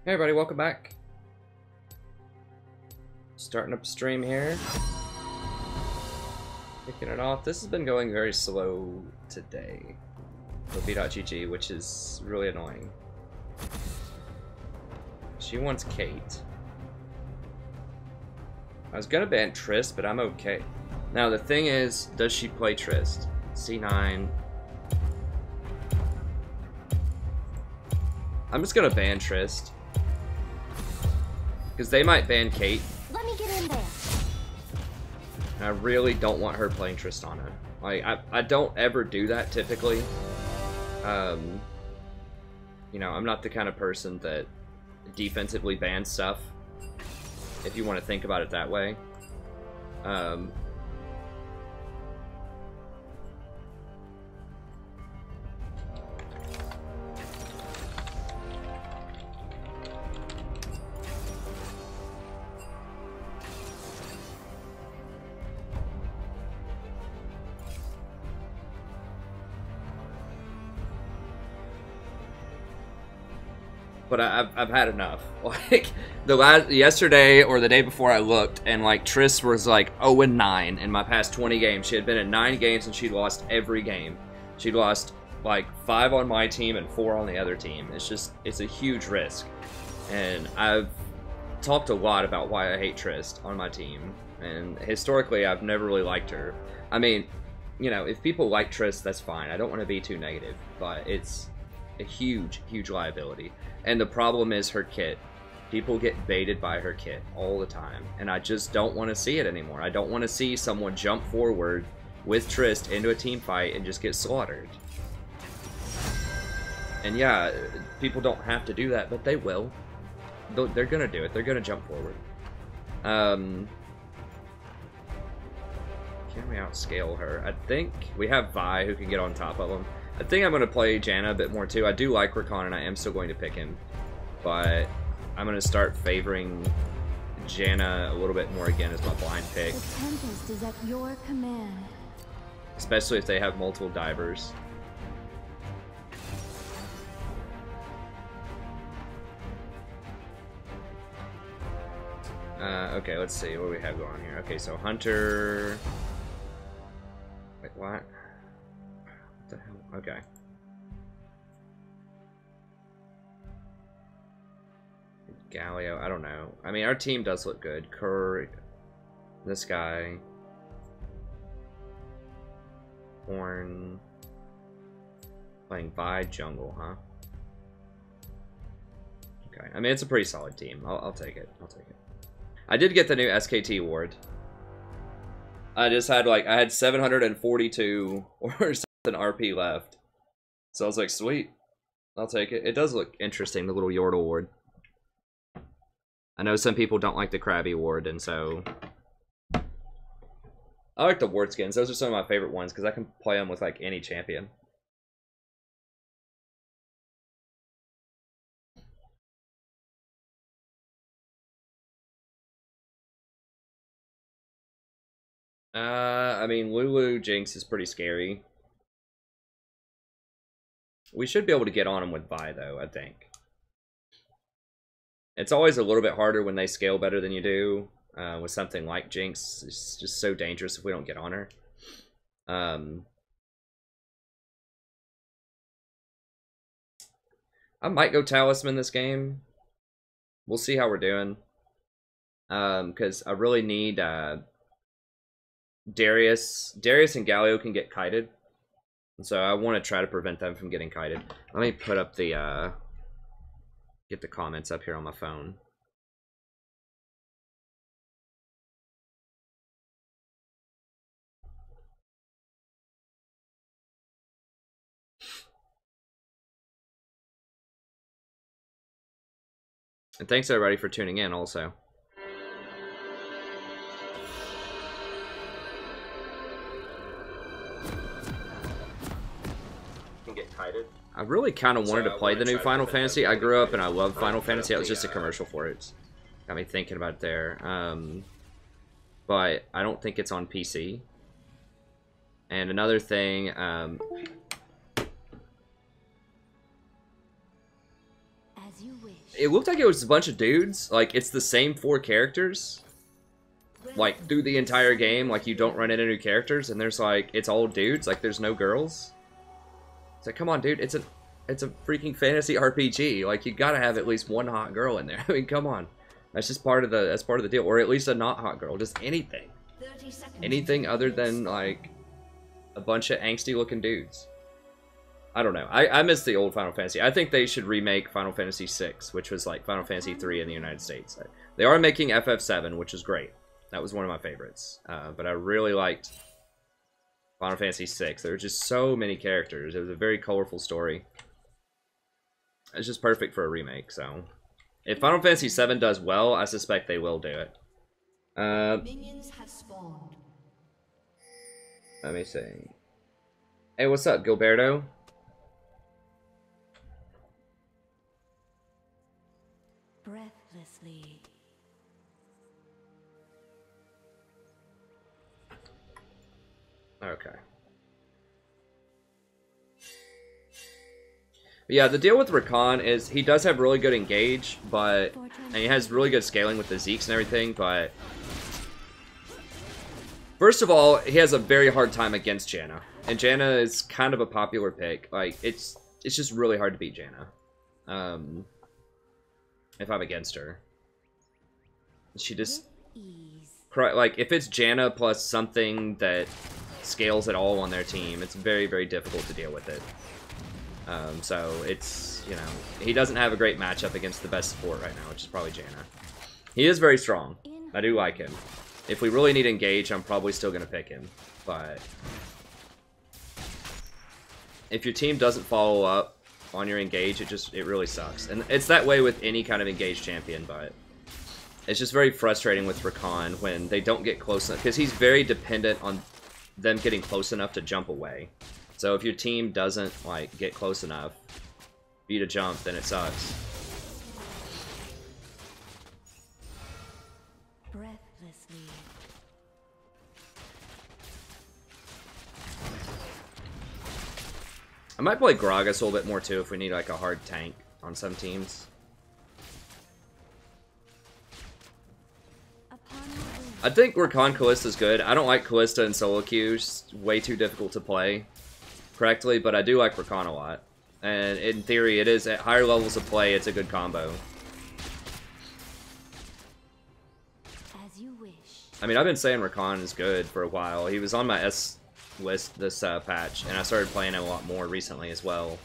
Hey everybody, welcome back. Starting up a stream here. Kicking it off. This has been going very slow today with B.GG, which is really annoying. She wants Kate. I was gonna ban Trist, but I'm okay. Now the thing is, does she play Trist? C9. I'm just gonna ban Trist. Because they might ban Kate. Let me get in there. And I really don't want her playing Tristana. Like, I don't ever do that typically. You know, I'm not the kind of person that defensively bans stuff, if you want to think about it that way. But I've had enough. Like yesterday or the day before I looked, and like Triss was like 0-9 in my past 20 games. She had been in 9 games and she'd lost every game. She'd lost like 5 on my team and 4 on the other team. It's a huge risk. And I've talked a lot about why I hate Triss on my team. And historically, I've never really liked her. I mean, you know, if people like Triss, that's fine. I don't want to be too negative, but it's a huge liability. And the problem is her kit. People get baited by her kit all the time, and I just don't want to see it anymore. I don't want to see someone jump forward with Trist into a team fight and just get slaughtered. And yeah, people don't have to do that, but they will. They're gonna do it. They're gonna jump forward. Can we outscale her? I think we have Vi who can get on top of them. I think I'm going to play Janna a bit more too. I do like Rakan and I am still going to pick him. But I'm going to start favoring Janna a little bit more again as my blind pick. The Tempest is at your command. Especially if they have multiple divers. Okay, let's see what we have going on here. Okay, so Hunter... Wait, what? The hell? Okay. Galio, I don't know. I mean, our team does look good. Curry, this guy, Horn, playing Vi jungle, huh? Okay. I mean, it's a pretty solid team. I'll take it. I'll take it. I did get the new SKT ward. I just had like I had 742 or something RP left, so I was like, sweet, I'll take it. It does look interesting, the little Yordle ward. I know some people don't like the Krabby ward, and so I like the ward skins. Those are some of my favorite ones because I can play them with like any champion. I mean, Lulu Jinx is pretty scary. We should be able to get on them with Vi, though, I think. It's always a little bit harder when they scale better than you do. With something like Jinx, it's just so dangerous if we don't get on her. I might go Talisman this game. We'll see how we're doing. Because I really need... Darius and Galio can get kited. And so I want to try to prevent them from getting kited. Let me put up the, get the comments up here on my phone. And thanks everybody for tuning in also. I really kind of wanted to play the new Final Fantasy. I grew up and I loved Final Fantasy. That was just a commercial for it. Got me thinking about it there. But I don't think it's on PC. And another thing, As you wish. It looked like it was a bunch of dudes. Like, it's the same 4 characters. Like, through the entire game, like, you don't run into new characters, and there's, like, it's all dudes. Like, there's no girls. It's like, come on, dude, it's a freaking fantasy RPG. Like, you gotta have at least one hot girl in there. I mean, come on. That's just part of the deal. Or at least a not hot girl. Just anything. Anything other than, like, a bunch of angsty-looking dudes. I don't know. I miss the old Final Fantasy. I think they should remake Final Fantasy VI, which was like Final Fantasy 3 in the United States. They are making FF7, which is great. That was one of my favorites. But I really liked Final Fantasy VI. There were just so many characters. It was a very colorful story. It's just perfect for a remake, so... If Final Fantasy VII does well, I suspect they will do it. Minions have spawned. Let me see. Hey, what's up, Gilberto? Breathlessly. Okay. But yeah, the deal with Rakan is he does have really good engage, but and he has really good scaling with the Zeeks and everything, but first of all, he has a very hard time against Janna. And Janna is kind of a popular pick. Like, it's just really hard to beat Janna. If I'm against her. She just... Like, if it's Janna plus something that scales at all on their team, it's very, very difficult to deal with it. So, it's, you know... He doesn't have a great matchup against the best support right now, which is probably Janna. He is very strong. I do like him. If we really need engage, I'm probably still going to pick him. But... if your team doesn't follow up on your engage, it really sucks. And it's that way with any kind of engaged champion, but it's just very frustrating with Rakan when they don't get close enough, because he's very dependent on them getting close enough to jump away. So if your team doesn't, like, get close enough for you to jump, then it sucks. Breathlessly. I might play Gragas a little bit more too if we need like a hard tank on some teams. I think Rakan Kallista's good. I don't like Kallista in solo queue. It's way too difficult to play correctly, but I do like Rakan a lot. And in theory, it is at higher levels of play, it's a good combo. As you wish. I mean, I've been saying Rakan is good for a while. He was on my S list this patch, and I started playing it a lot more recently as well.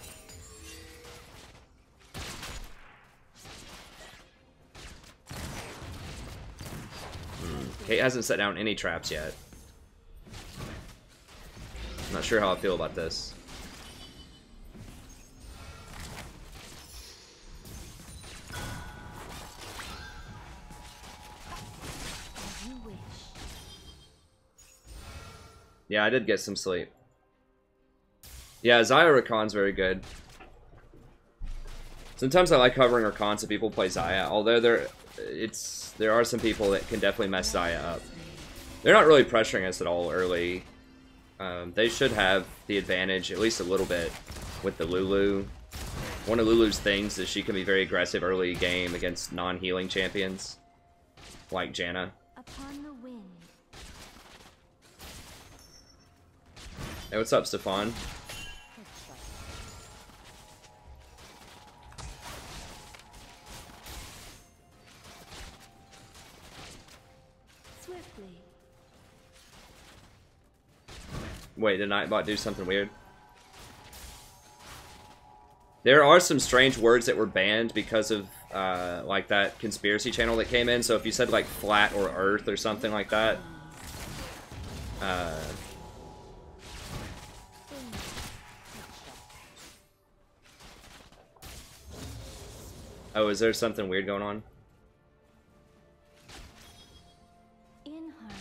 Kate hasn't set down any traps yet. I'm not sure how I feel about this. Yeah, I did get some sleep. Yeah, Xayah Rakan's very good. Sometimes I like covering Rakan so people play Xayah, although there are some people that can definitely mess Xayah up. They're not really pressuring us at all early. They should have the advantage, at least a little bit, with the Lulu. One of Lulu's things is she can be very aggressive early game against non-healing champions, like Janna. Upon the wind. Hey, what's up, Stefan? Swiftly. Wait, did Nightbot do something weird? There are some strange words that were banned because of, like, that conspiracy channel that came in. So if you said, like, flat or earth or something like that, oh, is there something weird going on? In harmony.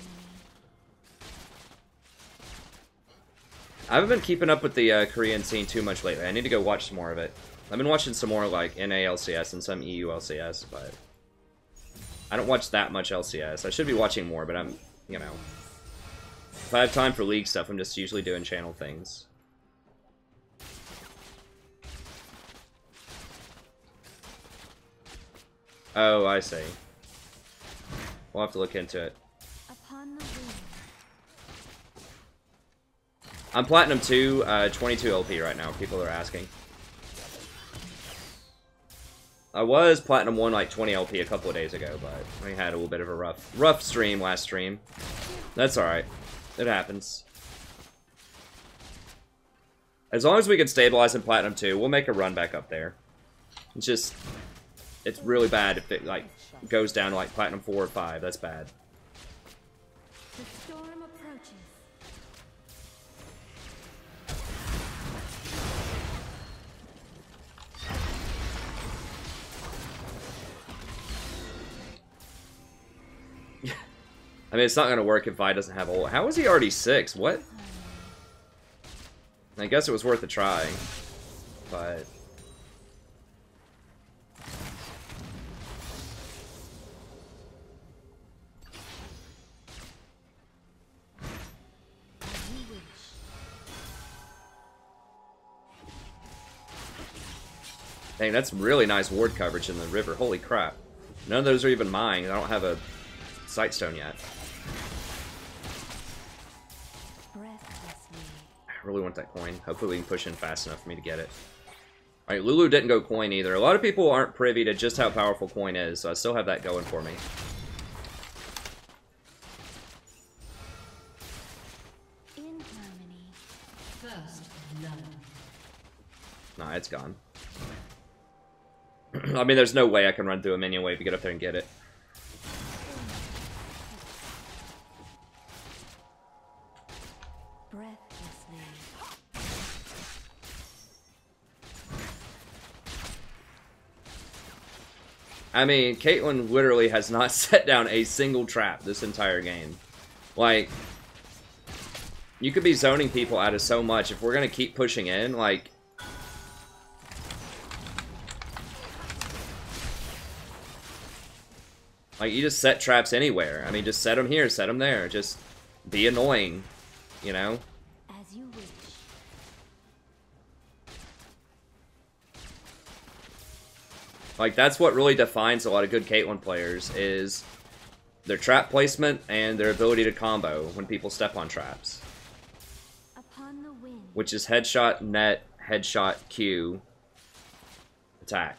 I haven't been keeping up with the Korean scene too much lately. I need to go watch some more of it. I've been watching some more, like, NA LCS and some EU LCS, but I don't watch that much LCS. I should be watching more, but I'm, you know, if I have time for League stuff, I'm just usually doing channel things. Oh, I see. We'll have to look into it. Upon the wind. I'm Platinum 2, 22 LP right now, people are asking. I was Platinum 1, like 20 LP a couple of days ago, but we had a little bit of a rough stream last stream. That's alright. It happens. As long as we can stabilize in Platinum 2, we'll make a run back up there. It's just... It's really bad if it, like, goes down to, like, Platinum 4 or 5. That's bad. The storm approaches. I mean, it's not going to work if Vi doesn't have ult. How is he already 6? What? I guess it was worth a try. But... Dang, that's really nice ward coverage in the river. Holy crap. None of those are even mine. I don't have a Sightstone yet. I really want that coin. Hopefully we can push in fast enough for me to get it. Alright, Lulu didn't go coin either. A lot of people aren't privy to just how powerful coin is, so I still have that going for me. In harmony. First love. Nah, it's gone. I mean, there's no way I can run through a minion wave to get up there and get it. Breathlessly. I mean, Caitlyn literally has not set down a single trap this entire game. Like, you could be zoning people out of so much. If we're gonna keep pushing in, like... Like, you just set traps anywhere. I mean, just set them here, set them there. Just be annoying, you know? As you wish. Like, that's what really defines a lot of good Caitlyn players, is their trap placement and their ability to combo when people step on traps. Upon the wind. Which is headshot, net, headshot, Q, attack.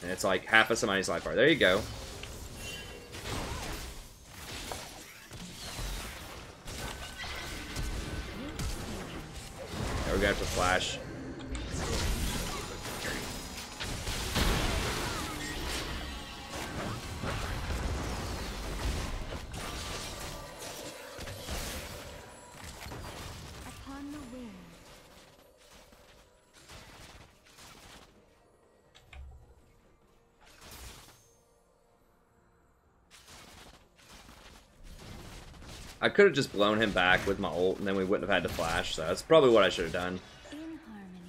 And it's like half of somebody's life bar. There you go. We're gonna have to flash. Upon the wind. I could have just blown him back with my ult, and then we wouldn't have had to flash, so that's probably what I should have done. In harmony.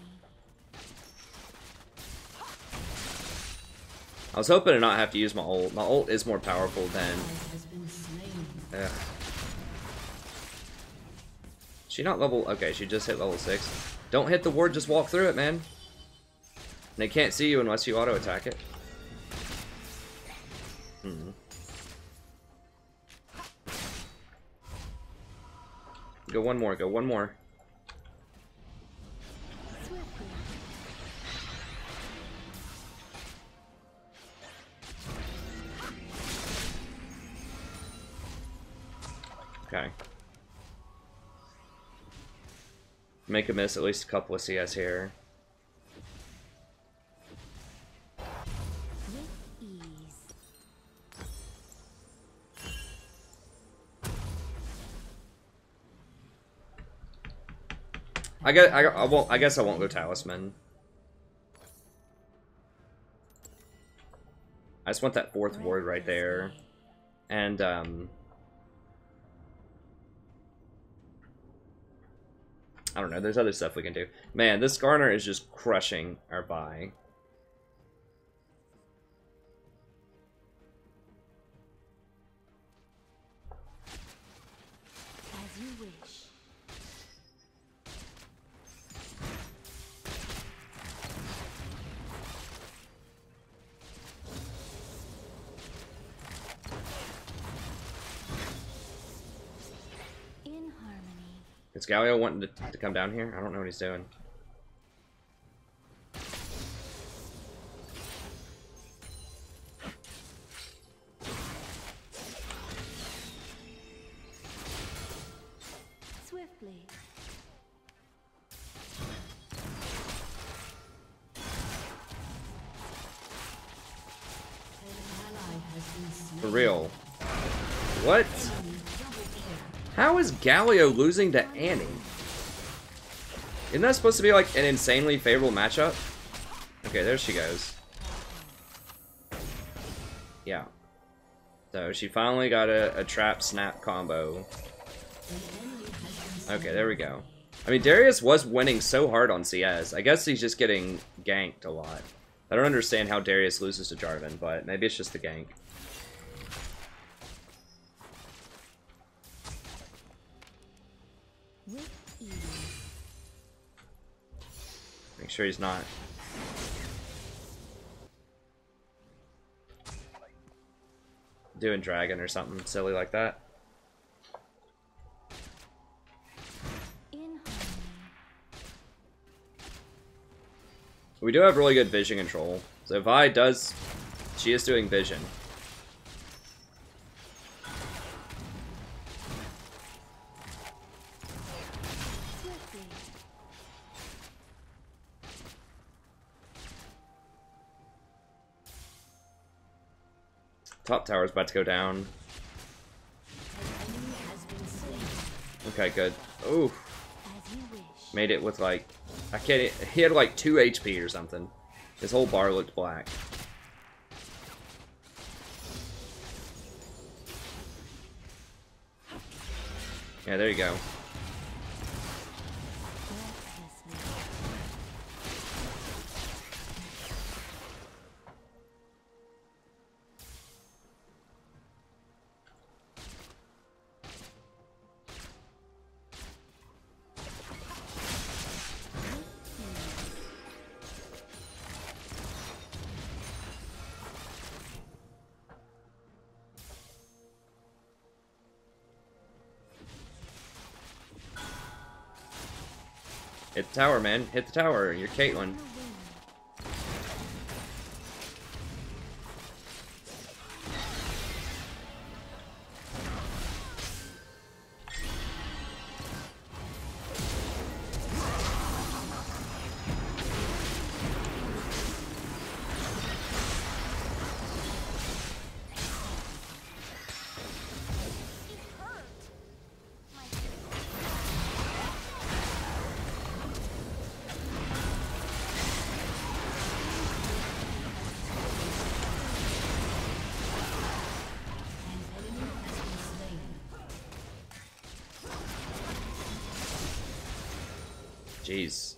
I was hoping to not have to use my ult. My ult is more powerful than... Has been slain. Ugh. She not level... Okay, she just hit level 6. Don't hit the ward, just walk through it, man. And they can't see you unless you auto-attack it. Hmm. Go one more, go one more. Swiftly. Okay. Make a miss at least a couple of CS here. With ease. I guess I won't go Talisman. I just want that 4th ward right there. And I don't know, there's other stuff we can do. Man, this Garner is just crushing our buy. As you wish. Is Galio wanting to come down here? I don't know what he's doing. Swiftly. For real. What? How is Galio losing to Annie? Isn't that supposed to be like an insanely favorable matchup? Okay, there she goes. Yeah. So she finally got a trap snap combo. Okay, there we go. I mean, Darius was winning so hard on CS. I guess he's just getting ganked a lot. I don't understand how Darius loses to Jarvan, but maybe it's just the gank. With ease. Make sure he's not. Doing dragon or something silly like that. In harmony. We do have really good vision control. So Vi does... She is doing vision. Swiftly. Top tower's about to go down. Okay, good. Ooh. As you wish. Made it with like... I can't... He had like 2 HP or something. His whole bar looked black. Yeah, there you go. Breathlessly. Hit the tower, man. Hit the tower. You're Caitlyn. Jeez.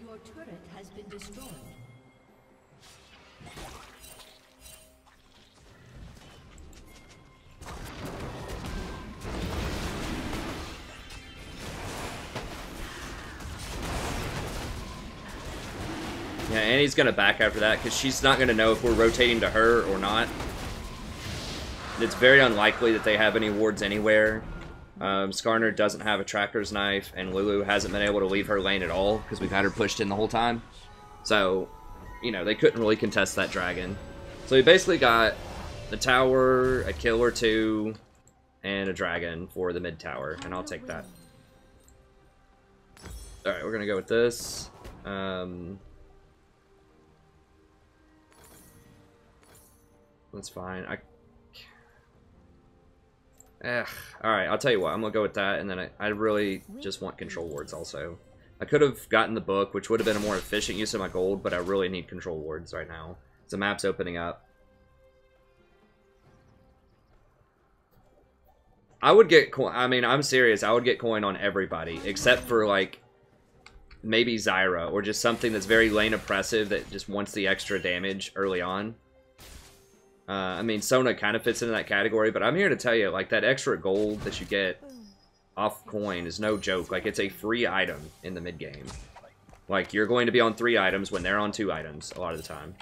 Your turret has been destroyed. Yeah, Annie's gonna back after that because she's not gonna know if we're rotating to her or not. It's very unlikely that they have any wards anywhere. Skarner doesn't have a tracker's knife, and Lulu hasn't been able to leave her lane at all because we've had her pushed in the whole time. So, you know, they couldn't really contest that dragon. So we basically got the tower, a kill or two, and a dragon for the mid tower, and I'll take that. Alright, we're gonna go with this. That's fine. Alright, I'll tell you what. I'm going to go with that, and then I really just want control wards also. I could have gotten the book, which would have been a more efficient use of my gold, but I really need control wards right now. The map's opening up. I would get coin. I mean, I'm serious. I would get coin on everybody, except for, like, maybe Zyra, or just something that's very lane oppressive that just wants the extra damage early on. I mean, Sona kind of fits into that category, but I'm here to tell you, like, that extra gold that you get off coin is no joke. Like, it's a free item in the mid-game. Like, you're going to be on 3 items when they're on 2 items a lot of the time.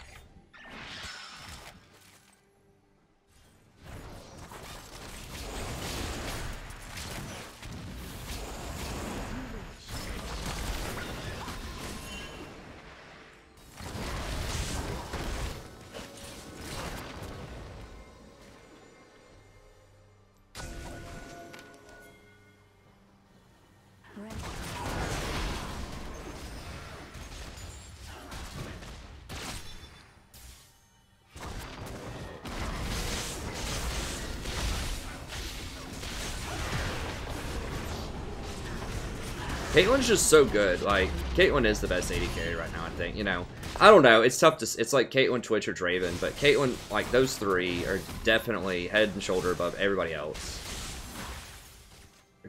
Caitlyn's just so good. Like, Caitlyn is the best AD carry right now, I think. You know, I don't know. It's tough to... It's like Caitlyn, Twitch, or Draven. But Caitlyn, like, those 3 are definitely head and shoulder above everybody else.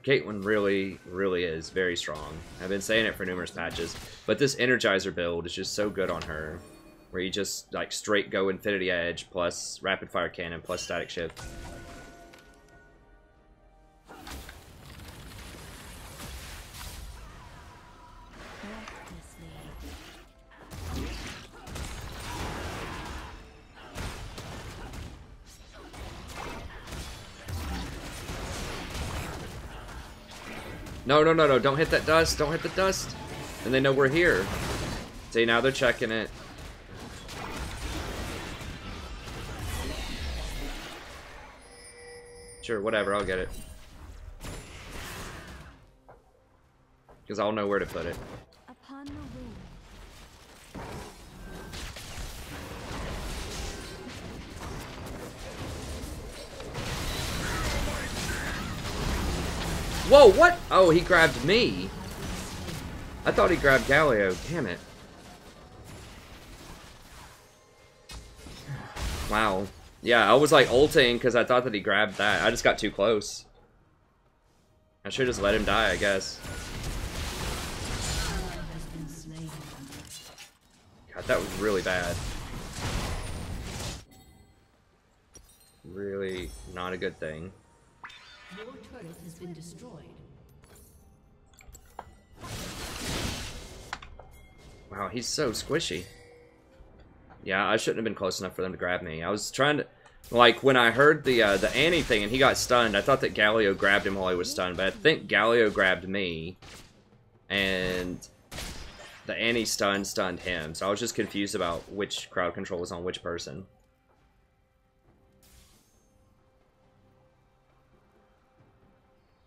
Caitlyn really, really is very strong. I've been saying it for numerous patches. But this Energizer build is just so good on her. Where you just, like, straight go Infinity Edge, plus Rapid Fire Cannon, plus Static Shift. No, no, no, no, don't hit that dust, don't hit the dust. And they know we're here. See, now they're checking it. Sure, whatever, I'll get it. Because I'll know where to put it. Upon the wind. Whoa, what? Oh, he grabbed me. I thought he grabbed Galio. Damn it. Wow. Yeah, I was like ulting because I thought that he grabbed that. I just got too close. I should just let him die, I guess. God, that was really bad. Really not a good thing. Your turret has been destroyed. Wow, he's so squishy. Yeah, I shouldn't have been close enough for them to grab me. I was trying to... Like, when I heard the Annie thing and he got stunned, I thought that Galio grabbed him while he was stunned, but I think Galio grabbed me, and the Annie stunned him, so I was just confused about which crowd control was on which person.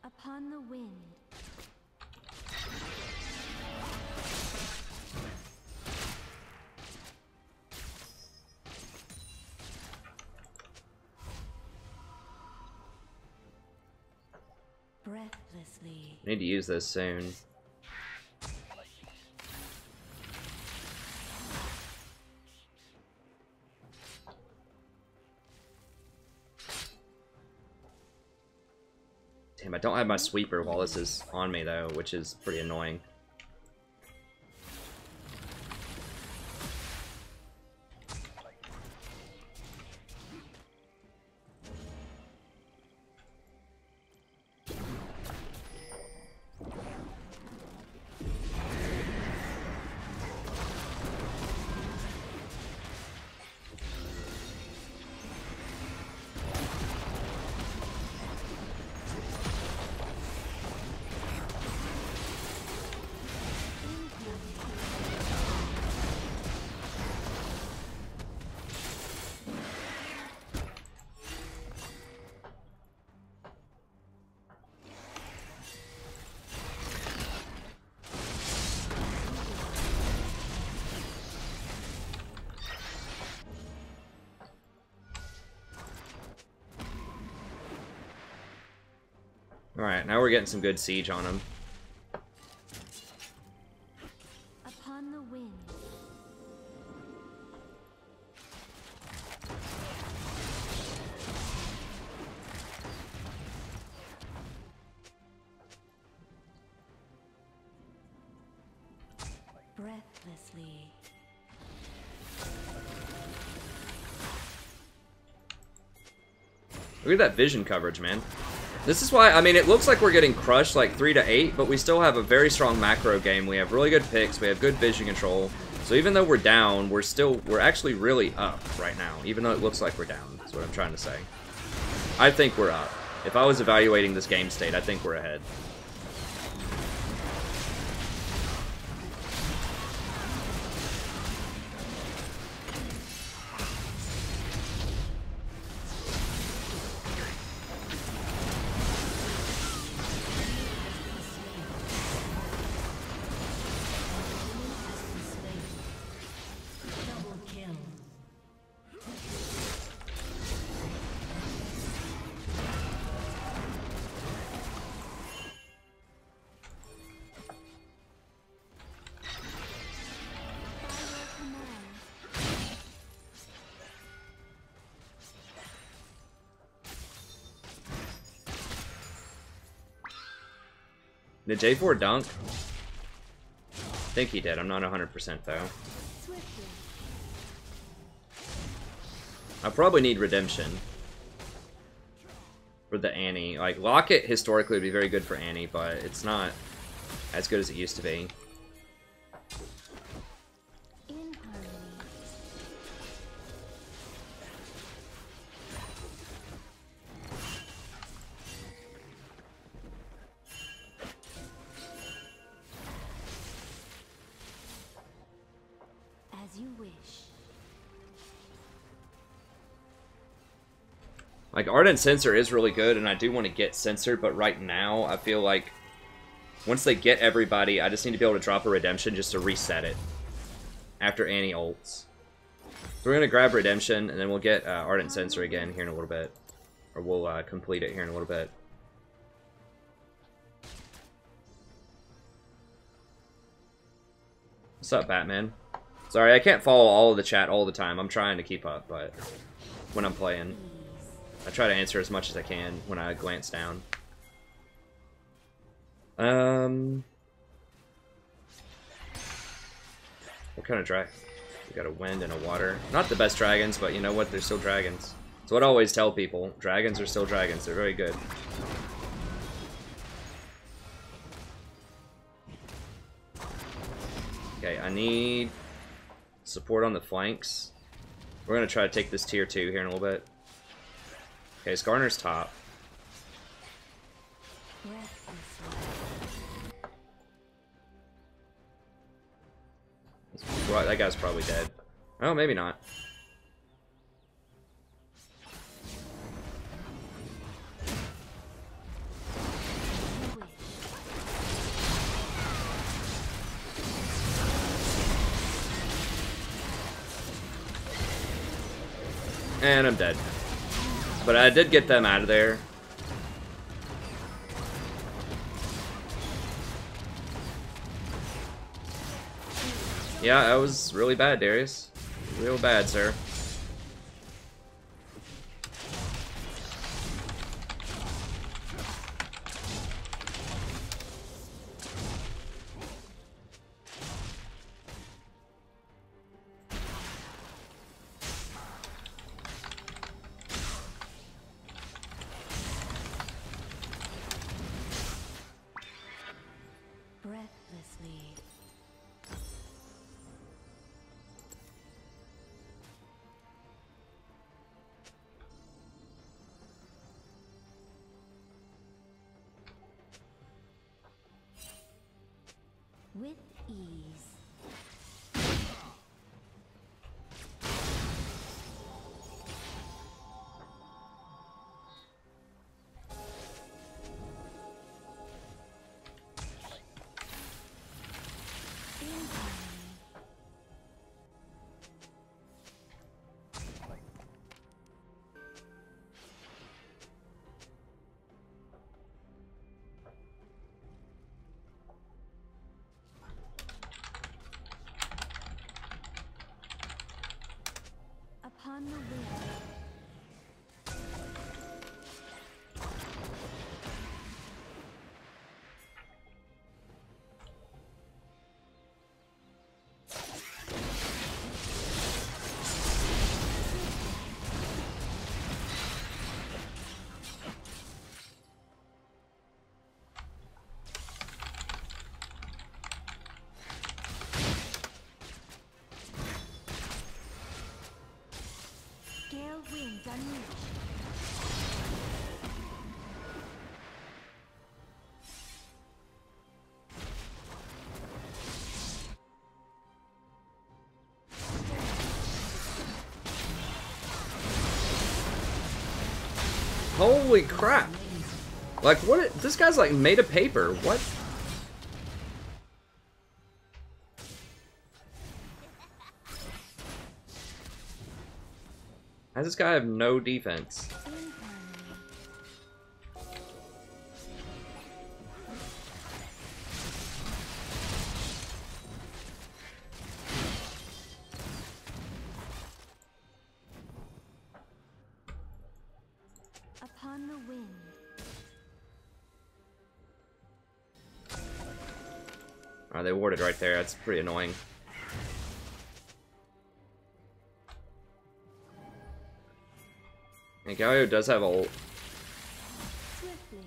Upon the wind. Breathlessly. I need to use this soon. Damn, I don't have my sweeper while this is on me, though, which is pretty annoying. Alright, now we're getting some good siege on him. Upon the wind. Breathlessly. Look at that vision coverage, man. This is why, I mean, it looks like we're getting crushed like 3-8, but we still have a very strong macro game. We have really good picks. We have good vision control. So even though we're down, we're actually really up right now, even though it looks like we're down. That's what I'm trying to say. I think we're up. If I was evaluating this game state, I think we're ahead. Did J4 dunk? I think he did. I'm not 100% though. I probably need redemption for the Annie. Like, Locket historically would be very good for Annie, but it's not as good as it used to be. Like, Ardent Sensor is really good, and I do want to get Censored, but right now, I feel like once they get everybody, I just need to be able to drop a Redemption just to reset it after Annie ults. So we're going to grab Redemption, and then we'll get Ardent Sensor again here in a little bit. Or we'll complete it here in a little bit. What's up, Batman? Sorry, I can't follow all of the chat all the time. I'm trying to keep up, but when I'm playing, I try to answer as much as I can when I glance down. What kind of dragon? We got a wind and a water. Not the best dragons, but you know what? They're still dragons. That's what I always tell people. Dragons are still dragons. They're very good. Okay, I need support on the flanks. We're going to try to take this tier 2 here in a little bit. Okay, Skarner's top. That guy's probably dead. Oh, maybe not. And I'm dead. But I did get them out of there. Yeah, that was really bad, Darius. Real bad, sir. With ease. Holy crap. Like, what? This guy's like made of paper. What? How does this guy have no defense? Upon the wind. Oh, they warded right there. That's pretty annoying. And Galio does have ult. Swiftly.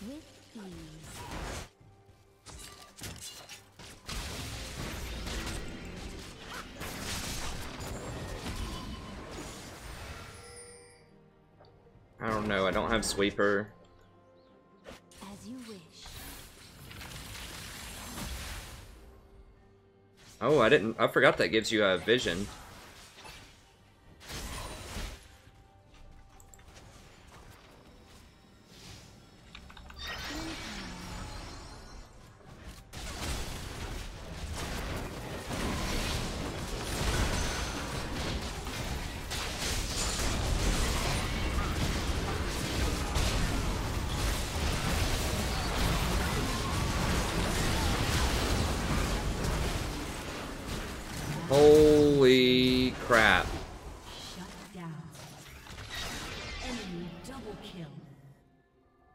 With ease. I don't know. I don't have sweeper. As you wish. Oh, I didn't. I forgot that gives you a vision. Holy crap. Shut down. Enemy double kill.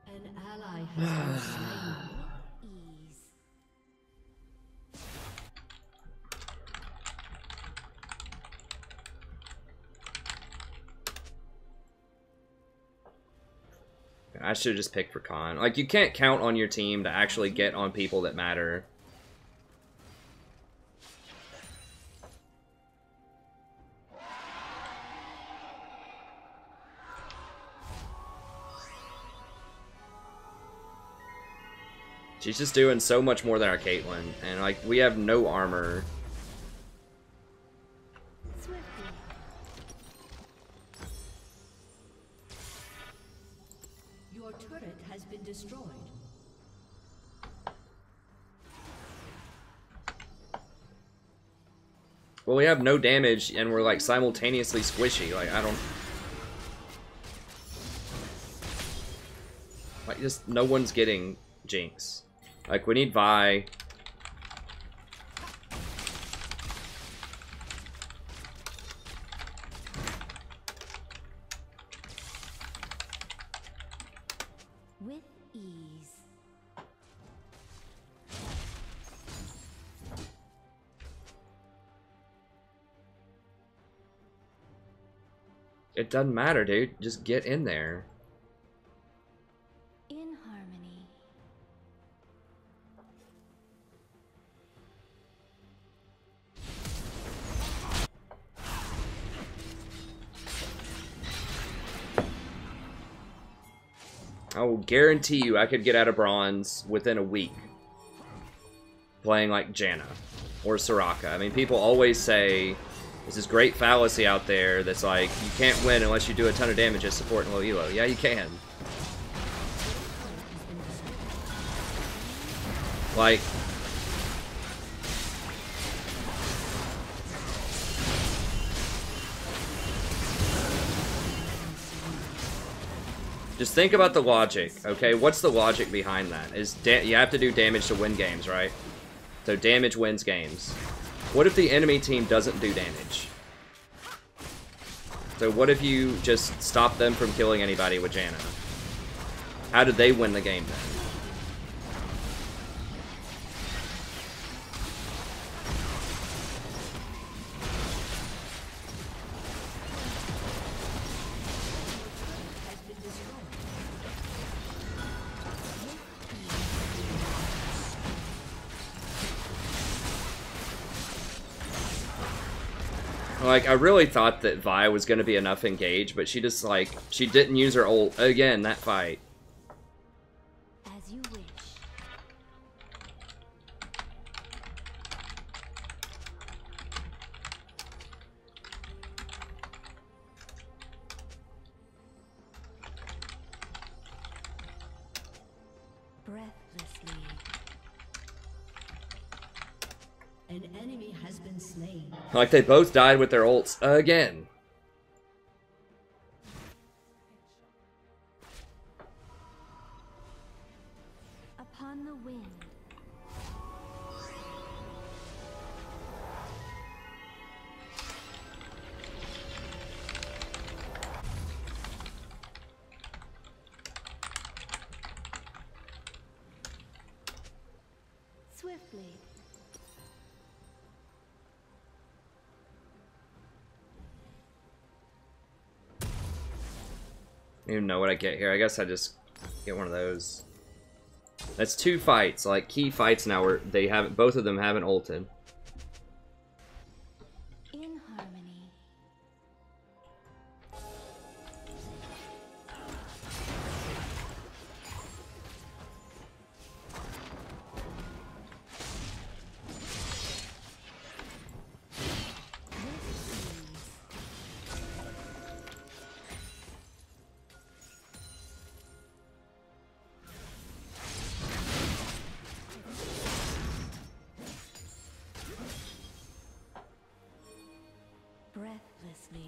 An ally has been slain. Ease. I should just pick for Khan. Like, you can't count on your team to actually get on people that matter. She's just doing so much more than our Caitlyn, and like we have no armor. Swiftly. Your turret has been destroyed. Well, we have no damage, and we're like simultaneously squishy. Like I don't, like just no one's getting Jinx. Like we need Vi. With ease. It doesn't matter, dude. Just get in there. In harmony. I will guarantee you I could get out of bronze within a week playing like Janna or Soraka. I mean, people always say there's this great fallacy out there that's like, you can't win unless you do a ton of damage as support and low elo. Yeah, you can. Like, just think about the logic, okay? What's the logic behind that? You have to do damage to win games, right? So damage wins games. What if the enemy team doesn't do damage? So what if you just stop them from killing anybody with Janna? How did they win the game then? Like, I really thought that Vi was going to be enough engage, but she just, like, she didn't use her ult again that fight. As you wish. Breathlessly. An enemy has been slain. Like, they both died with their ults again. Upon the wind. Swiftly. I don't even know what I get here. I guess I just get one of those. That's 2 fights, like key fights now where they haven't, both of them haven't ulted. In harmony. Breathlessly.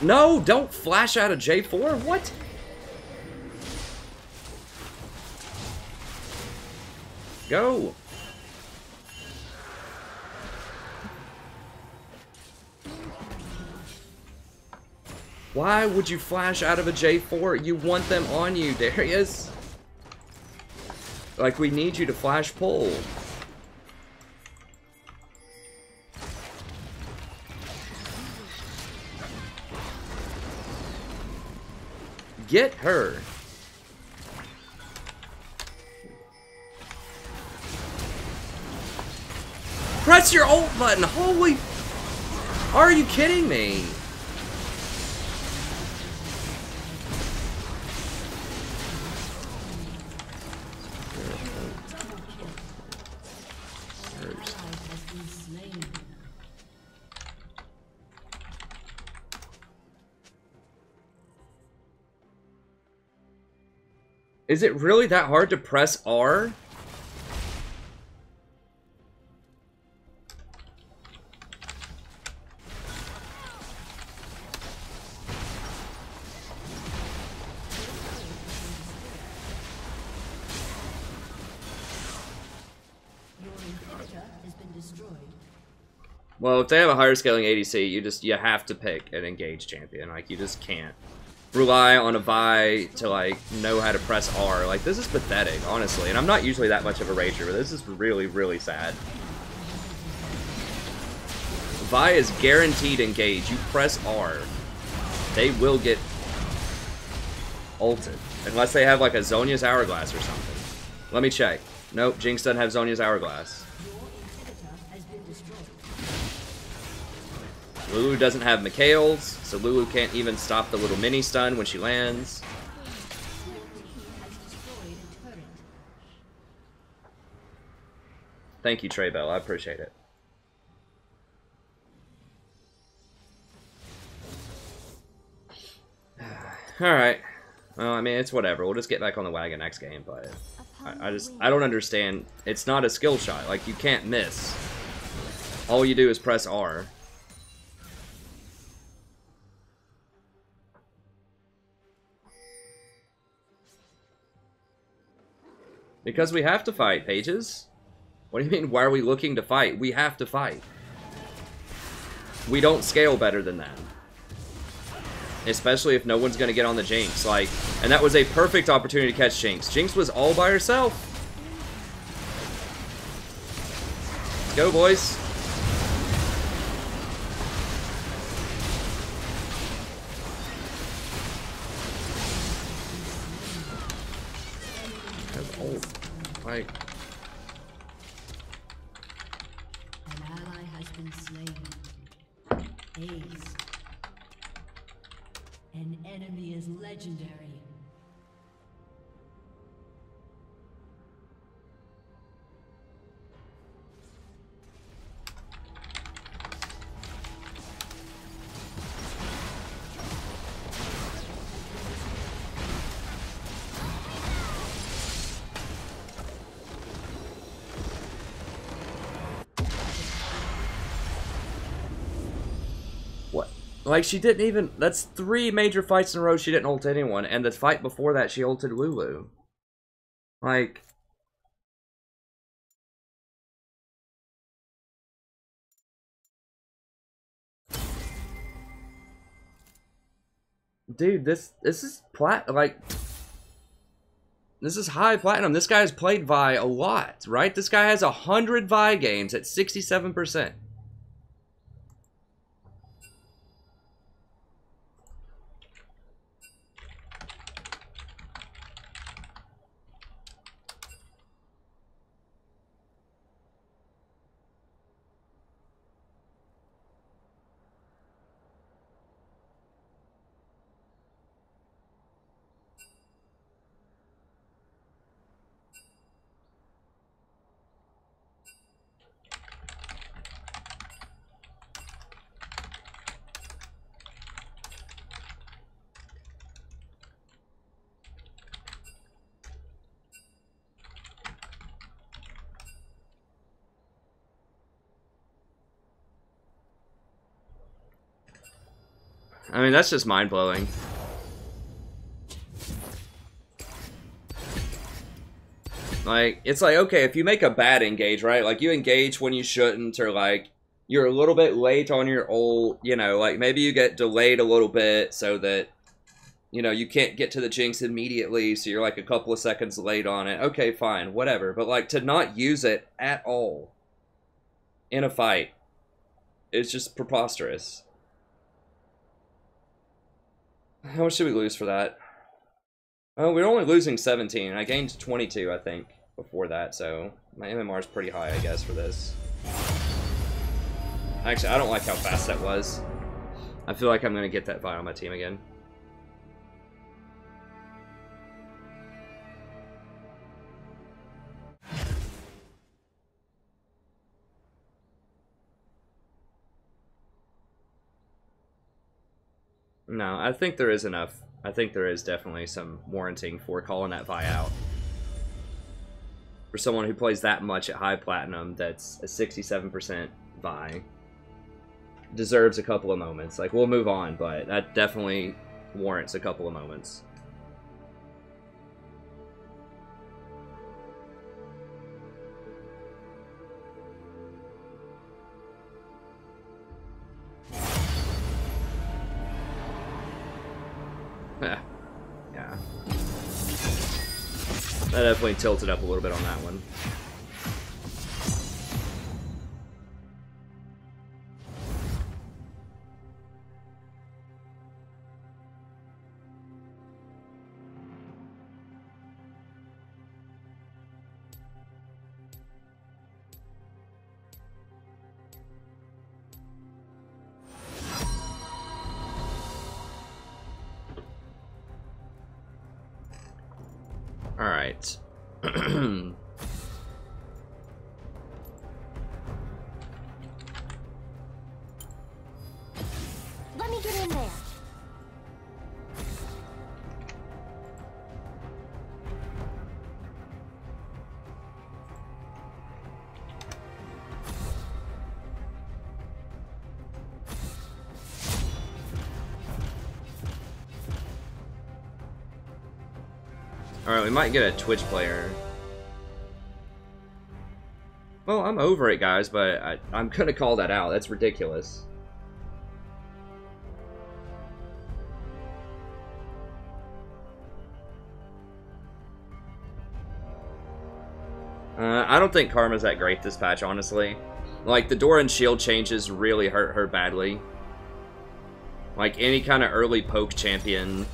No, don't flash out of J4. What? Go. Why would you flash out of a J4? You want them on you, Darius. Like, we need you to flash pull. Get her. Press your ult button. Holy. Are you kidding me? Is it really that hard to press R? Well, if they have a higher scaling ADC, you have to pick an engaged champion. Like, you just can't rely on a Vi to, like, know how to press R. Like, this is pathetic, honestly. And I'm not usually that much of a rager, but this is really, really sad. Vi is guaranteed engaged. You press R, they will get ulted. Unless they have, like, a Zhonya's Hourglass or something. Let me check. Nope, Jinx doesn't have Zhonya's Hourglass. Lulu doesn't have Mikhail's, so Lulu can't even stop the little mini stun when she lands. Thank you, Trey Bell. I appreciate it. Alright. Well, I mean, it's whatever. We'll just get back on the wagon next game, but I don't understand. It's not a skill shot. Like, you can't miss. All you do is press R. Because we have to fight, Pages. What do you mean, why are we looking to fight? We have to fight. We don't scale better than that. Especially if no one's going to get on the Jinx. Like, and that was a perfect opportunity to catch Jinx. Jinx was all by herself. Let's go, boys. Oh, like... An ally has been slain. Ace. An enemy is legendary. What? Like, she didn't even... That's 3 major fights in a row she didn't ult anyone, and the fight before that she ulted Lulu. Like... Dude, this is like... This is high platinum. This guy has played Vi a lot, right? This guy has 100 Vi games at 67%. I mean, that's just mind-blowing. Like, it's like, okay, if you make a bad engage, right? Like, you engage when you shouldn't, or like, you're a little bit late on your ult, you know, like, maybe you get delayed a little bit so that, you know, you can't get to the Jinx immediately, so you're like a couple of seconds late on it. Okay, fine, whatever. But, like, to not use it at all in a fight is just preposterous. How much did we lose for that? Oh, we're only losing 17. I gained 22, I think, before that, so my MMR is pretty high, I guess, for this. Actually, I don't like how fast that was. I feel like I'm going to get that fight on my team again. No, I think there is enough. I think there is definitely some warranting for calling that Vi out. For someone who plays that much at high platinum, that's a 67% Vi. Deserves a couple of moments. Like, we'll move on, but that definitely warrants a couple of moments. Yeah. That definitely tilted up a little bit on that one. Alright. Let me get in there. Alright, we might get a Twitch player. Well, I'm over it, guys, but I'm gonna call that out. That's ridiculous. I don't think Karma's that great this patch, honestly. Like, the Doran shield changes really hurt her badly. Like, any kind of early poke champion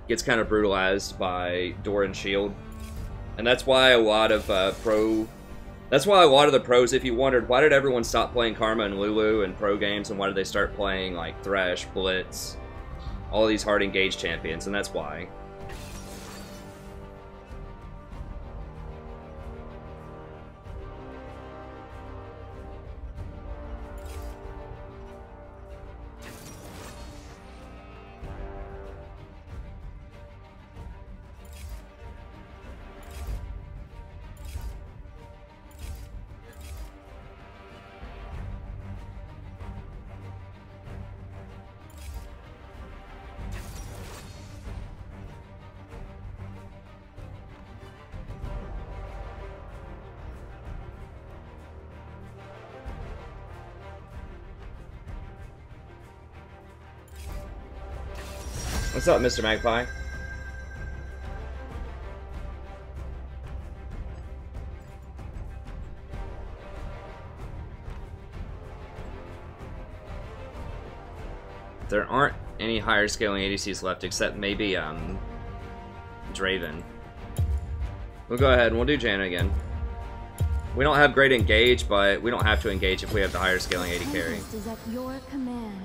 gets kind of brutalized by Doran shield. And that's why a lot of that's why a lot of the pros, if you wondered, why did everyone stop playing Karma and Lulu in pro games, and why did they start playing like Thresh, Blitz, all these hard engaged champions, and that's why. What's up, Mr. Magpie? There aren't any higher scaling ADCs left except maybe Draven. We'll go ahead and we'll do Janna again. We don't have great engage, but we don't have to engage if we have the higher scaling AD carry. Tempest is at your command.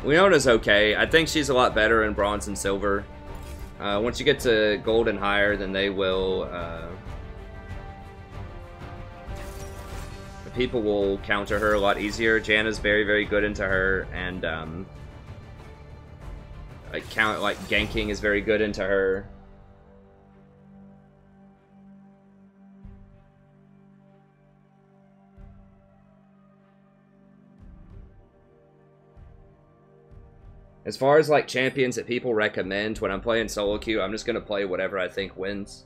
Leona's okay. I think she's a lot better in bronze and silver. Once you get to gold and higher, then they will... people will counter her a lot easier. Janna's very, very good into her, and ganking is very good into her. As far as like champions that people recommend when I'm playing solo queue, I'm just gonna play whatever I think wins.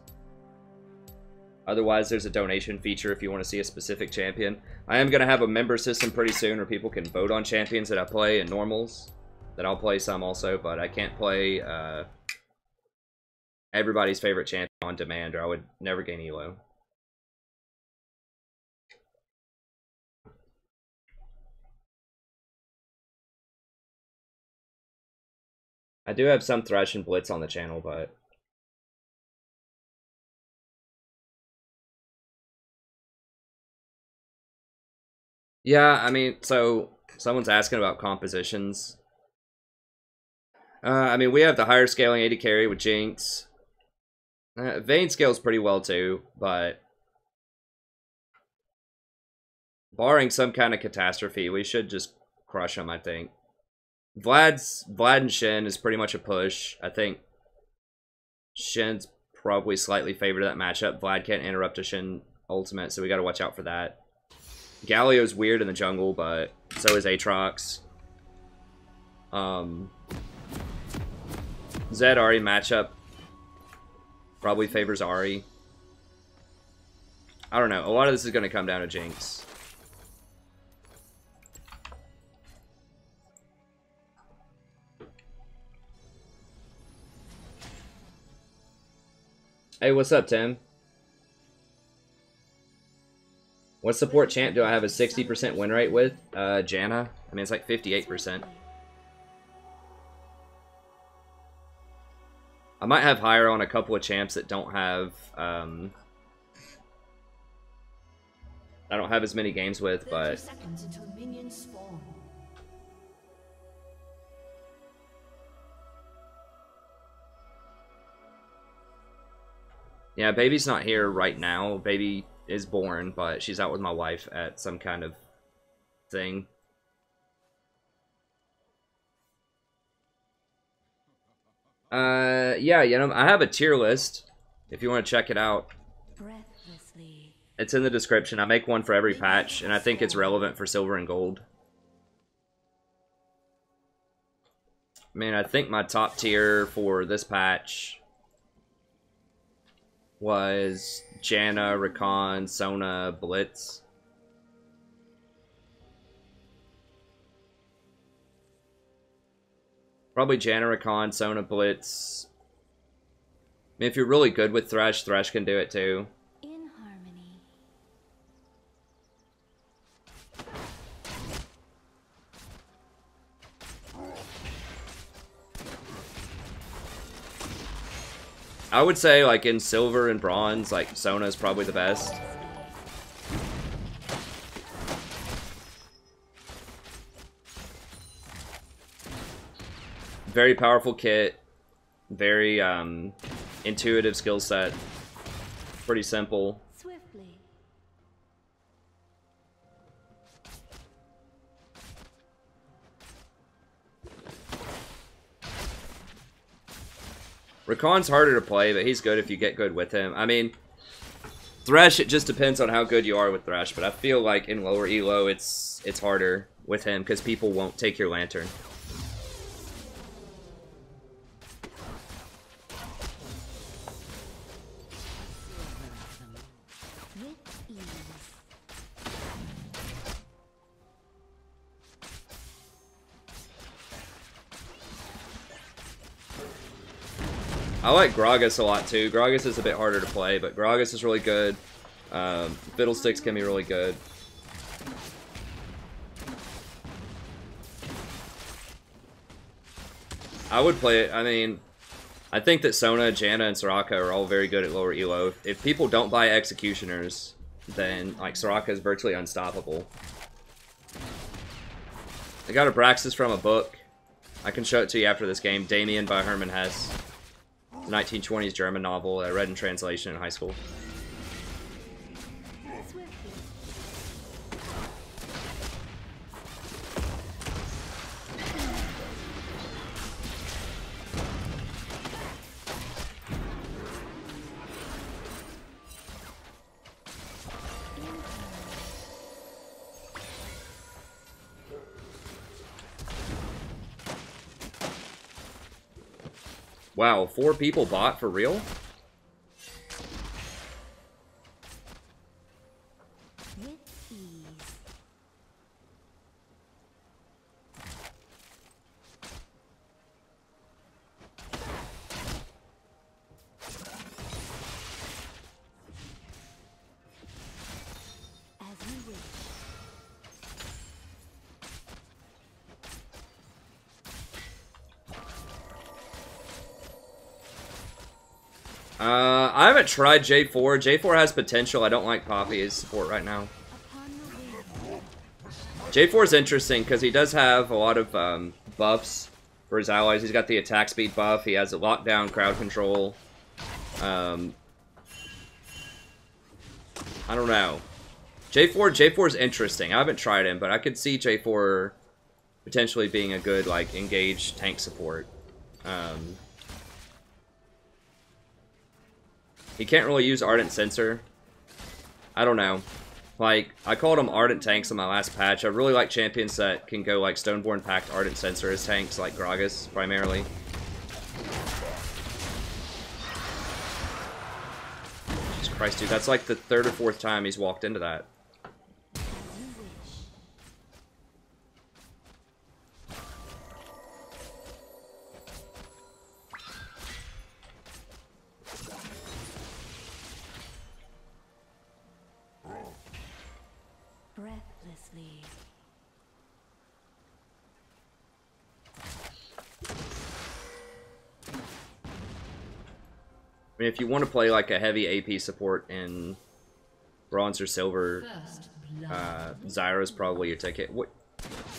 Otherwise, there's a donation feature if you want to see a specific champion. I am going to have a member system pretty soon where people can vote on champions that I play in normals. That I'll play some also, but I can't play everybody's favorite champion on demand, or I would never gain elo. I do have some Thresh and Blitz on the channel, but... yeah, I mean, so someone's asking about compositions. I mean, we have the higher scaling AD carry with Jinx. Vayne scales pretty well too, but barring some kind of catastrophe, we should just crush them, I think. Vlad and Shen is pretty much a push. I think Shen's probably slightly favored that matchup. Vlad can't interrupt a Shen ultimate, so we got to watch out for that. Galio's weird in the jungle, but so is Aatrox. Zed Ahri matchup probably favors Ahri. I don't know. A lot of this is going to come down to Jinx. Hey, what's up, Tim? What support champ do I have a 60% win rate with? Janna. I mean, it's like 58%. I might have higher on a couple of champs that don't have, I don't have as many games with, but... yeah, baby's not here right now. Baby is born, but she's out with my wife at some kind of thing. Yeah, you know, I have a tier list if you want to check it out. Breathlessly. It's in the description. I make one for every patch, and I think it's relevant for silver and gold. I mean, I think my top tier for this patch was Janna, Rakan, Sona, Blitz. Probably Janna, Rakan, Sona, Blitz. I mean, if you're really good with Thresh, Thresh can do it too. In harmony. I would say, like, in silver and bronze, like, Sona is probably the best. Very powerful kit. Very, intuitive skill set. Pretty simple. Swiftly. Rakan's harder to play, but he's good if you get good with him. I mean, Thresh, it just depends on how good you are with Thresh, but I feel like in lower elo, it's harder with him because people won't take your Lantern. With ease. I like Gragas a lot too. Gragas is a bit harder to play, but Gragas is really good. Fiddlesticks can be really good. I would play it. I mean, I think that Sona, Janna, and Soraka are all very good at lower elo. If people don't buy Executioners, then like Soraka is virtually unstoppable. I got Abraxas from a book. I can show it to you after this game. Damien by Hermann Hesse. 1920s German novel I read in translation in high school. Wow, 4 people bought for real? With ease. As you wish. I haven't tried J4. J4 has potential. I don't like Poppy as support right now. J4 is interesting because he does have a lot of buffs for his allies. He's got the attack speed buff. He has a lockdown crowd control. I don't know. J4 is interesting. I haven't tried him, but I could see J4 potentially being a good like engaged tank support. He can't really use Ardent Sensor. I don't know. Like, I called them Ardent Tanks in my last patch. I really like champions that can go like Stoneborn Pact Ardent Sensor as tanks, like Gragas, primarily. Jesus Christ, dude. That's like the 3rd or 4th time he's walked into that. Breathlessly. I mean, if you want to play like a heavy AP support in bronze or silver, Zyra's probably your ticket. What?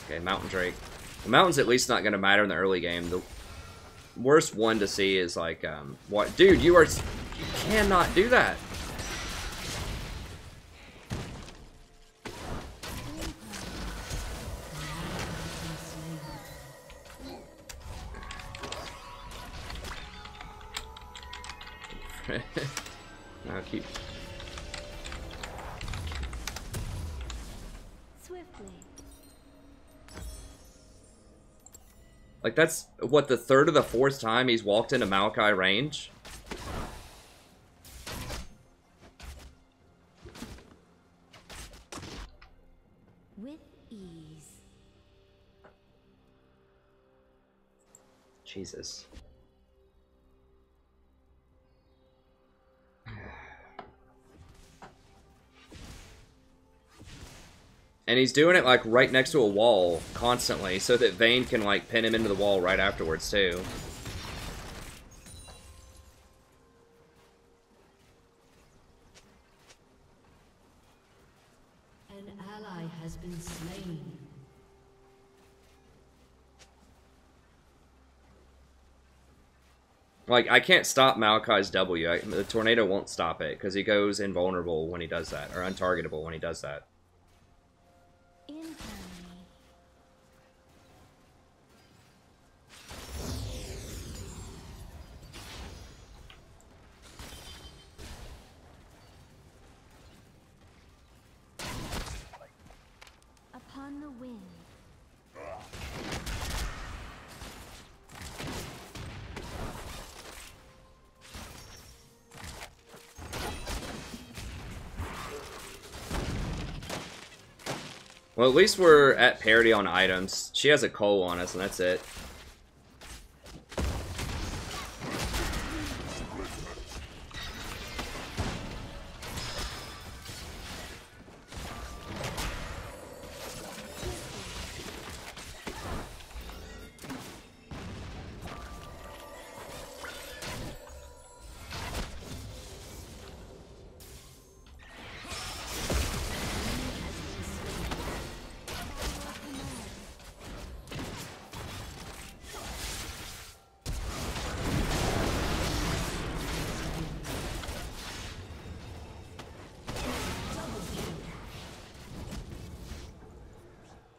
Okay, Mountain Drake. The Mountain's at least not going to matter in the early game. The worst one to see is like, what? Dude, you cannot do that. I'll keep. Swiftly. Like that's what the 3rd or the 4th time he's walked into Maokai range. With ease. Jesus. And he's doing it like right next to a wall constantly so that Vayne can like pin him into the wall right afterwards too. An ally has been slain. Like, I can't stop Malachi's W. The tornado won't stop it, because he goes invulnerable when he does that, or untargetable when he does that. In harmony. Upon the wind. Well, at least we're at parity on items. She has a coal on us, and that's it.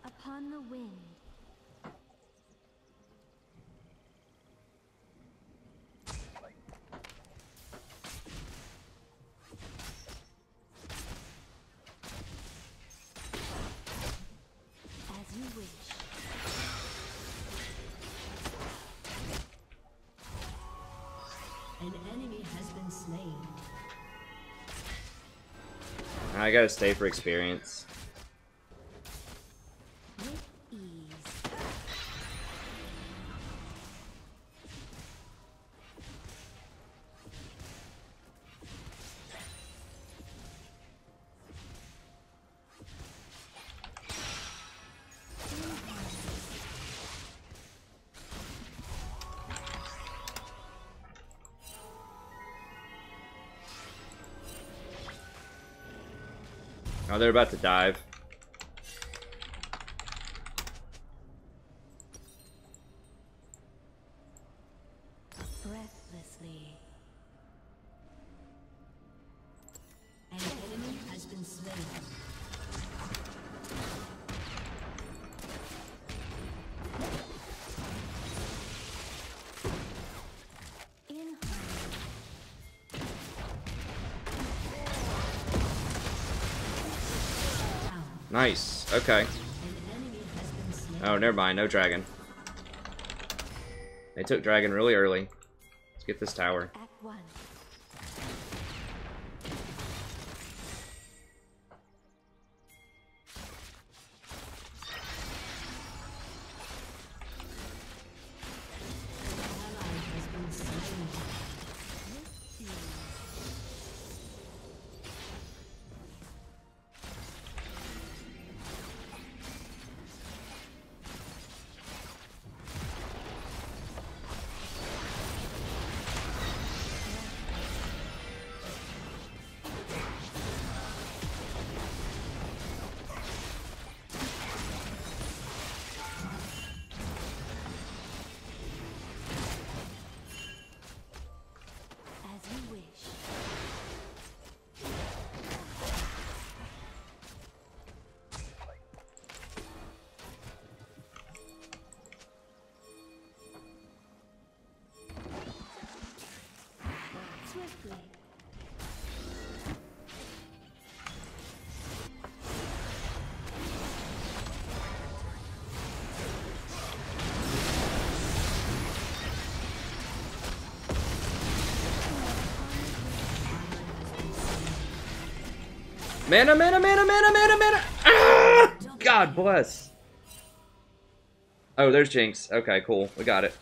Upon the wind. As you wish. An enemy has been slain. I gotta stay for experience. With ease. Oh, they're about to dive. Breathlessly. An enemy has been slain. In harmony. Down. Nice. Okay. An enemy has been slain. Oh, never mind. No dragon. They took dragon really early. Let's get this tower. Act 1. An ally has been slain. With ease. As you wish. Swiftly. Mana, mana, mana, mana, mana, mana! Ah! God bless. Oh, there's Jinx. Okay, cool. We got it.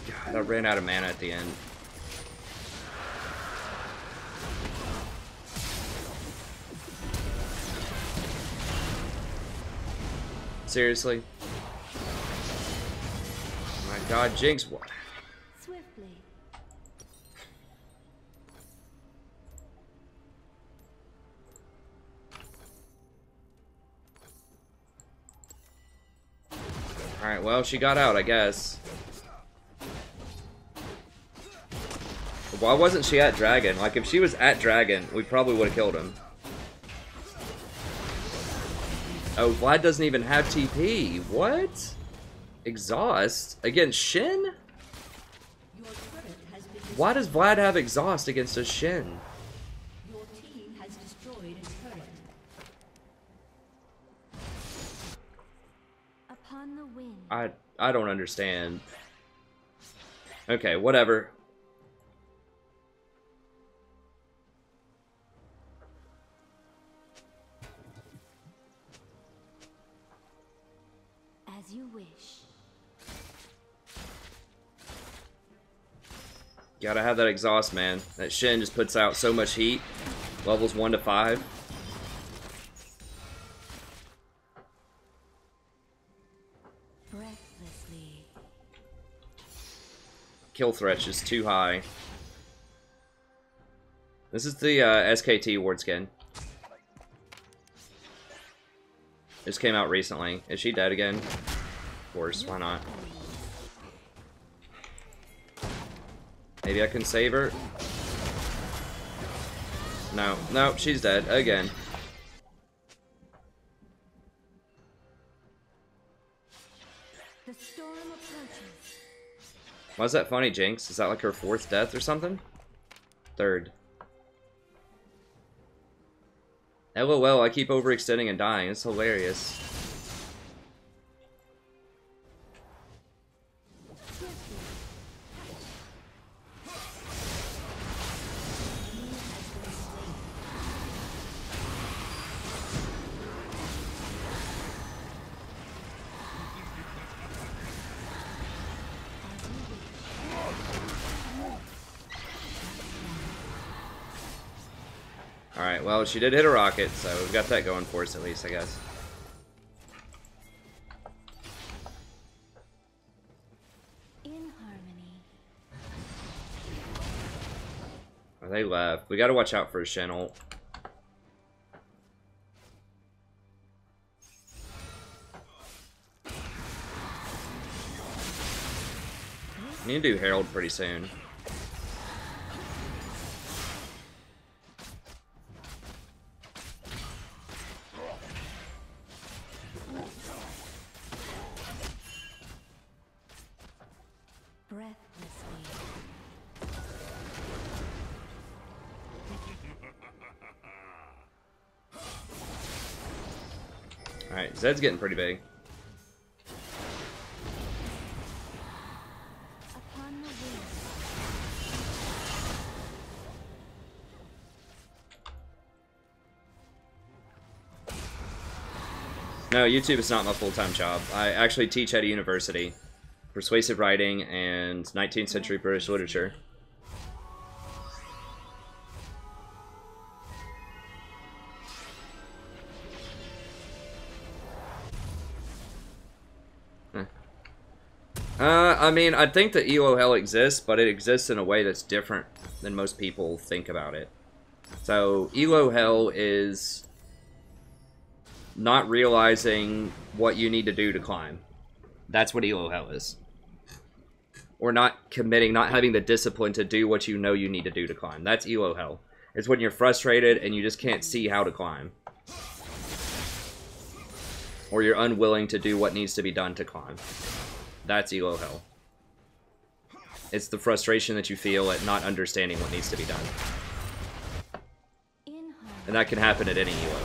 God, I ran out of mana at the end. Seriously? My God, Jinx, what? Swiftly. Alright, well, she got out, I guess. Why wasn't she at Dragon? Like, if she was at Dragon, we probably would have killed him. Oh, Vlad doesn't even have TP. What? Exhaust? Against Shin? Why does Vlad have Exhaust against a Shin? Your team has destroyed a turret. Upon the wind. I don't understand. Okay, whatever. As you wish. Gotta have that exhaust, man. That Shin just puts out so much heat. Levels 1 to 5. Breathlessly. Kill threat is too high. This is the SKT ward skin. This came out recently. Is she dead again? Of course, why not? Maybe I can save her. No, no, she's dead again. The storm approaches. Why is that funny, Jinx? Is that like her 4th death or something? 3rd. LOL, I keep overextending and dying. It's hilarious. Alright, well, she did hit a rocket, so we've got that going for us at least, I guess. In harmony. Oh, they left. We gotta watch out for a Shen ult. I need to do Herald pretty soon. Alright, Zed's getting pretty big. Upon the wind. No, YouTube is not my full-time job. I actually teach at a university. Persuasive writing and 19th century British literature. I mean, I think that ELO hell exists, but it exists in a way that's different than most people think about it. So, ELO hell is not realizing what you need to do to climb. That's what ELO hell is. Or not committing, not having the discipline to do what you know you need to do to climb. That's ELO hell. It's when you're frustrated and you just can't see how to climb. Or you're unwilling to do what needs to be done to climb. That's ELO hell. It's the frustration that you feel at not understanding what needs to be done. And that can happen at any ELO.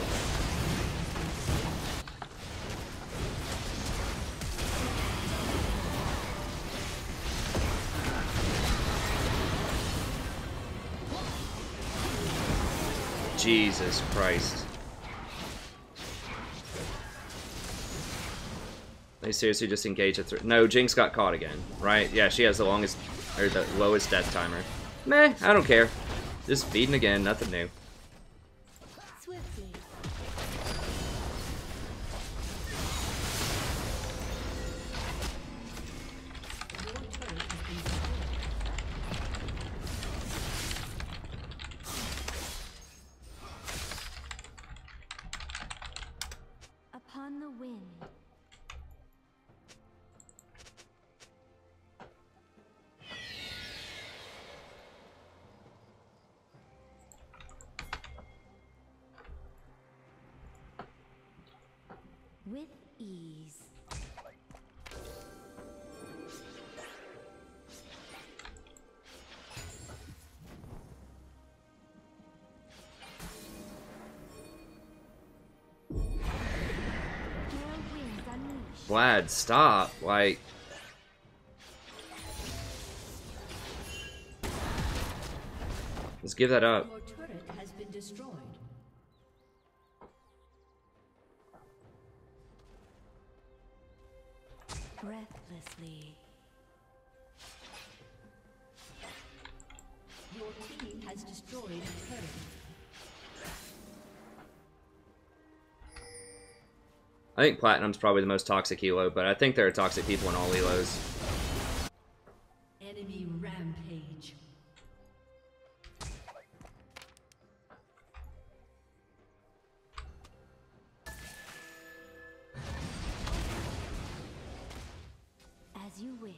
Jesus Christ. They seriously just engage it through. No, Jinx got caught again, right? Yeah, she has the longest, or the lowest death timer. Meh, I don't care. Just feeding again, nothing new. Swiftly. Upon the wind. with ease. Vlad, stop. Like, let's give that up. Your turret has been destroyed. Breathlessly. Your team has destroyed a turret. I think Platinum's probably the most toxic elo, but I think there are toxic people in all elos. Enemy rampage. As you wish.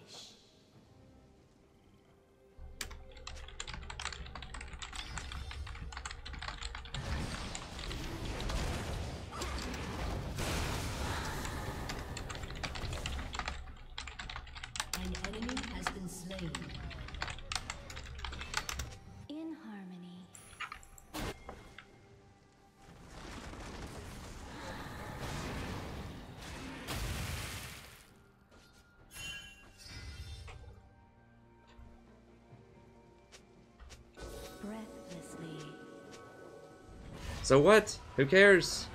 An enemy has been slain. In harmony. Breathlessly. So what? Who cares?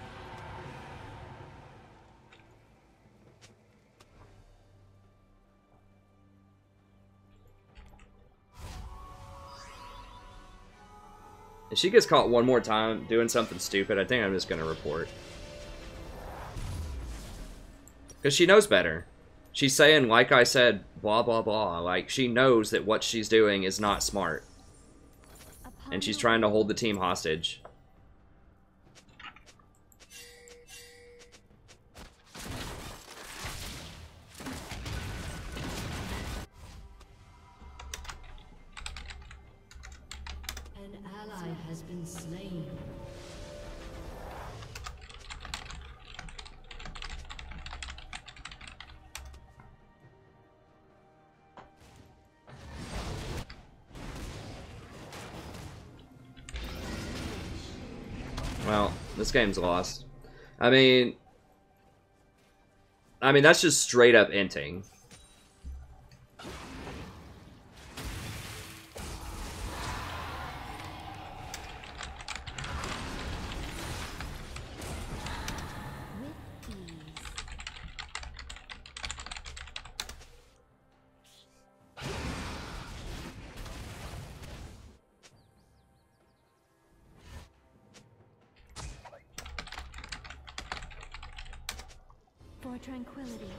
If she gets caught one more time doing something stupid, I think I'm just gonna report. Because she knows better. She's saying, like I said, blah blah blah. Like, she knows that what she's doing is not smart. And she's trying to hold the team hostage. An ally has been slain. Well, this game's lost. I mean, that's just straight up inting. With ease. For tranquility.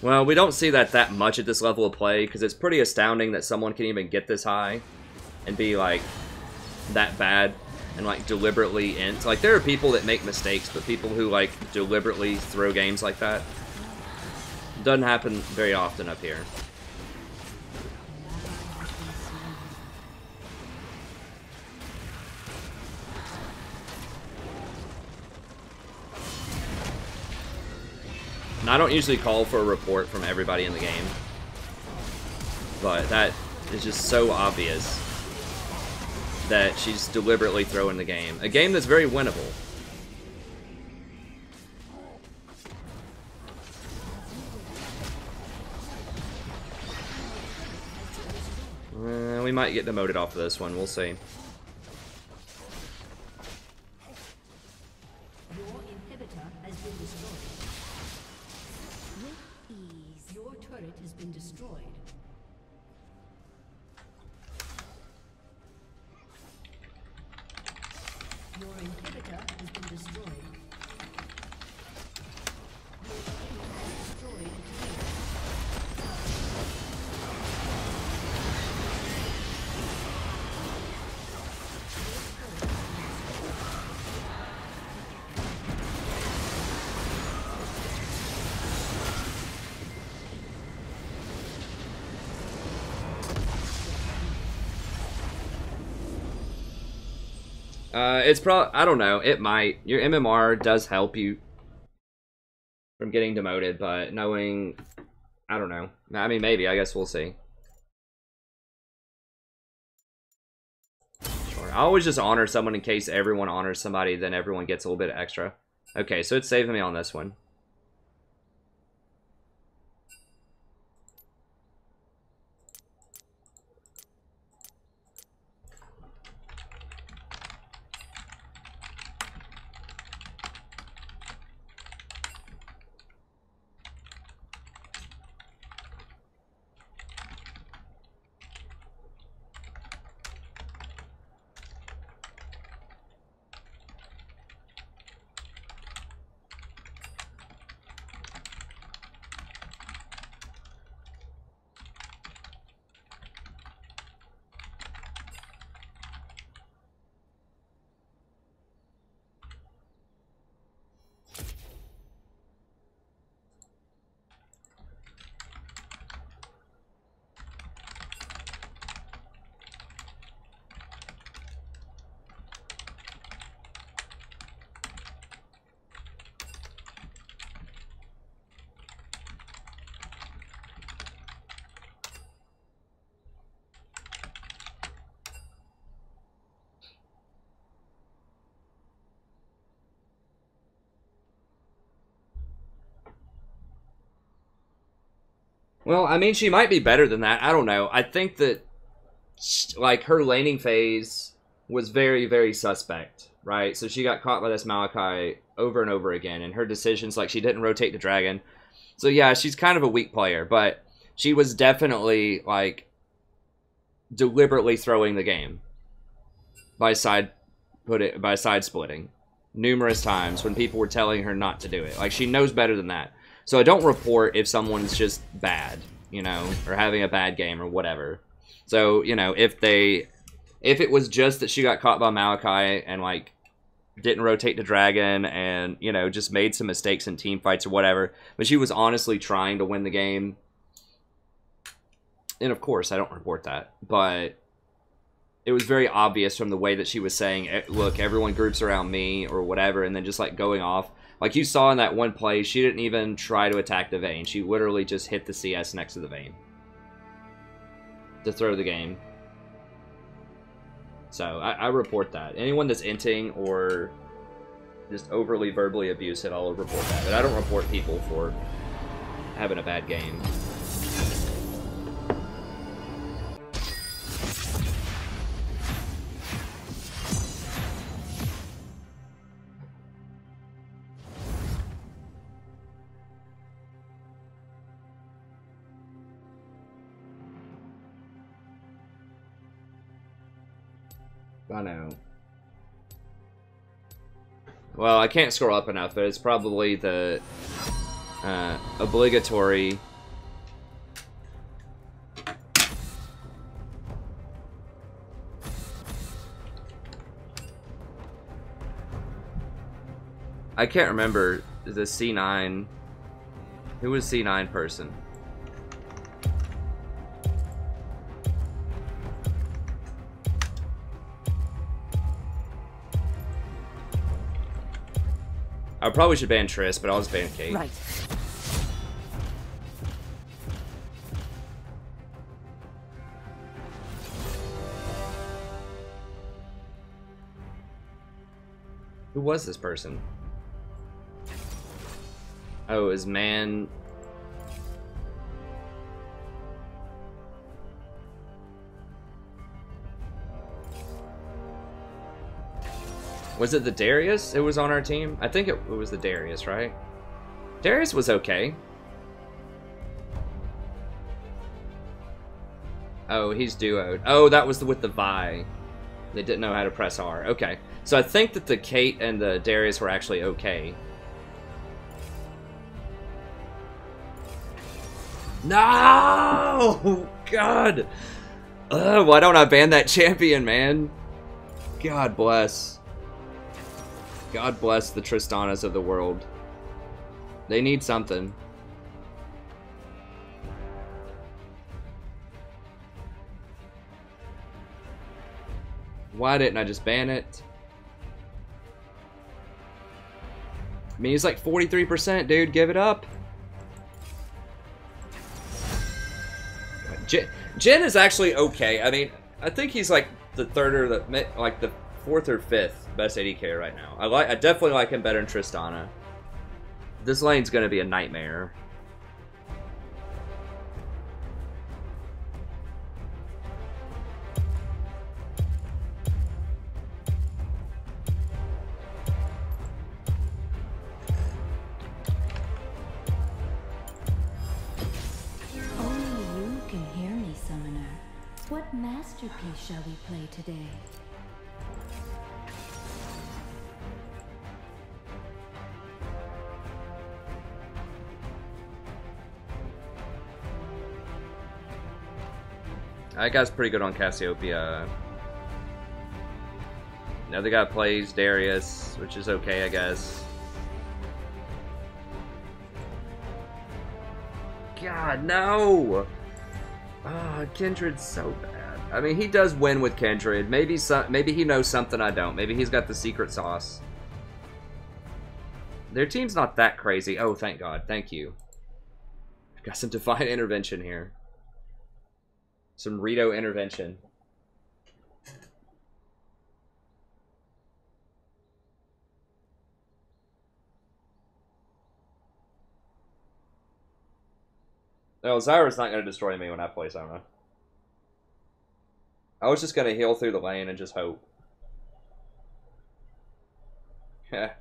Well, we don't see that much at this level of play, because it's pretty astounding that someone can even get this high and be, like, that bad and, like, deliberately int. Like, there are people that make mistakes, but people who, like, deliberately throw games like that doesn't happen very often up here. And I don't usually call for a report from everybody in the game, but that is just so obvious that she's deliberately throwing the game. A game that's very winnable. We might get demoted off of this one, we'll see. Your inhibitor has been destroyed. With ease. Your turret has been destroyed. Your inhibitor has been destroyed. Your team has destroyed a turret. It's probably, I don't know, it might. Your MMR does help you from getting demoted, but knowing, I don't know. I mean, maybe, I guess we'll see. Sure. I always just honor someone in case everyone honors somebody, then everyone gets a little bit extra. Okay, so it's saving me on this one. Well, I mean, she might be better than that. I don't know. I think that, like, her laning phase was very, very suspect, right? So she got caught by this Malachi over and over again, and her decisions, like, she didn't rotate the dragon. So, yeah, she's kind of a weak player, but she was definitely, like, deliberately throwing the game by side splitting numerous times when people were telling her not to do it. Like, she knows better than that. So I don't report if someone's just bad, you know, or having a bad game or whatever. So, you know, if it was just that she got caught by Malachi and, like, didn't rotate the dragon and, you know, just made some mistakes in team fights or whatever, but she was honestly trying to win the game, and of course I don't report that, but it was very obvious from the way that she was saying, look, everyone groups around me or whatever, and then just, like, going off. Like you saw in that one play, she didn't even try to attack the Vayne. She literally just hit the CS next to the Vayne to throw the game. So I report that. Anyone that's inting or just overly verbally abusive, I'll report that. But I don't report people for having a bad game. I know. Well, I can't scroll up enough, but it's probably the obligatory. I can't remember the C9. Who was C9 person? I probably should ban Triss, but I'll just ban Kate. Right. Who was this person? Oh, it was Man. Was it the Darius? It was on our team? I think it was the Darius, right? Darius was okay. Oh, he's duoed. Oh, that was with the Vi. They didn't know how to press R. Okay. So I think that the Kate and the Darius were actually okay. No! God! Why don't I ban that champion, man? God bless. God bless the Tristanas of the world. They need something. Why didn't I just ban it? I mean, he's like 43%, dude. Give it up. Jin is actually okay. I mean, I think he's like the third or the fourth or fifth best AD carry right now. I definitely like him better than Tristana. This lane's gonna be a nightmare. What masterpiece shall we play today? That guy's pretty good on Cassiopeia. Another guy plays Darius, which is okay, I guess. God, no! Ah, Kindred's so bad. I mean, he does win with Kindred. Maybe he knows something I don't. Maybe he's got the secret sauce. Their team's not that crazy. Oh, thank God. Thank you. Got some divine intervention here. Some Rito intervention. No, Zyra's not going to destroy me when I play Sona. I was just going to heal through the lane and just hope. Yeah.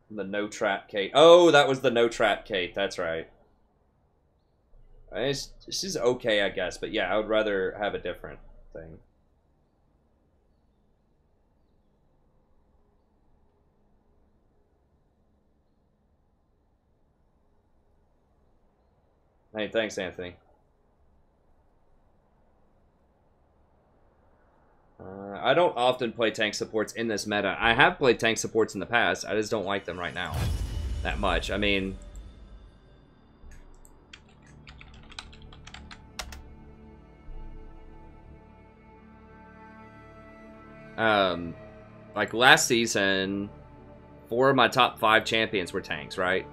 The no trap Kate. Oh, that was the no trap Kate. That's right. She's okay, I guess. But yeah, I would rather have a different thing. Hey, thanks, Anthony. I don't often play tank supports in this meta. I have played tank supports in the past. I just don't like them right now that much. I mean... like last season, 4 of my top 5 champions were tanks, right?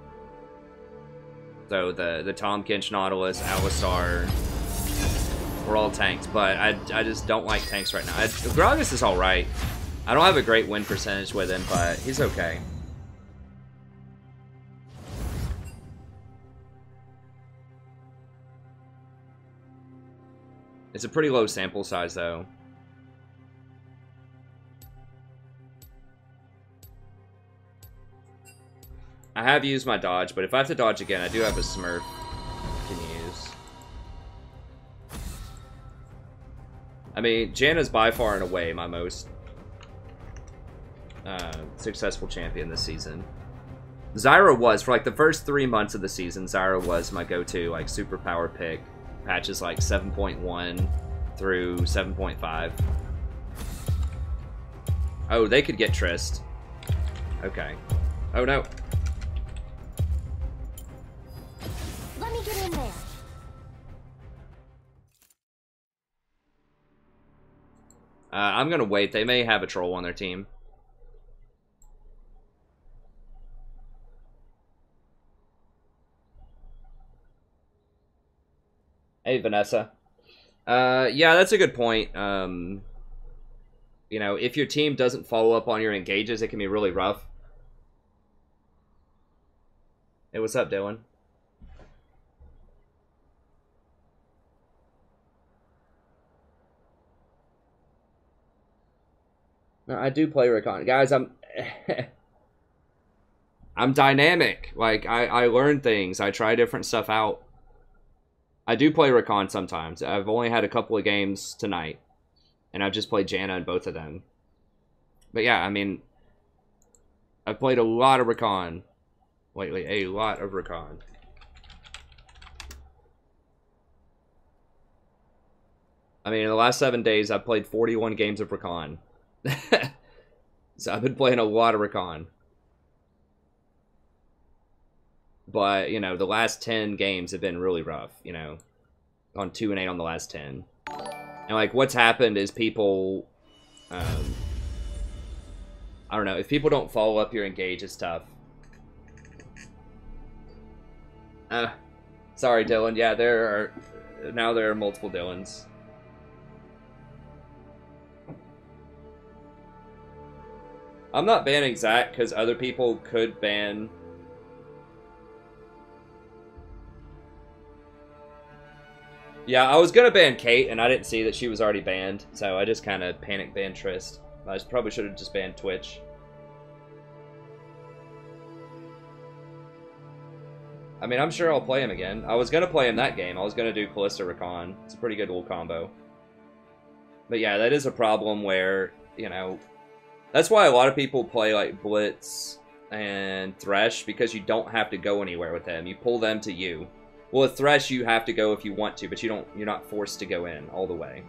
So the Tom Kench, Nautilus, Alistar were all tanks, but I just don't like tanks right now. Gragas is alright. I don't have a great win percentage with him, but he's okay. It's a pretty low sample size, though. I have used my dodge, but if I have to dodge again, I do have a Smurf I can use. I mean, Janna's by far and away my most successful champion this season. Zyra was, for like the first 3 months of the season, Zyra was my go-to like superpower pick. Patches like 7.1 through 7.5. Oh, they could get Trist. Okay. Oh no. Let me get in there. I'm gonna wait. They may have a troll on their team. Hey, Vanessa. Yeah, that's a good point. You know, if your team doesn't follow up on your engages, it can be really rough. Hey, what's up, Dylan? No, I do play Recon. Guys, I'm I'm dynamic. Like, I learn things. I try different stuff out. I do play Recon sometimes. I've only had a couple of games tonight. And I've just played Janna in both of them. But yeah, I mean, I've played a lot of Recon lately. A lot of Recon. I mean, in the last 7 days, I've played 41 games of Recon. So I've been playing a lot of Recon. But, you know, the last 10 games have been really rough, you know. On 2 and 8 on the last 10. And like what's happened is people, I don't know, if people don't follow up your engage, it's tough. Sorry, Dylan. Yeah, there are multiple Dylans. I'm not banning Zach because other people could ban. Yeah, I was gonna ban Kate, and I didn't see that she was already banned, so I just kind of panic banned Trist. I probably should have just banned Twitch. I mean, I'm sure I'll play him again. I was gonna play him that game. I was gonna do Callista Rakan. It's a pretty good little combo. But yeah, that is a problem where, you know, that's why a lot of people play like Blitz and Thresh, because you don't have to go anywhere with them. You pull them to you. Well, with Thresh, you have to go if you want to, but you're not forced to go in all the way.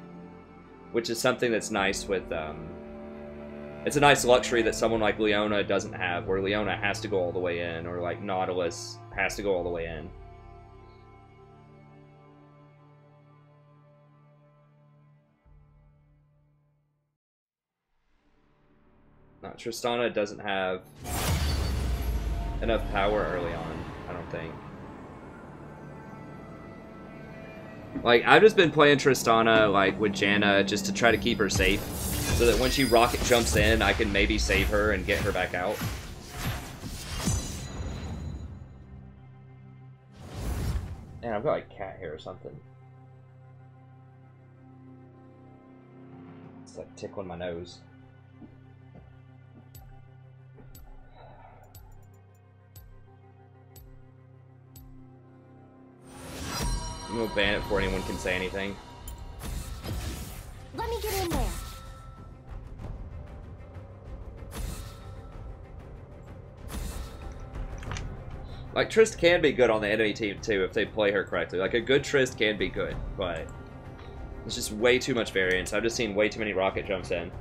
Which is something that's nice with, it's a nice luxury that someone like Leona doesn't have, where Leona has to go all the way in, or like Nautilus has to go all the way in. Tristana doesn't have enough power early on, I don't think. Like, I've just been playing Tristana, like, with Janna just to try to keep her safe, so that when she rocket jumps in, I can maybe save her and get her back out. Man, I've got, like, cat hair or something. It's, like, tickling my nose. I'm gonna ban it before anyone can say anything. Let me get in there. Like, Trist can be good on the enemy team, too, if they play her correctly. Like, a good Trist can be good, but it's just way too much variance. I've just seen way too many rocket jumps in.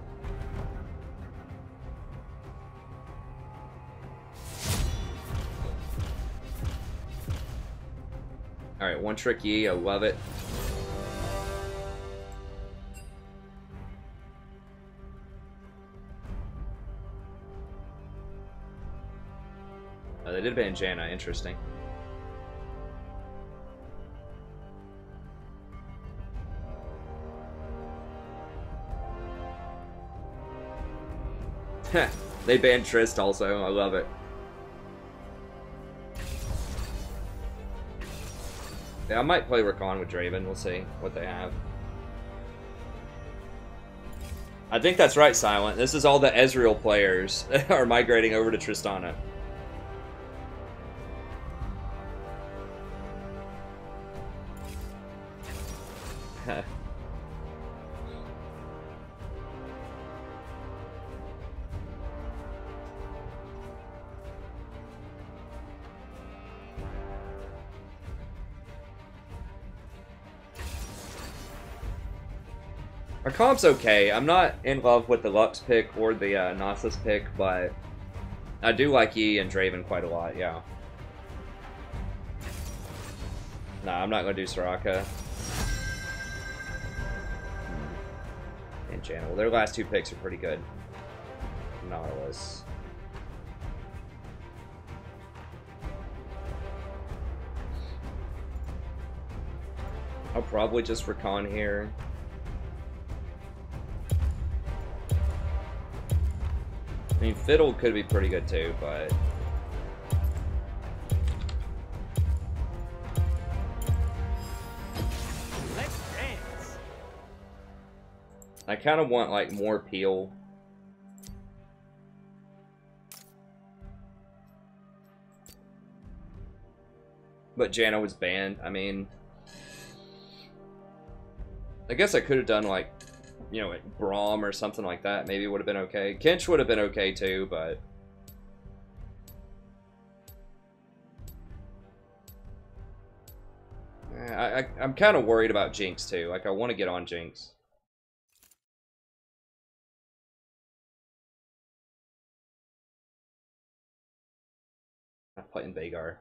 Alright, one trick Yi, I love it. Oh, they did ban Janna, interesting. They banned Trist also, I love it. Yeah, I might play Rakan with Draven. We'll see what they have. I think that's right, Silent. This is all the Ezreal players are migrating over to Tristana. Our comp's okay. I'm not in love with the Lux pick or the Nasus pick, but I do like Yi and Draven quite a lot, yeah. Nah, I'm not going to do Soraka. And Janna. Well, their last two picks are pretty good. Nautilus. I'll probably just Rakan here. I mean, Fiddle could be pretty good too, but... Let's dance. I kind of want, like, more peel. But Janna was banned. I mean... I guess I could have done, like, you know, like Braum or something like that. Maybe it would have been okay. Kench would have been okay too, but... I'm kind of worried about Jinx too. Like, I want to get on Jinx. I'm playing Veigar.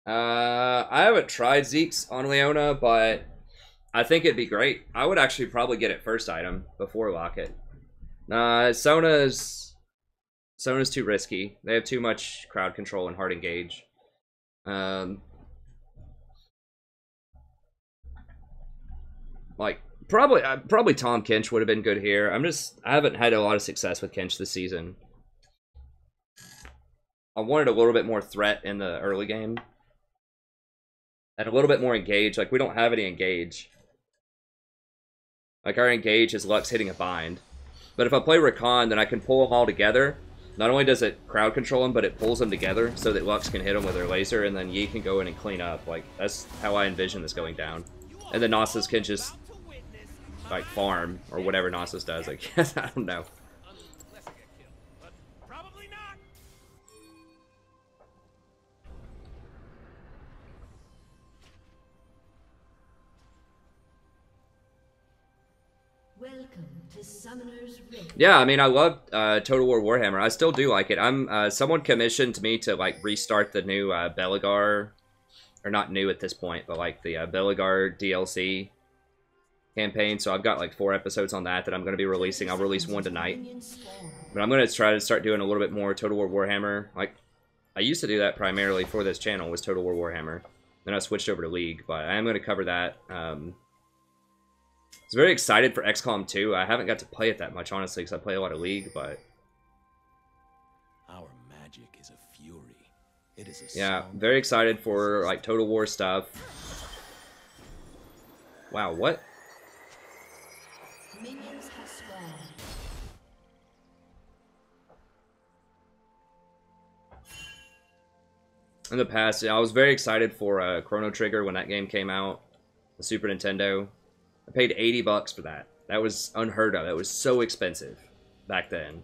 I haven't tried Zeke's on Leona, but I think it'd be great. I would actually probably get it first item before Locket. Sona's too risky. They have too much crowd control and hard engage. Like probably Tom Kench would have been good here. I haven't had a lot of success with Kench this season. I wanted a little bit more threat in the early game. And a little bit more engage. Like, we don't have any engage. Like, our engage is Lux hitting a bind. But if I play Rakan, then I can pull them all together. Not only does it crowd control them, but it pulls them together so that Lux can hit them with her laser, and then Yi can go in and clean up. Like, that's how I envision this going down. And then Nasus can just, like, farm, or whatever Nasus does. Like, I don't know. Welcome to Summoner's Rift. Yeah, I mean, I love Total War Warhammer. I still do like it. Someone commissioned me to, like, restart the new Beligar, or not new at this point, but, like, the Beligar DLC campaign. So I've got, like, 4 episodes on that I'm going to be releasing. I'll release one tonight. But I'm going to try to start doing a little bit more Total War Warhammer. Like, I used to do that primarily for this channel, was Total War Warhammer. Then I switched over to League, but I am going to cover that. I was very excited for XCOM 2. I haven't got to play it that much, honestly, because I play a lot of League, but... Our magic is a fury. It is a yeah, very excited for, like, Total War stuff. Wow, what? Minions have spawned. In the past, yeah, I was very excited for Chrono Trigger when that game came out. The Super Nintendo. I paid $80 for that. That was unheard of. That was so expensive back then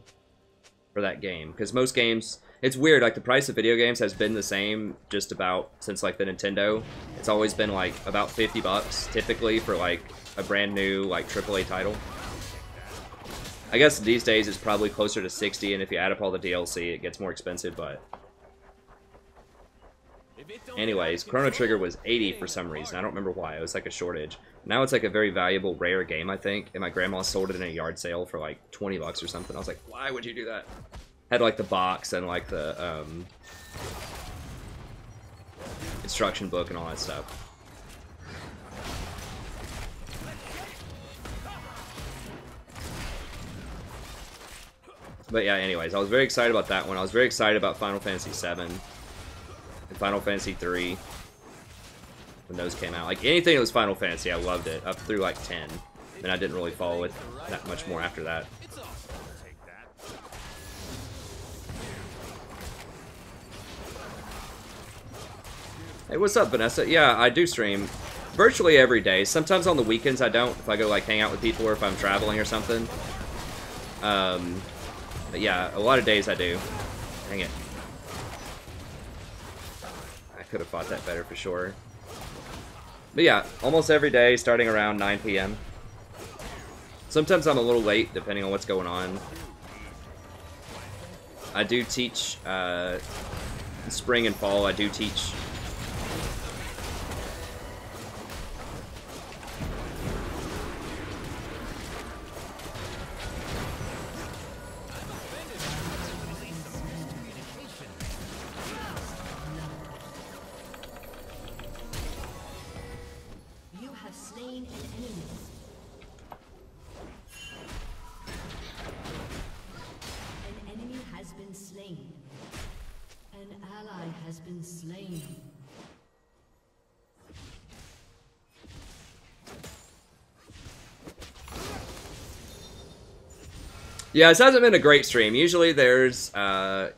for that game. Because most games, it's weird, like the price of video games has been the same just about since like the Nintendo. It's always been like about $50 typically for like a brand new like AAA title. I guess these days it's probably closer to 60, and if you add up all the DLC it gets more expensive, but... anyways, Chrono Trigger was 80 for some reason. I don't remember why. It was like a shortage. Now it's like a very valuable, rare game, I think. And my grandma sold it in a yard sale for like $20 or something. I was like, why would you do that? Had like the box and like the instruction book and all that stuff. But yeah, anyways, I was very excited about that one. I was very excited about Final Fantasy VII. And Final Fantasy 3 when those came out. Like, anything that was Final Fantasy, I loved it. Up through, like, 10. And I didn't really follow it that much more after that. Hey, what's up, Vanessa? Yeah, I do stream virtually every day. Sometimes on the weekends I don't, if I go, like, hang out with people or if I'm traveling or something. But yeah, a lot of days I do. Dang it. Could have fought that better for sure. But yeah, almost every day, starting around 9 p.m. Sometimes I'm a little late, depending on what's going on. I do teach, spring and fall, I do teach. Yeah, this hasn't been a great stream. Usually there's,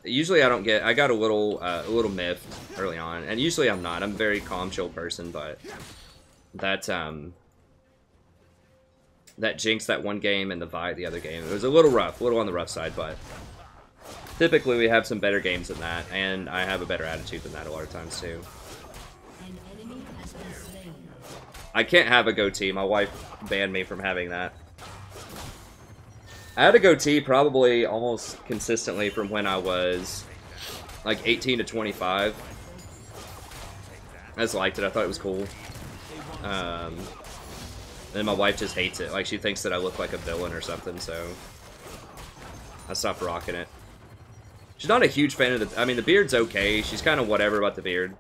usually I got a little miffed early on, and usually I'm not. I'm a very calm, chill person, but that jinxed that one game and the Vi the other game. It was a little rough, a little on the rough side, but typically we have some better games than that, and I have a better attitude than that a lot of times too. I can't have a goatee. My wife banned me from having that. I had a goatee probably almost consistently from when I was like 18 to 25. I just liked it. I thought it was cool. And my wife just hates it. Like, she thinks that I look like a villain or something, so I stopped rocking it. She's not a huge fan of the... I mean, the beard's okay. She's kind of whatever about the beard.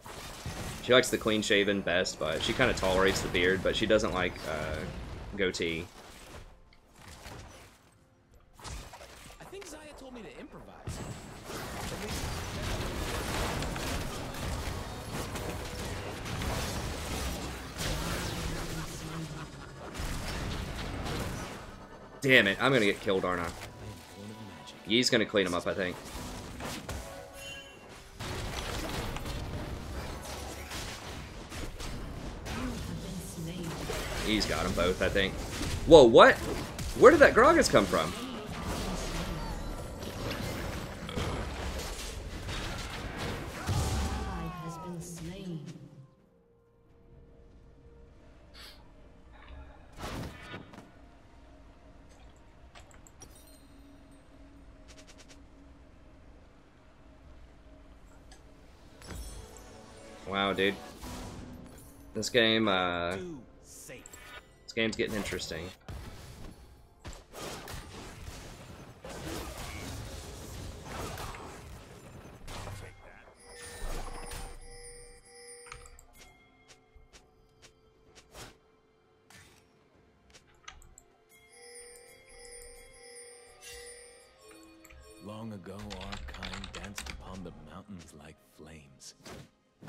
She likes the clean-shaven best, but she kind of tolerates the beard, but she doesn't like goatee. I think Zaya told me to improvise. Damn it, I'm gonna get killed, aren't I? Yee's gonna clean him up, I think. He's got them both, I think. Whoa, what? Where did that Gragas come from? Has been slain. Wow, dude. This game, this game's getting interesting. Long ago, our kind danced upon the mountains like flames. Now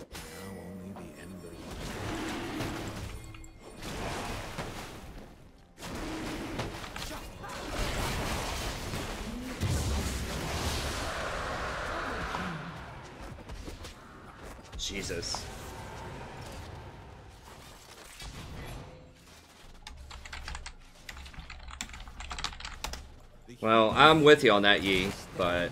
only the embers. Jesus. Well, I'm with you on that, Yi, but...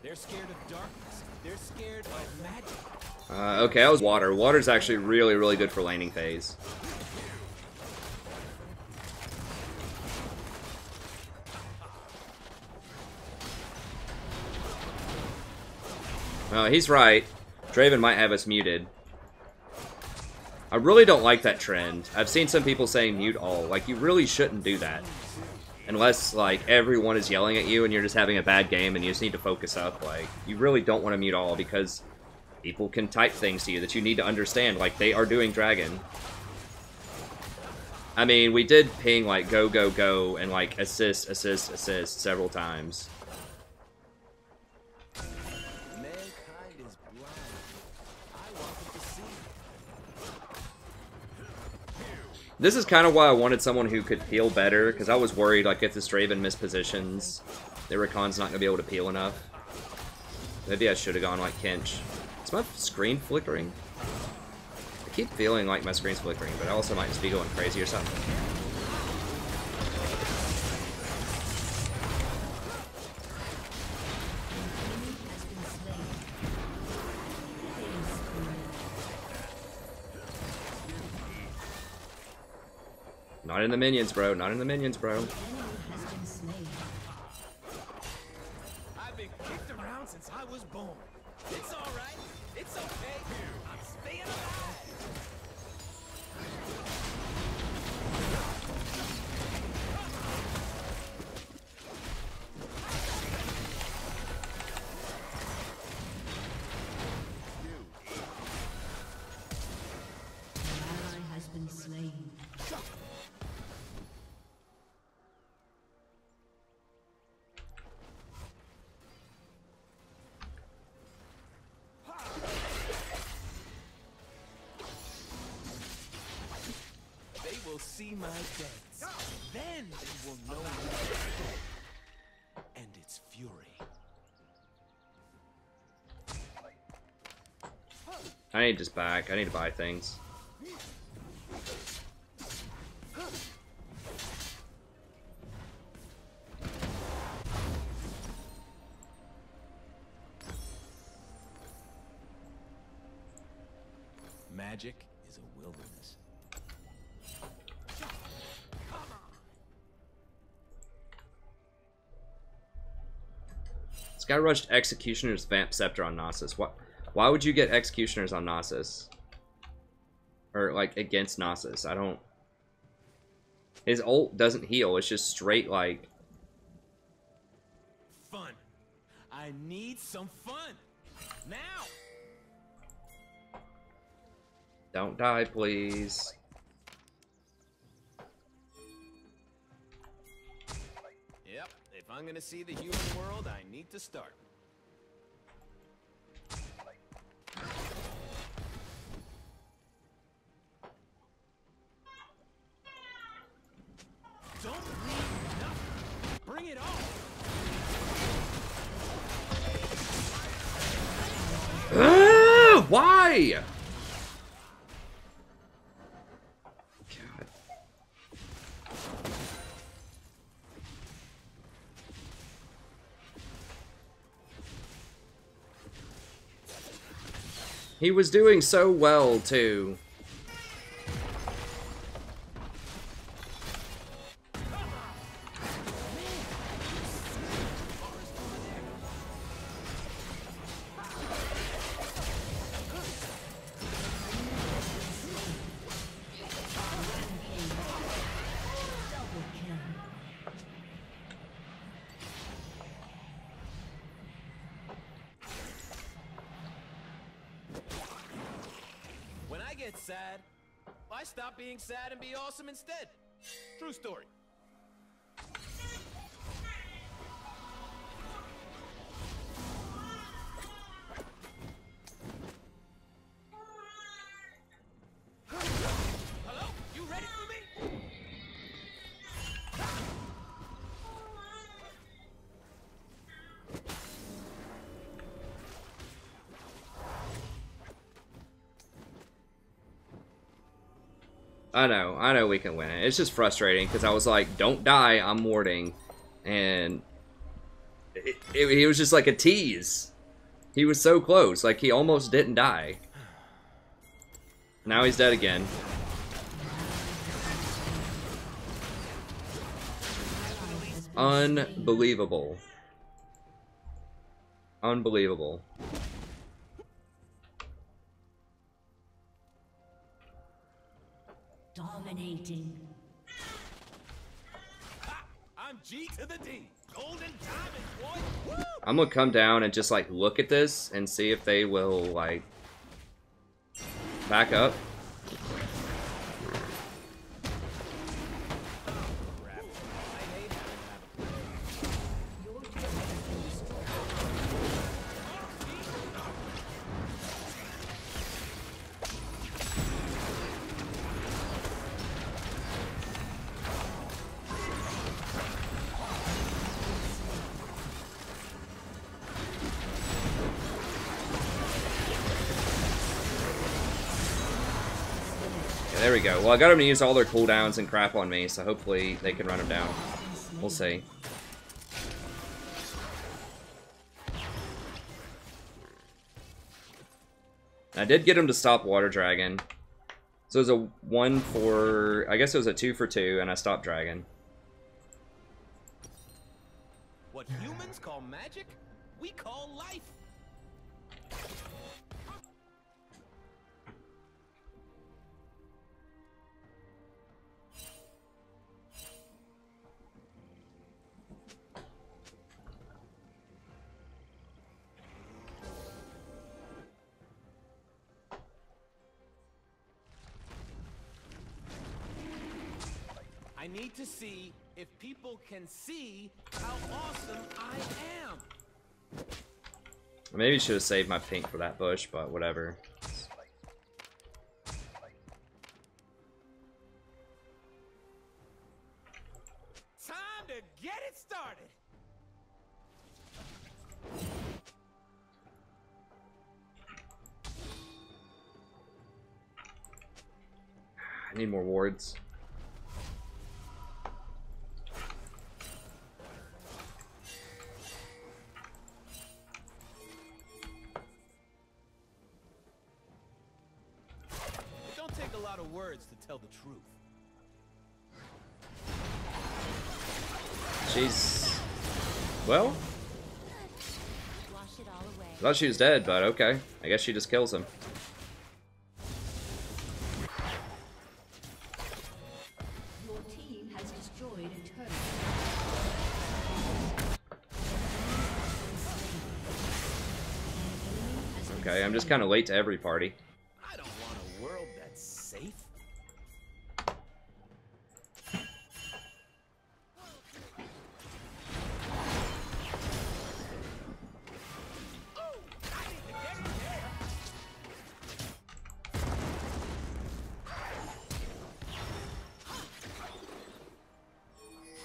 They're scared of darkness. They're scared of magic. Okay, that was water. Water's actually really, really good for laning phase. He's right. Draven might have us muted. I really don't like that trend. I've seen some people saying mute all. Like, you really shouldn't do that. Unless, like, everyone is yelling at you and you're just having a bad game and you just need to focus up. Like, you really don't want to mute all because people can type things to you that you need to understand. Like, they are doing Dragon. I mean, we did ping, like, go, go, go, and, like, assist, assist, assist several times. Mankind is blind. I want them to see. This is kind of why I wanted someone who could peel better, because I was worried, like, if this Draven mispositions, the Rakan's not going to be able to peel enough. Maybe I should have gone, like, Kinch. Is my screen flickering? I keep feeling like my screen's flickering, but I also might just be going crazy or something. Not in the minions, bro. Not in the minions, bro. I've been kicked around since I was born. It's all right. It's okay. I'm staying alive. An ally has been slain. They will see my dance. Then they will know my soul and its fury. I need this back. I need to buy things. magic is a wilderness. This guy rushed Executioner's Vamp Scepter on Nasus. Why would you get Executioners on Nasus? Or, like, against Nasus? I don't... His ult doesn't heal. It's just straight, like... Fun. I need some fun. Now. Don't die, please. Yep. If I'm gonna see the human world, I need to start. Don't leave nothing. Bring it on. Why? God. He was doing so well, too. When I get sad, I stop being sad and be awesome instead. True story. Hello? You ready for me? I know we can win it. It's just frustrating because I was like, don't die, I'm warding. And he was just like a tease. He was so close, like he almost didn't die. Now he's dead again. Unbelievable. Unbelievable. Dominating. I'm G to the D. Golden diamond, boy. Woo! I'm gonna come down and just like look at this and see if they will like back up. There we go. Well, I got them to use all their cooldowns and crap on me, so hopefully they can run them down. We'll see. I did get him to stop Water Dragon. So it was a 1 for... I guess it was a 2 for 2, and I stopped Dragon. What humans call magic, we call life. I need to see if people can see how awesome I am. Maybe should have saved my pink for that bush, but whatever. Time to get it started. I need more wards. lot of words to tell the truth. She's... well, Wash it all away. I thought she was dead, but okay. I guess she just kills him. Your team has destroyed a turret. Okay, I'm just kind of late to every party. I don't want a world that's safe.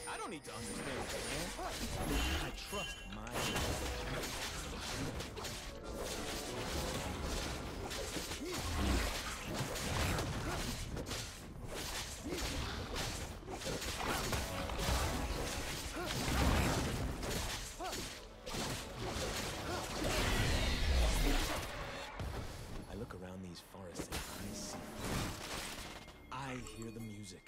I don't need to understand man. I trust my I look around these forests and I see. I hear the music.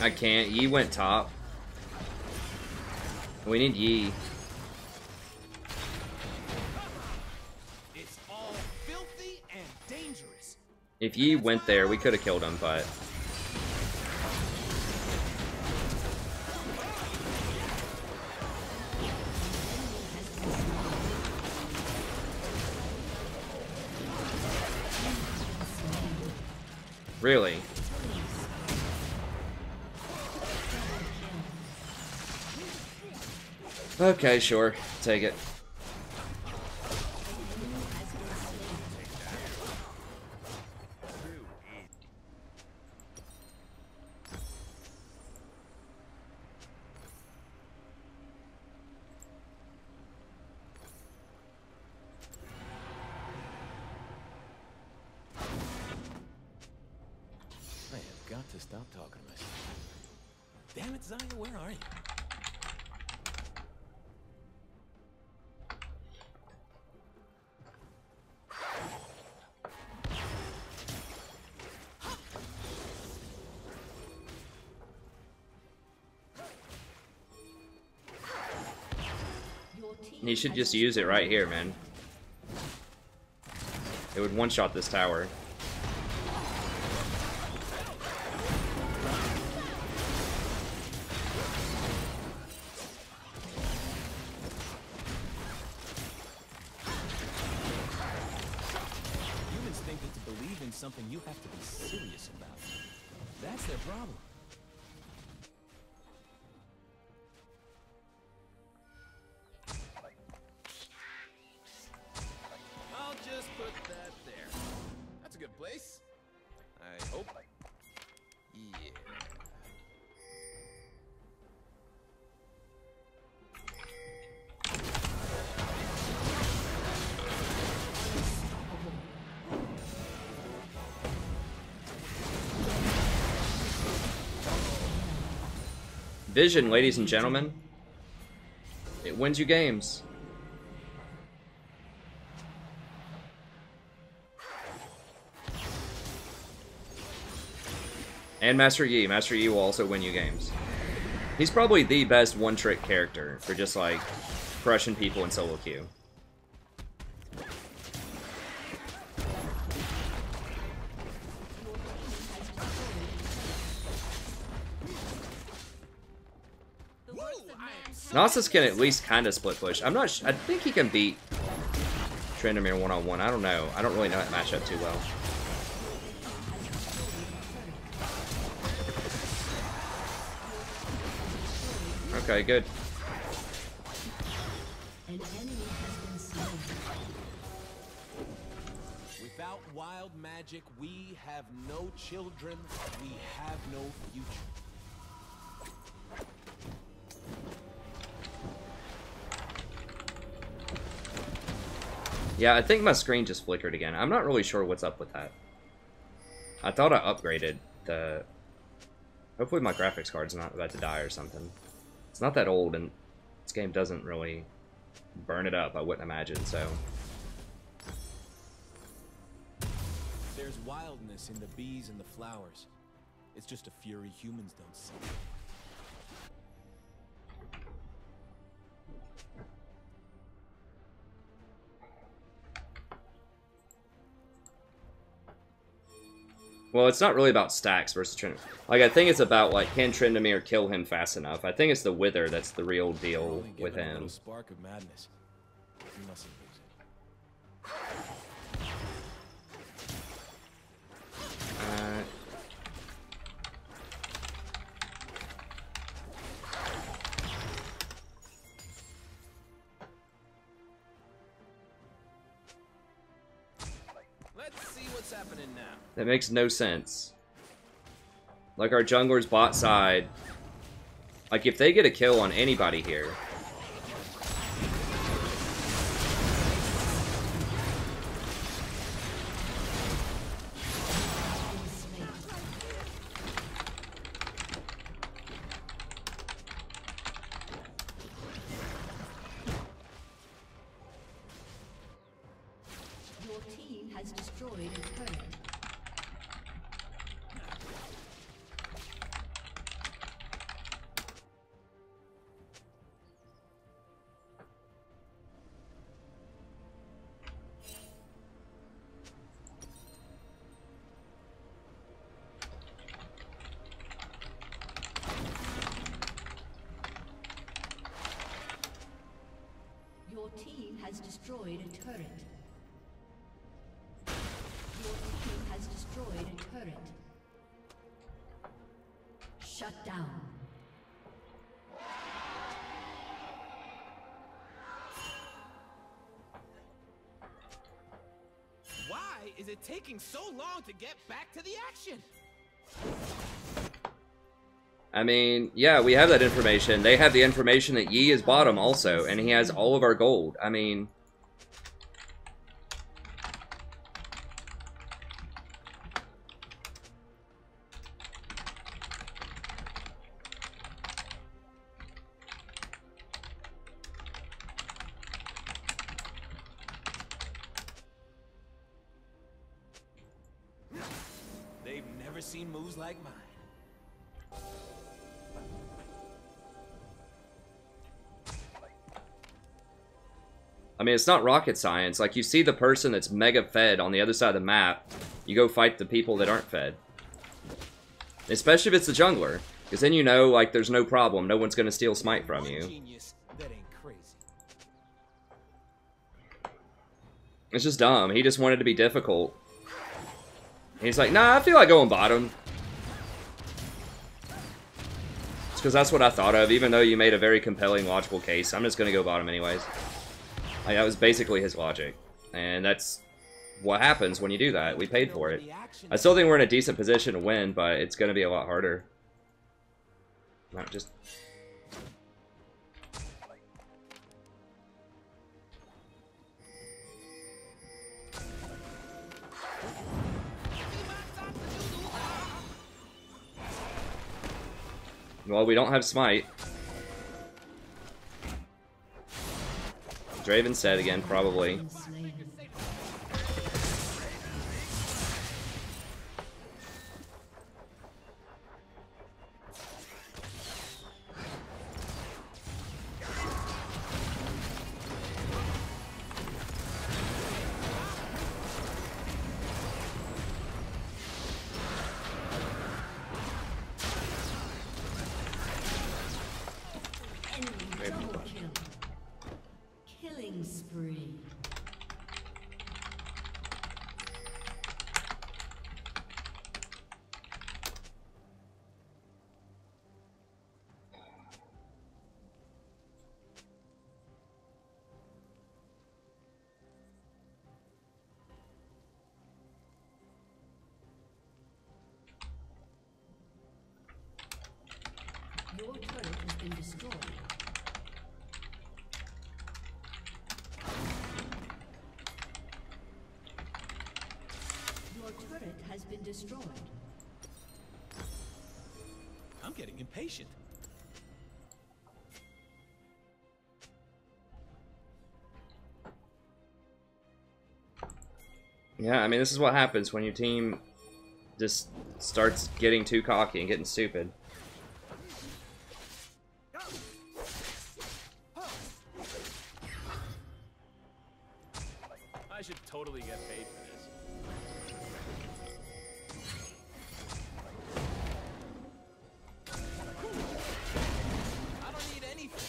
I can't. Yi went top. We need Yi. It's all filthy and dangerous. If Yi went there, we could have killed him, but... really? Okay, sure. Take it. I have got to stop talking to myself. Damn it, Zaya, where are you? Your team You should has just use it right here, man. It would one-shot this tower. Humans think that to believe in something you have to be serious about. That's their problem. I'll just put that there. That's a good place. I hope. Yeah. Vision, ladies and gentlemen. It wins you games. And Master Yi. Master Yi will also win you games. He's probably the best one-trick character for just, like, crushing people in solo queue. Nasus can at least kind of split push. I'm not I think he can beat Trendamere one-on-one. I don't know. I don't really know that matchup too well. Okay, good. An enemy has been slain. Without wild magic, we have no children, we have no future. Yeah, I think my screen just flickered again. I'm not really sure what's up with that. I thought I upgraded the Hopefully my graphics card's not about to die or something. It's not that old, and this game doesn't really burn it up, I wouldn't imagine, so... There's wildness in the bees and the flowers. It's just a fury humans don't see. Well, it's not really about stacks versus Tryndamere. Like, I think it's about, like, can Tryndamere kill him fast enough? I think it's the Wither that's the real deal with him. A little spark of madness. You mustn't lose it. Let's see what's happening now. That makes no sense. Like, our jungler's bot side. Like, if they get a kill on anybody here... Your team has destroyed a turret. Your team has destroyed a turret. Your team has destroyed a turret. Shut down. Why is it taking so long to get back to the action? I mean, yeah, we have that information. They have the information that Yi is bottom also, and he has all of our gold. I mean... They've never seen moves like mine. I mean, it's not rocket science. Like, you see the person that's mega fed on the other side of the map, you go fight the people that aren't fed. Especially if it's the jungler. Because then you know, like, there's no problem. No one's going to steal smite from you. Genius, that ain't crazy. It's just dumb. He just wanted to be difficult. He's like, nah, I feel like going bottom. It's because that's what I thought of. Even though you made a very compelling, logical case, I'm just going to go bottom anyways. Like, that was basically his logic. And that's what happens when you do that. We paid for it. I still think we're in a decent position to win, but it's going to be a lot harder. Not just... Well, we don't have smite. Draven's dead again, probably. Killing spree. Your turret has been destroyed. Your turret has been destroyed. patient. Yeah, I mean, this is what happens when your team just starts getting too cocky and getting stupid. I should totally get paid for this. I don't need anything.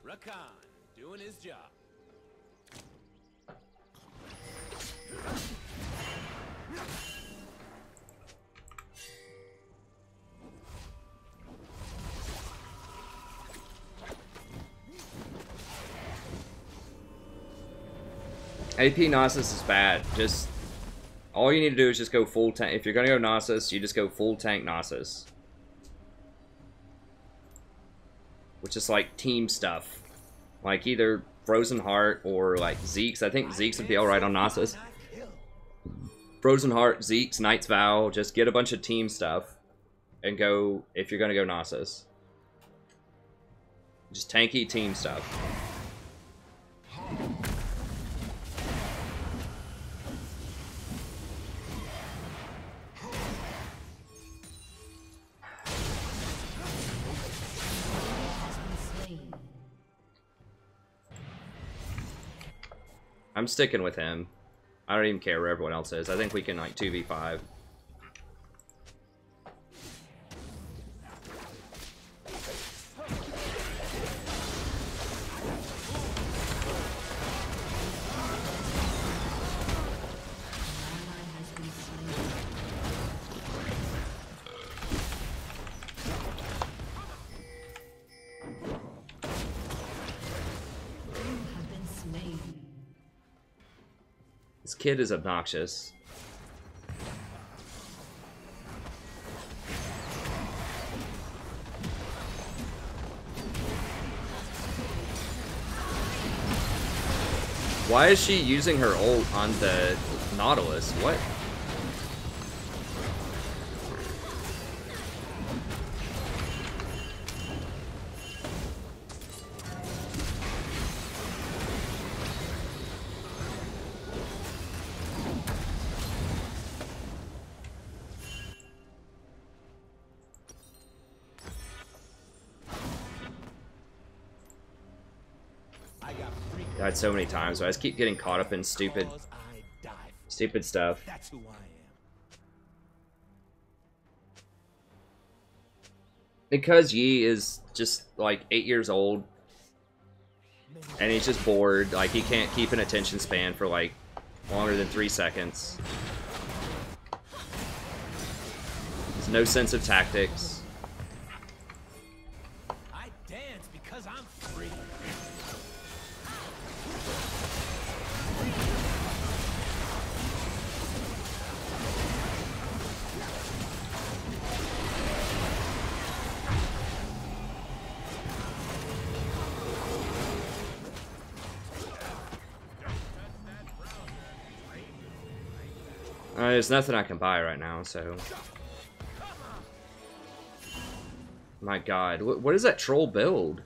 Rakan, doing his job. AP Nasus is bad. Just all you need to do is just go full tank. If you're gonna go Nasus, you just go full tank Nasus, which is like team stuff. Like either Frozen Heart or like Zeke's. I think Zeke's would be alright on Nasus. Frozen Heart, Zeke's, Knight's Vow. Just get a bunch of team stuff and go if you're gonna go Nasus. Just tanky team stuff. I'm sticking with him. I don't even care where everyone else is. I think we can like 2v5. This kid is obnoxious. Why is she using her ult on the Nautilus? What? Died so many times, but I just keep getting caught up in stupid stuff. That's who I am. Because Yi is just like 8 years old, and he's just bored. Like he can't keep an attention span for like longer than 3 seconds. There's no sense of tactics. I dance because I'm free. There's nothing I can buy right now, so... My god, what is that troll build?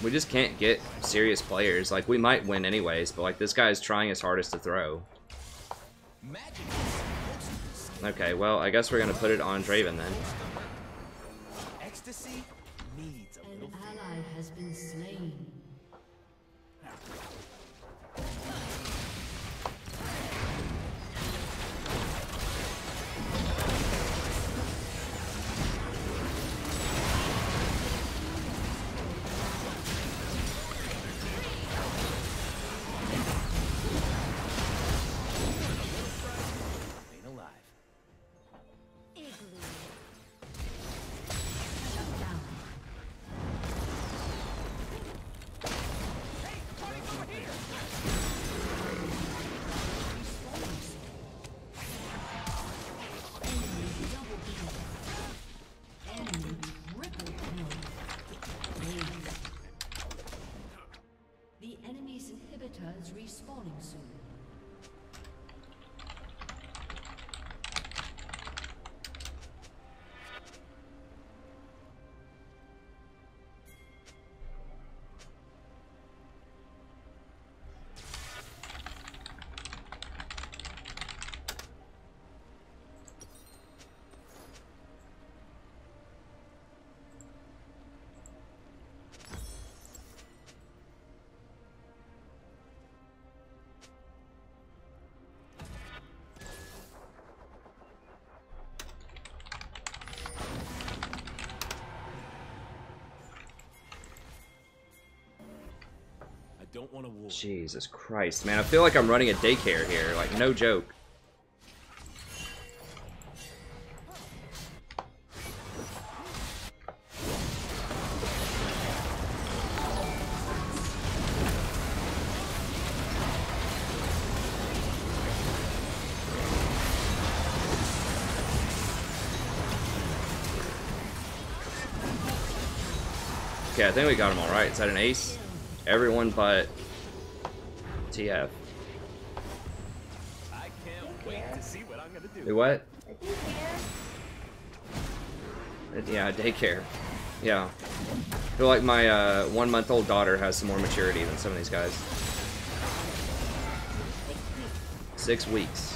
We just can't get serious players. Like, we might win anyways, but like this guy's trying his hardest to throw. Okay, well, I guess we're gonna put it on Draven then. Ecstasy needs a An little. ally has been slain. Ain't alive. Igloo. Shut down. Enemy double kill. Enemy triple kill. Ace. The enemy's inhibitor is respawning soon. I don't want to war. Jesus Christ, man. I feel like I'm running a daycare here. Like, no joke. Okay, I think we got him all right. Is that an ace? Everyone but TF. I can't wait to see what I'm gonna do. Do what? Yeah, daycare. Yeah. I feel like my 1-month-old daughter has some more maturity than some of these guys. 6 weeks.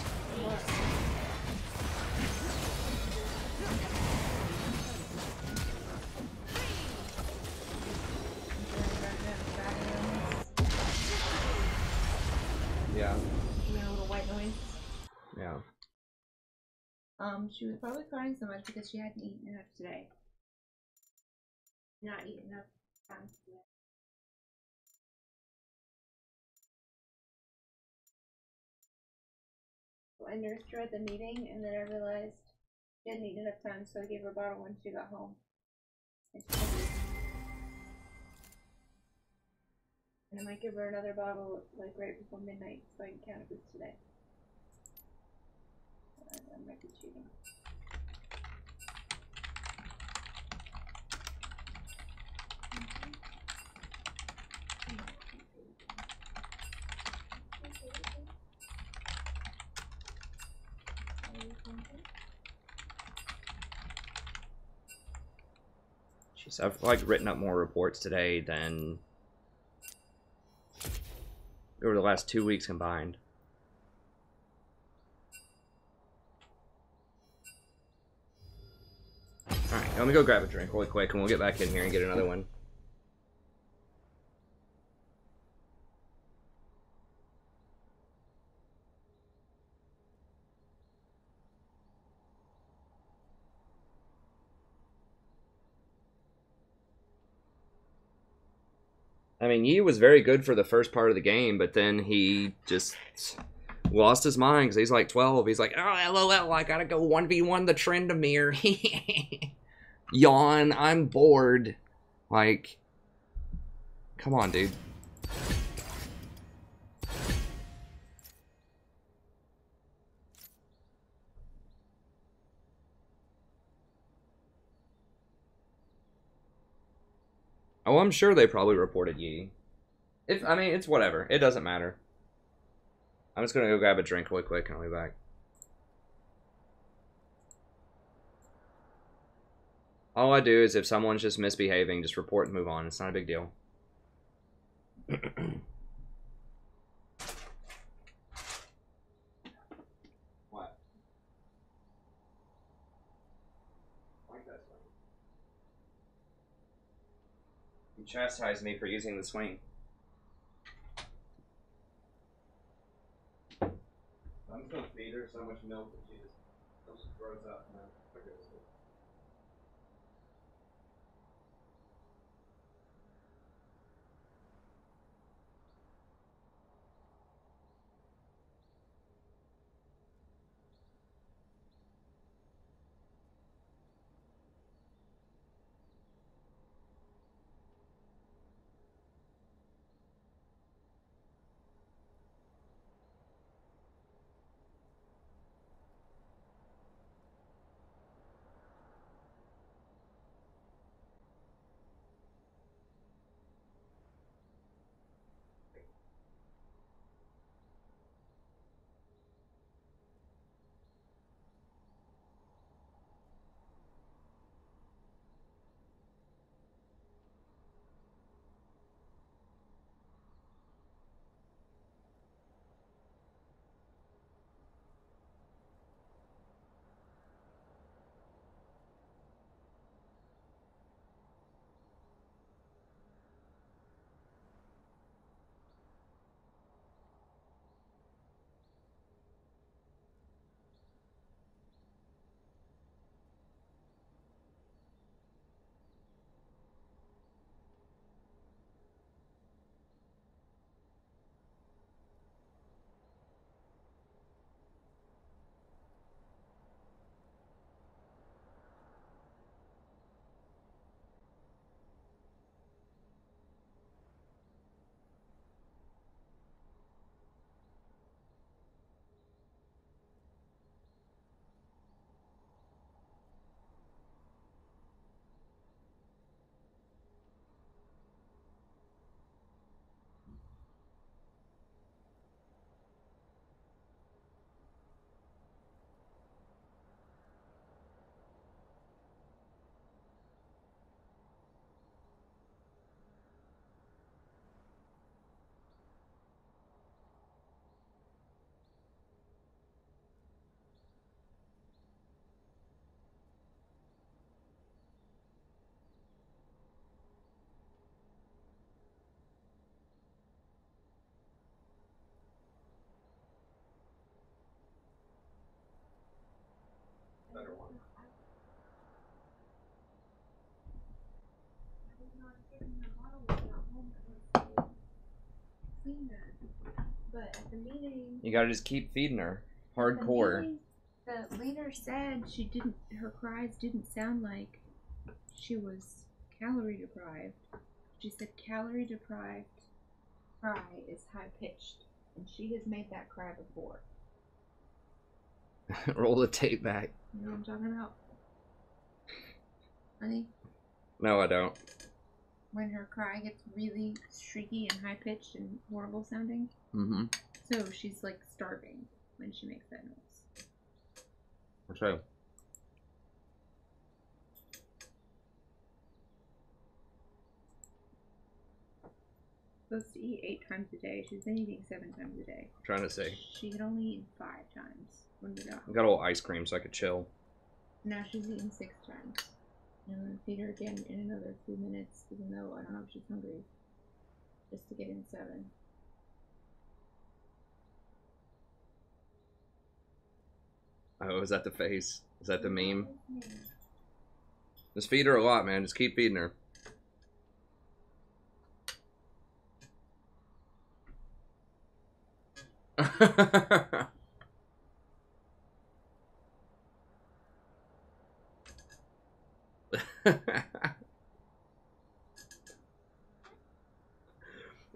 Yeah. You know, a little white noise. Yeah. She was probably crying so much because she hadn't eaten enough today. Not eaten enough times today. So I nursed her at the meeting, and then I realized she hadn't eaten enough time, so I gave her a bottle when she got home. And she couldn't eat. And I might give her another bottle like right before midnight so I can count it this today. I might be cheating. Jeez, I've like written up more reports today than over the last 2 weeks combined. Alright, let me go grab a drink really quick and we'll get back in here and get another one. I mean, Yi was very good for the first part of the game, but then he just lost his mind because he's like 12. He's like, oh, LOL, I gotta go 1v1 the Trendamere. Yawn, I'm bored. Like, come on, dude. Oh, I'm sure they probably reported Yi. I mean, it's whatever. It doesn't matter. I'm just gonna go grab a drink really quick and I'll be back. All I do is if someone's just misbehaving, just report and move on. It's not a big deal. What? Like that swing. You chastised me for using the swing. I'm just gonna feed her so much milk that she just throws up. And then forgets it. Better one. But at the meeting, You gotta just keep feeding her. Hardcore. The leader said her cries didn't sound like she was calorie deprived. She said calorie deprived cry is high pitched, and she has made that cry before. Roll the tape back. You know what I'm talking about? Honey? No, I don't. When her cry gets really shrieky and high pitched and horrible sounding. Mm-hmm. So she's like starving when she makes that noise. So. Supposed to eat 8 times a day. She's been eating 7 times a day. I'm trying to see. She had only eaten 5 times when we got I home. got a little ice cream so I could chill. Now she's eaten 6 times. And I'm gonna feed her again in another few minutes, even though I don't know if she's hungry. Just to get in 7. Oh, is that the face? Is that the meme? Just feed her a lot, man. Just keep feeding her. I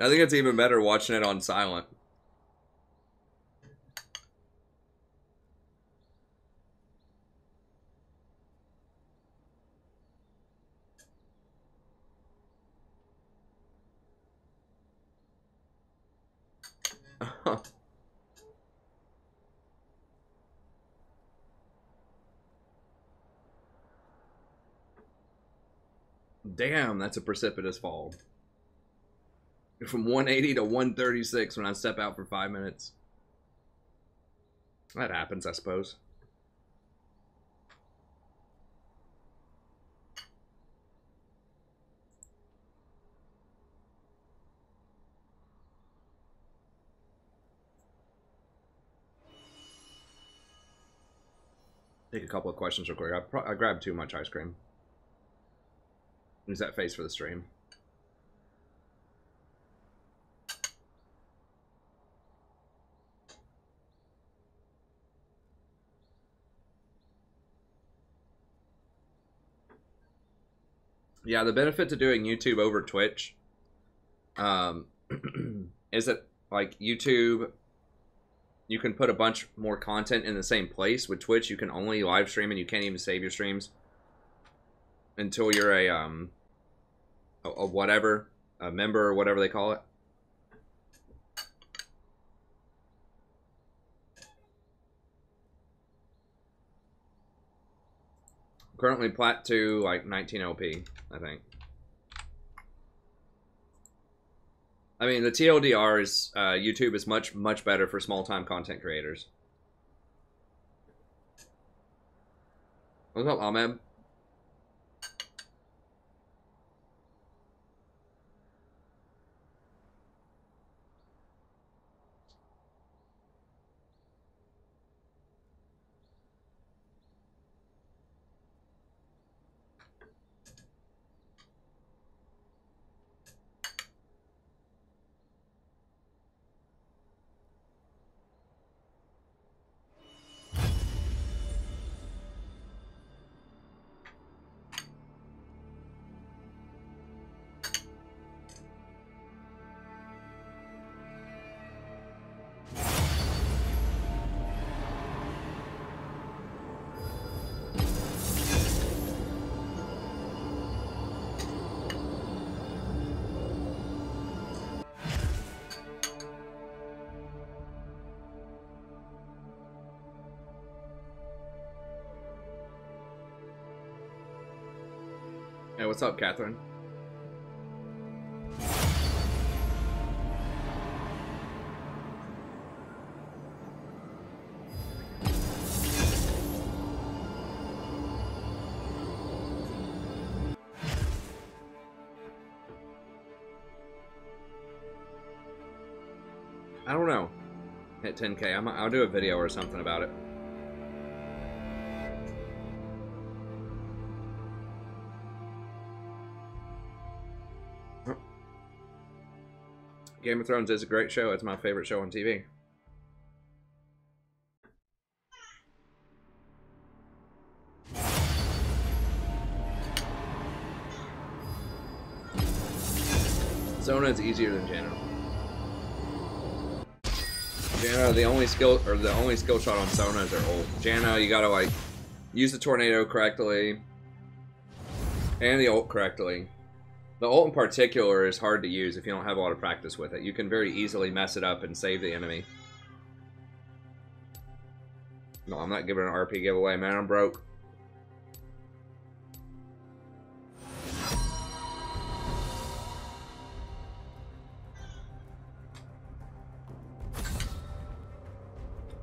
think it's even better watching it on silent. Damn, that's a precipitous fall. From 180 to 136 when I step out for 5 minutes. That happens, I suppose. Take a couple of questions real quick. I grabbed too much ice cream. Use that face for the stream. Yeah, the benefit to doing YouTube over Twitch is that, like, YouTube, you can put a bunch more content in the same place. With Twitch, you can only live stream and you can't even save your streams until you're a whatever, a member or whatever they call it. Currently plat 2, like 19 LP, I think. I mean, the TLDR is, YouTube is much, much better for small-time content creators. What's up, Ahmed? Hey, what's up, Catherine? I don't know. Hit 10K. I'll do a video or something about it. Game of Thrones is a great show. It's my favorite show on TV. Zona is easier than Janna. Janna, the only skill shot on Zona is their ult. Janna, you gotta like use the tornado correctly and the ult correctly. The ult in particular is hard to use if you don't have a lot of practice with it. You can very easily mess it up and save the enemy. No, I'm not giving an RP giveaway, man. I'm broke.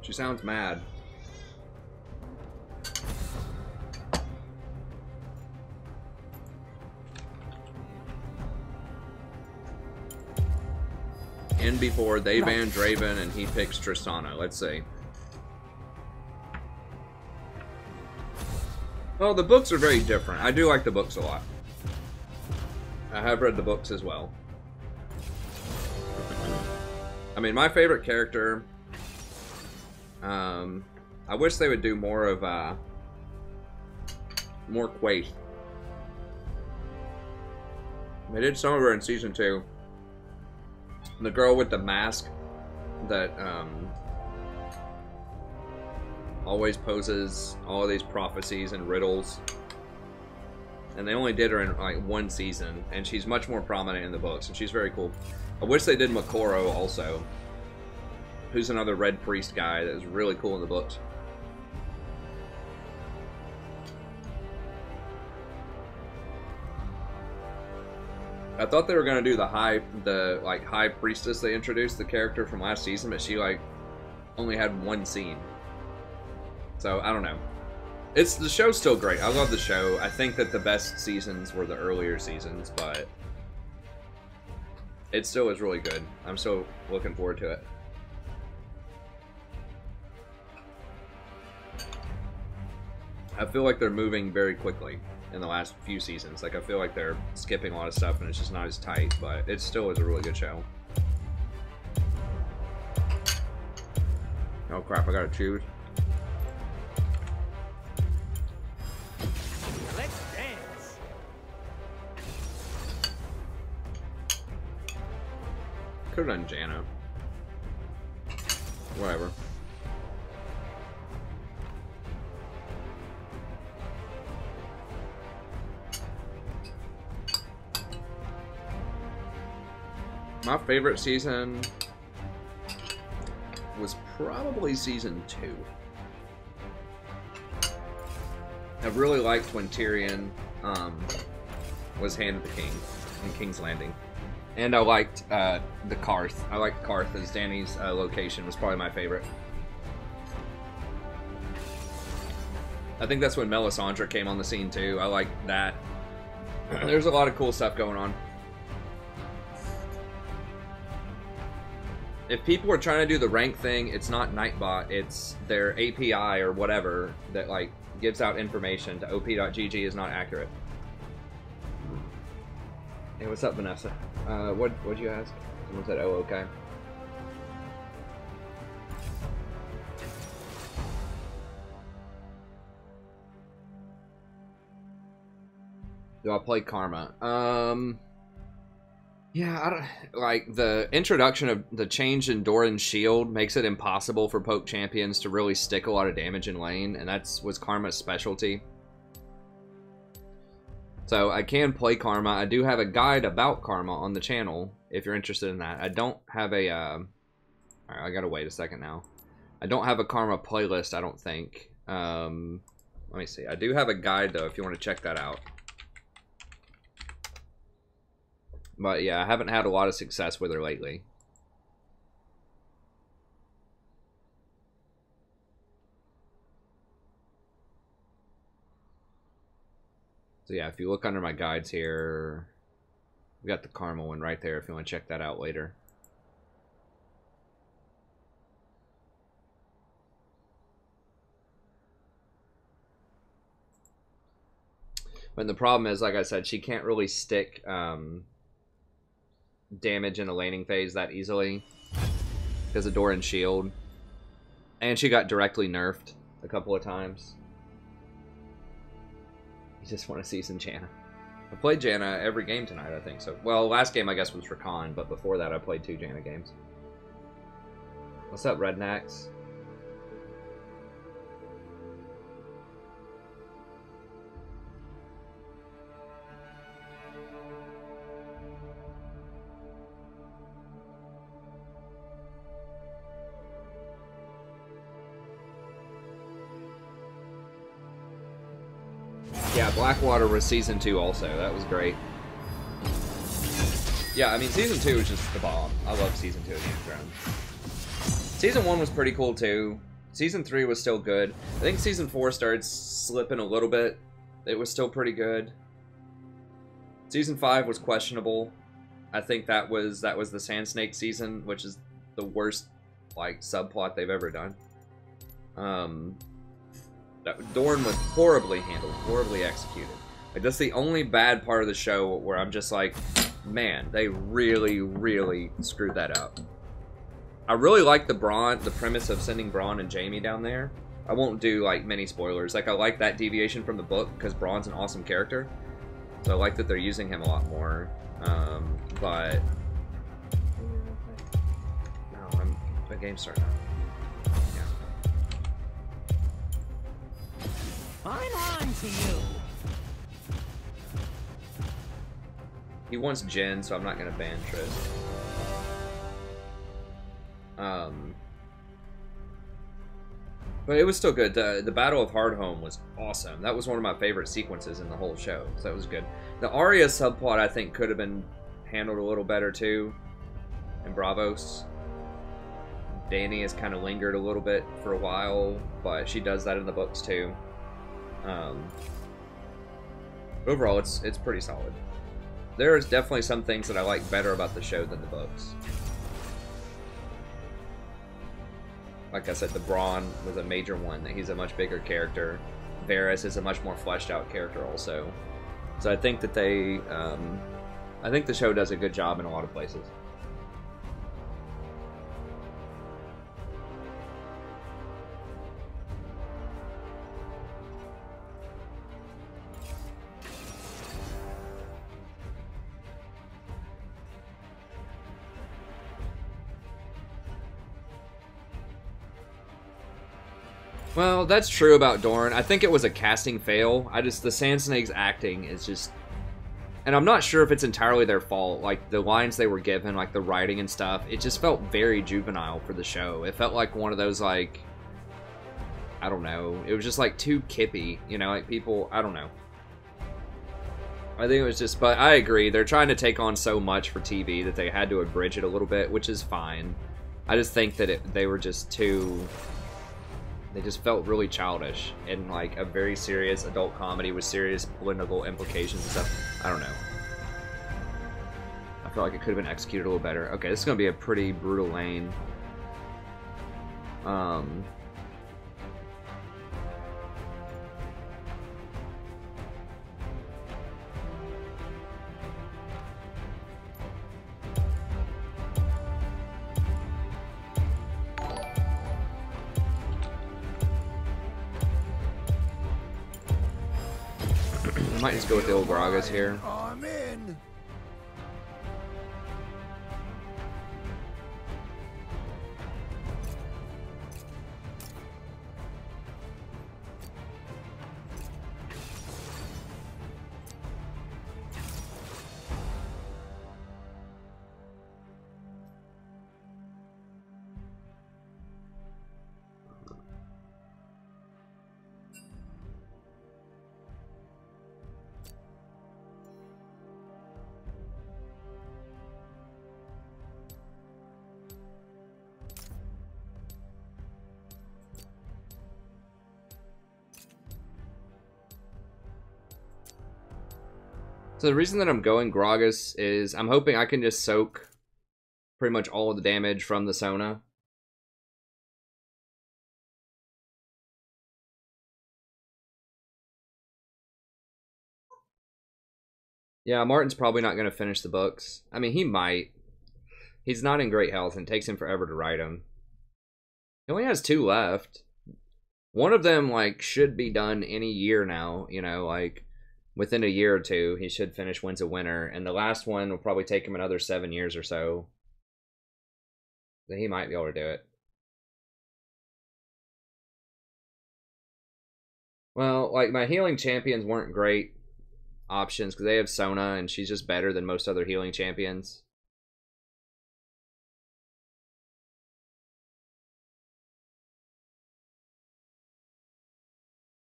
She sounds mad. In before they ban Draven and he picks Tristana. Let's see. Well, the books are very different. I do like the books a lot. I have read the books as well. I mean, my favorite character... I wish they would do more of, more Quaithe. They did some of her in Season 2. The girl with the mask that, always poses all of these prophecies and riddles. And they only did her in, like, one season, and she's much more prominent in the books, and she's very cool. I wish they did Makoro also, who's another Red Priest guy that is really cool in the books. I thought they were gonna do the high priestess they introduced, the character from last season, but she like only had one scene. So I don't know. The show's still great. I love the show. I think that the best seasons were the earlier seasons, but it still is really good. I'm still looking forward to it. I feel like they're moving very quickly in the last few seasons. Like, I feel like they're skipping a lot of stuff and it's just not as tight, but it still is a really good show. Oh crap, I gotta choose. Let's dance. Could've done Jana. Whatever. My favorite season was probably season 2. I really liked when Tyrion was handed the king in King's Landing. And I liked the Karth. I liked Karth as Dany's location was probably my favorite. I think that's when Melisandre came on the scene too. I liked that. There's a lot of cool stuff going on. If people are trying to do the rank thing, it's not Nightbot, it's their API or whatever that like gives out information to op.gg is not accurate. Hey, what's up, Vanessa? What'd you ask? Someone said, oh, okay. Do I play Karma? Yeah, I don't like the introduction of the change in Doran's shield makes it impossible for poke champions to really stick a lot of damage in lane, and was Karma's specialty. So I can play Karma. I do have a guide about Karma on the channel if you're interested in that. I don't have a alright, I gotta wait a second now. I don't have a Karma playlist, I don't think. Let me see. I do have a guide though if you want to check that out. But yeah, I haven't had a lot of success with her lately. So yeah, if you look under my guides here, we got the Karma one right there if you want to check that out later. But the problem is, like I said, she can't really stick damage in a laning phase that easily because of Doran's shield, and she got directly nerfed a couple of times. You just want to see some Jana. I played Jana every game tonight, I think so. Well, last game I guess was for Khan, but before that I played 2 Jana games. What's up, Rednacks? Yeah, Blackwater was season 2 also. That was great. Yeah, I mean, season 2 was just the bomb. I love season 2 of Game of Thrones. Season 1 was pretty cool too. Season 3 was still good. I think season 4 started slipping a little bit. It was still pretty good. Season 5 was questionable. I think that was the Sand Snake season, which is the worst like subplot they've ever done. Dorne was horribly handled, horribly executed. Like, that's the only bad part of the show where I'm just like, man, they really, really screwed that up. I really like the premise of sending Bronn and Jaime down there. I won't do like many spoilers. Like, I like that deviation from the book because Bronn's an awesome character. So I like that they're using him a lot more. But no, the game's starting now. I'm on to you. He wants Jen, so I'm not gonna ban Triss. But it was still good. The Battle of Hardhome was awesome. That was one of my favorite sequences in the whole show. So that was good. The Arya subplot I think could have been handled a little better too in Bravos. Dani has kind of lingered a little bit for a while, but she does that in the books too. Overall, it's pretty solid. There's definitely some things that I like better about the show than the books. Like I said, the Braun was a major one, that he's a much bigger character. Varys is a much more fleshed out character also. So I think that I think the show does a good job in a lot of places. Well, that's true about Dorne. I think it was a casting fail. The Sand Snakes acting is just... And I'm not sure if it's entirely their fault. Like, the lines they were given, like the writing and stuff, it just felt very juvenile for the show. It felt like one of those, like... I don't know. It was just, like, too kippy. You know, like, people... I don't know. I think it was just... But I agree. They're trying to take on so much for TV that they had to abridge it a little bit, which is fine. I just think that they were just too... They just felt really childish in like a very serious adult comedy with serious political implications and stuff. I don't know. I feel like it could have been executed a little better. Okay, this is going to be a pretty brutal lane. I might just go with the old Gragas here. I'm in. So the reason that I'm going Gragas is I'm hoping I can just soak pretty much all of the damage from the Sona. Yeah, Martin's probably not going to finish the books. I mean, he might. He's not in great health and it takes him forever to write them. He only has 2 left. One of them, like, should be done any year now, you know, like... Within a year or 2, he should finish Winds of Winter, and the last one will probably take him another 7 years or so. Then he might be able to do it. Well, like, my healing champions weren't great options, because they have Sona, and she's just better than most other healing champions.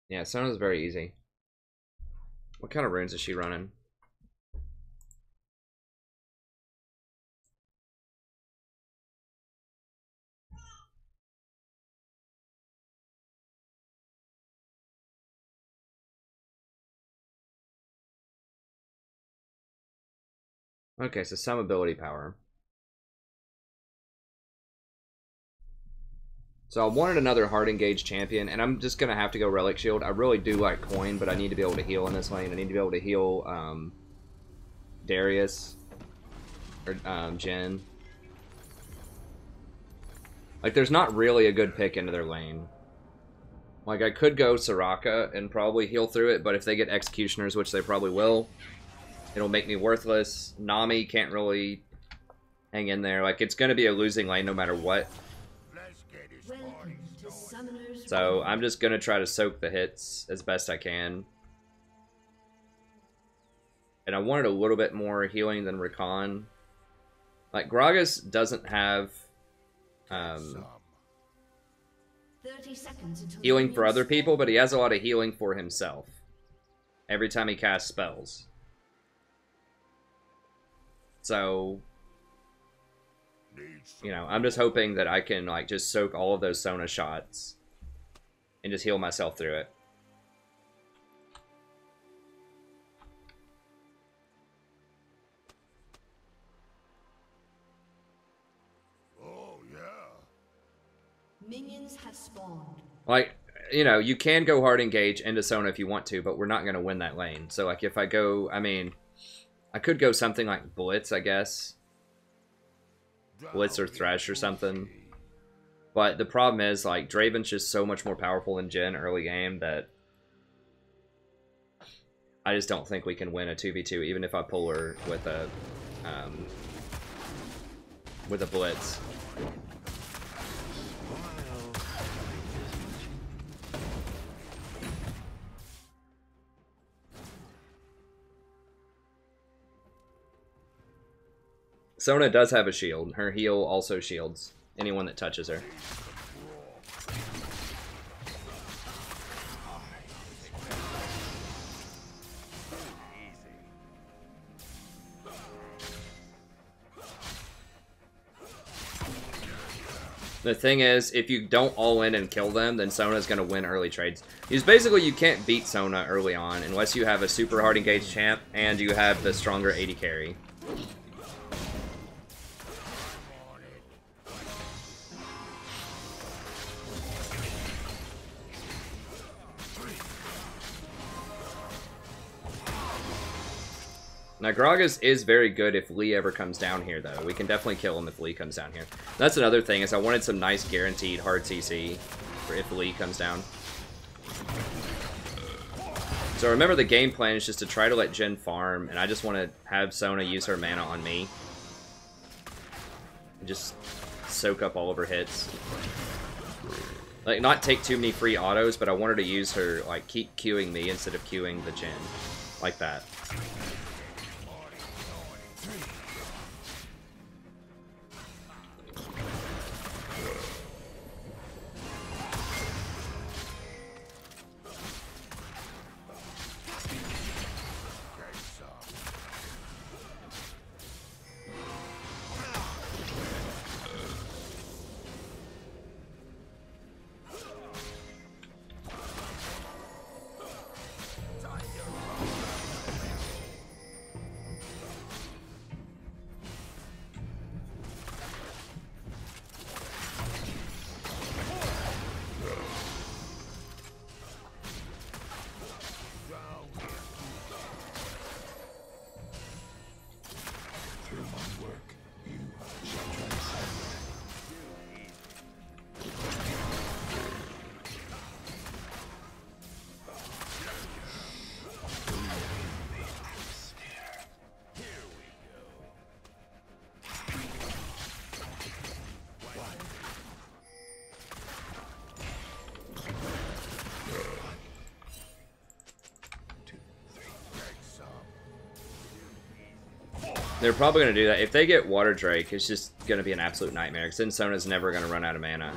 Yeah, Sona's very easy. What kind of runes is she running? Okay, so some ability power. So I wanted another hard engaged champion, and I'm just gonna have to go Relic Shield. I really do like Coin, but I need to be able to heal in this lane. I need to be able to heal Darius or Jhin. Like, there's not really a good pick into their lane. Like, I could go Soraka and probably heal through it, but if they get Executioners, which they probably will, it'll make me worthless. Nami can't really hang in there. Like, it's gonna be a losing lane no matter what. So I'm just going to try to soak the hits as best I can. And I wanted a little bit more healing than Rakan. Like, Gragas doesn't have 30 seconds until healing for other people, but he has a lot of healing for himself every time he casts spells. So, you know, I'm just hoping that I can, like, just soak all of those Sona shots and just heal myself through it. Oh, yeah. Minions have spawned. Like, you know, you can go hard engage into Sona if you want to, but we're not going to win that lane. So, like, if I go, I mean, I could go something like Blitz, I guess. Blitz or Thresh or something. But the problem is, like, Draven's just so much more powerful than Jhin early game that I just don't think we can win a 2v2, even if I pull her with a Blitz. Sona does have a shield. Her heal also shields anyone that touches her. The thing is, if you don't all in and kill them, then Sona's going to win early trades. Because basically you can't beat Sona early on unless you have a super hard engaged champ and you have the stronger AD carry. Now, Gragas is very good if Lee ever comes down here, though. We can definitely kill him if Lee comes down here. That's another thing, is I wanted some nice guaranteed hard CC for if Lee comes down. So remember, the game plan is just to try to let Jhin farm, and I just want to have Sona use her mana on me. And just soak up all of her hits. Like, not take too many free autos, but I wanted to use her, like, keep queuing me instead of queuing the Jhin. Like that. They're probably going to do that. If they get Water Drake, it's just going to be an absolute nightmare, because then Sona's never going to run out of mana.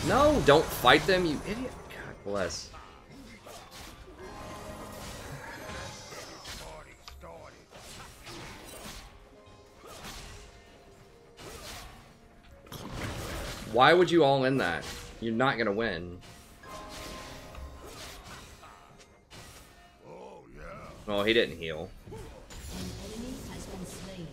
No, don't fight them, you idiot. God bless. Why would you all in that? You're not gonna win. Oh, he didn't heal. Enemy has been slain.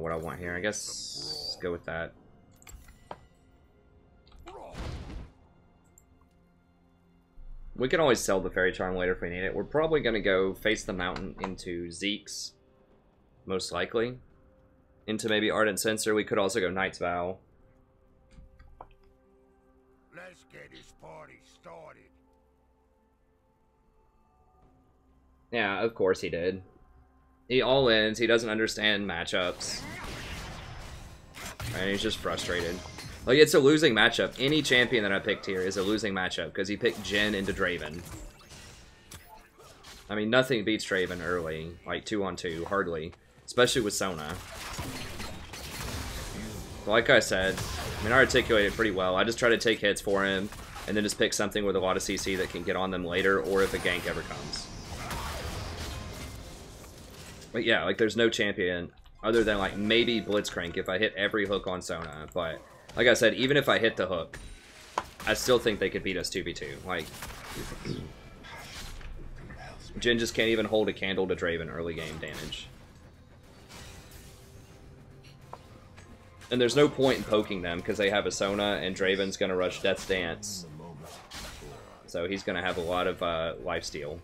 what I want here. I guess let's go with that. We can always sell the Fairy Charm later if we need it. We're probably going to go Face the Mountain into Zeke's, most likely. Into maybe Ardent Censer. We could also go Knight's Vow. Let's get this party started. Yeah, of course he did. He all-ins, he doesn't understand matchups. And he's just frustrated. Like, it's a losing matchup. Any champion that I picked here is a losing matchup, because he picked Jhin into Draven. I mean, nothing beats Draven early. Like, 2-on-2, hardly. Especially with Sona. But like I said, I mean, I articulated pretty well. I just try to take hits for him, and then just pick something with a lot of CC that can get on them later, or if a gank ever comes. But yeah, like, there's no champion other than, like, maybe Blitzcrank if I hit every hook on Sona. But, like I said, even if I hit the hook, I still think they could beat us 2v2. Like, Jhin just can't even hold a candle to Draven early game damage. And there's no point in poking them, because they have a Sona, and Draven's going to rush Death's Dance. So he's going to have a lot of lifesteal.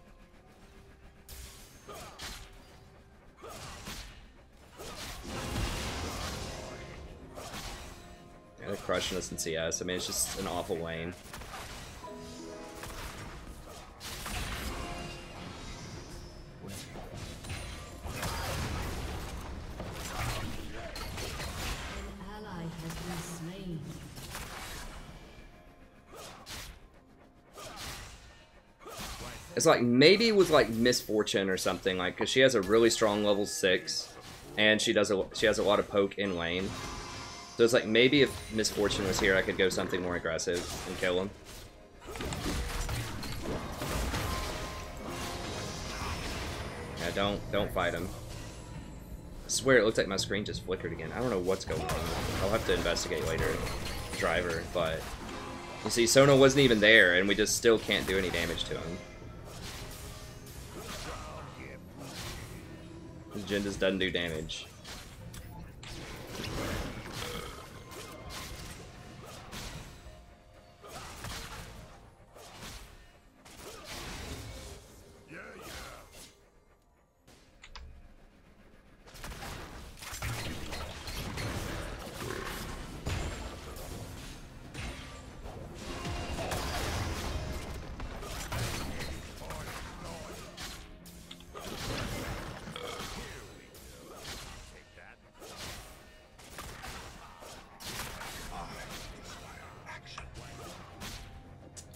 Yeah, they're crushing us in CS. I mean, it's just an awful lane. It's like, maybe with like Misfortune or something, like, because she has a really strong level 6, and she has a lot of poke in lane. So it's like, maybe if Misfortune was here, I could go something more aggressive and kill him. Yeah, don't fight him. I swear it looked like my screen just flickered again. I don't know what's going on. I'll have to investigate later. Driver, but you see, Sona wasn't even there, and we just still can't do any damage to him. Jhin just doesn't do damage.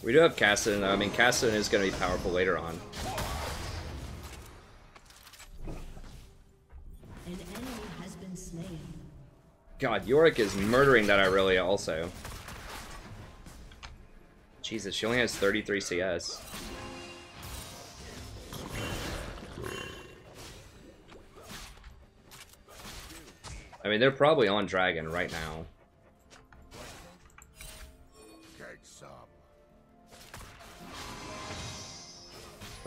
We do have Kassadin, though. I mean, Kassadin is going to be powerful later on. An enemy has been slain. God, Yorick is murdering that Irelia also. Jesus, she only has 33 CS. I mean, they're probably on Dragon right now.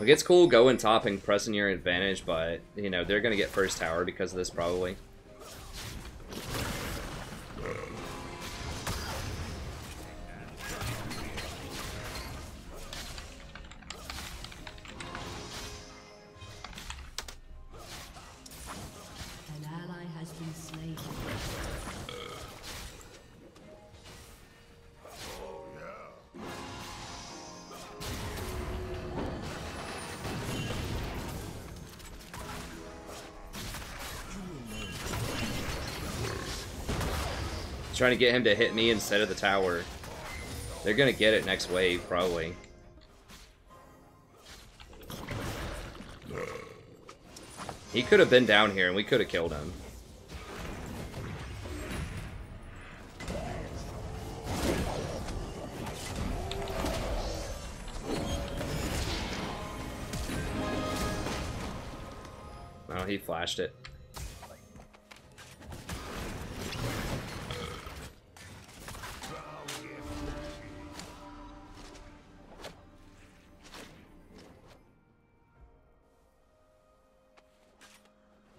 Like, it's cool going top and pressing your advantage, but, you know, they're going to get first tower because of this, probably. An ally has been slain. Trying to get him to hit me instead of the tower. They're gonna get it next wave, probably. He could have been down here and we could have killed him. Oh, he flashed it.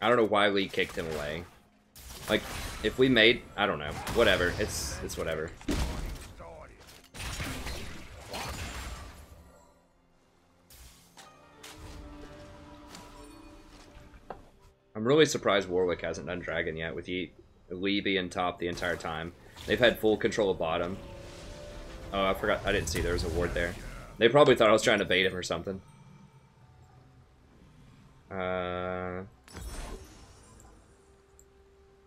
I don't know why Lee kicked him away. Like, if we made, I don't know, whatever. It's whatever. I'm really surprised Warwick hasn't done Dragon yet, with Lee being top the entire time. They've had full control of bottom. Oh, I forgot. I didn't see there was a ward there. They probably thought I was trying to bait him or something. How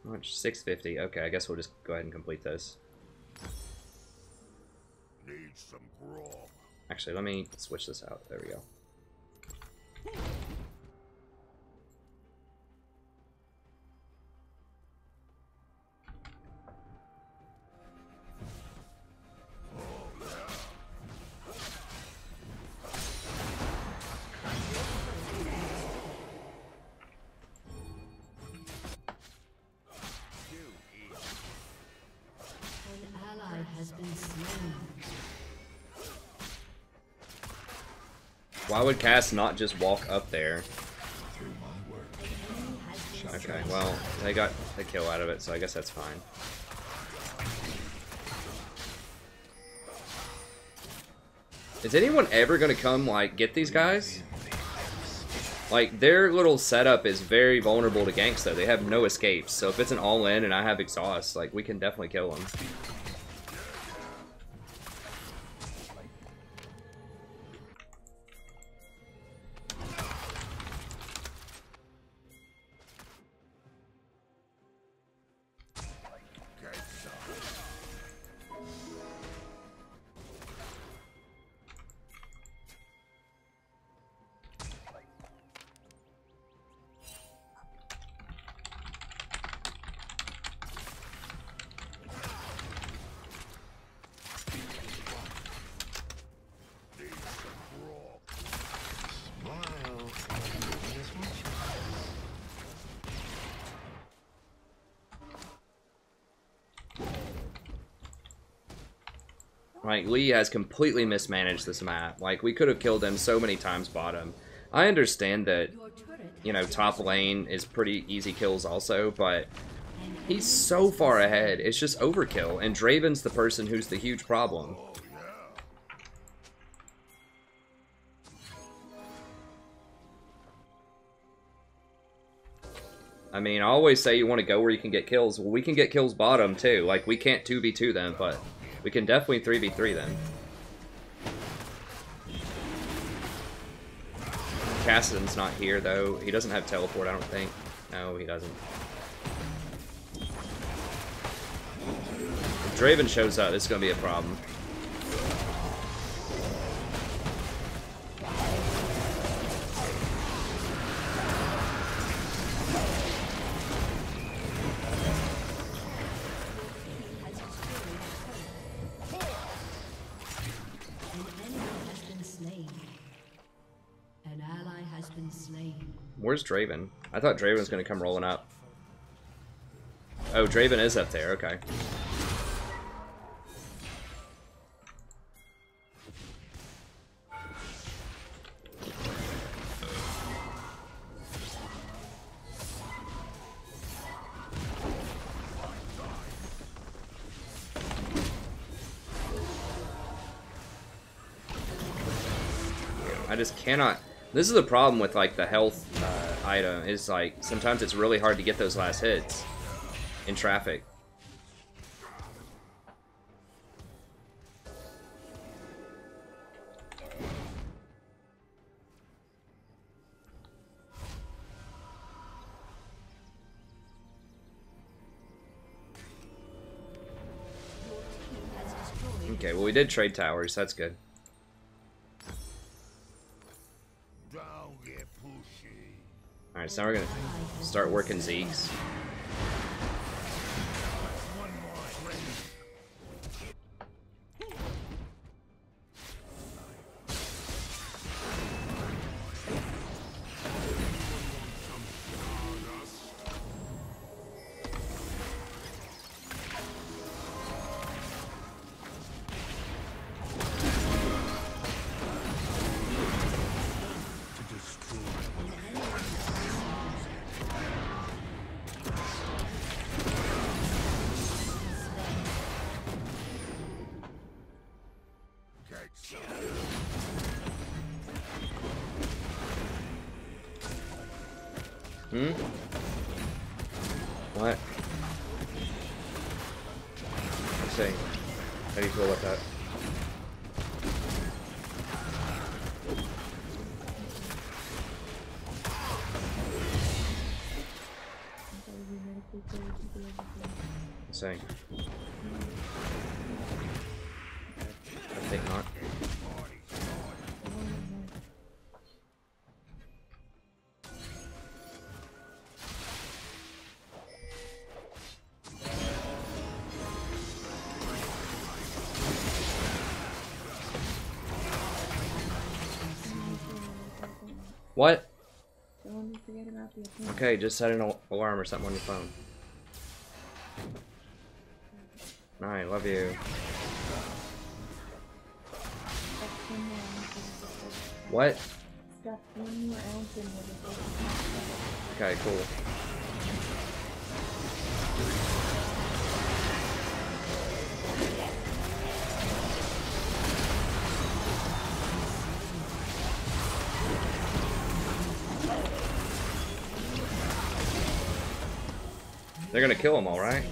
much? 650. Okay, I guess we'll just go ahead and complete this. Need some grog. Actually, let me switch this out. There we go. An ally has been slain. Why would Cass not just walk up there? Okay, well, they got the kill out of it, so I guess that's fine. Is anyone ever gonna come, like, get these guys? Like, their little setup is very vulnerable to ganks, though. They have no escapes, so if it's an all-in and I have exhaust, like, we can definitely kill them. Like, Lee has completely mismanaged this map. Like, we could have killed him so many times bottom. I understand that, you know, top lane is pretty easy kills also, but he's so far ahead. It's just overkill, and Draven's the person who's the huge problem. I mean, I always say you want to go where you can get kills. Well, we can get kills bottom, too. Like, we can't 2v2 them, but we can definitely 3v3 them. Cassidon's not here, though. He doesn't have teleport, I don't think. No, he doesn't. If Draven shows up, it's going to be a problem. Where's Draven? I thought Draven was going to come rolling up. Oh, Draven is up there. Okay. I just cannot... This is the problem with, like, the health item, is, like, sometimes it's really hard to get those last hits in traffic. Okay, well, we did trade towers. That's good. Alright, so now we're gonna start working Zeke's. Catch some. Hmm? What? Let's see. How do you feel about that? Let's see. I think not. What? Don't forget about the opinion. Okay, just set an alarm or something on your phone. Alright, love you. What? Stuff 1 more ounce in with it. Okay, cool. They're gonna kill them all, right?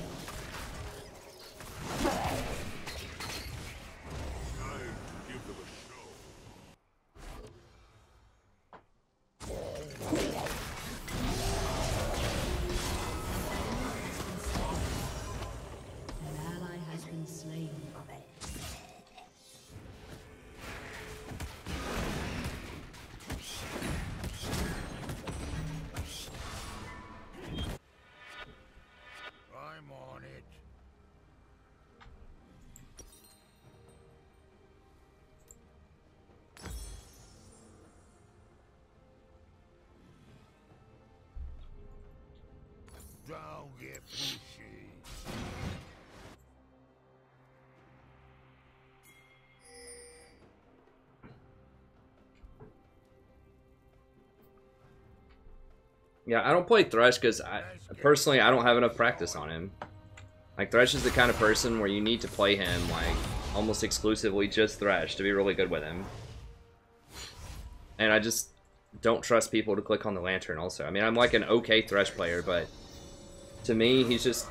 An ally has been slain. I'm on it. Don't get pushy. Yeah, I don't play Thresh because personally I don't have enough practice on him. Like Thresh is the kind of person where you need to play him like almost exclusively just Thresh to be really good with him. And I just don't trust people to click on the lantern also. I mean, I'm like an okay Thresh player, but to me he's just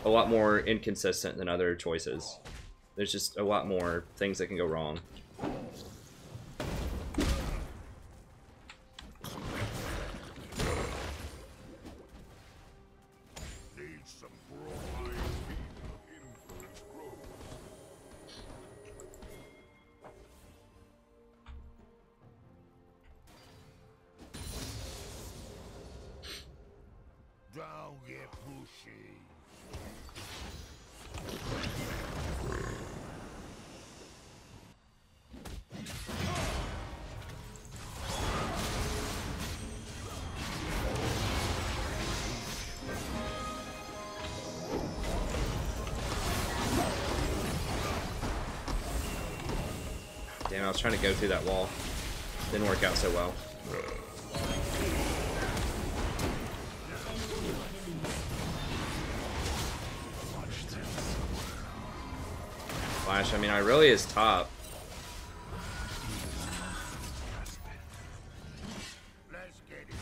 a lot more inconsistent than other choices. There's just a lot more things that can go wrong. Need some broad influence growth. Don't get pushy. Damn, I was trying to go through that wall. Didn't work out so well. Flash, I mean, I really is top. Let's get it.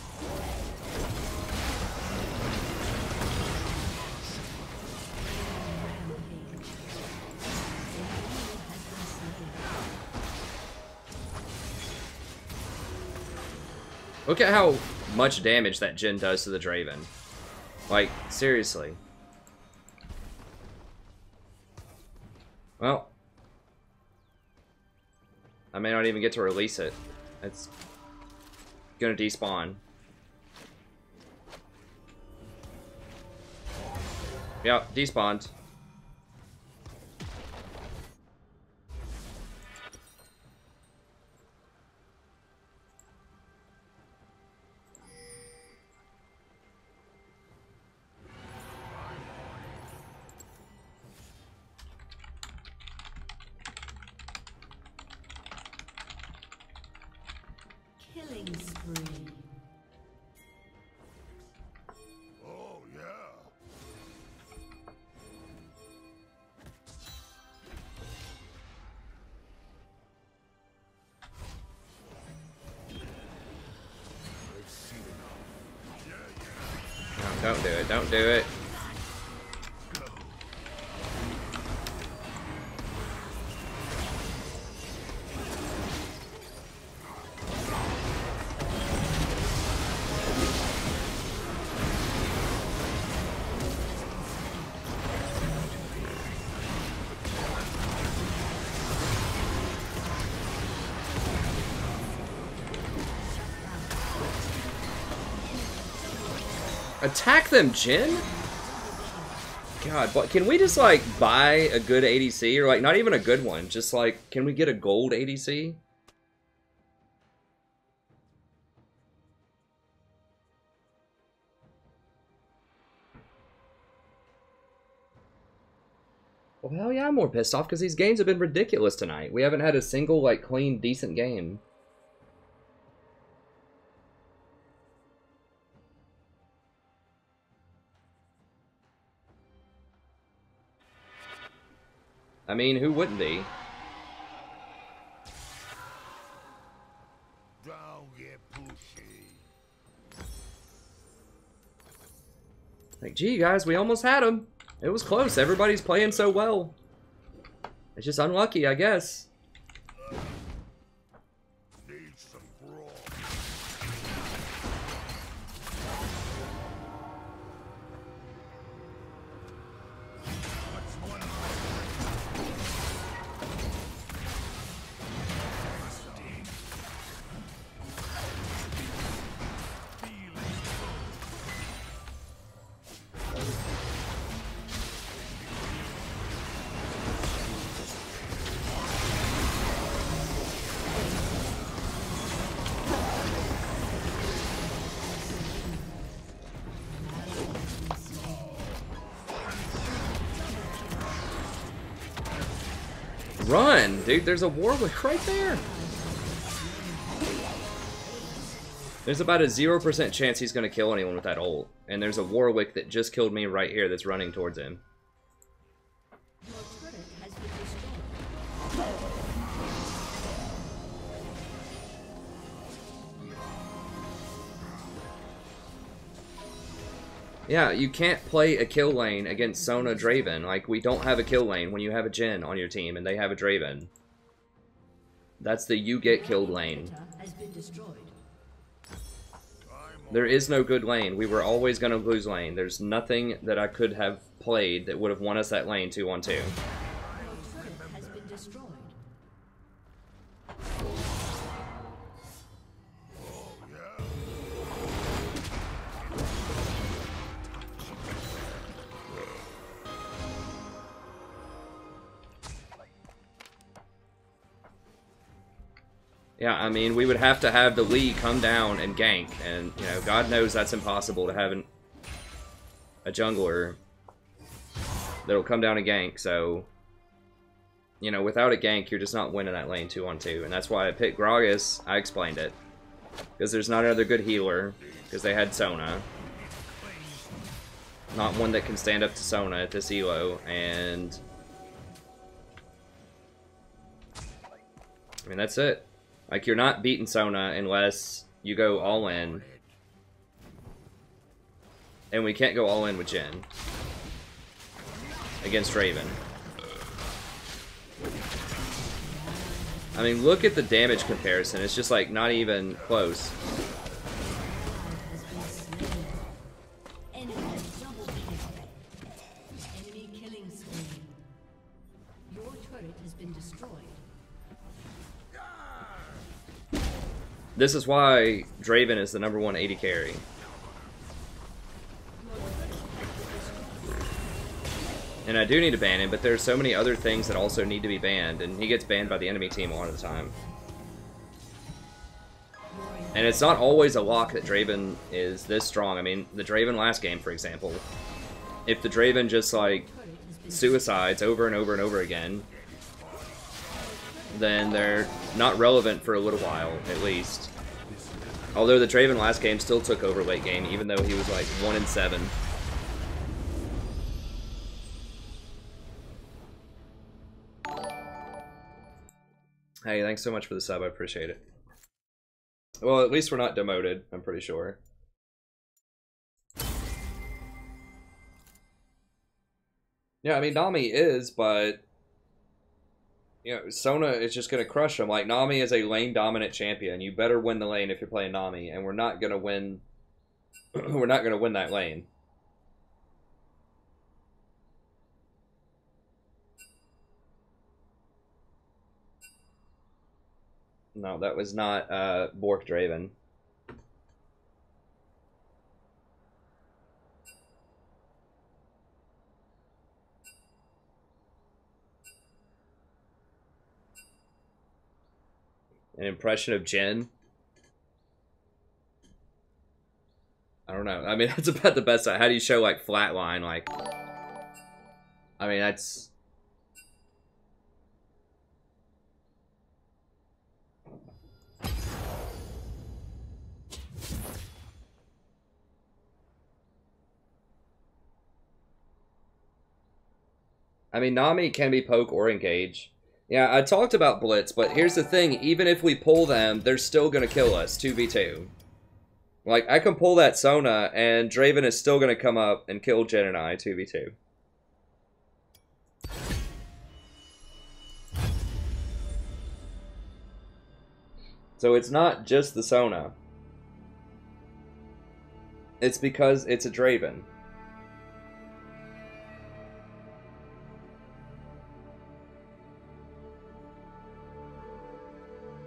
Look at how much damage that Jhin does to the Draven. Like, seriously. Well, I may not even get to release it. It's gonna despawn. Yep, despawned. Killing spree. Oh, yeah. Don't do it. Don't do it. Attack them, Jin? God, but can we just like buy a good ADC, or like not even a good one, just like can we get a gold ADC? Well, hell yeah, I'm more pissed off because these games have been ridiculous tonight. We haven't had a single like clean, decent game. I mean, who wouldn't be? Don't get pushy. Like, gee, guys, we almost had him. It was close. Everybody's playing so well. It's just unlucky, I guess. Need some broth. Run, dude, there's a Warwick right there. There's about a 0% chance he's going to kill anyone with that ult. And there's a Warwick that just killed me right here that's running towards him. Yeah, you can't play a kill lane against Sona Draven. Like, we don't have a kill lane when you have a Jhin on your team and they have a Draven. That's the you get killed lane. There is no good lane. We were always going to lose lane. There's nothing that I could have played that would have won us that lane 2-on-2. Yeah, I mean, we would have to have the Lee come down and gank, and, you know, God knows that's impossible to have a jungler that'll come down and gank, so, you know, without a gank, you're just not winning that lane 2-on-2, and that's why I picked Gragas. I explained it. Because there's not another good healer, because they had Sona. Not one that can stand up to Sona at this elo, and I mean, that's it. Like, you're not beating Sona unless you go all in. And we can't go all in with Jhin against Draven. I mean, look at the damage comparison. It's just, like, not even close. This is why Draven is the #1 AD carry. And I do need to ban him, but there's so many other things that also need to be banned, and he gets banned by the enemy team a lot of the time. And it's not always a lock that Draven is this strong. I mean, the Draven last game, for example, if the Draven just, like, suicides over and over and over again, then they're not relevant for a little while, at least. Although the Draven last game still took over late game, even though he was like 1-7. Hey, thanks so much for the sub, I appreciate it. Well, at least we're not demoted, I'm pretty sure. Yeah, I mean, Nami is, but you know, Sona is just going to crush him. Like, Nami is a lane-dominant champion. You better win the lane if you're playing Nami, and we're not going to win... we're not going to win that lane. No, that was not Bork Draven. An impression of Jin? I don't know. I mean, that's about the best. How do you show, like, flatline? Like, I mean, that's... I mean, Nami can be poke or engage. Yeah, I talked about Blitz, but here's the thing. Even if we pull them, they're still going to kill us, 2v2. Like, I can pull that Sona, and Draven is still going to come up and kill Jin and I, 2v2. So it's not just the Sona. It's because it's a Draven.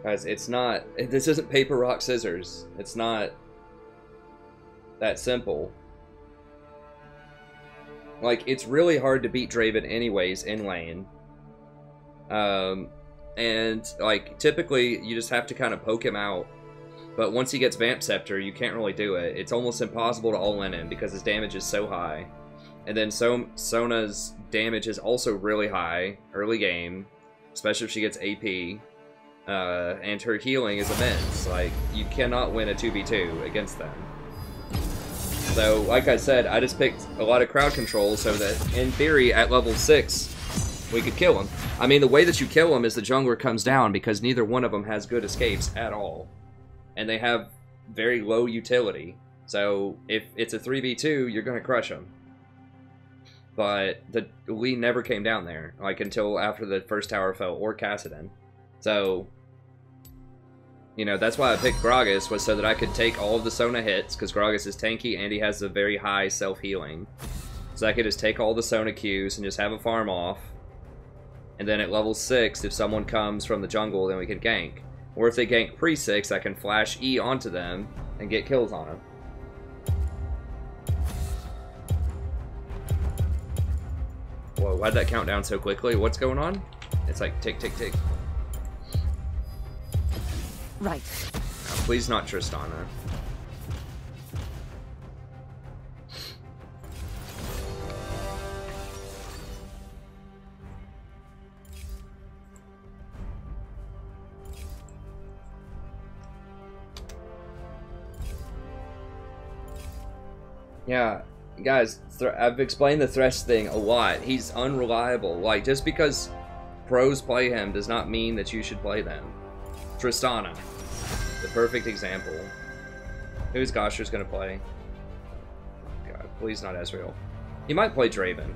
Guys, it's not... This isn't paper, rock, scissors. It's not that simple. Like, it's really hard to beat Draven anyways in lane. And, like, typically, you just have to kind of poke him out. But once he gets Vamp Scepter, you can't really do it. It's almost impossible to all-in him because his damage is so high. And then Sona's damage is also really high early game, especially if she gets AP. And her healing is immense. Like, you cannot win a 2v2 against them. So, like I said, I just picked a lot of crowd control so that, in theory, at level 6, we could kill him. I mean, the way that you kill him is the jungler comes down because neither one of them has good escapes at all. And they have very low utility. So, if it's a 3v2, you're going to crush them. But the Lee never came down there, like, until after the first tower fell, or Kassadin. So, you know, that's why I picked Gragas, was so that I could take all of the Sona hits, because Gragas is tanky and he has a very high self-healing. So I could just take all the Sona Qs and just have a farm off. And then at level 6, if someone comes from the jungle, then we can gank. Or if they gank pre-6, I can flash E onto them and get kills on them. Whoa, why'd that count down so quickly? What's going on? It's like tick, tick, tick. Right. No, please not Tristana. Yeah, guys, I've explained the Thresh thing a lot. He's unreliable. Like, just because pros play him does not mean that you should play them. Tristana, the perfect example. Who's Gosher's gonna play? God, please not Ezreal. He might play Draven.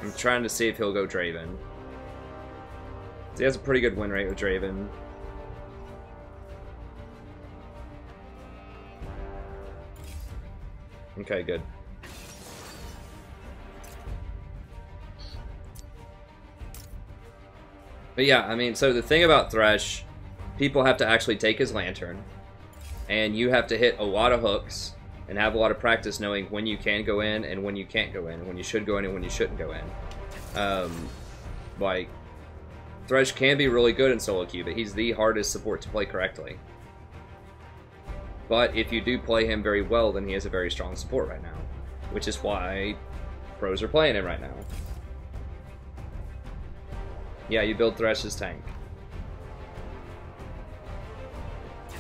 I'm trying to see if he'll go Draven. He has a pretty good win rate with Draven. Okay, good. But yeah, I mean, so the thing about Thresh, people have to actually take his Lantern, and you have to hit a lot of hooks, and have a lot of practice knowing when you can go in and when you can't go in, when you should go in and when you shouldn't go in. Like, Thresh can be really good in solo queue, but he's the hardest support to play correctly. But if you do play him very well, then he is a very strong support right now, which is why pros are playing him right now. Yeah, you build Thresh's tank.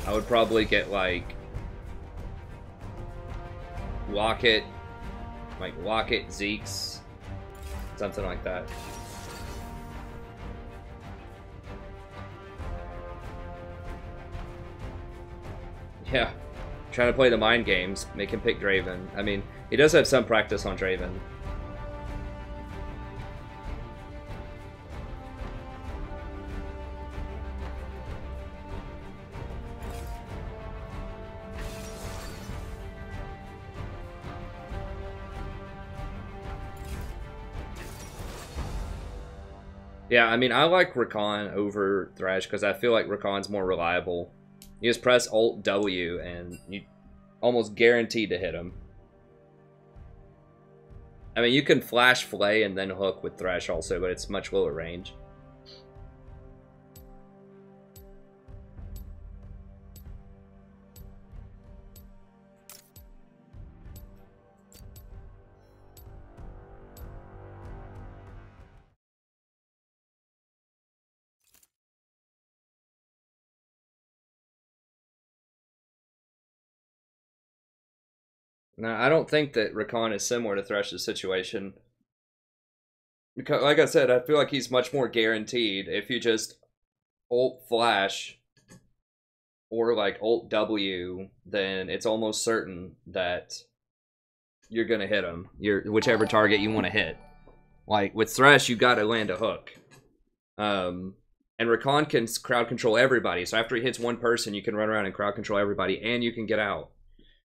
I would probably get, like, Locket, Zeke's, Something like that. Yeah. Trying to play the mind games, make him pick Draven. I mean, he does have some practice on Draven. Yeah, I mean, I like Rakan over Thresh because I feel like Rakan's more reliable. You just press Alt W and you almost guaranteed to hit him. I mean, you can flash Flay and then hook with Thresh also, but it's much lower range. No, I don't think that Rakan is similar to Thresh's situation. Because, like I said, I feel like he's much more guaranteed. If you just ult flash or like ult W, then it's almost certain that you're gonna hit him. Whichever target you want to hit. Like with Thresh, you gotta land a hook. And Rakan can crowd control everybody. So after he hits one person, you can run around and crowd control everybody, and you can get out.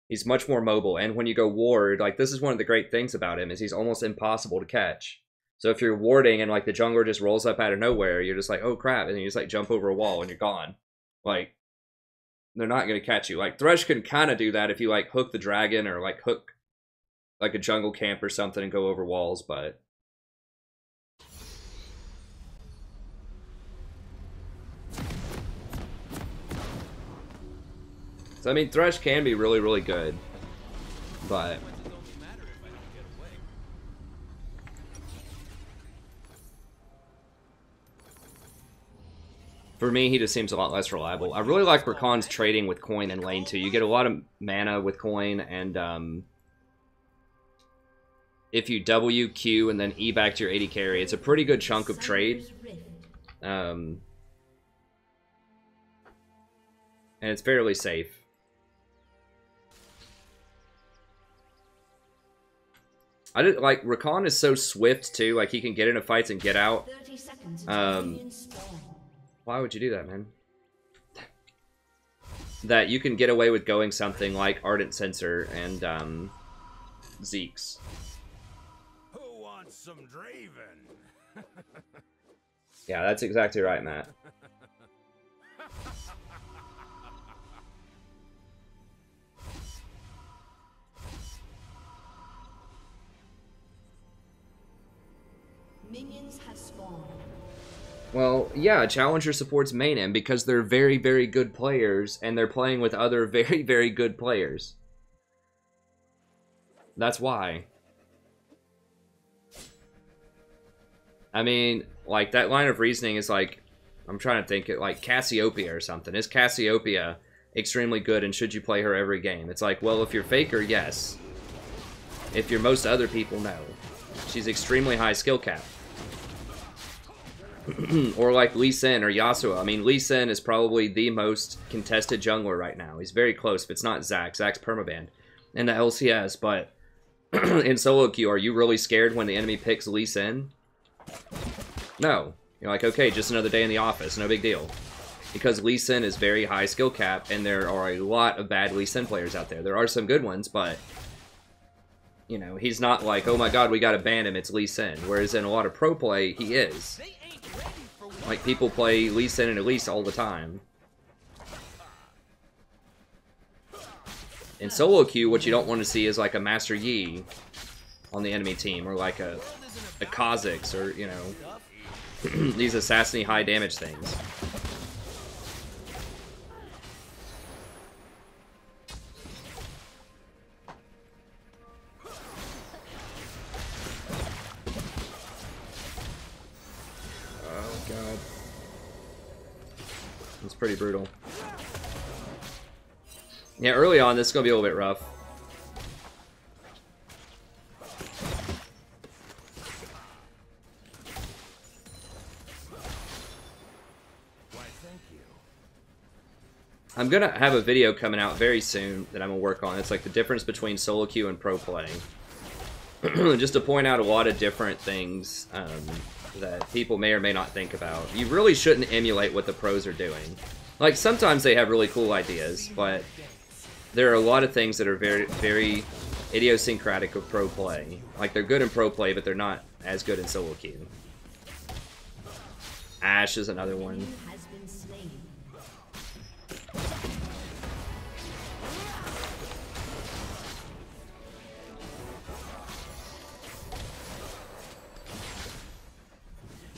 He's much more mobile, and when you go ward, like, this is one of the great things about him, is he's almost impossible to catch. So if you're warding and, like, the jungler just rolls up out of nowhere, you're just like, oh, crap, and then you just, like, jump over a wall and you're gone. Like, they're not going to catch you. Like, Thresh can kind of do that if you, like, hook the dragon or, like, hook, like, a jungle camp or something and go over walls, but... So, I mean, Thresh can be really, really good, but... For me, he just seems a lot less reliable. I really like Rakan's trading with coin in lane 2. You get a lot of mana with coin, and if you W, Q, and then E back to your 80 carry, it's a pretty good chunk of trade. And it's fairly safe. I did like Rakan is so swift too, like he can get into fights and get out. Why would you do that, man? That you can get away with going something like Ardent Sensor and Zeke's. Who wants some Draven? Yeah, that's exactly right, Matt. Minions have spawned. Well, yeah, Challenger supports Mayhem because they're very, very good players, and they're playing with other very, very good players. That's why. I mean, like, that line of reasoning is like, I'm trying to think, like, Cassiopeia or something. Is Cassiopeia extremely good, and should you play her every game? It's like, well, if you're Faker, yes. If you're most other people, no. She's extremely high skill cap. Or like Lee Sin or Yasuo. I mean, Lee Sin is probably the most contested jungler right now. He's very close, if it's not Zac. Zac's permabanned in the LCS, but in solo queue, are you really scared when the enemy picks Lee Sin? No. You're like, okay, just another day in the office, no big deal. Because Lee Sin is very high skill cap, and there are a lot of bad Lee Sin players out there. There are some good ones, but... you know, he's not like, oh my god, we gotta ban him, it's Lee Sin. Whereas in a lot of pro play, he is. Like, people play Lee Sin and Elise all the time. In solo queue, what you don't want to see is like a Master Yi on the enemy team, or like a Kha'Zix, or, you know, these assassiny high damage things. It's pretty brutal. Yeah, early on, this is going to be a little bit rough. I'm gonna have a video coming out very soon that I'm gonna work on. It's like the difference between solo queue and pro play. Just to point out a lot of different things that people may or may not think about. You really shouldn't emulate what the pros are doing. Like, sometimes they have really cool ideas, but there are a lot of things that are very, very idiosyncratic of pro play. Like, they're good in pro play, but they're not as good in solo queue. Ashe is another one. Has been slain.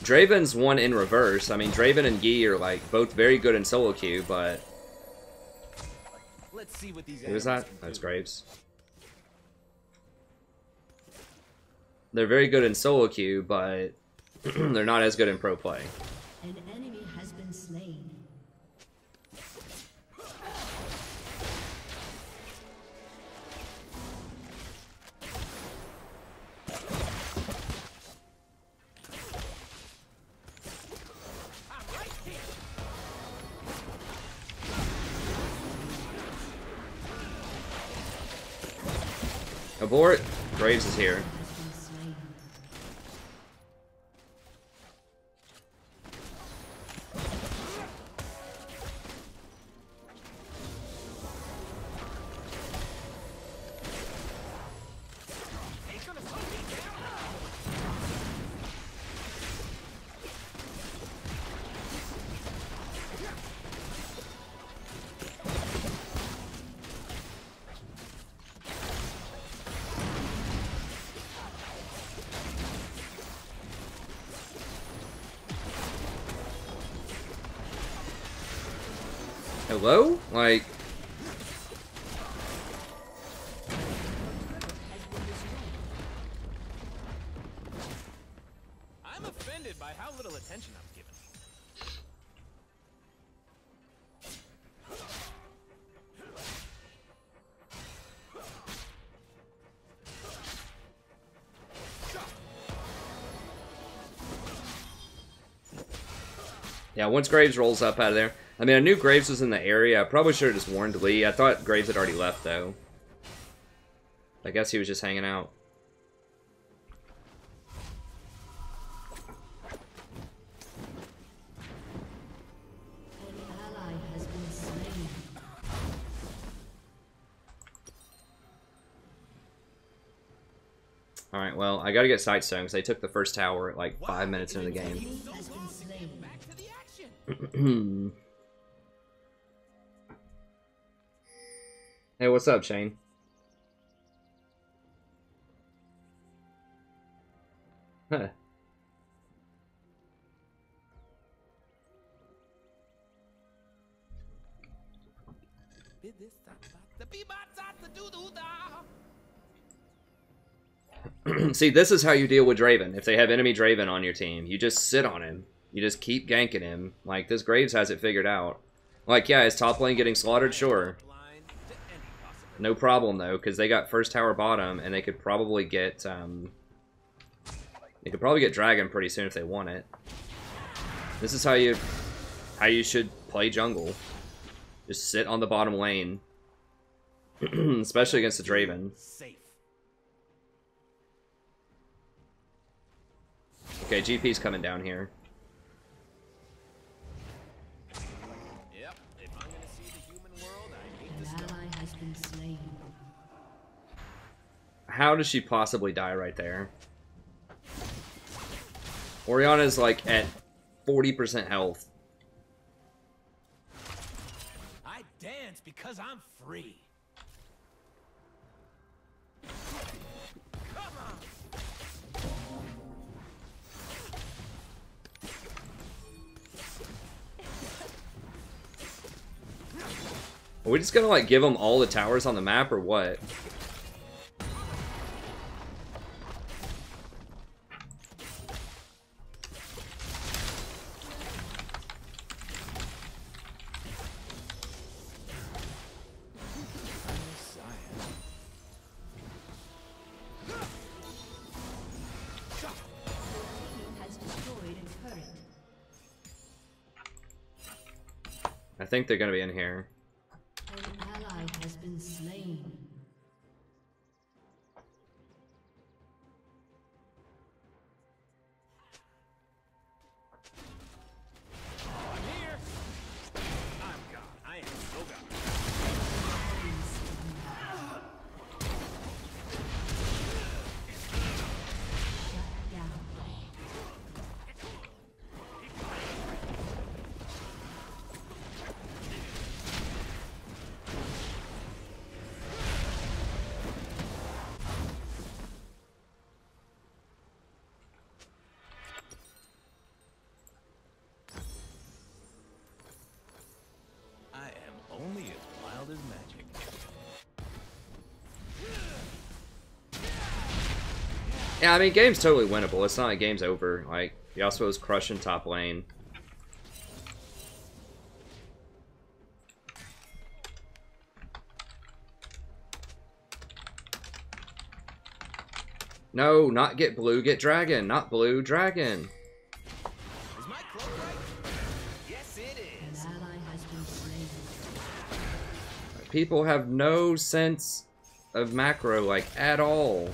Draven's one in reverse. I mean, Draven and Yi are like both very good in solo queue, but Let's see what these who is that? animals can That's do. Graves. They're very good in solo queue, but they're not as good in pro play. An enemy has been slain. Abort. Graves is here. Has been slain. Hello? Like, I'm offended by how little attention I'm given. yeah, once Graves rolls up out of there. I mean, I knew Graves was in the area. I probably should have just warned Lee. I thought Graves had already left, though. I guess he was just hanging out. An ally has been slain. Alright, well, I gotta get Sightstone, because they took the first tower at like 5 minutes into the game. Enemy has been slain. Back to the action. Hey, what's up, Shane? Huh. See, this is how you deal with Draven. If they have enemy Draven on your team, you just sit on him. You just keep ganking him. Like, this Graves has it figured out. Like, yeah, is top lane getting slaughtered? Sure. Blind to any possibility. No problem, though, because they got first tower bottom, and they could probably get, Dragon pretty soon if they want it. This is how you should play jungle. Just sit on the bottom lane. Especially against the Draven. Safe. Okay, GP's coming down here. Yep. If I'm gonna see the human world, I hate An this stuff. ally has been slain. How does she possibly die right there? Oriana's like at 40% health. I dance because I'm free. Come on. Are we just gonna like give them all the towers on the map or what? Has destroyed a turret. I think they're gonna be in here. Yeah, I mean, game's totally winnable. It's not like game's over. Like, Yasuo was crushing top lane. No, not get blue, get dragon. Not blue, dragon. Is my cloak right? Yes, it is. An ally has been slain. People have no sense of macro, like, at all.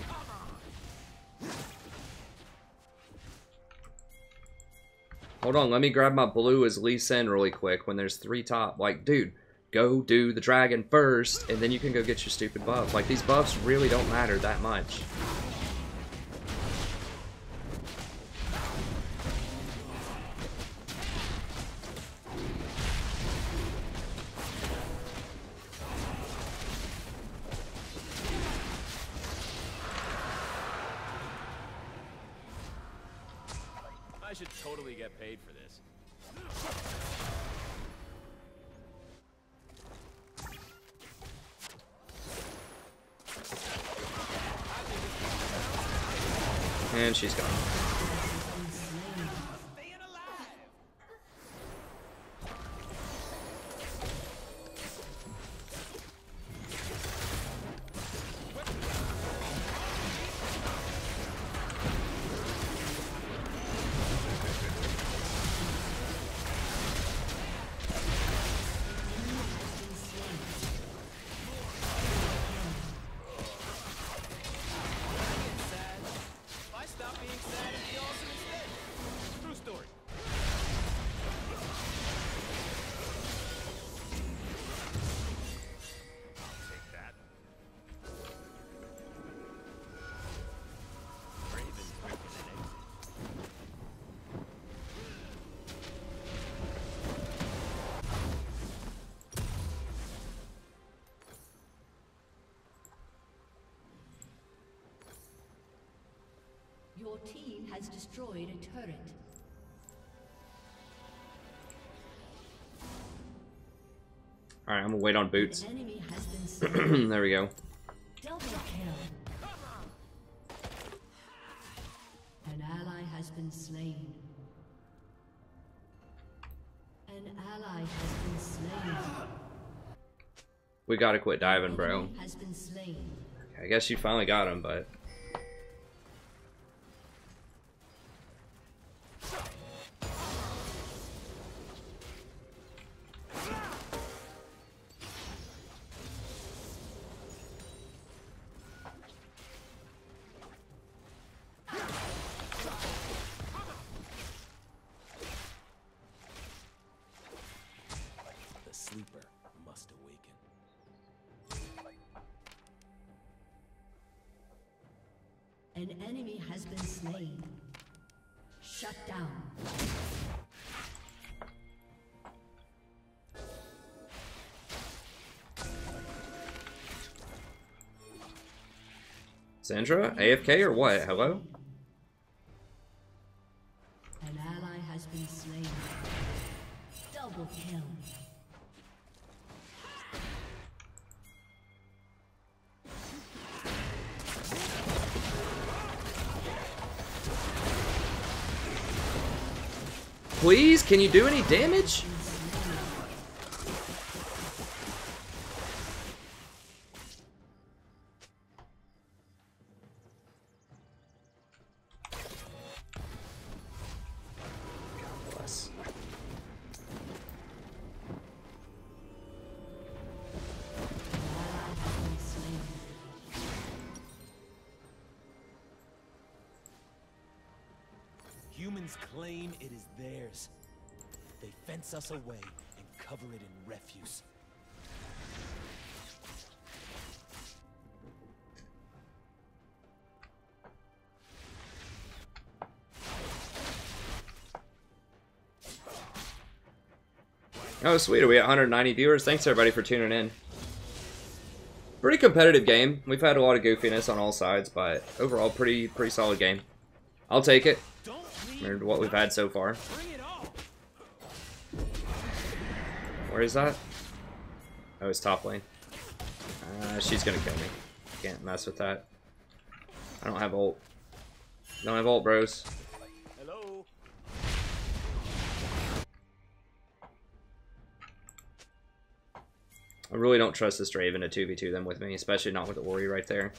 Hold on, let me grab my blue as Lee Sin really quick when there's 3 top. Like, dude, go do the dragon first, and then you can go get your stupid buff. Like, these buffs really don't matter that much. I should totally get paid for this. And she's gone. Your team has destroyed a turret. Alright, I'm gonna wait on boots. An enemy has been slain. There we go. Double kill. An ally has been slain. An ally has been slain. We gotta quit diving, bro. Enemy has been slain. I guess you finally got him, but... The sleeper must awaken. An enemy has been slain. Shut down. Sandra? AFK or what? Hello? An ally has been slain. Double kill. Please, can you do any damage? God bless. An ally has been slain. Humans claim it is theirs. They fence us away and cover it in refuse. Oh, sweet. Are we at 190 viewers? Thanks, everybody, for tuning in. Pretty competitive game. We've had a lot of goofiness on all sides, but overall, pretty solid game. I'll take it. Compared to what we've had so far. Where is that? Oh, it's top lane. She's gonna kill me. Can't mess with that. I don't have ult. Don't have ult, bros. Hello. I really don't trust this Draven to 2v2 them with me, especially not with Ori right there.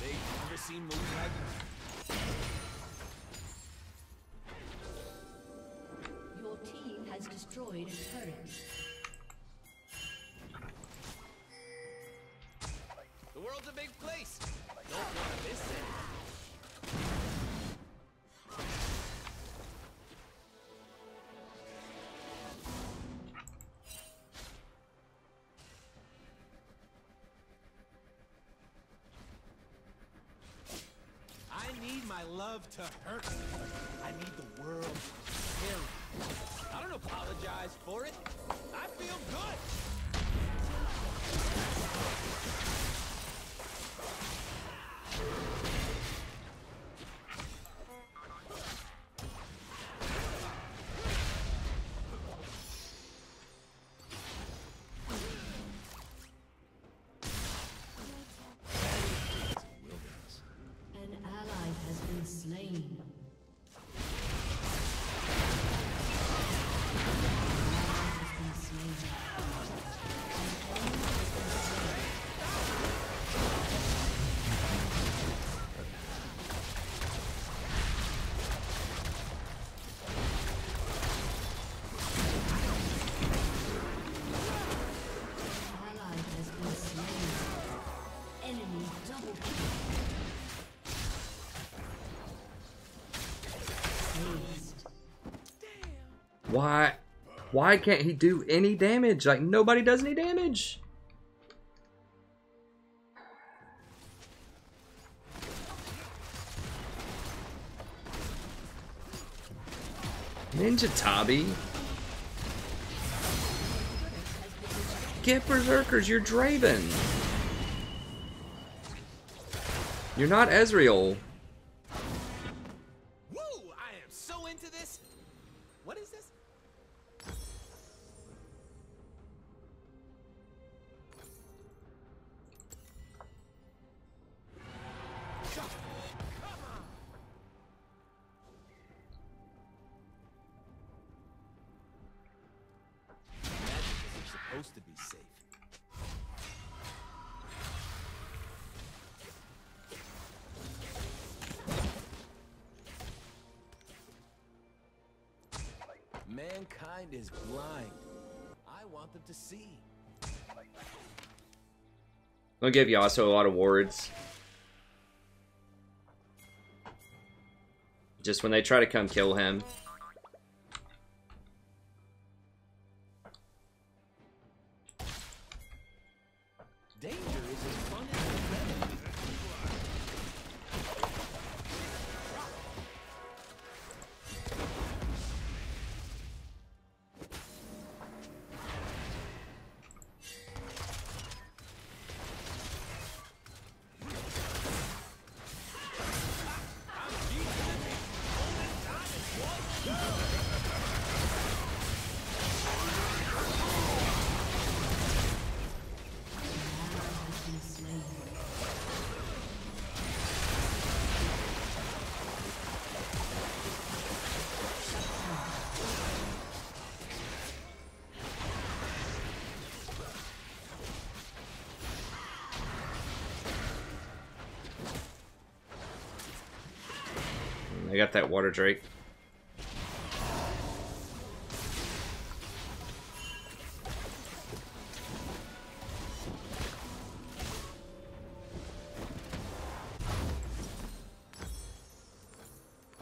They never seen moves like Your team has destroyed a turret. the world's a big place. Don't want to miss it. I need my love to hurt. I need the world to carry. I don't apologize for it. I feel good. An ally has been slain. Has been slain. Ally has been slain. Enemy double kill. Aced. Why? Why can't he do any damage? Like, nobody does any damage. Ninja Tabi. Get Berserkers, you're Draven. You're not Ezreal. Woo! I am so into this. What is this? Magic isn't supposed to be safe. Mankind is blind. I want them to see. I'll give Yasuo a lot of wards. Just when they try to come kill him. Danger is as fun as the remedy. Has been slain. I got that water drake.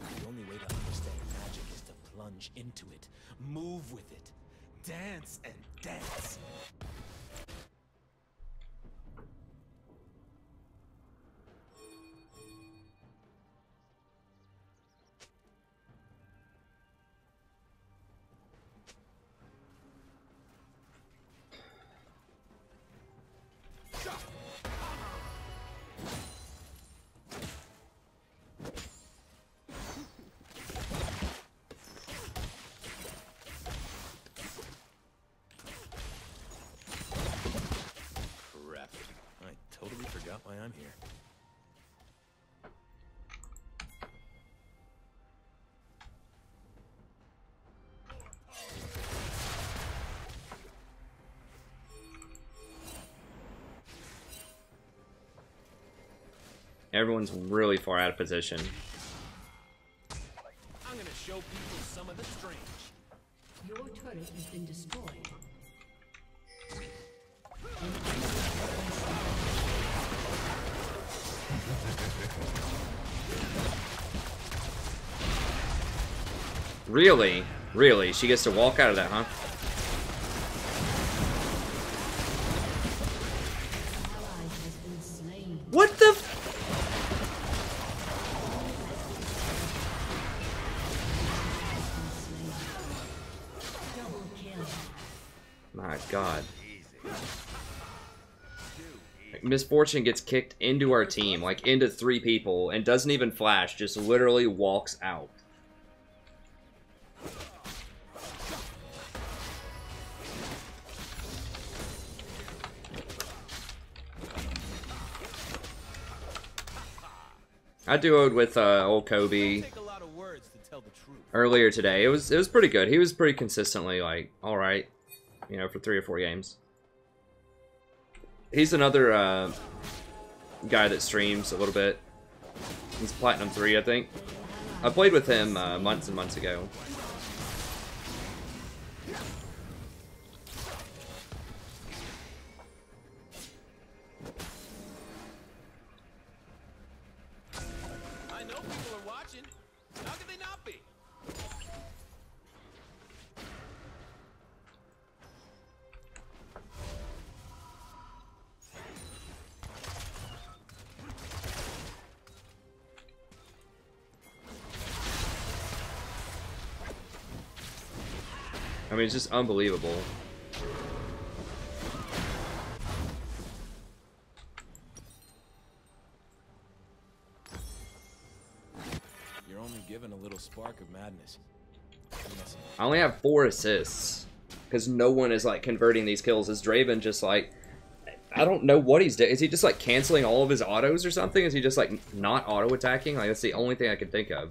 The only way to understand magic is to plunge into it, move with it, dance and dance. Everyone's really far out of position. I'm gonna show people some of the strange. Your turret has been destroyed. Really? Really? She gets to walk out of that, huh? Ally has been slain. What the f- Double kill. My god. Like, Misfortune gets kicked into our team, like into 3 people, and doesn't even flash, just literally walks out. I duoed with old Kobe Take a lot of words to tell the truth. earlier today. It was pretty good. He was pretty consistently like all right, you know, for 3 or 4 games. He's another guy that streams a little bit. He's Platinum 3, I think. I played with him months and months ago. I know people are watching. How could they not be? I mean, it's just unbelievable. You're only given a little spark of madness. I only have 4 assists because no one is like converting these kills. Is Draven just like, I don't know what he's doing. Is he just like canceling all of his autos or something? Is he just like not auto attacking? Like that's the only thing I can think of.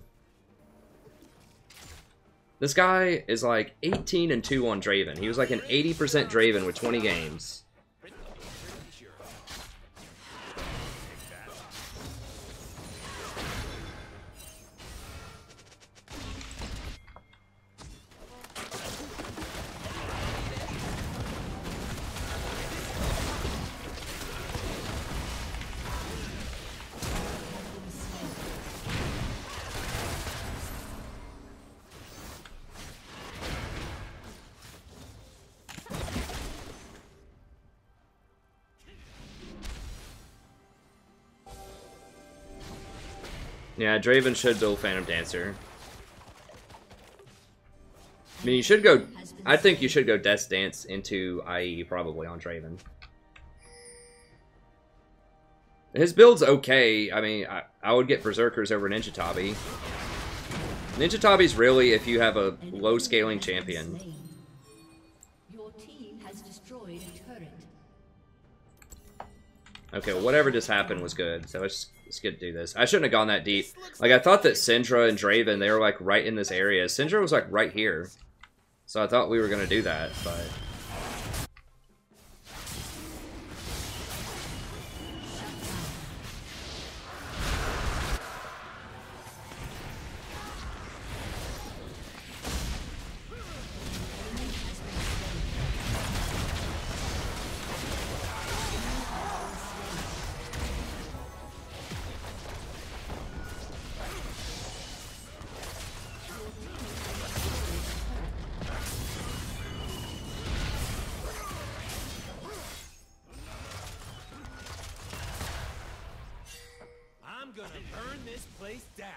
This guy is like 18 and 2 on Draven. He was like an 80% Draven with 20 games. Pretty sure. Yeah, Draven should build Phantom Dancer. I mean, you should go... I think you should go Death's Dance into IE probably on Draven. His build's okay. I mean, I would get Berserkers over Ninja Tabi. Ninja Tabi's really if you have a low scaling champion. Your team has destroyed a turret. Okay, well, whatever just happened was good, so let's get to do this. I shouldn't have gone that deep. Like, I thought that Syndra and Draven, they were, like, right in this area. Syndra was, like, right here. So I thought we were going to do that, but... I'm gonna burn this place down.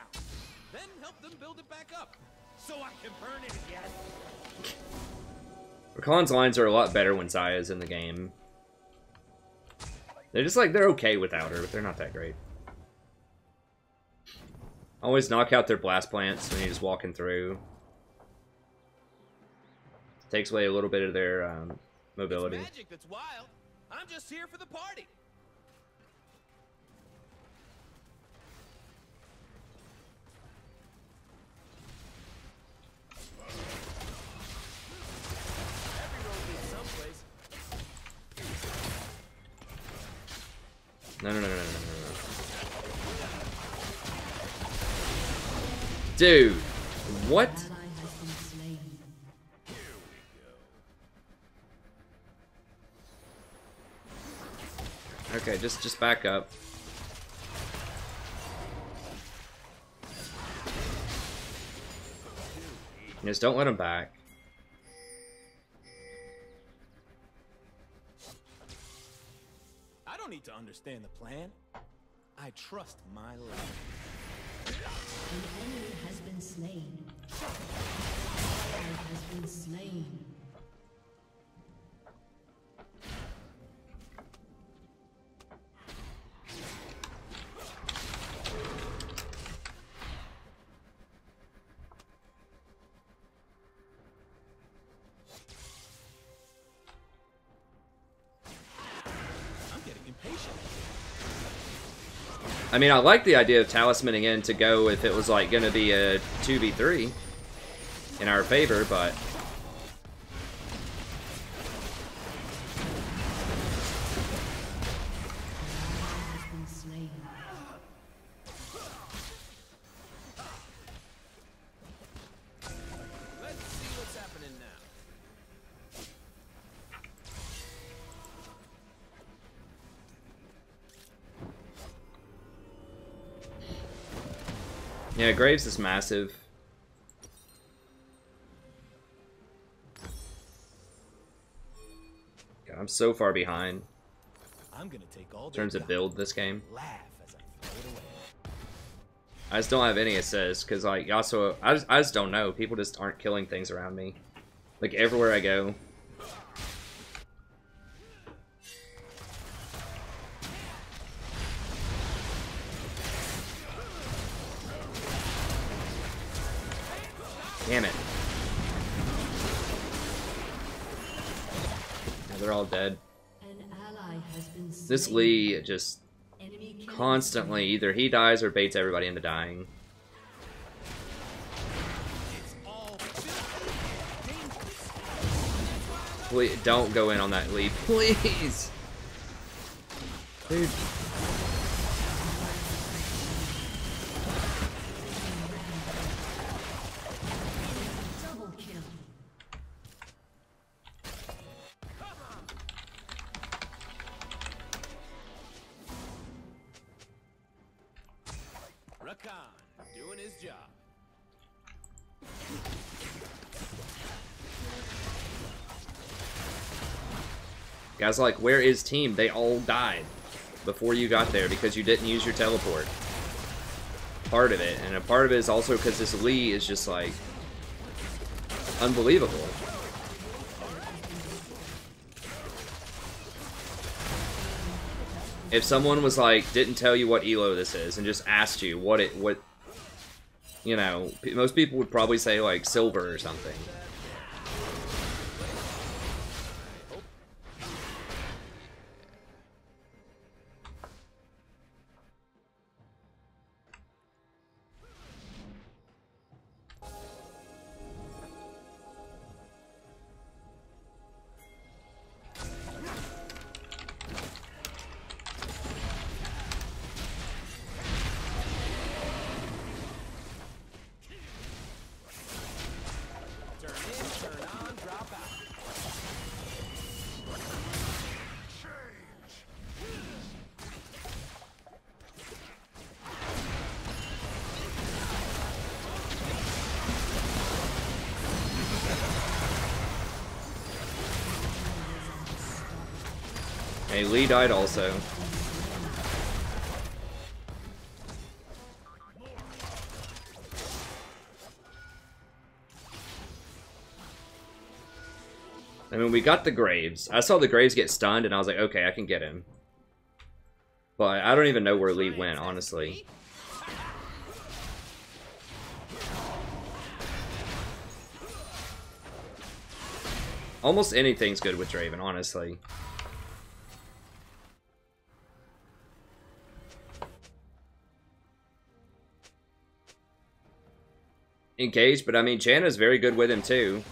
Then help them build it back up. So I can burn it again. Rakan's lines are a lot better when Zaya's in the game. They're just like, they're okay without her, but they're not that great. Always knock out their blast plants when you're just walking through. Takes away a little bit of their mobility. It's magic that's wild. I'm just here for the party. Every road leads someplace. No. Dude, what? Ally has been slain. Okay, just back up. Just don't let him back. I don't need to understand the plan. I trust my luck. An enemy has been slain. Ally has been slain. I'm getting impatient. I mean, I like the idea of talismaning in to go if it was like gonna be a 2v3 in our favor, but Has been slain. Let's see what's happening now. yeah, Graves is massive. God, I'm so far behind I'm gonna take all in terms of build this game. laugh as I throw it away. I just don't have any assists because, like, Yasuo, I just don't know. People just aren't killing things around me. Like, everywhere I go. Damn it. Yeah, they're all dead. An ally has been slain. This Lee just Enemy killing constantly, either he dies or baits everybody into dying. It's all dangerous. Please, don't go in on that Lee, please! Dude. double kill. Rakan doing his job. Guys, like, where is team? They all died before you got there because you didn't use your teleport. Part of it, and a part of it is also because this Lee is just, like, unbelievable. If someone was like, didn't tell you what elo this is and just asked you what, you know, most people would probably say like silver or something. Turn in, turn on, drop out. Hey, Lee died also. I mean, we got the Graves. I saw the Graves get stunned, and I was like, okay, I can get him. But I don't even know where Lee went, honestly. Almost anything's good with Draven, honestly. Engaged, but I mean, Janna's very good with him, too.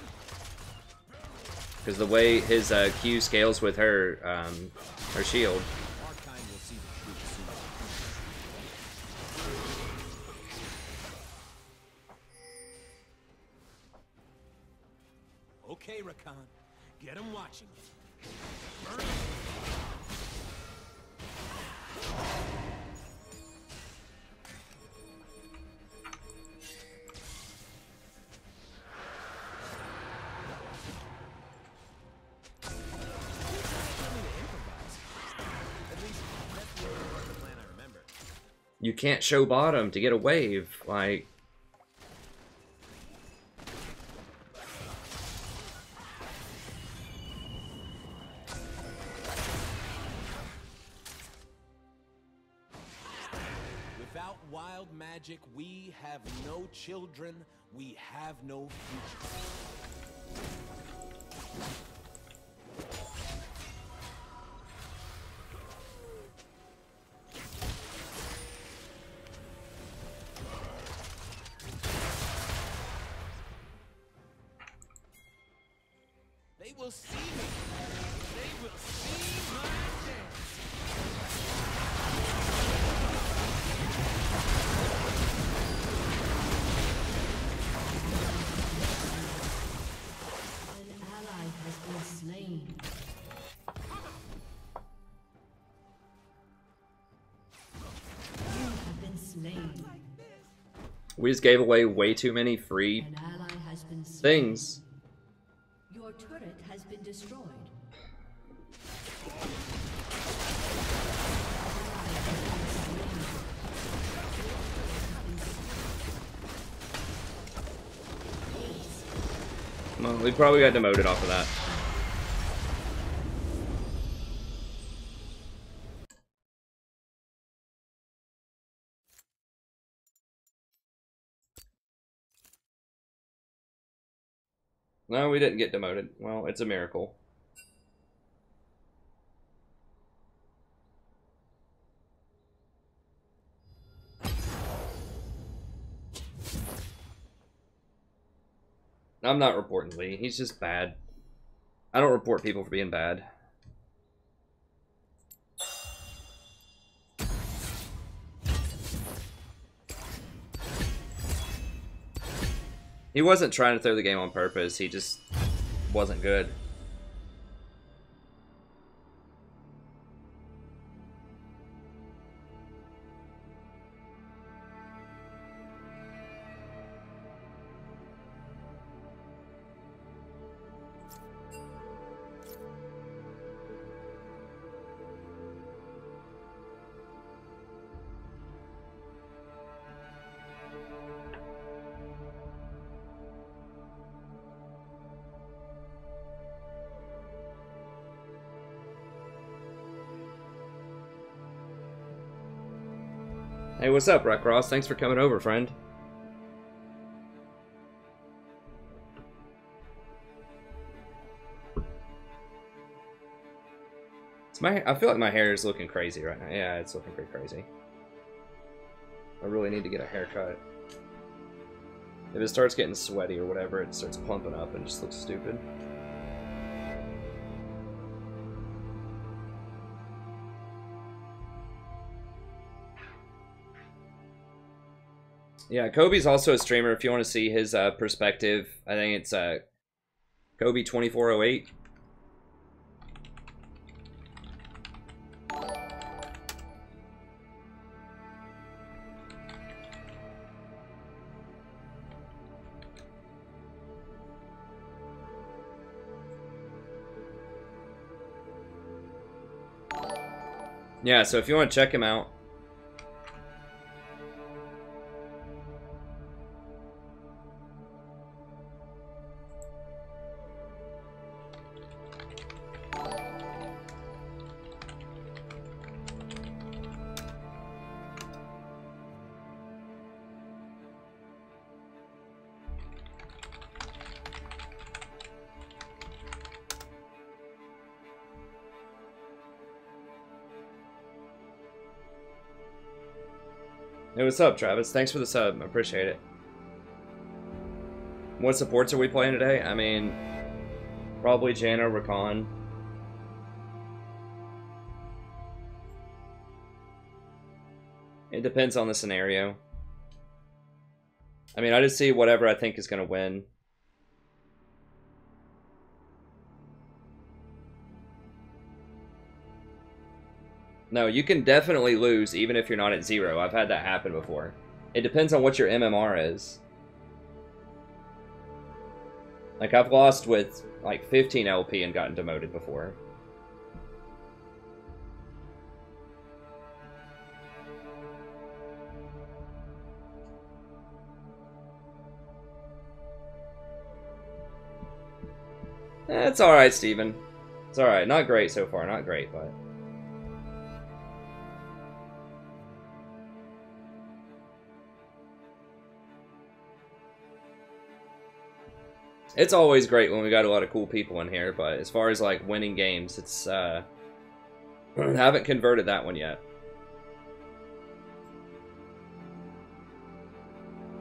Because the way his Q scales with her, her shield. Our kind will see the truth soon. Recon. Get him watching you. Burn. You can't show bottom to get a wave, like... Without wild magic, we have no children, we have no future. They will see me. They will see my dance. An ally has been slain. You have been slain. We just gave away way too many free An ally has been slain. things. Your turret has been destroyed. Well, we probably got demoted off of that. No, we didn't get demoted. Well, it's a miracle. I'm not reporting Lee. He's just bad. I don't report people for being bad. He wasn't trying to throw the game on purpose. He just wasn't good. Hey, what's up, Wreck Ross? Thanks for coming over, friend. I feel like my hair is looking crazy right now. Yeah, it's looking pretty crazy. I really need to get a haircut. If it starts getting sweaty or whatever, it starts plumping up and just looks stupid. Yeah, Kobe's also a streamer. If you want to see his perspective, I think it's Kobe 2408. Yeah, so if you want to check him out. Hey, what's up, Travis? Thanks for the sub. I appreciate it. What supports are we playing today? I mean, probably Janna, Rakan. It depends on the scenario. I mean, I just see whatever I think is going to win. No, you can definitely lose even if you're not at 0. I've had that happen before. It depends on what your MMR is. Like, I've lost with, like, 15 LP and gotten demoted before. It's alright, Steven. It's alright. Not great so far. Not great, but... It's always great when we got a lot of cool people in here, but as far as, like, winning games, it's, haven't converted that one yet.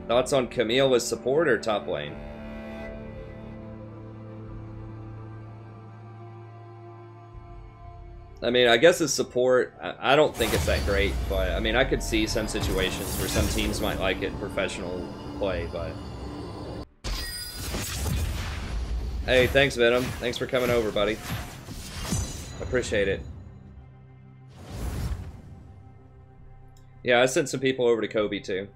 Thoughts on Camille as support or top lane? I mean, I guess as support, I don't think it's that great, but, I mean, I could see some situations where some teams might like it in professional play, but... Hey, thanks, Venom. Thanks for coming over, buddy. Appreciate it. Yeah, I sent some people over to Kobe, too.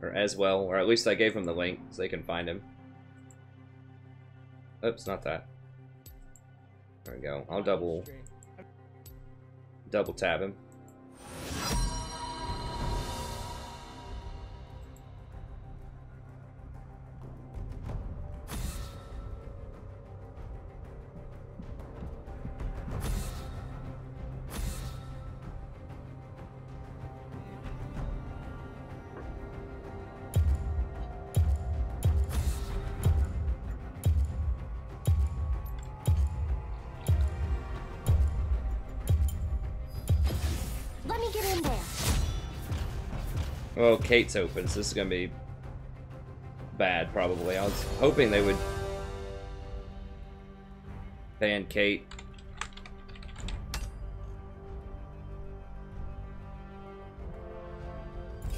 Or as well, or at least I gave them the link so they can find him. Oops, not that. There we go. I'll double tab him. Let me get in there. Well, Kate's open, so this is gonna be bad, probably. I was hoping they would ban Kate.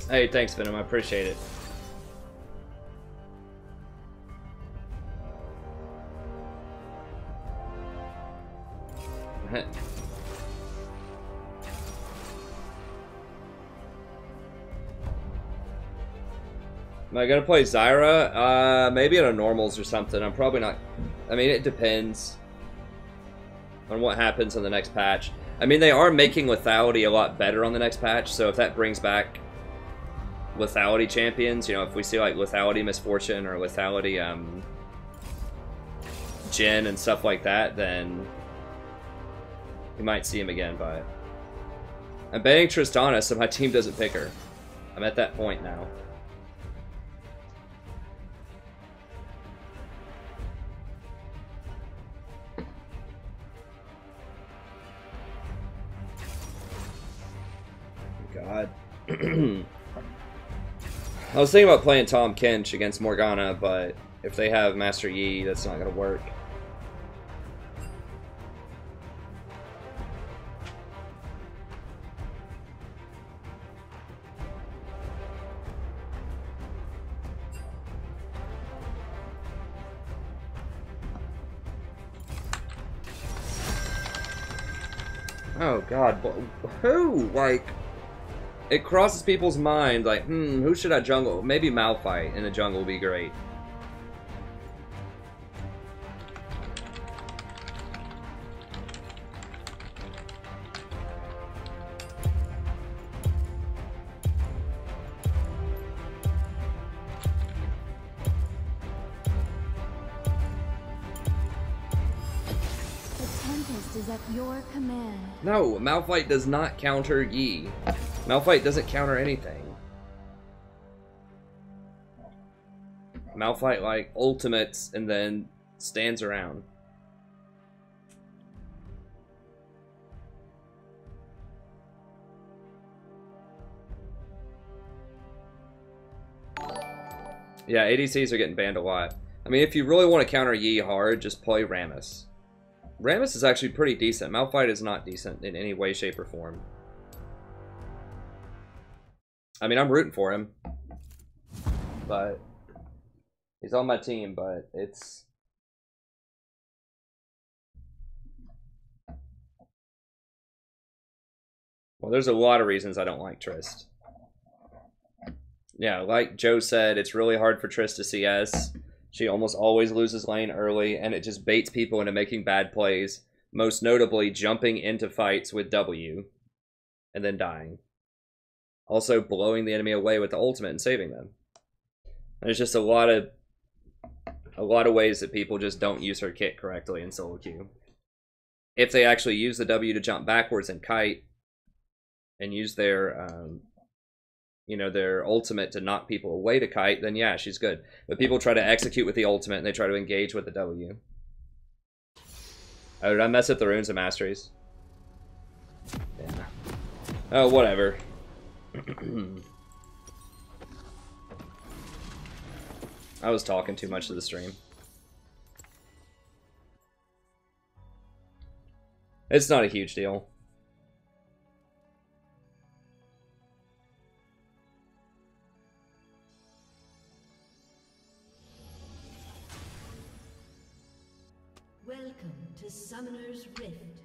Hey, thanks, Venom. I appreciate it. Am I gonna play Zyra? Maybe at a normals or something. I'm probably not. I mean, it depends on what happens in the next patch. I mean, they are making lethality a lot better on the next patch, so if that brings back lethality champions, you know, if we see like lethality Misfortune or lethality Jin and stuff like that, then we might see him again. But I'm banning Tristana so my team doesn't pick her. I'm at that point now. God. I was thinking about playing Tom Kench against Morgana, but if they have Master Yi, that's not going to work. Oh God, who? Like, it crosses people's mind, like, who should I jungle? Maybe Malphite in the jungle would be great. The Tempest is at your command. No, Malphite does not counter Yi. Malphite doesn't counter anything. Malphite, like, ultimates and then stands around. Yeah, ADCs are getting banned a lot. I mean, if you really want to counter Yi hard, just play Rammus. Rammus is actually pretty decent. Malphite is not decent in any way, shape, or form. I mean, I'm rooting for him, but he's on my team, but it's... Well, there's a lot of reasons I don't like Trist. Yeah, like Joe said, it's really hard for Trist to CS. She almost always loses lane early, and it just baits people into making bad plays. Most notably, jumping into fights with W, and then dying. Also, blowing the enemy away with the ultimate and saving them. And there's just a lot of ways that people just don't use her kit correctly in solo queue. If they actually use the W to jump backwards and kite, and use their, you know, their ultimate to knock people away to kite, then yeah, she's good. But people try to execute with the ultimate, and they try to engage with the W. Oh, did I mess up the runes of masteries? Yeah. Oh, whatever. I was talking too much to the stream. It's not a huge deal. Welcome to Summoner's Rift.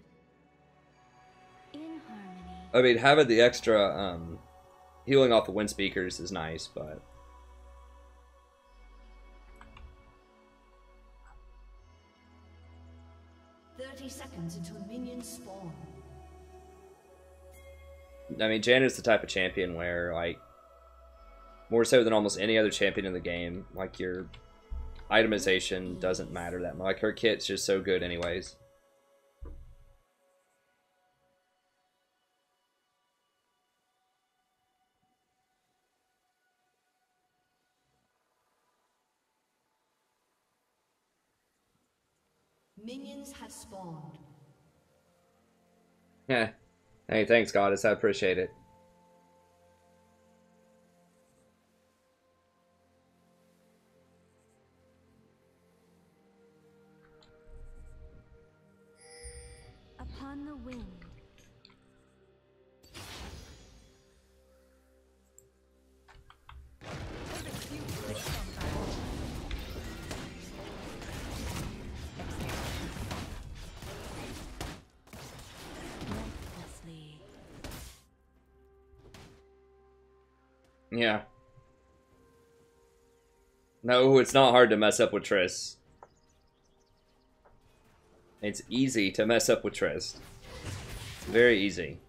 In harmony. I mean, having the extra healing off the wind speakers is nice, but 30 seconds until minions spawn. I mean, Janet's the type of champion where, like, more so than almost any other champion in the game, like, your itemization doesn't matter that much. Like, her kit's just so good anyways. Minions have spawned. Yeah. Hey, thanks, Goddess. I appreciate it. Upon the wind. Yeah. No, it's not hard to mess up with Triss. It's easy to mess up with Triss. Very easy.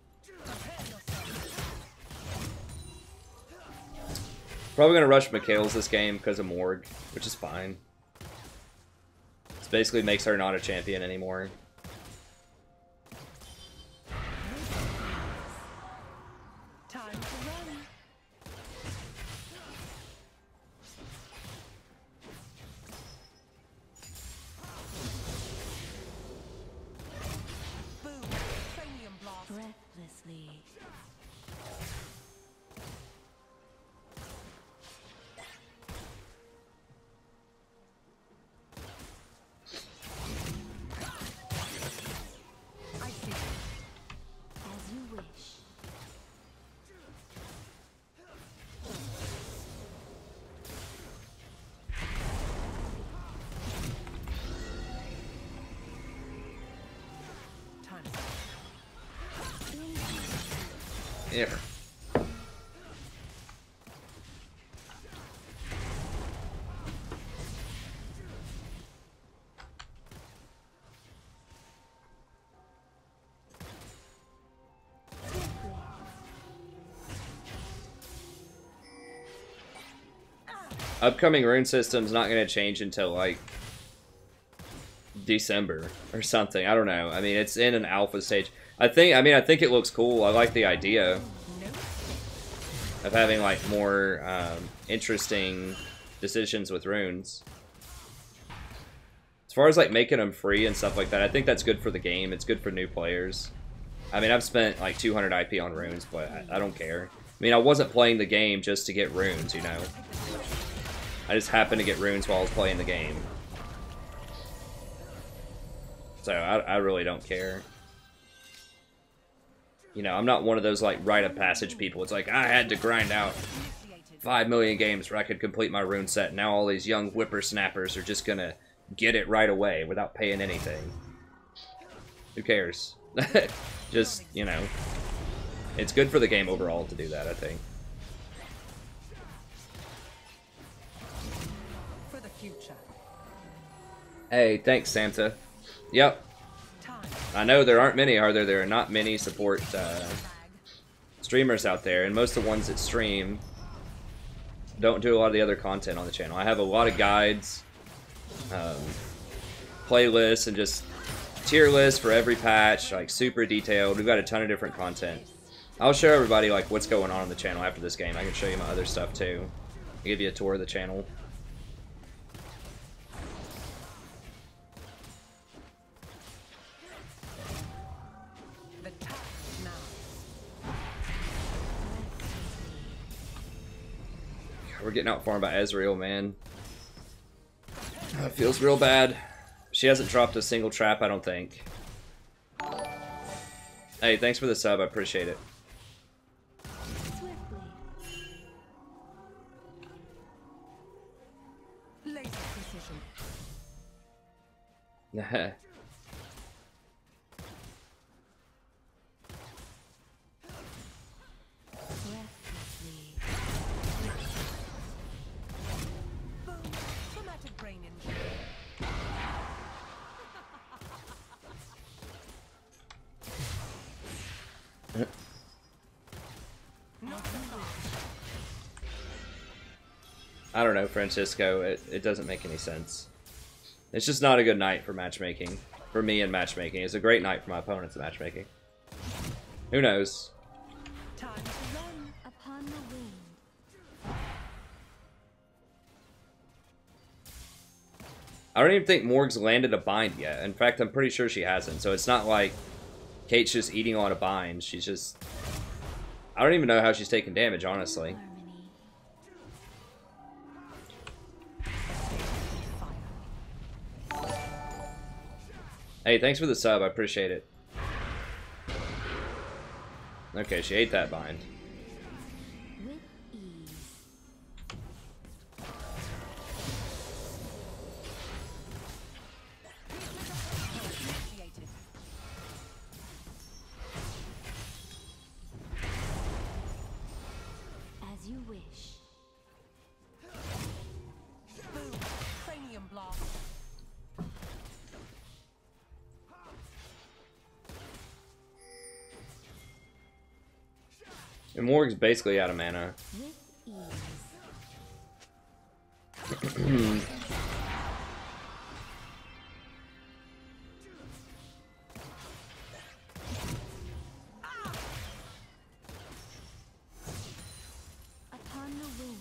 Probably gonna rush Mikhail's this game because of Morg, which is fine. This basically makes her not a champion anymore. Time to run. Boom. Cranium blast. Breathlessly. I see. As you wish. Time. Yeah. Upcoming rune system's not going to change until, like, December or something. I don't know. I mean, it's in an alpha stage. I think it looks cool. I like the idea of having, like, more interesting decisions with runes. As far as, like, making them free and stuff like that, I think that's good for the game. It's good for new players. I mean, I've spent, like, 200 IP on runes, but I don't care. I mean, I wasn't playing the game just to get runes, you know? I just happened to get runes while I was playing the game. So, I really don't care. You know, I'm not one of those, like, rite of passage people. It's like, I had to grind out 5 million games where I could complete my rune set. Now all these young whippersnappers are just gonna get it right away without paying anything. Who cares? Just, you know, It's good for the game overall to do that, I think. For the future. Hey, thanks, Santa. Yep. Time. I know there aren't many, are there? There are not many support streamers out there, and most of the ones that stream don't do a lot of the other content on the channel. I have a lot of guides, playlists, and just tier lists for every patch, like super detailed. We've got a ton of different content. I'll show everybody like what's going on the channel after this game. I can show you my other stuff too. I'll give you a tour of the channel. The time is now. We're getting outfarmed by Ezreal, man. It feels real bad. She hasn't dropped a single trap, I don't think. Hey, thanks for the sub. I appreciate it. Swiftly. Laser precision. Breathlessly. Boom. Traumatic brain injury. I don't know, Francisco. It doesn't make any sense. It's just not a good night for matchmaking. For me in matchmaking. It's a great night for my opponents in matchmaking. Who knows? Time to run. Upon the wind. I don't even think Morg's landed a bind yet. In fact, I'm pretty sure she hasn't. So it's not like Kate's just eating on a bind. She's just... I don't even know how she's taking damage, honestly. Harmony. Hey, thanks for the sub. I appreciate it. Okay, she ate that bind. With ease. Initiated. As you wish. Boom. Cranium blast. And Morg's basically out of mana. With ease. Upon the wind.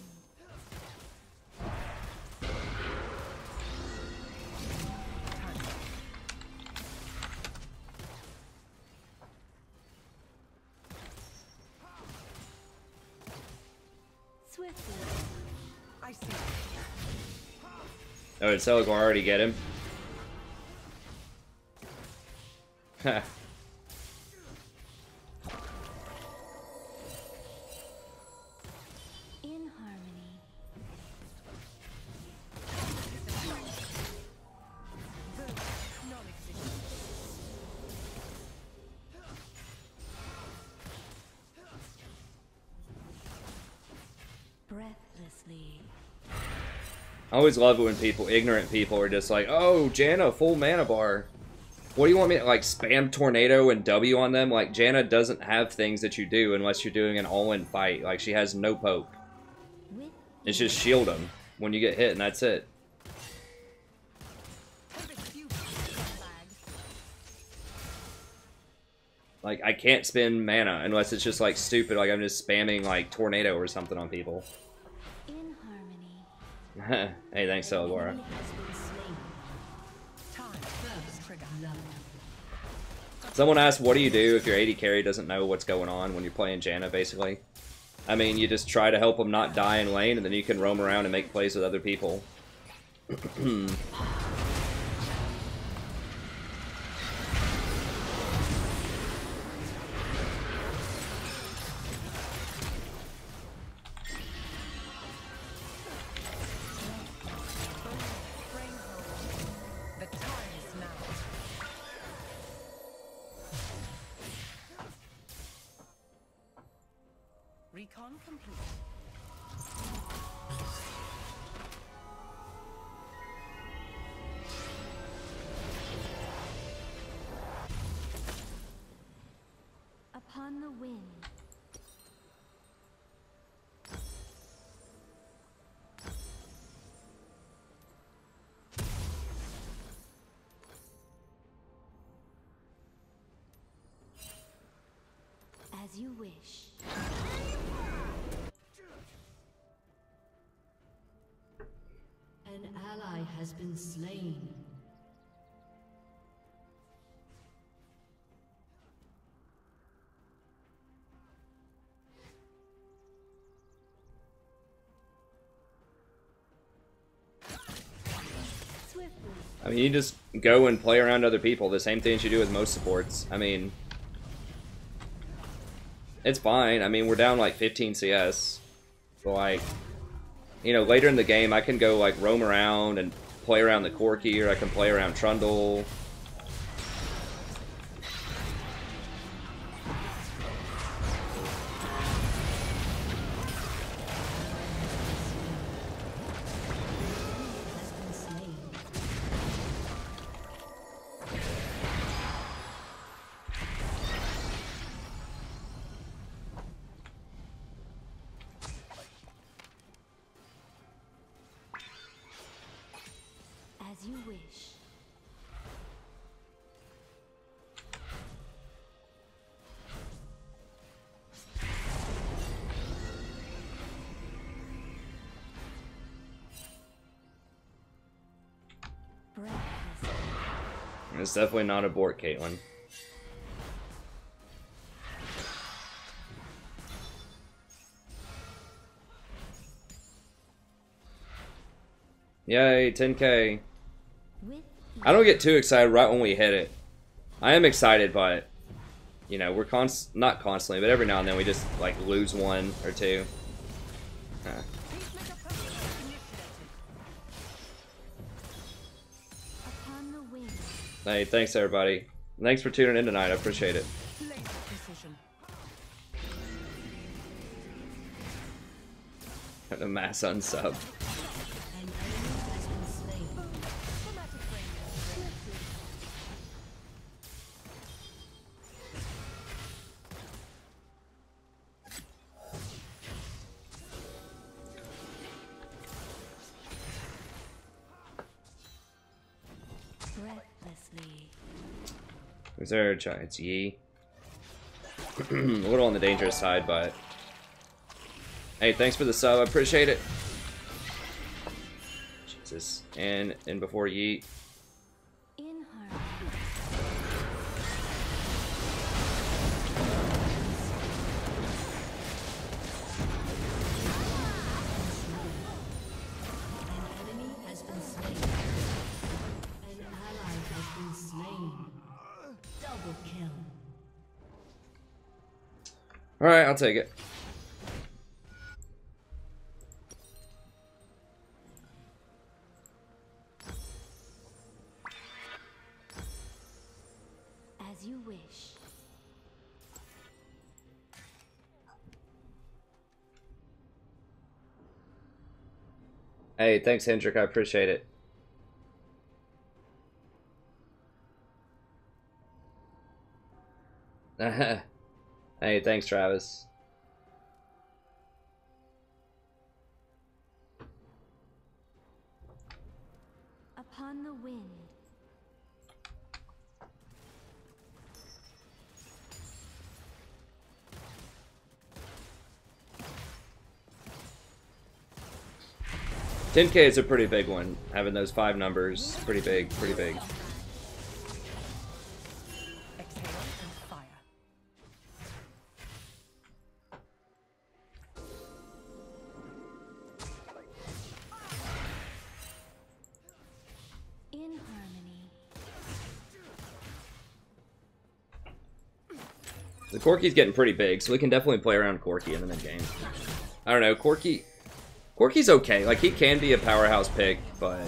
Swiftly. I see. Oh, did Celigor already get him? Ha. In harmony. Boom. Non-existent. Breathlessly. I always love it when ignorant people are just like, oh, Janna, full mana bar. What do you want me to, like, spam Tornado and W on them? Like, Janna doesn't have things that you do unless you're doing an all-in fight. Like, she has no poke. With It's just shield them when you get hit, and that's it. Pivot future. Flag. Like, I can't spend mana unless it's just, like, stupid. Like, I'm just spamming, like, Tornado or something on people. in harmony. Hey, thanks, Celigora. Enemy has been slain. Time. First Trigger. love. Someone asked, what do you do if your AD carry doesn't know what's going on when you're playing Janna, basically? I mean, you just try to help them not die in lane, and then you can roam around and make plays with other people. The time is now. Recon complete. Upon the wind. As you wish. An ally has been slain. Swiftly. I mean, you just go and play around other people. The same things you do with most supports. I mean, it's fine. I mean, we're down like 15 CS. But like, you know, later in the game, I can go like roam around and play around the Corki, or I can play around Trundle. Has been slain. As you wish. Breathless. It's definitely not abort, Caitlyn. Yay, 10K. With I don't get too excited right when we hit it. I am excited, but, you know, we're not constantly, but every now and then we just, like, lose one or two. Peacemaker program initiated. upon the wind. Hey, thanks, everybody. Thanks for tuning in tonight. I appreciate it. Laser precision. The mass unsub. An enemy has been slain. Chromatic range. Breathlessly. Is there a Giants? Yi. A little on the dangerous side, but hey, thanks for the sub. I appreciate it. Jesus. And before Yeet. In harmony. An enemy has been slain. An ally has been slain. Double kill. Alright, I'll take it. As you wish. Hey, thanks, Hendrik. I appreciate it. Hey, thanks, Travis. Upon the wind. 10K is a pretty big one. Having those 5 numbers, pretty big, pretty big. Exhale and fire. In harmony. The Corki's getting pretty big, so we can definitely play around Corki in the mid game. I don't know, Corki's okay. Like, he can be a powerhouse pick, but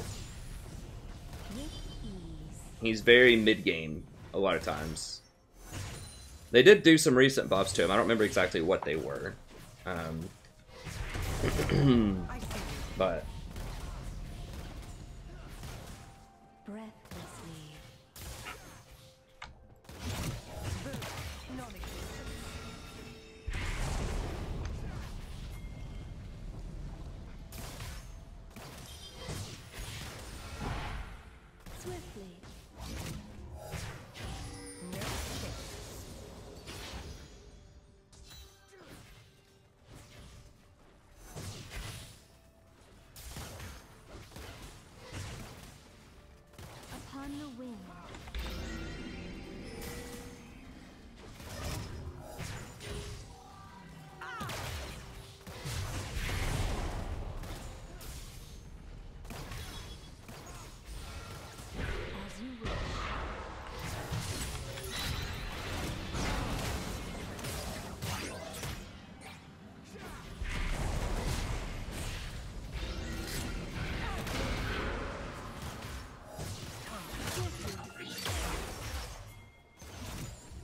With ease. he's very mid-game a lot of times. They did do some recent buffs to him. I don't remember exactly what they were. But Breathlessly. Non-existent. Swiftly. No escape. Upon the wind. As you wish.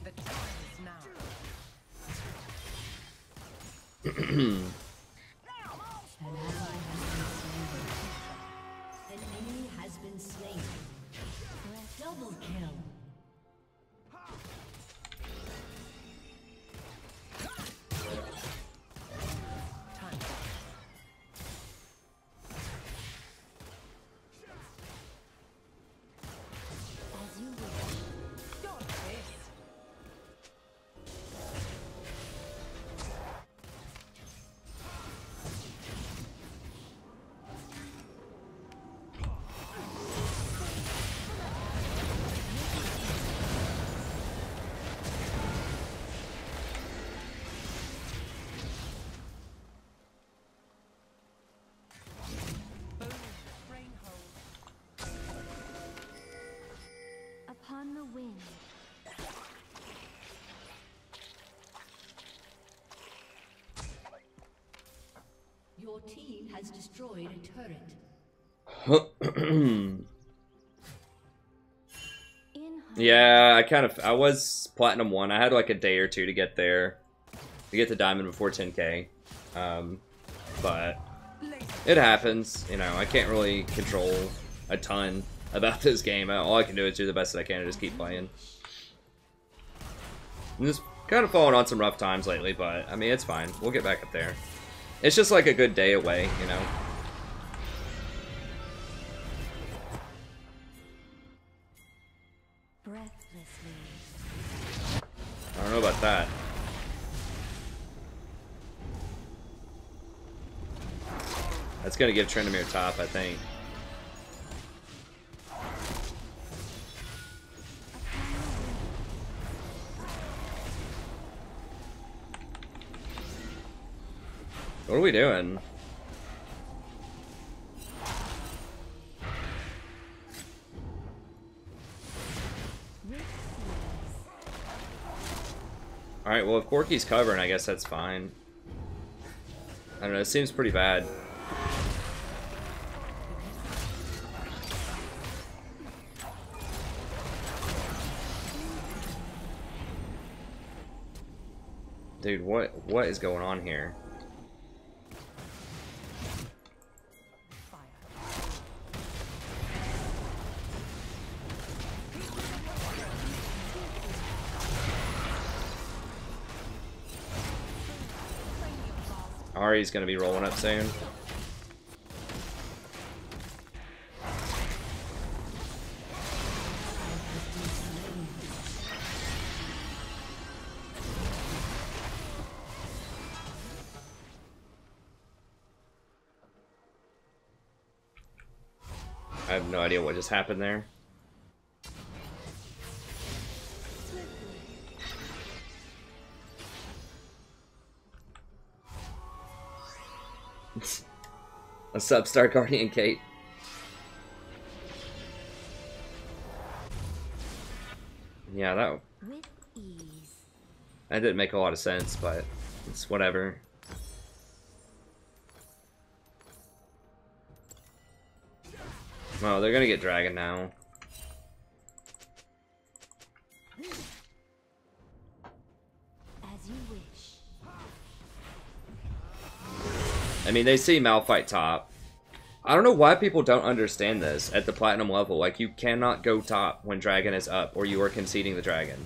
The time is now. An enemy has been slain. Double kill. Time. As you wish. Got this. Boom. Brain hold. Upon the wind. Your team has destroyed a turret. In yeah, I was Platinum 1. I had like a day or two to get there. To get to Diamond before 10k. But it happens. You know, I can't really control a ton about this game. All I can do is do the best that I can and just keep playing. I'm just kind of falling on some rough times lately, but I mean, it's fine. We'll get back up there. It's just like a good day away, you know? breathlessly. I don't know about that. That's gonna give Trendemir top, I think. What are we doing? Alright, well if Corky's covering, I guess that's fine. I don't know, it seems pretty bad. Dude, what is going on here? Ari's gonna be rolling up soon. I have no idea what just happened there. What's up, Star Guardian Kate? Yeah, that With ease. didn't make a lot of sense, but it's whatever. Well, they're gonna get Dragon now. As you wish. I mean, they see Malphite top. I don't know why people don't understand this at the platinum level. Like, you cannot go top when dragon is up, or you are conceding the dragon.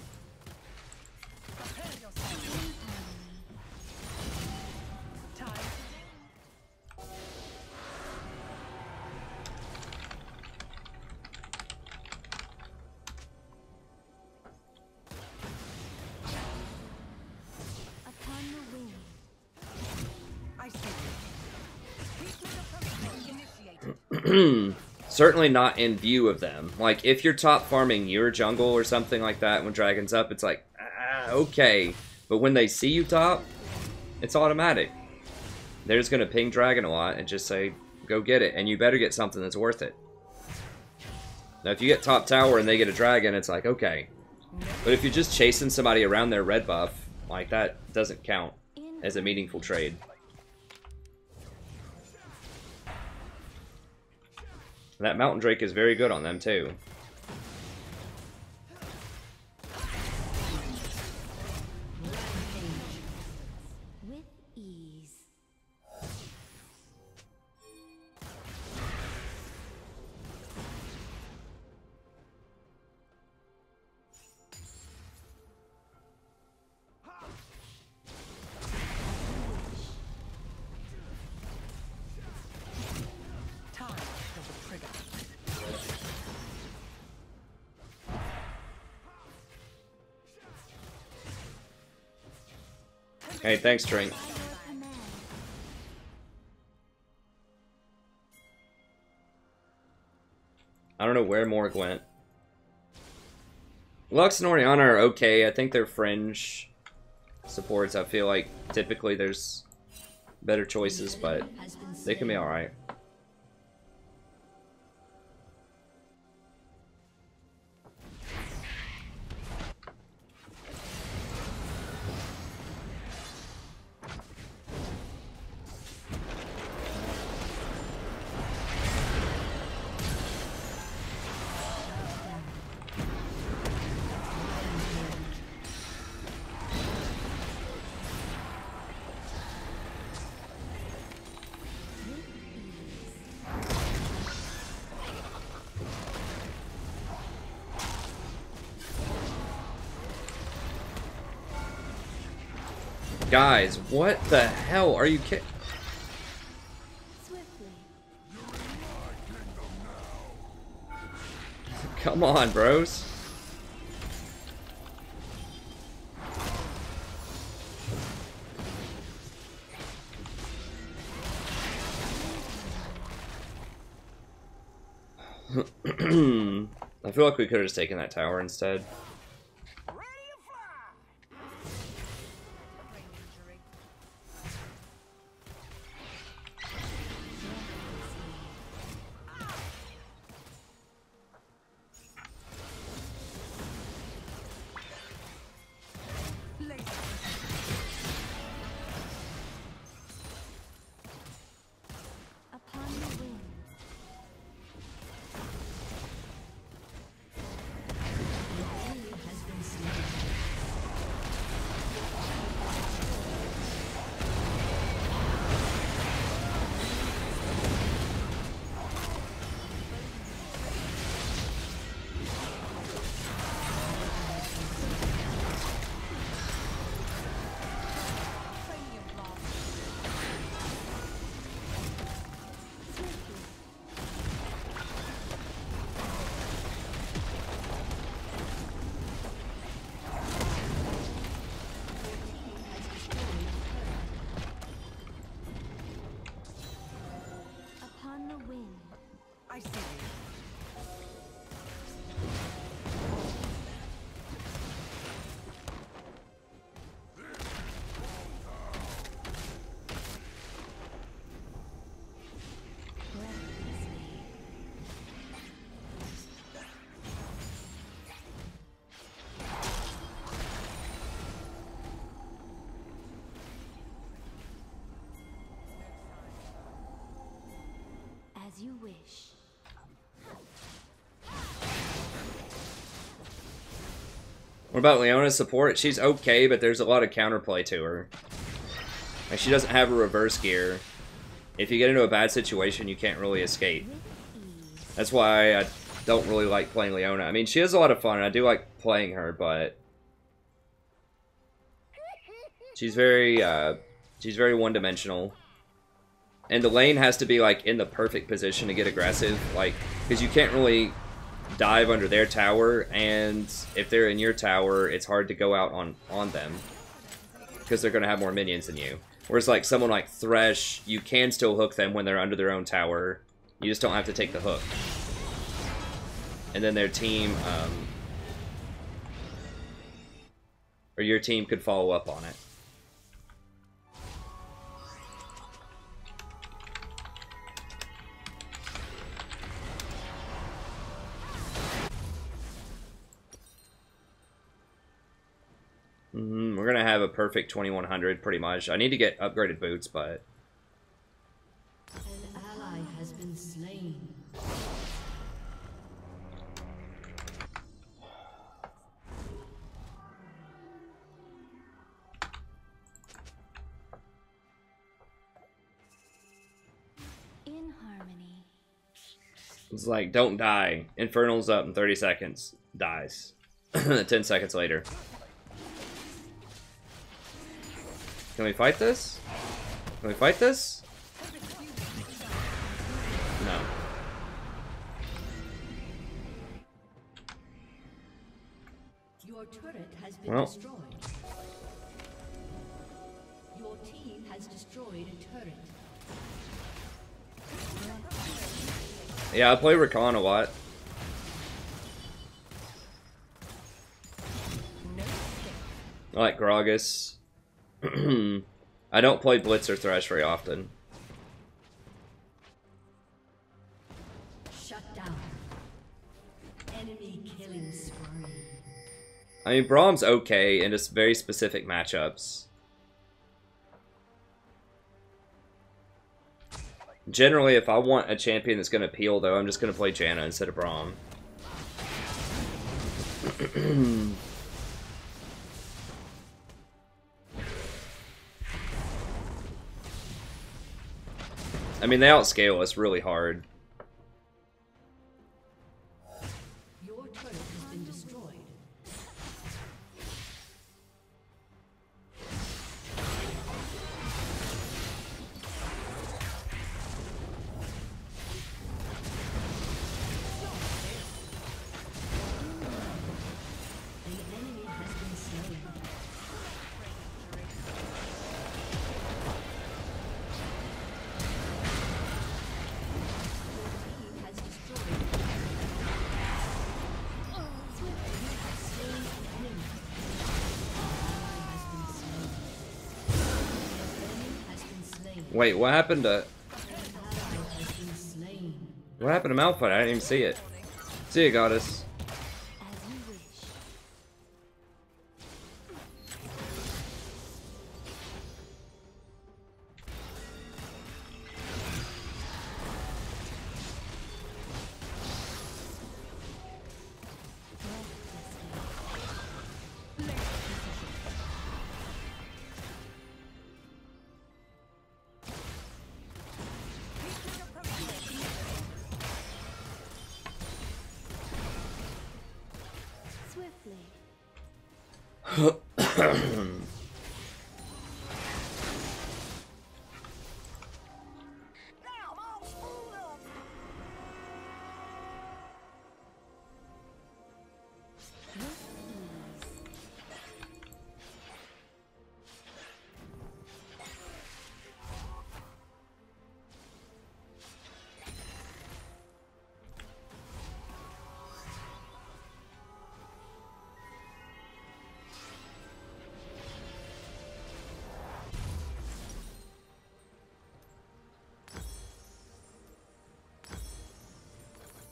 Upon the wing. I see you. Treatment approach initiated. Certainly not in view of them. Like, if you're top farming your jungle or something like that when dragon's up, it's like, okay. But when they see you top, it's automatic. They're just going to ping dragon a lot and just say, go get it. And you better get something that's worth it. Now, if you get top tower and they get a dragon, it's like, okay. But if you're just chasing somebody around their red buff, like, that doesn't count as a meaningful trade. That Mountain Drake is very good on them, too. With ease. Time to pull the trigger. Hey, thanks, Drink. Command. I don't know where Morg went. Lux and Orianna are okay. I think they're fringe supports. I feel like typically there's better choices, but they can be alright. Guys, what the hell? Are you kidding? Swiftly. Come on, bros. I feel like we could have just taken that tower instead. Brain injury. Laser. Upon the wing. Has been slain. Cranium blast. Upon the wing. I see you. As you wish. What about Leona's support? She's okay, but there's a lot of counterplay to her. Like, she doesn't have a reverse gear. if you get into a bad situation, you can't really escape. That's why I don't really like playing Leona. I mean, she has a lot of fun, and I do like playing her, but she's very one-dimensional. And the lane has to be, like, in the perfect position to get aggressive, like, because you can't really dive under their tower, and if they're in your tower, it's hard to go out on them, because they're going to have more minions than you. Whereas, like, someone like Thresh, you can still hook them when they're under their own tower. You just don't have to take the hook. And then their team, or your team could follow up on it. We're gonna have a perfect 2100 pretty much. I need to get upgraded boots, but An ally has been slain. In harmony. it's like, don't die. Infernal's up in 30 seconds. Dies. 10 seconds later. Can we fight this? Can we fight this? No. Your turret has been Well. destroyed. Your team has destroyed a turret. Yeah, I play Rakan a lot. I like Gragas. I don't play Blitz or Thresh very often. Shut down. Enemy killing spree. I mean, Braum's okay in just very specific matchups. Generally, if I want a champion that's going to peel, though, I'm just going to play Janna instead of Braum. I mean, they outscale us really hard. Your turret has been destroyed. An enemy has been slain. Team has destroyed. You have slain an enemy. Enemy has been slain. Wait, what happened to... Ally has been slain. What happened to Malphite? I didn't even see it. See you, Goddess. As you wish. Swiftly.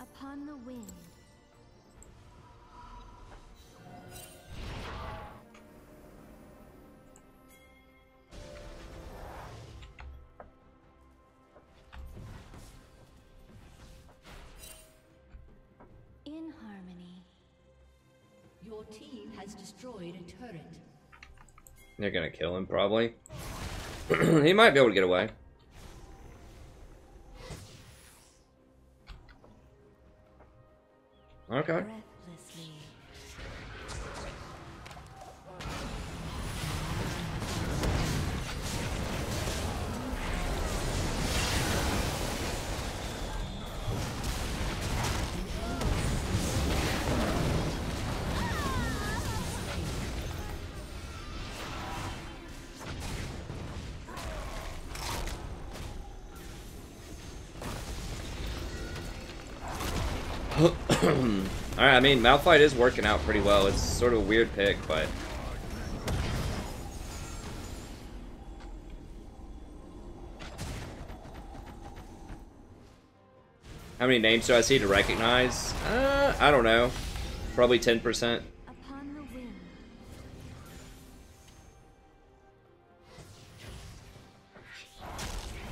Upon the wind. In harmony. Your team has destroyed a turret. They're gonna kill him, probably. He might be able to get away. Okay. breathlessly. Alright, I mean, Malphite is working out pretty well. It's sort of a weird pick, but... How many names do I see to recognize? I don't know. Probably 10%. Upon the wind.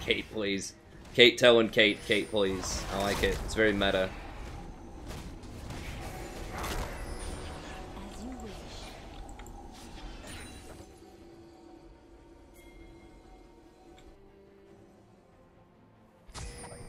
Kate, please. Kate telling Kate, Kate, please. I like it. It's very meta. As you wish. Breathlessly.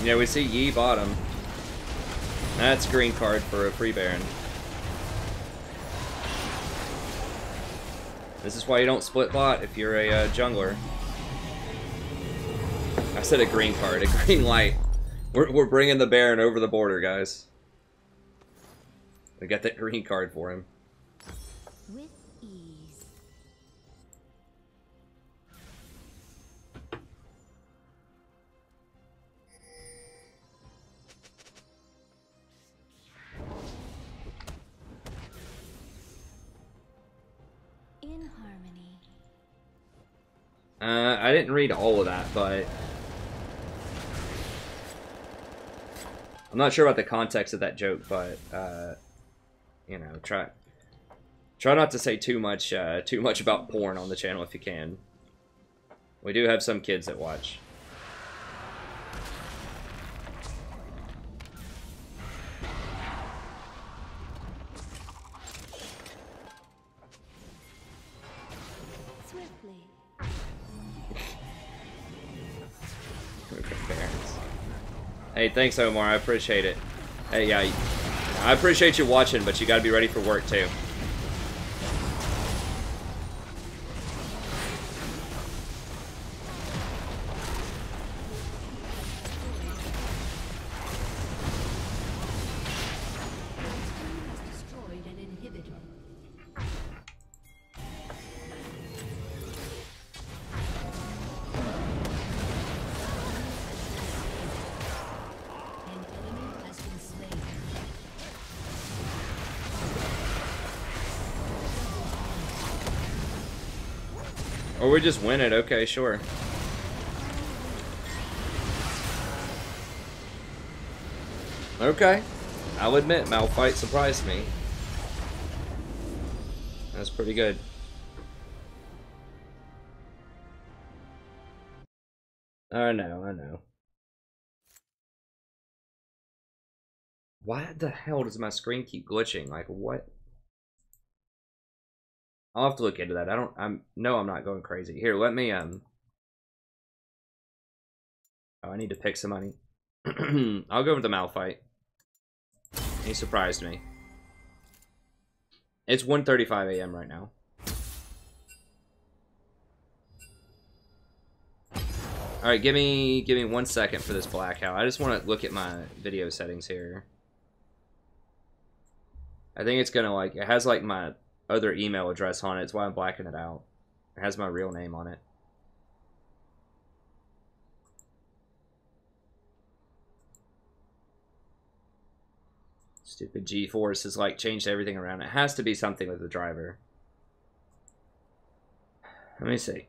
Yeah, we see Yi bottom. That's green card for a free Baron. This is why you don't split bot if you're a jungler. I said a green card, a green light. We're bringing the Baron over the border, guys. We got that green card for him. With ease. In harmony. I didn't read all of that, but I'm not sure about the context of that joke, but you know, try not to say too much about porn on the channel if you can. We do have some kids that watch. Swiftly. Hey, thanks, Omar. I appreciate it. Hey, yeah, I appreciate you watching, but you got to be ready for work too. Destroyed an inhibitor. An enemy has been slain. Or we just win it. Okay, sure. Okay. I'll admit, Malphite surprised me. That's pretty good. I know. Why the hell does my screen keep glitching? Like, what? I'll have to look into that. I'm not going crazy. Here, let me, oh, I need to pick some money. I'll go with the Malphite. He surprised me. It's 1:35 a.m. right now. Alright, give me 1 second for this blackout. I just want to look at my video settings here. I think it's gonna, like, it has, like, my other email address on it. That's why I'm blacking it out. It has my real name on it. Stupid G-Force has, like, changed everything around. It has to be something with the driver. Let me see.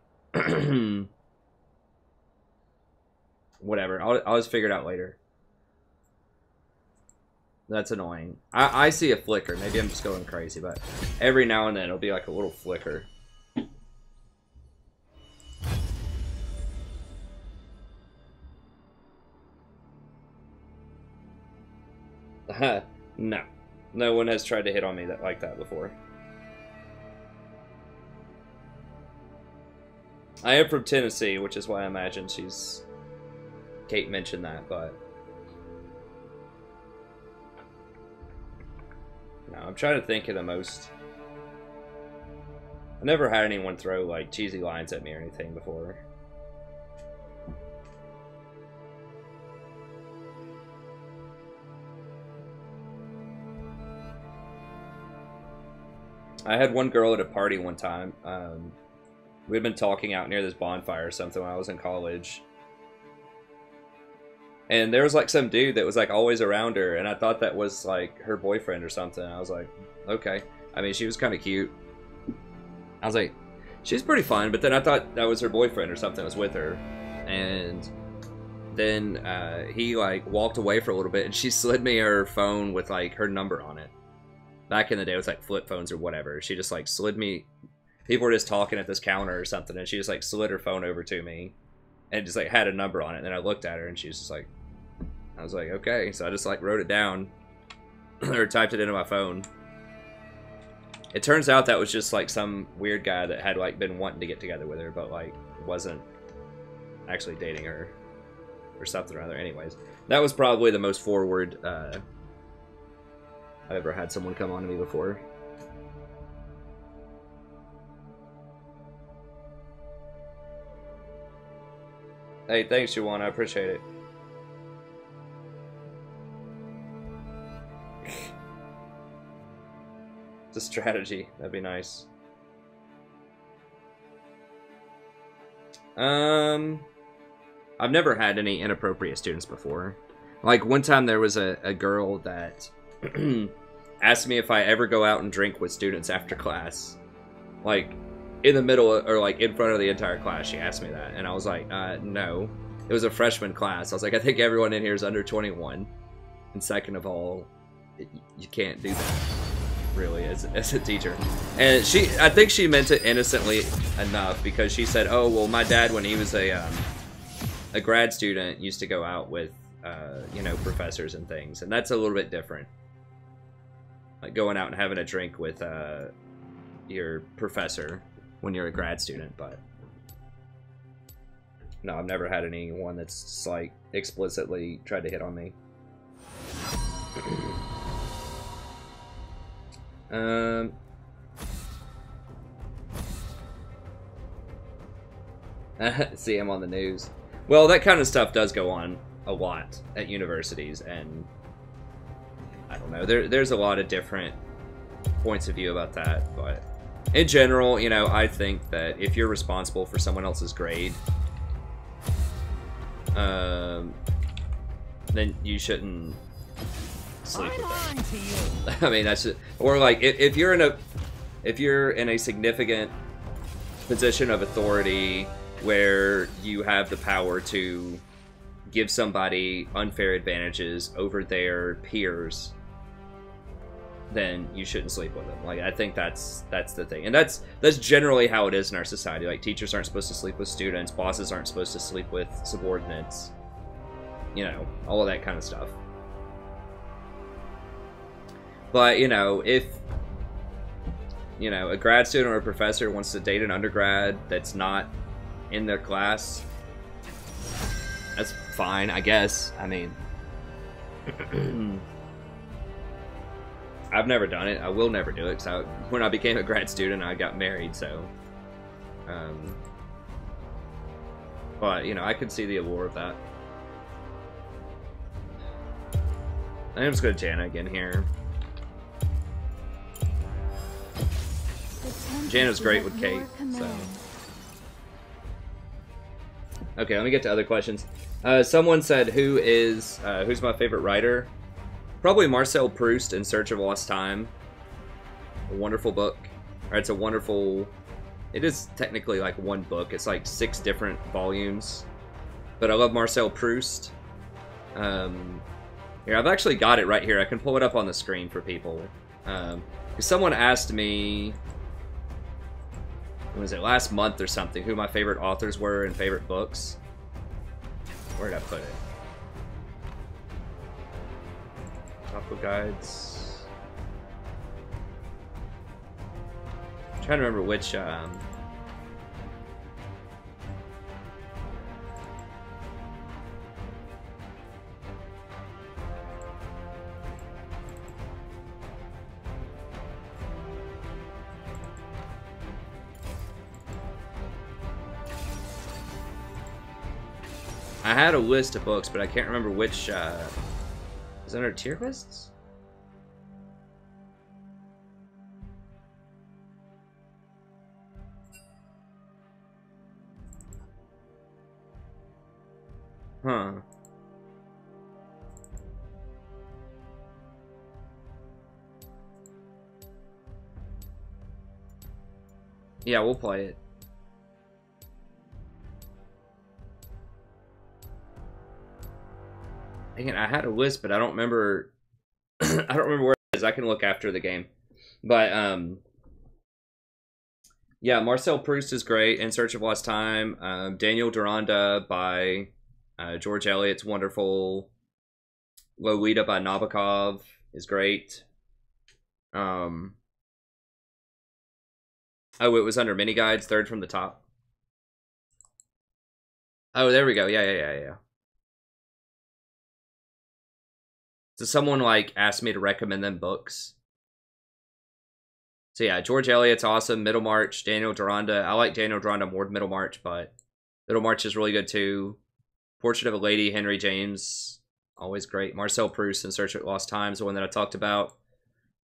Whatever. I'll just figure it out later. That's annoying. I see a flicker. Maybe I'm just going crazy, but every now and then it'll be like a little flicker. No. No one has tried to hit on me like that before. I am from Tennessee, which is why I imagine Kate mentioned that, but... No, I'm trying to think of the most... I never had anyone throw, like, cheesy lines at me or anything before. I had one girl at a party one time. We'd been talking out near this bonfire or something when I was in college. And there was like some dude that was like always around her, and I thought that was like her boyfriend or something. I was like, okay. I mean, she was kind of cute. I was like, she's pretty fun, but then I thought that was her boyfriend or something that was with her. And then he like walked away for a little bit, and she slid me her phone with like her number on it. Back in the day, it was like flip phones or whatever. She just like slid me. People were just talking at this counter or something, and she just like slid her phone over to me, and just like had a number on it. And then I looked at her, and she was just like, I was like, okay. So I just like wrote it down or typed it into my phone. It turns out that was just like some weird guy that had like been wanting to get together with her, but like wasn't actually dating her or something or other. Anyways, that was probably the most forward I've ever had someone come on to me before. Hey, thanks, Juwan. I appreciate it. It's a strategy. That'd be nice. I've never had any inappropriate students before. Like, one time there was a girl that asked me if I ever go out and drink with students after class. Like, in the middle, or like in front of the entire class, she asked me that. And I was like, no. It was a freshman class. I was like, I think everyone in here is under 21. And second of all, you can't do that, really, as a teacher. And I think she meant it innocently enough, because she said, oh, well, my dad, when he was a grad student, used to go out with, you know, professors and things. And that's a little bit different. Like going out and having a drink with your professor when you're a grad student, but no, I've never had anyone that's just, like, explicitly tried to hit on me. See him on the news. Well, that kind of stuff does go on a lot at universities, and I don't know, there's a lot of different points of view about that, but in general, you know, I think that if you're responsible for someone else's grade, then you shouldn't sleep with them. I mean, that's just, or like if you're in a significant position of authority where you have the power to give somebody unfair advantages over their peers, then you shouldn't sleep with them. Like, I think that's the thing, and that's generally how it is in our society. Like, teachers aren't supposed to sleep with students, bosses aren't supposed to sleep with subordinates, you know, all of that kind of stuff. But, you know, if, you know, a grad student or a professor wants to date an undergrad that's not in their class, that's fine, I guess. I mean, I've never done it. I will never do it, because when I became a grad student, I got married, so. But, you know, I could see the allure of that. I'm just going to Jana again here. Jana's great with Kate, so. Okay, let me get to other questions. Someone said, who's my favorite writer? Probably Marcel Proust, In Search of Lost Time. A wonderful book. Or it's a wonderful... It is technically like one book. It's like 6 different volumes. But I love Marcel Proust. You Here, I've actually got it right here. I can pull it up on the screen for people. Because someone asked me, when was it, last month or something, who my favorite authors were and favorite books. Where did I put it? Topical guides. I'm trying to remember which, I had a list of books, but I can't remember which, is it under tier lists? Huh. Yeah, we'll play it. Dang it, I had a list, but I don't remember. I don't remember where it is. I can look after the game. But yeah, Marcel Proust is great. In Search of Lost Time. Daniel Deronda by George Eliot's wonderful. Lolita by Nabokov is great. Oh, it was under mini guides, third from the top. Oh, there we go. Yeah. So someone like asked me to recommend them books. So yeah, George Eliot's awesome. Middlemarch, Daniel Deronda. I like Daniel Deronda more than Middlemarch, but Middlemarch is really good too. Portrait of a Lady, Henry James, always great. Marcel Proust, In Search of Lost Time is the one that I talked about.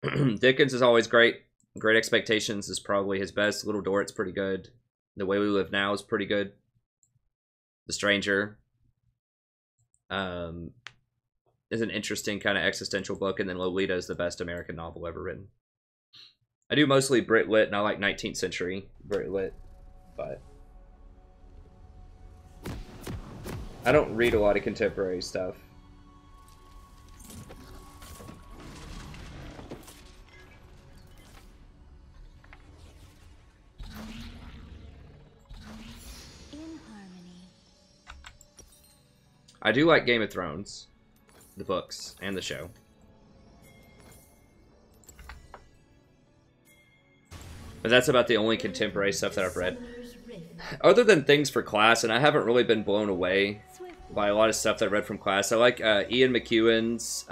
Dickens is always great. Great Expectations is probably his best. Little Dorrit's pretty good. The Way We Live Now is pretty good. The Stranger is an interesting kind of existential book, and then Lolita is the best American novel ever written. I do mostly Brit Lit, and I like 19th century Brit Lit, but I don't read a lot of contemporary stuff. In harmony. I do like Game of Thrones, the books, and the show. But that's about the only contemporary stuff that I've read. Other than things for class, and I haven't really been blown away by a lot of stuff that I read from class. I like Ian McEwan's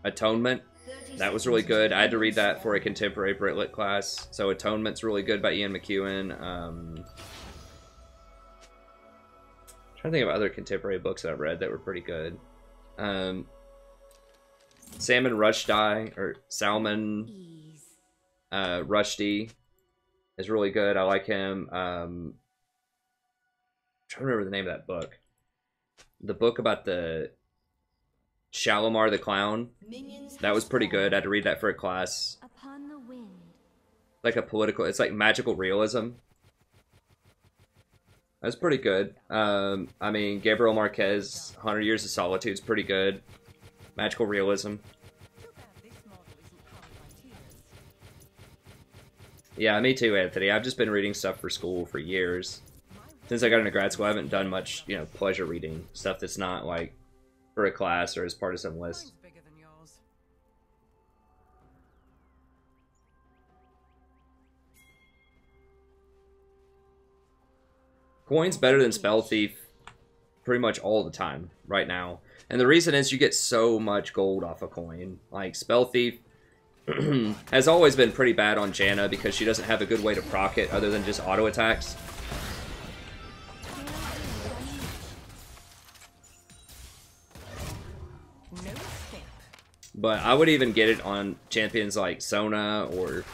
Atonement. That was really good. I had to read that for a contemporary Brit Lit class. So Atonement's really good by Ian McEwan. I'm trying to think of other contemporary books that I've read that were pretty good. Salman Rushdie, or Salman Rushdie is really good. I like him. I'm trying to remember the name of that book. The book about the Shalimar the Clown. That was pretty good. I had to read that for a class. Upon the wind. Like a political, it's like magical realism. That's pretty good. I mean, Gabriel Marquez, 100 Years of Solitude is pretty good. Magical realism. Yeah, me too, Anthony. I've just been reading stuff for school for years. Since I got into grad school, I haven't done much, you know, pleasure reading. Stuff that's not, like, for a class or as part of some list. Coin's better than Spell Thief pretty much all the time right now. And the reason is you get so much gold off a coin. Like, Spell Thief has always been pretty bad on Janna because she doesn't have a good way to proc it other than just auto attacks. But I would even get it on champions like Sona or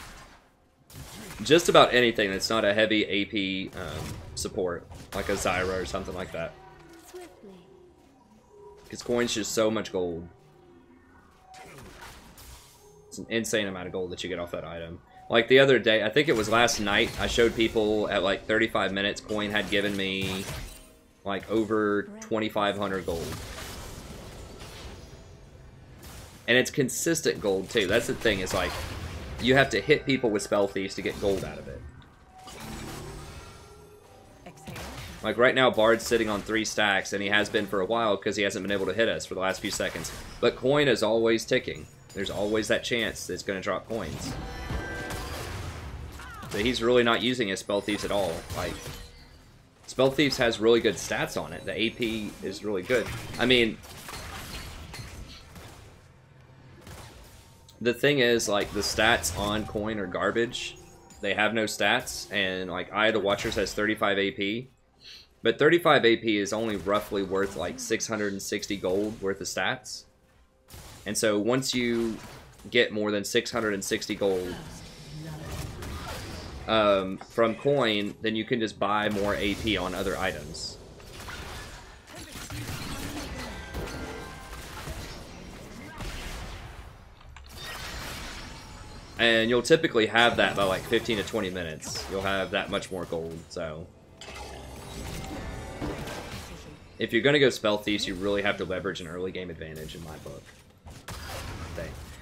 just about anything that's not a heavy AP support, like a Zyra or something like that. Because coin's just so much gold. It's an insane amount of gold that you get off that item. Like the other day, I think it was last night, I showed people at like 35 minutes, Coin had given me like over 2,500 gold. And it's consistent gold too. That's the thing, is like, you have to hit people with Spell Thieves to get gold out of it. Exhale. Like right now, Bard's sitting on 3 stacks, and he has been for a while because he hasn't been able to hit us for the last few seconds. But Coin is always ticking. There's always that chance that it's going to drop coins. So he's really not using his Spell Thieves at all. Like, Spell Thieves has really good stats on it. The AP is really good. I mean, the thing is, like, the stats on Coin are garbage. They have no stats, and, like, Eye of the Watchers has 35 AP. But 35 AP is only roughly worth, like, 660 gold worth of stats. And so once you get more than 660 gold from Coin, then you can just buy more AP on other items. And you'll typically have that by like 15 to 20 minutes. You'll have that much more gold, so... If you're going to go Spell Thieves, you really have to leverage an early game advantage in my book.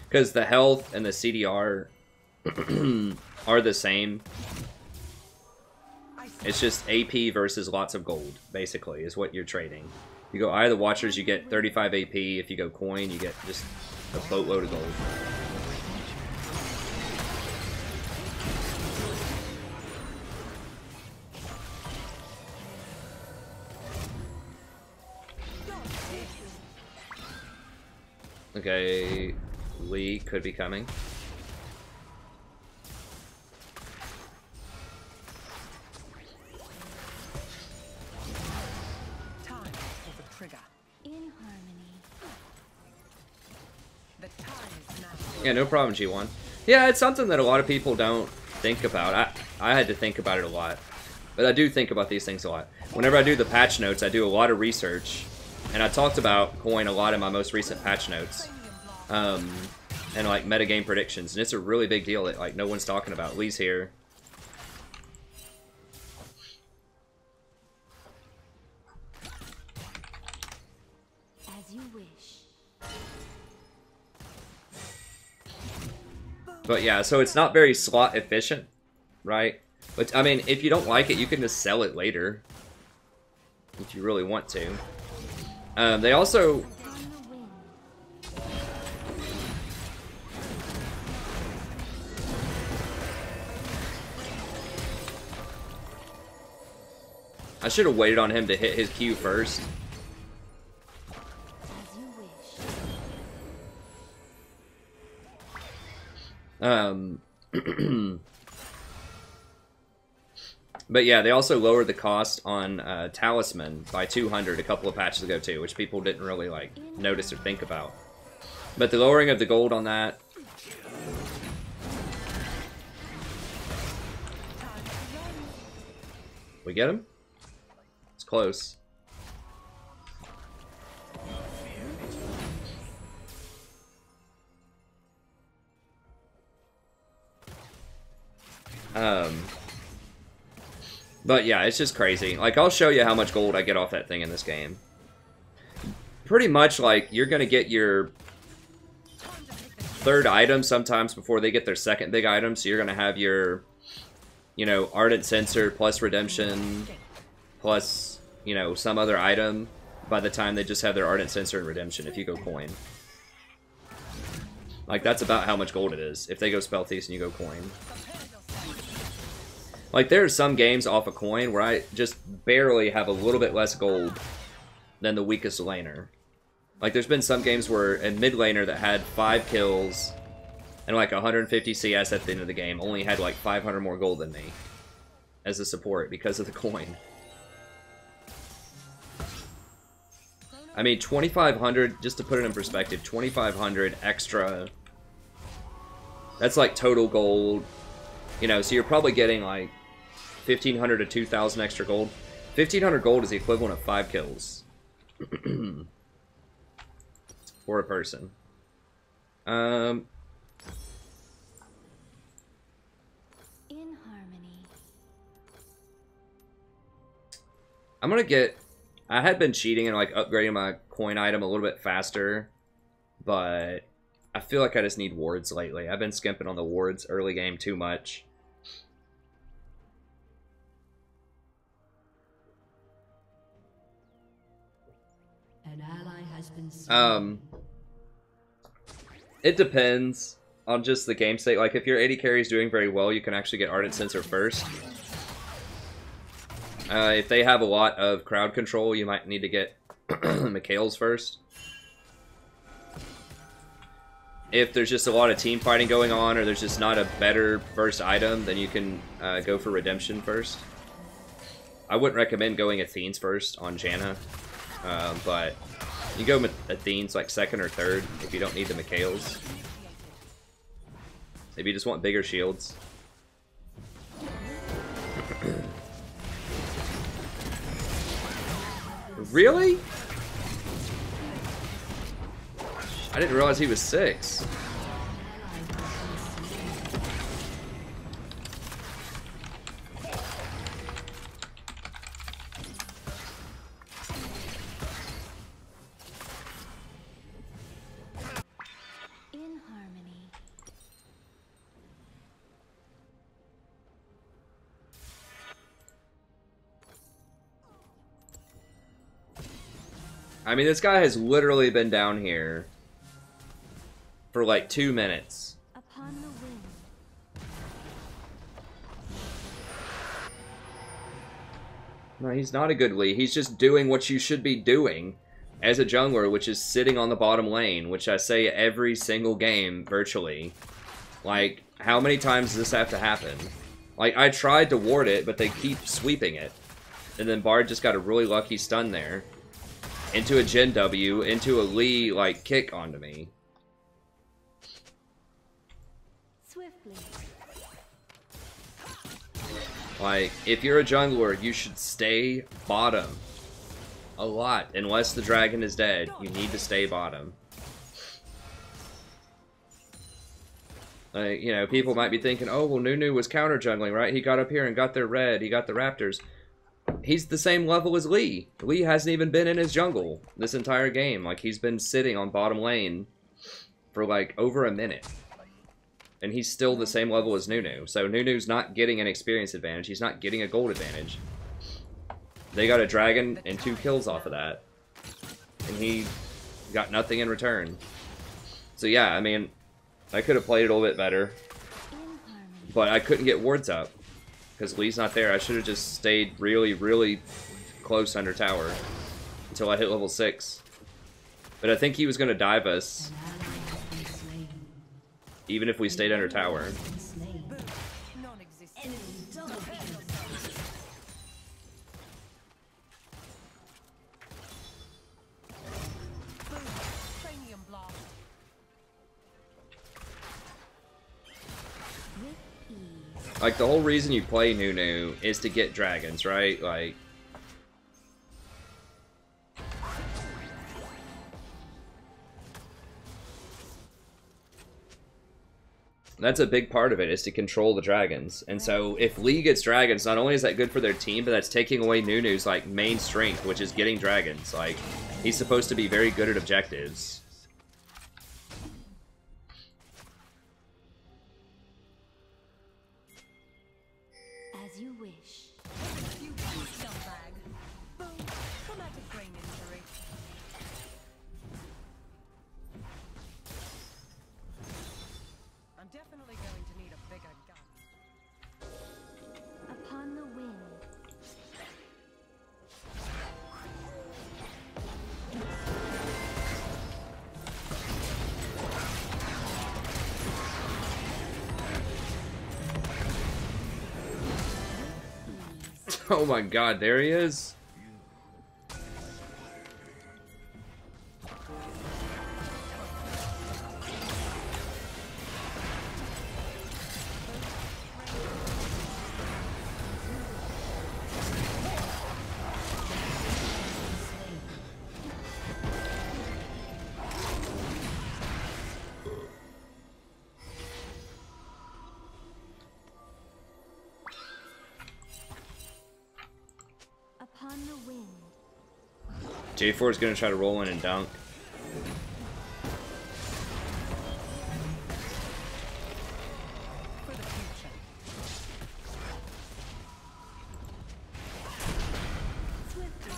Because the health and the CDR are the same. It's just AP versus lots of gold, basically, is what you're trading. You go Eye of the Watchers, you get 35 AP. If you go Coin, you get just a boatload of gold. Okay, Lee could be coming. Time for the trigger. In harmony. The time is now. Yeah, no problem, G1. Yeah, it's something that a lot of people don't think about. I had to think about it a lot. But I do think about these things a lot. Whenever I do the patch notes, I do a lot of research. And I talked about Coin a lot in my most recent patch notes. And like metagame predictions. And it's a really big deal that like no one's talking about. Lee's here. As you wish. But yeah, so it's not very slot efficient, right? But I mean, if you don't like it, you can just sell it later. If you really want to. They also... On the wind. I should have waited on him to hit his Q first. As you wish. But yeah, they also lowered the cost on Talisman by 200 a couple of patches ago too, which people didn't really like notice or think about. But the lowering of the gold on that. We get him? It's close. But yeah, it's just crazy. Like, I'll show you how much gold I get off that thing in this game. Pretty much, like, you're gonna get your third item sometimes before they get their second big item. So you're gonna have your, you know, Ardent Censer plus Redemption plus, you know, some other item by the time they just have their Ardent Censer and Redemption if you go Coin. Like, that's about how much gold it is if they go Spell Thieves and you go Coin. Like, there are some games off a Coin where I just barely have a little bit less gold than the weakest laner. Like, there's been some games where a mid laner that had 5 kills and like 150 CS at the end of the game only had like 500 more gold than me as a support because of the Coin. I mean, 2,500, just to put it in perspective, 2,500 extra, that's like total gold. You know, so you're probably getting like 1,500 to 2,000 extra gold. 1,500 gold is the equivalent of 5 kills. For a person. I'm gonna get... I had been cheating and like upgrading my coin item a little bit faster, but I feel like I just need wards lately. I've been skimping on the wards early game too much. An ally has been slain. It depends on just the game state. Like, if your AD carry is doing very well, you can actually get Ardent Censer first. If they have a lot of crowd control, you might need to get Mikhail's first. If there's just a lot of team fighting going on, or there's just not a better first item, then you can go for Redemption first. I wouldn't recommend going Athene's first on Janna, but you go with Athene's like second or third if you don't need the Mikhail's. If you just want bigger shields. Really? I didn't realize he was 6. In harmony. I mean, this guy has literally been down here for like 2 minutes. Upon the wind. No, he's not a good Lee. He's just doing what you should be doing as a jungler, which is sitting on the bottom lane, which I say every single game, virtually. Like, how many times does this have to happen? Like, I tried to ward it, but they keep sweeping it. And then Bard just got a really lucky stun there. Into a Gen W, into a Lee, like, kick onto me. Swiftly. Like, if you're a jungler, you should stay bottom. A lot. Unless the dragon is dead, you need to stay bottom. Like, you know, people might be thinking, oh, well, Nunu was counter jungling, right? He got up here and got their red, he got the raptors. He's the same level as Lee. Lee hasn't even been in his jungle this entire game. Like, he's been sitting on bottom lane for, like, over a minute. And he's still the same level as Nunu. So Nunu's not getting an experience advantage. He's not getting a gold advantage. They got a dragon and 2 kills off of that. And he got nothing in return. So yeah, I mean, I could have played it a little bit better. But I couldn't get wards up. Because Lee's not there. I should have just stayed really, really close under tower. Until I hit level 6. But I think he was going to dive us. Even if we stayed under tower. Cranium blast. Like, the whole reason you play Nunu is to get dragons, right? Like... That's a big part of it, is to control the dragons. And so, if Lee gets dragons, not only is that good for their team, but that's taking away Nunu's, like, main strength, which is getting dragons. Like, he's supposed to be very good at objectives. As you wish. You scumbag. Boom. Traumatic brain injury. I'm definitely going to need a bigger gun. Upon the wind. Oh my god, there he is. Upon J4 is gonna try to roll in and dunk. For the future. Swiftly.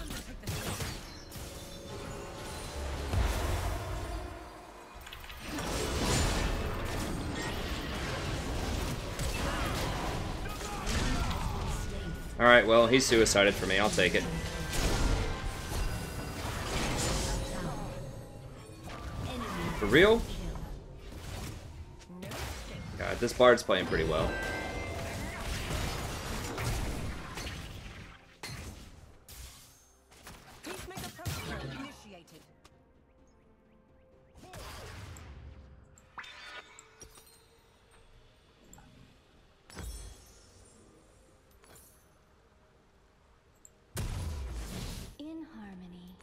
Alright, well, he's suicided for me. I'll take it. For real? God, this Bard's playing pretty well. Peacemaker protocol initiated. In harmony.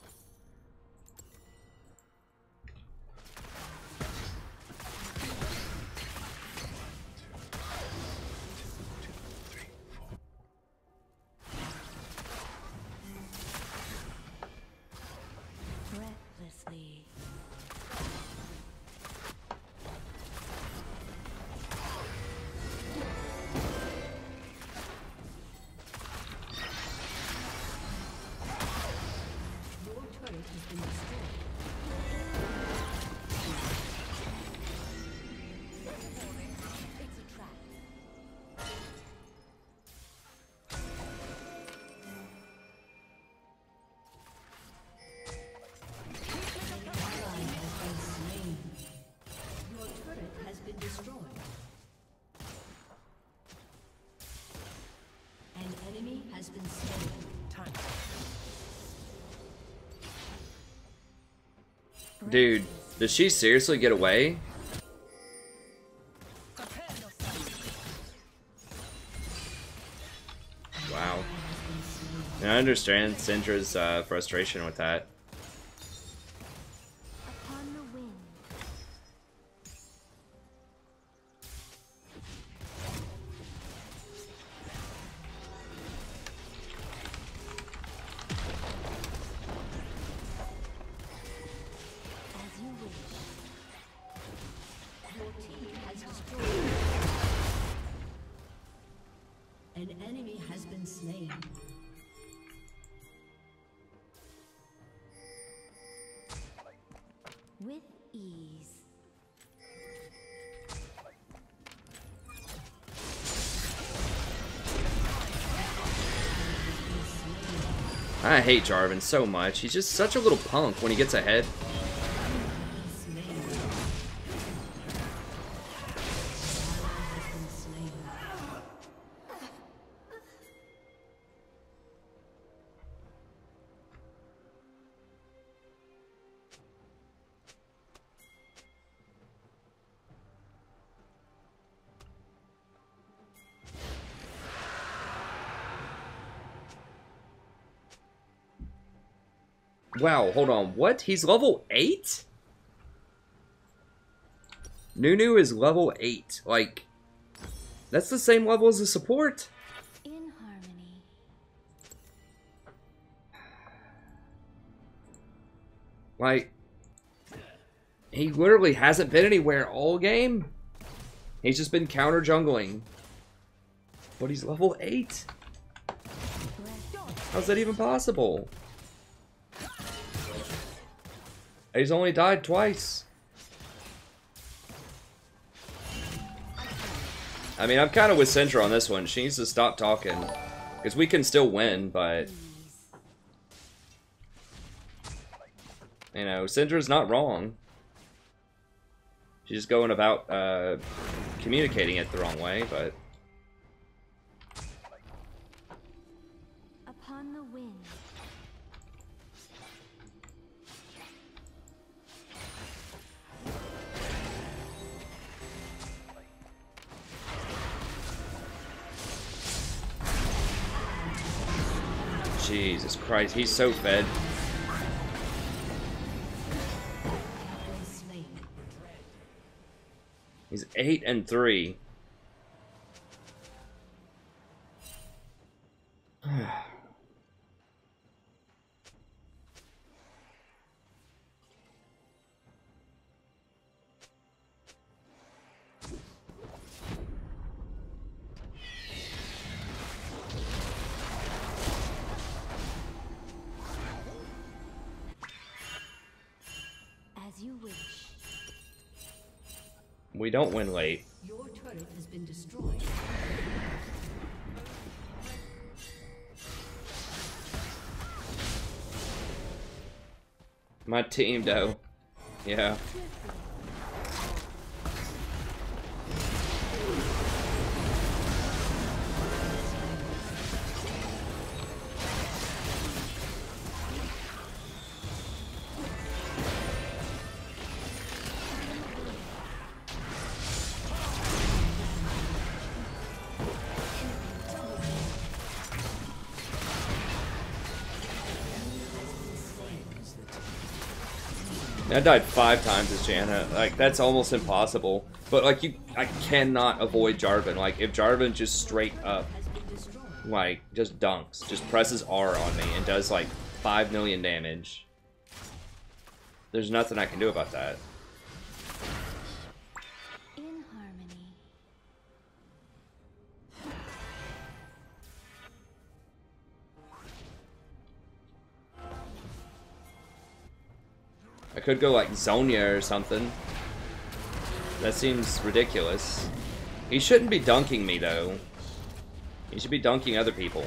Breathlessly. Your turret has been destroyed. It's a trap. An ally has been slain. Your turret has been destroyed. An enemy has been slain. Time. Dude, does she seriously get away? Prepare yourself. Wow. And I understand Syndra's frustration with that. Upon the wind. As you wish. Your team has destroyed. An enemy has been slain. With ease. I hate Jarvan so much. He's just such a little punk when he gets ahead. Slain. Has been slain. Wow, hold on. What? He's level 8? Nunu is level 8. Like, that's the same level as the support. In harmony. Like, he literally hasn't been anywhere all game. He's just been counter jungling. But he's level 8. How's that even possible? He's only died twice. I mean, I'm kind of with Syndra on this one. She needs to stop talking. Because we can still win, but... You know, Syndra's not wrong. She's just going about communicating it the wrong way, but... Upon the wind. Jesus Christ, he's so fed. Been slain. He's 8-3. We don't win late. Your turret has been destroyed. My team, though. Yeah. I died 5 times as Janna. Like, that's almost impossible. But, like, I cannot avoid Jarvan. Like, if Jarvan just straight up, like, just dunks, just presses R on me and does, like, 5 million damage, there's nothing I can do about that. In harmony. I could go, like, Zonia or something. That seems ridiculous. He shouldn't be dunking me, though. He should be dunking other people.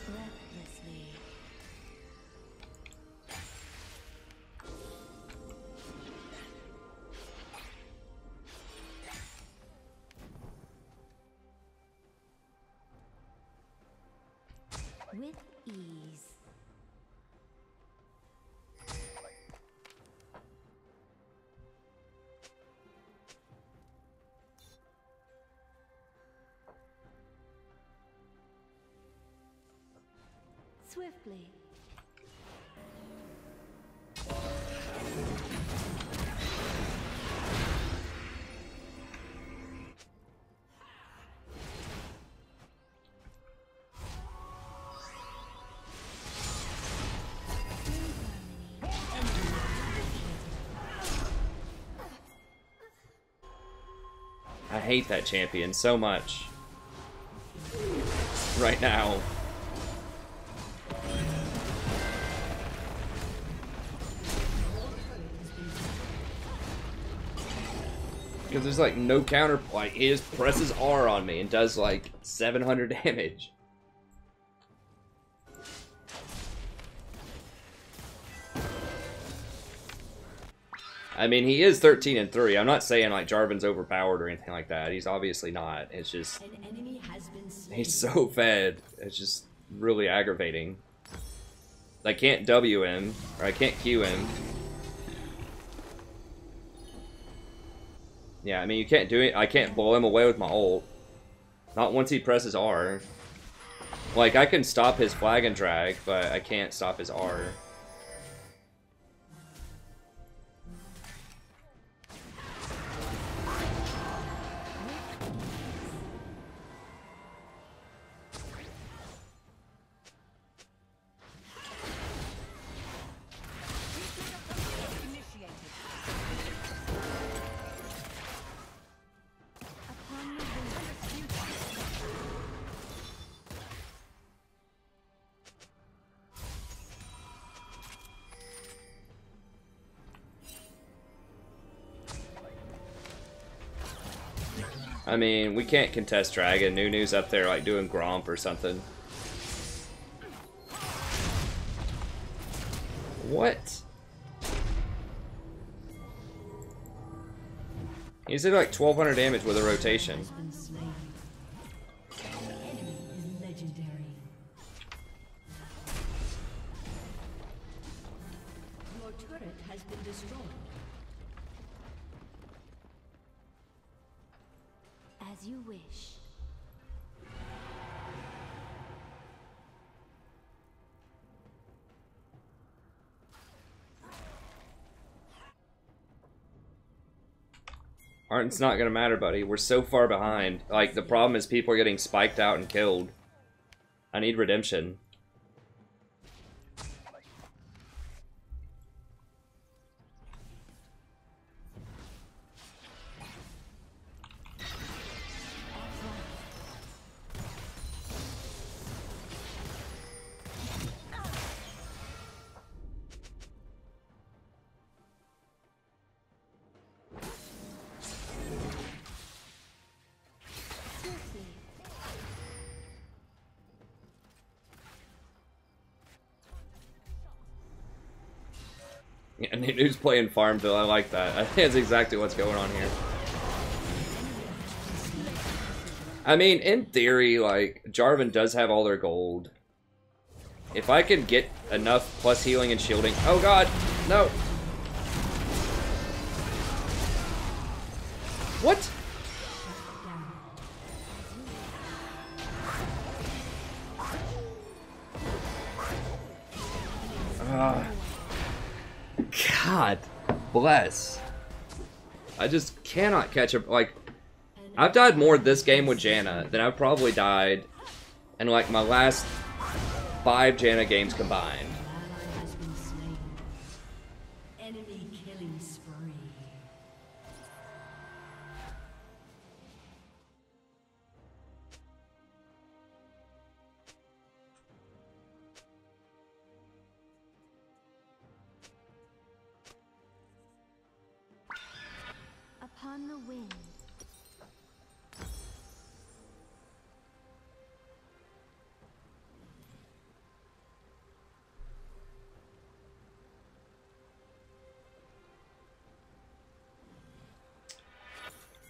Recklessly. With ease. Swiftly. I hate that champion so much. Right now. Because there's like no counter, like he just presses R on me and does like 700 damage. I mean, he is 13-3. I'm not saying like Jarvan's overpowered or anything like that. He's obviously not. It's just An enemy has been slain. he's so fed. It's just really aggravating. I can't W him or I can't Q him. Yeah, I mean, you can't do it. I can't blow him away with my ult. Not once he presses R. Like, I can stop his flag and drag, but I can't stop his R. Upon the wind. I mean, we can't contest Dragon. Nunu's up there, like, doing Gromp or something. What? He's at like 1200 damage with a rotation. Has been slain. The enemy is legendary. Your turret has been destroyed. As you wish. It's not gonna matter, buddy. We're so far behind. Like, the problem is people are getting spiked out and killed. I need redemption. Yeah, Nunu's playing Farmville. I like that. I think that's exactly what's going on here. I mean, in theory, like, Jarvan does have all their gold. If I can get enough plus healing and shielding... Oh god! No! What? God bless. I just cannot catch a... Like, I've died more this game with Janna than I've probably died in, like, my last 5 Janna games combined. Ally has been slain. Enemy killing spree. Upon the wind.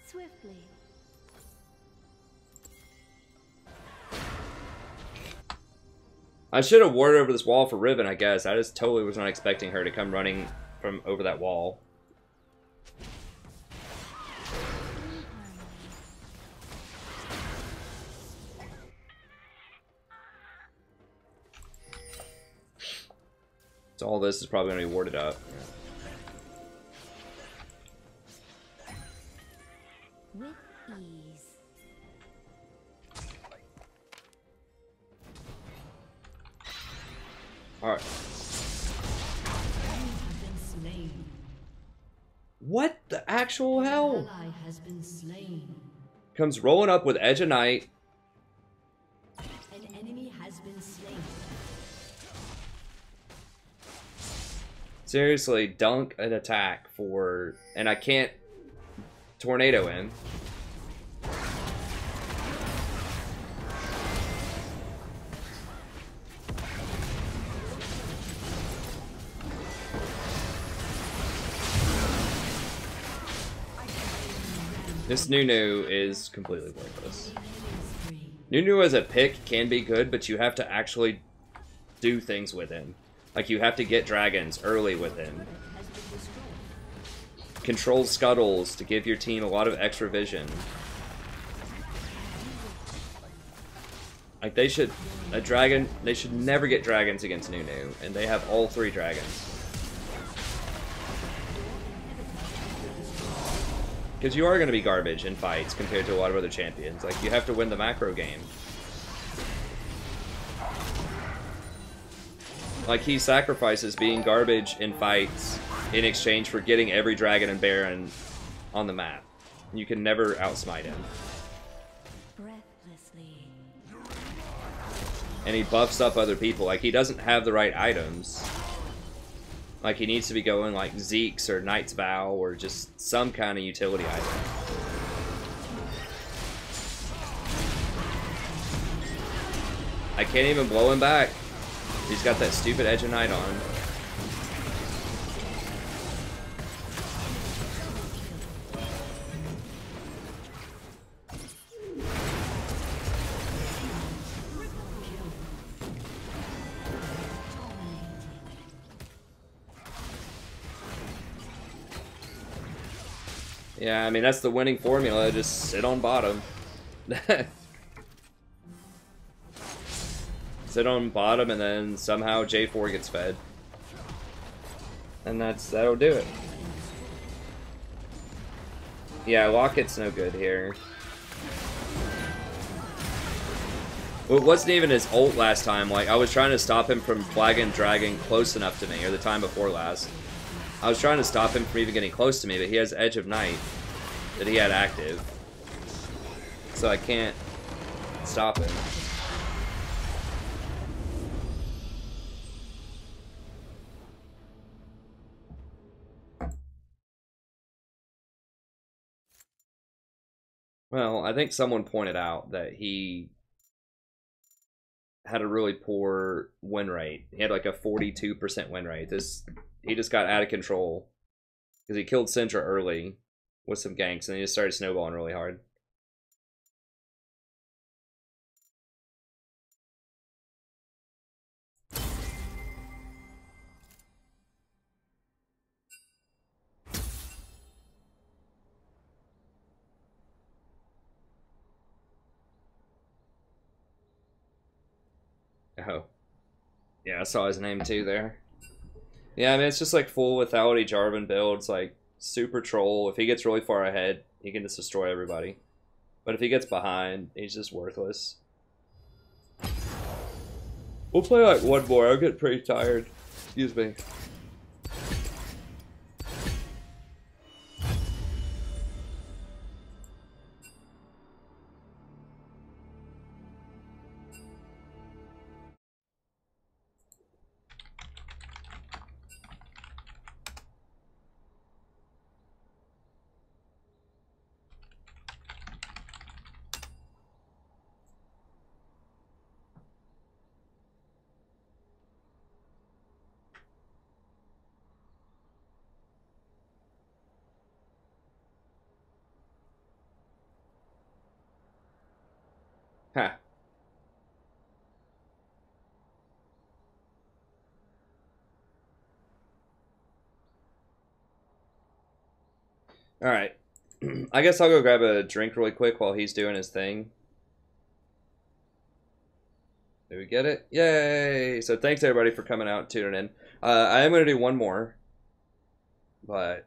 Swiftly. I should have warded over this wall for Riven, I guess. I just totally was not expecting her to come running from over that wall. So all this is probably going to be warded up. With ease. Alright. Have been slain. What the actual hell? Ally has been slain. Comes rolling up with Edge of Night. An enemy has been slain. Seriously, dunk an attack for... And I can't tornado him. This Nunu is completely worthless. Nunu as a pick can be good, but you have to actually do things with him. Like, you have to get dragons early with him. Control scuttles to give your team a lot of extra vision. Like, they should never get dragons against Nunu, and they have all 3 dragons. Because you are going to be garbage in fights compared to a lot of other champions. Like, you have to win the macro game. Like, he sacrifices being garbage in fights in exchange for getting every dragon and baron on the map. You can never outsmite him. Breathlessly. And he buffs up other people. Like, he doesn't have the right items. Like, he needs to be going, like, Zeke's or Knight's Vow or just some kind of utility item. I can't even blow him back. He's got that stupid Edge of Night on. Yeah, I mean, that's the winning formula. Just sit on bottom. Sit on bottom, and then somehow J4 gets fed. And that'll do it. Yeah, Locket's no good here. Well, it wasn't even his ult last time. Like, I was trying to stop him from flagging Dragon close enough to me, or the time before last. I was trying to stop him from even getting close to me, but he has Edge of Night that he had active. So I can't stop him. Well, I think someone pointed out that he had a really poor win rate. He had like a 42% win rate. He just got out of control because he killed Syndra early with some ganks, and he just started snowballing really hard. Oh. Yeah, I saw his name too there. Yeah, I mean, it's just like full lethality Jarvan builds, like super troll. If he gets really far ahead, he can just destroy everybody. But if he gets behind, he's just worthless. We'll play like one more. I'll get pretty tired. Excuse me. Huh. Alright. I guess I'll go grab a drink really quick while he's doing his thing. Did we get it? Yay! So thanks everybody for coming out and tuning in. I am going to do one more. But,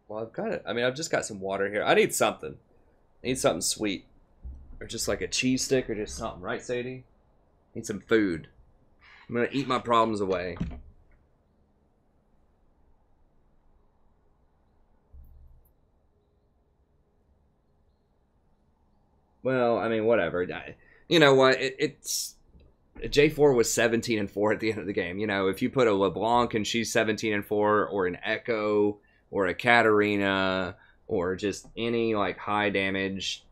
well, I've got it. I mean, I've just got some water here. I need something. I need something sweet. Or just like a cheese stick or just something, right, Sadie? Need some food. I'm going to eat my problems away. Well, I mean, whatever. You know what? It's J4 was 17-4 at the end of the game. You know, if you put a LeBlanc and she's 17-4, or an Echo, or a Katarina, or just any like high damage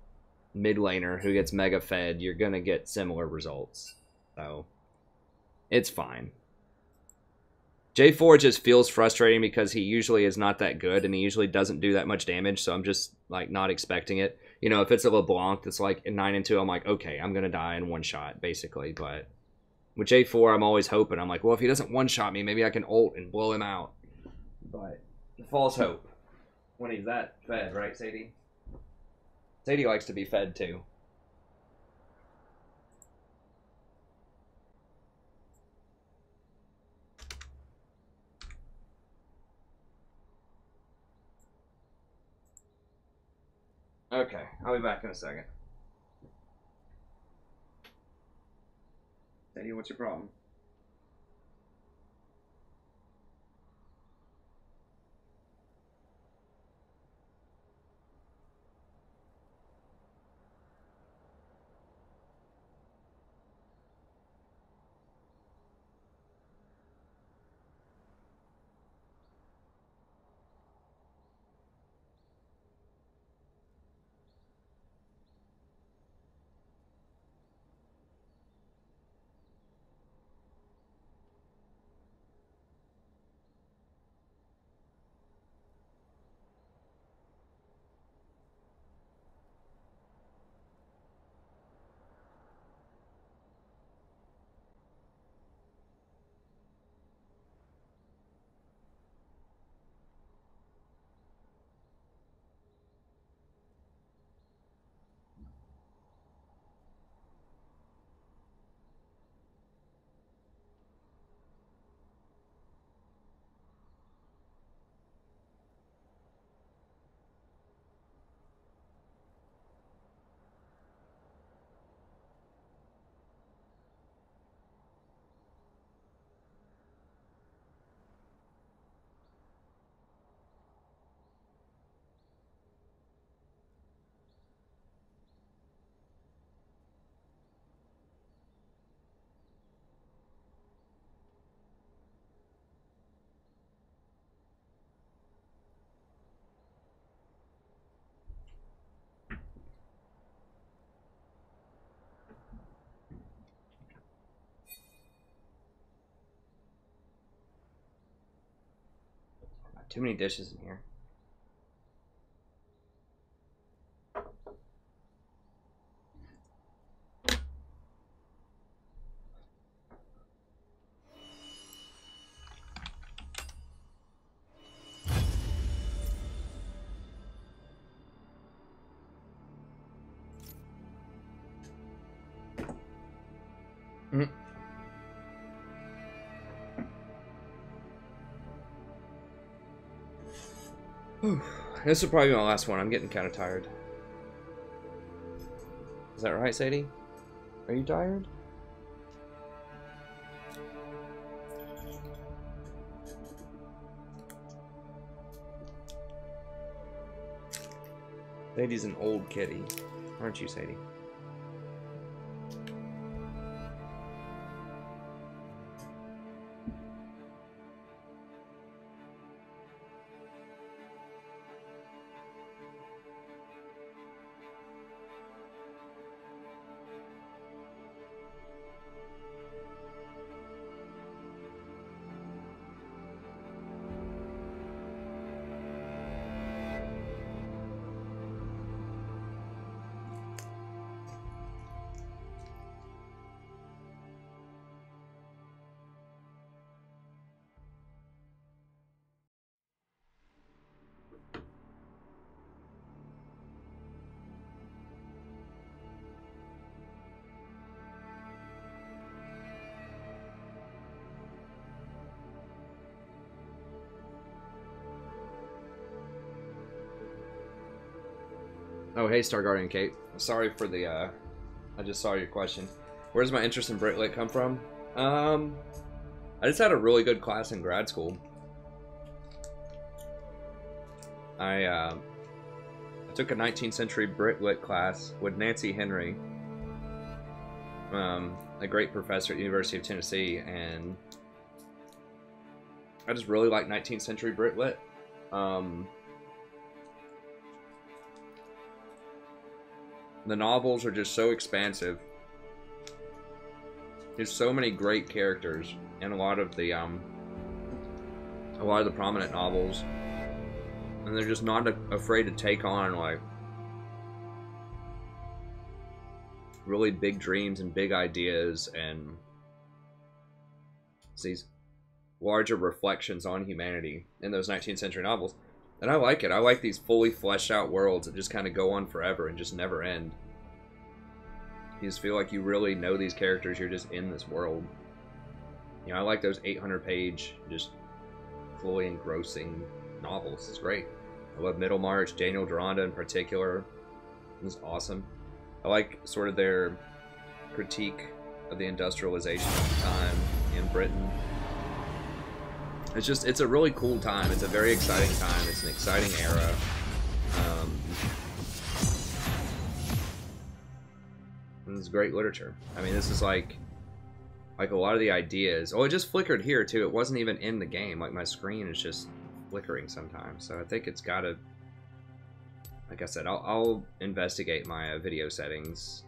mid laner who gets mega fed, you're gonna get similar results. So it's fine. J4 just feels frustrating because he usually is not that good and he usually doesn't do that much damage, so I'm just like not expecting it. You know, if it's a LeBlanc that's like 9-2, I'm like, okay, I'm gonna die in one shot, basically. But with J4, I'm always hoping. I'm like, well, if he doesn't one-shot me, maybe I can ult and blow him out. But false hope when he's that fed, right, Sadie? Sadie likes to be fed too. Okay, I'll be back in a second. Sadie, what's your problem? Too many dishes in here. This will probably be my last one. I'm getting kind of tired. Is that right, Sadie? Are you tired? Sadie's an old kitty, aren't you, Sadie? Oh, hey, Star Guardian Kate. Sorry for the, I just saw your question. Where does my interest in Britlit come from? I just had a really good class in grad school. I took a 19th century Britlit class with Nancy Henry, a great professor at the University of Tennessee, and I just really like 19th century Britlit. The novels are just so expansive. There's so many great characters in a lot of the prominent novels, and they're just not afraid to take on like really big dreams and big ideas and these larger reflections on humanity in those 19th century novels. And I like it. I like these fully fleshed out worlds that just kind of go on forever and just never end. You just feel like you really know these characters. You're just in this world. You know, I like those 800-page, just fully engrossing novels. It's great. I love Middlemarch, Daniel Deronda in particular. It's awesome. I like sort of their critique of the industrialization of the time in Britain. It's a really cool time. It's a very exciting time. It's an exciting era. And it's great literature. I mean, this is like a lot of the ideas. Oh, it just flickered here too. It wasn't even in the game. Like my screen is just flickering sometimes. So I think it's gotta, like I said, I'll investigate my video settings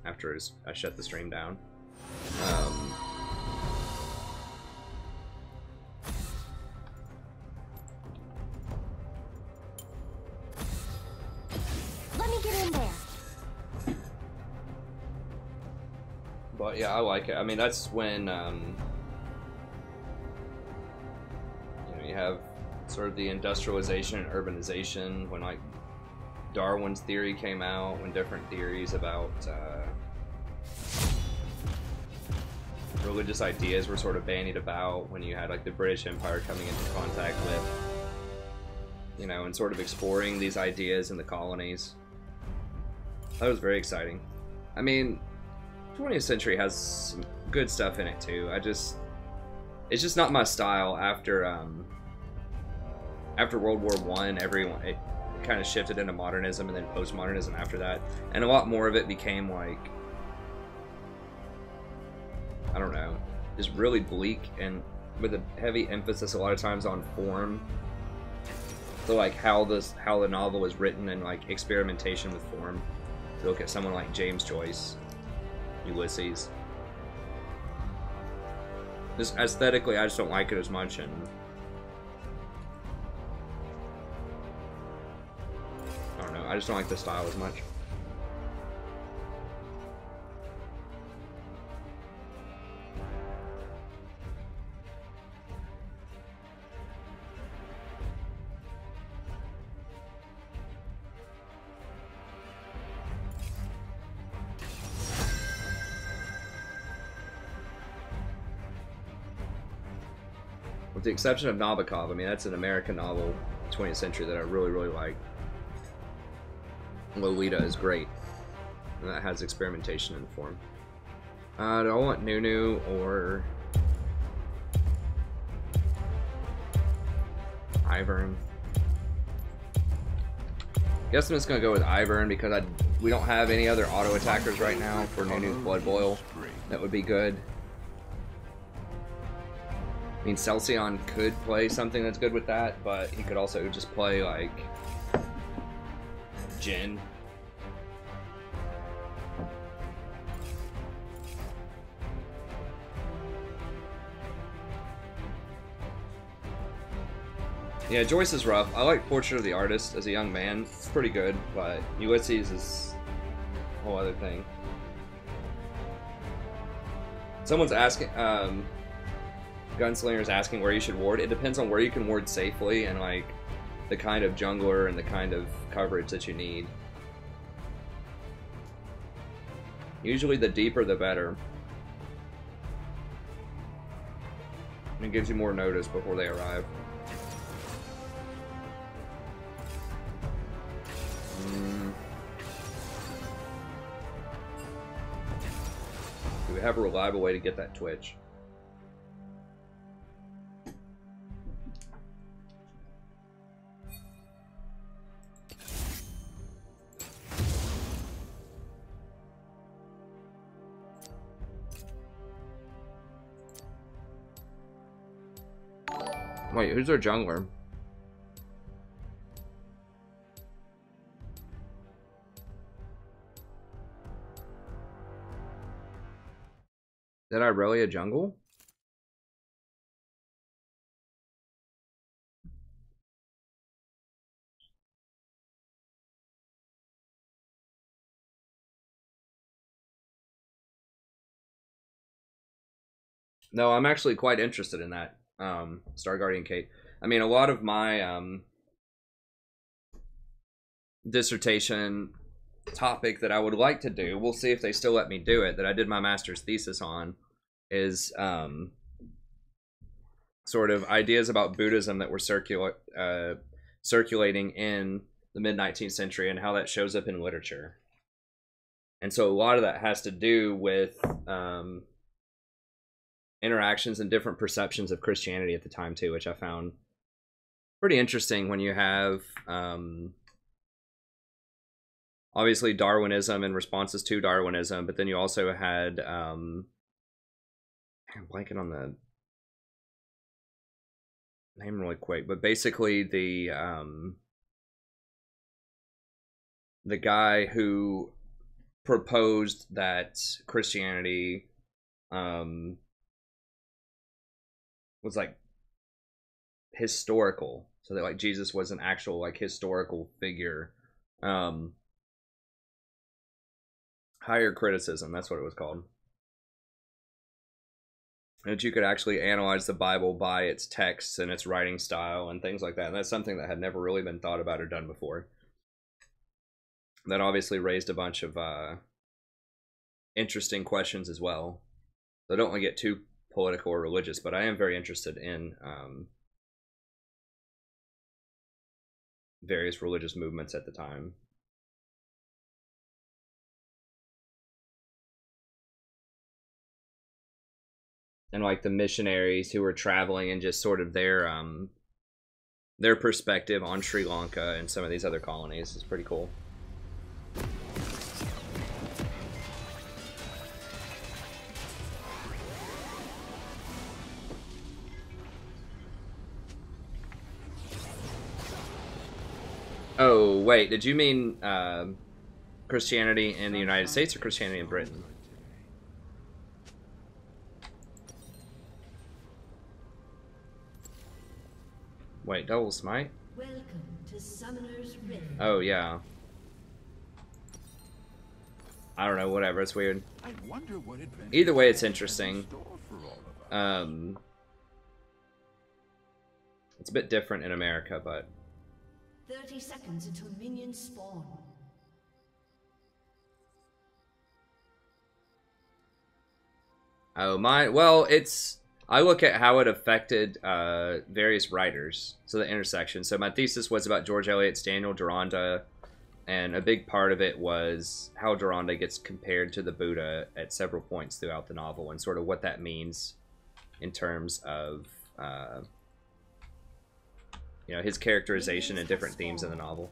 after I shut the stream down. But yeah, I like it. I mean, that's when you know, you have sort of the industrialization and urbanization, when like Darwin's theory came out, when different theories about religious ideas were sort of bandied about, when you had like the British Empire coming into contact with, you know, and sort of exploring these ideas in the colonies. That was very exciting. I mean, 20th century has some good stuff in it too. it's just not my style. After World War I, it kind of shifted into modernism and then postmodernism after that, and a lot more of it became like, I don't know, just really bleak and with a heavy emphasis a lot of times on form. So like how the novel is written and like experimentation with form. To look at someone like James Joyce, Ulysses. Just aesthetically, I just don't like it as much, and just don't like the style as much. With the exception of Nabokov, I mean, that's an American novel, 20th century, that I really, really like. Lolita is great. And that has experimentation in the form. Do I want Nunu or Ivern? Guess I'm just gonna go with Ivern because we don't have any other auto attackers right now for Nunu's Blood Boil. That would be good. I mean, Celsion could play something that's good with that, but he could also just play, like, Jin. Yeah, Joyce is rough. I like Portrait of the Artist as a young man. It's pretty good, but Ulysses is a whole other thing. Someone's asking, Gunslinger's asking where you should ward. It depends on where you can ward safely and like the kind of jungler and the kind of coverage that you need. Usually the deeper the better. And it gives you more notice before they arrive. Do we have a reliable way to get that Twitch? Wait, who's our jungler? Did Irelia jungle? No, I'm actually quite interested in that. Star Guardian Kate. I mean, a lot of my dissertation topic that I would like to do, we'll see if they still let me do it, that I did my master's thesis on, is sort of ideas about Buddhism that were circulating in the mid-19th century and how that shows up in literature. And so a lot of that has to do with interactions and different perceptions of Christianity at the time too, which I found pretty interesting when you have obviously Darwinism and responses to Darwinism, but then you also had I'm blanking on the name really quick, but basically the guy who proposed that Christianity was like historical, so that like Jesus was an actual like historical figure. Higher criticism, that's what it was called. And that you could actually analyze the Bible by its texts and its writing style and things like that. And that's something that had never really been thought about or done before. That obviously raised a bunch of interesting questions as well. So I don't want to get too political or religious, but I am very interested in various religious movements at the time. And like the missionaries who were traveling and just sort of their perspective on Sri Lanka and some of these other colonies is pretty cool. Oh, wait, did you mean Christianity in the United States or Christianity in Britain? Wait, double smite? Welcome to Summoner's Rift. Oh, yeah. I don't know, whatever, it's weird. I wonder what adventure Either way, it's has in interesting. store for all of us. It's a bit different in America, but 30 seconds until minions spawn. oh my, well, I look at how it affected various writers, so the intersection. So my thesis was about George Eliot's Daniel Deronda, and a big part of it was how Deronda gets compared to the Buddha at several points throughout the novel, and sort of what that means in terms of you know, his characterization and different themes in the novel.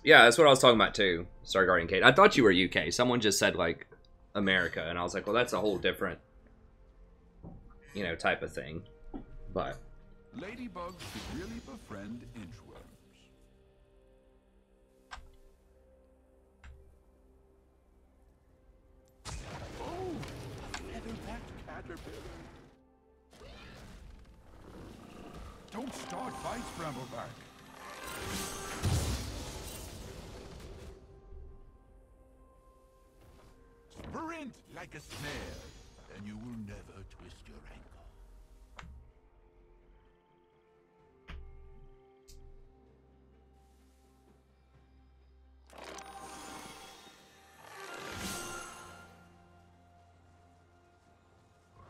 Yeah, that's what I was talking about too, Star Guardian Kate. I thought you were UK. Someone just said like America, and I was like, well, that's a whole different, you know, type of thing. But Ladybugs could really befriend inchworms. Oh, a feather-backed caterpillar. Don't start fights, Brambleback. Sprint like a snail, and you will never twist your ankle.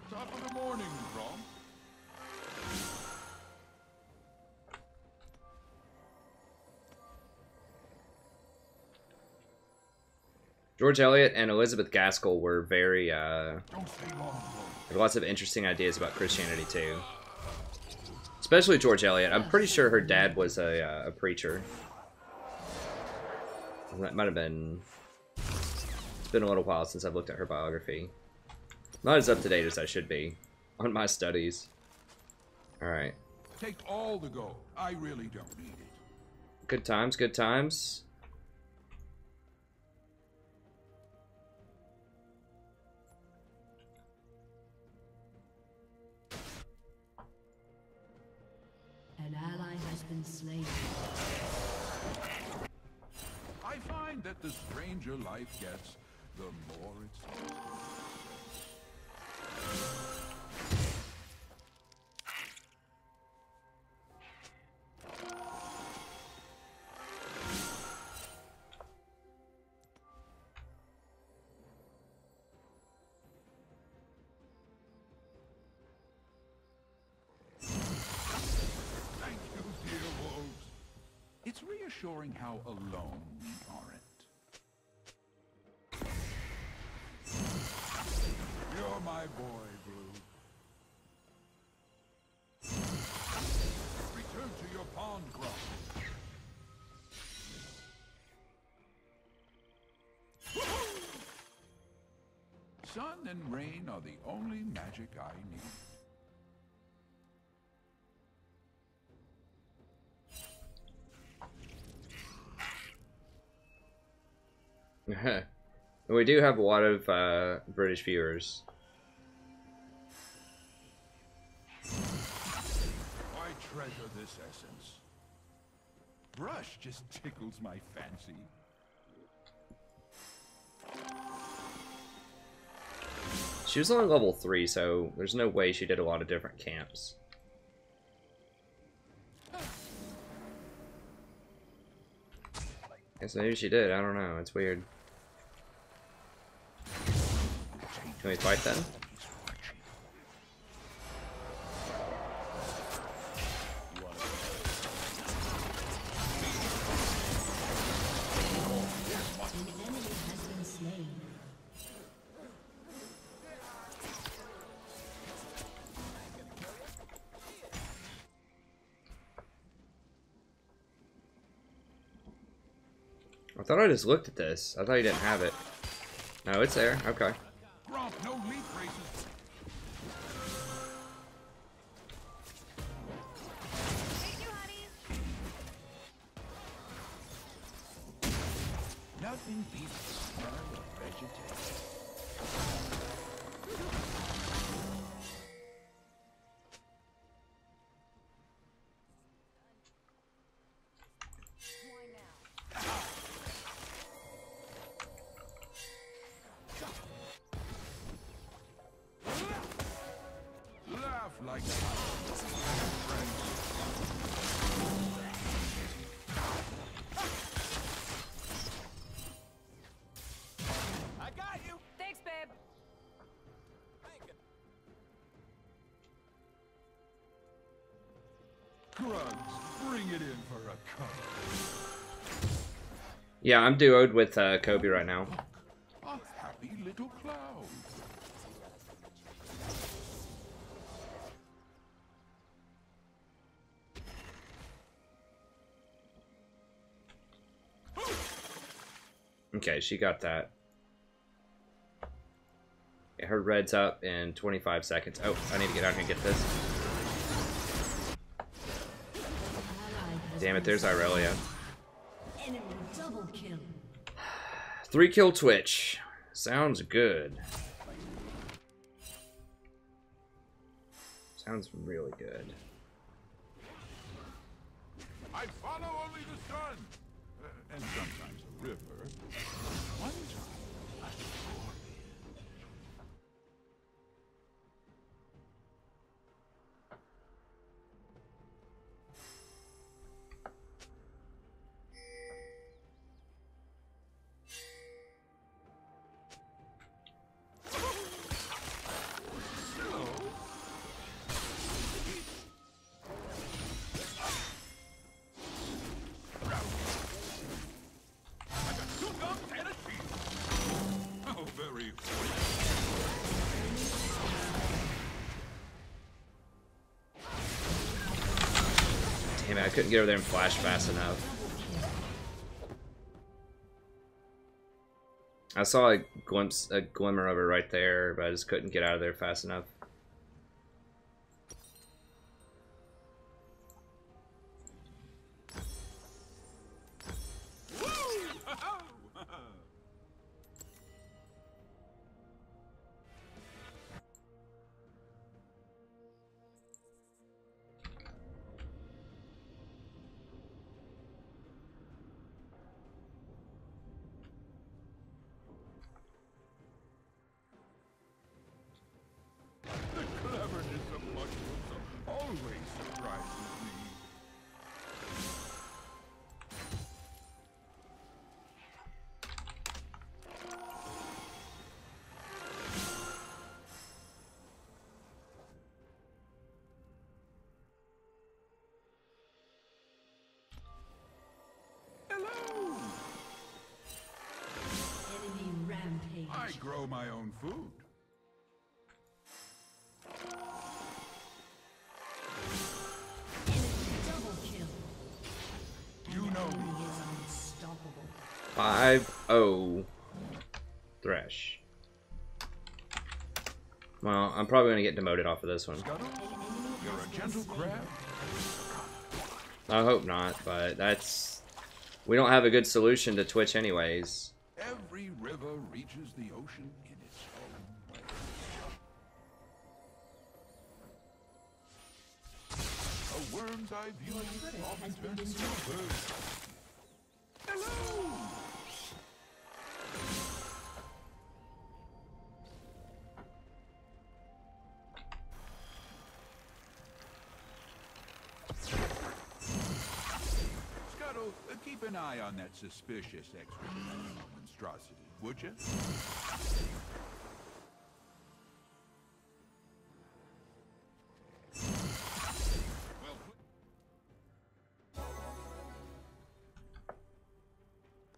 Top of the morning, Grom. George Eliot and Elizabeth Gaskell were very, Don't stay long, had lots of interesting ideas about Christianity too. Especially George Eliot. I'm pretty sure her dad was a preacher. That might have been... It's been a little while since I've looked at her biography. Not as up to date as I should be on my studies. Alright. Take all the gold. I really don't need it. Good times, good times. An ally has been slain. I find that the stranger life gets, the more it's... Thank you, dear wolves. It's reassuring how alone we aren't. You're my boy, Blue. Return to your pond, Grump. Sun and rain are the only magic I need. We do have a lot of British viewers. I treasure this essence. Brush just tickles my fancy. She was only level 3, so there's no way she did a lot of different camps. Guess maybe she did, I don't know, it's weird. Can we fight then? An enemy has been slain. I thought I just looked at this. I thought you didn't have it. No, it's there. Okay. Grump, no leap races. Nothing beats the smell of vegetation. Grunts, bring it in for a cuddle. Yeah, I'm duoed with Kobe right now. A happy little cloud. Okay, she got that. Yeah, her red's up in 25 seconds. Oh, I need to get out here and get this. Damn it, there's Irelia. Enemy double kill. 3-kill Twitch. Sounds good. Sounds really good. I follow only the sun. And sometimes the river. One time, a scorpion. Damn it, I couldn't get over there and flash fast enough. I saw a glimmer of it right there, but I just couldn't get out of there fast enough. Always surprises me. Hello! Enemy rampage. I grow my own food. Enemy double kill. You know me. Enemy is unstoppable. 5-0 Thresh. Well, I'm probably gonna get demoted off of this one. Scuttle, you're a gentle crab. I hope not, but that's... We don't have a good solution to Twitch anyways. Every river reaches the ocean in its own way. A worm's eye view often turns into a bird. Hello! Scuttle, keep an eye on that suspicious extra-dimensional monstrosity, would you?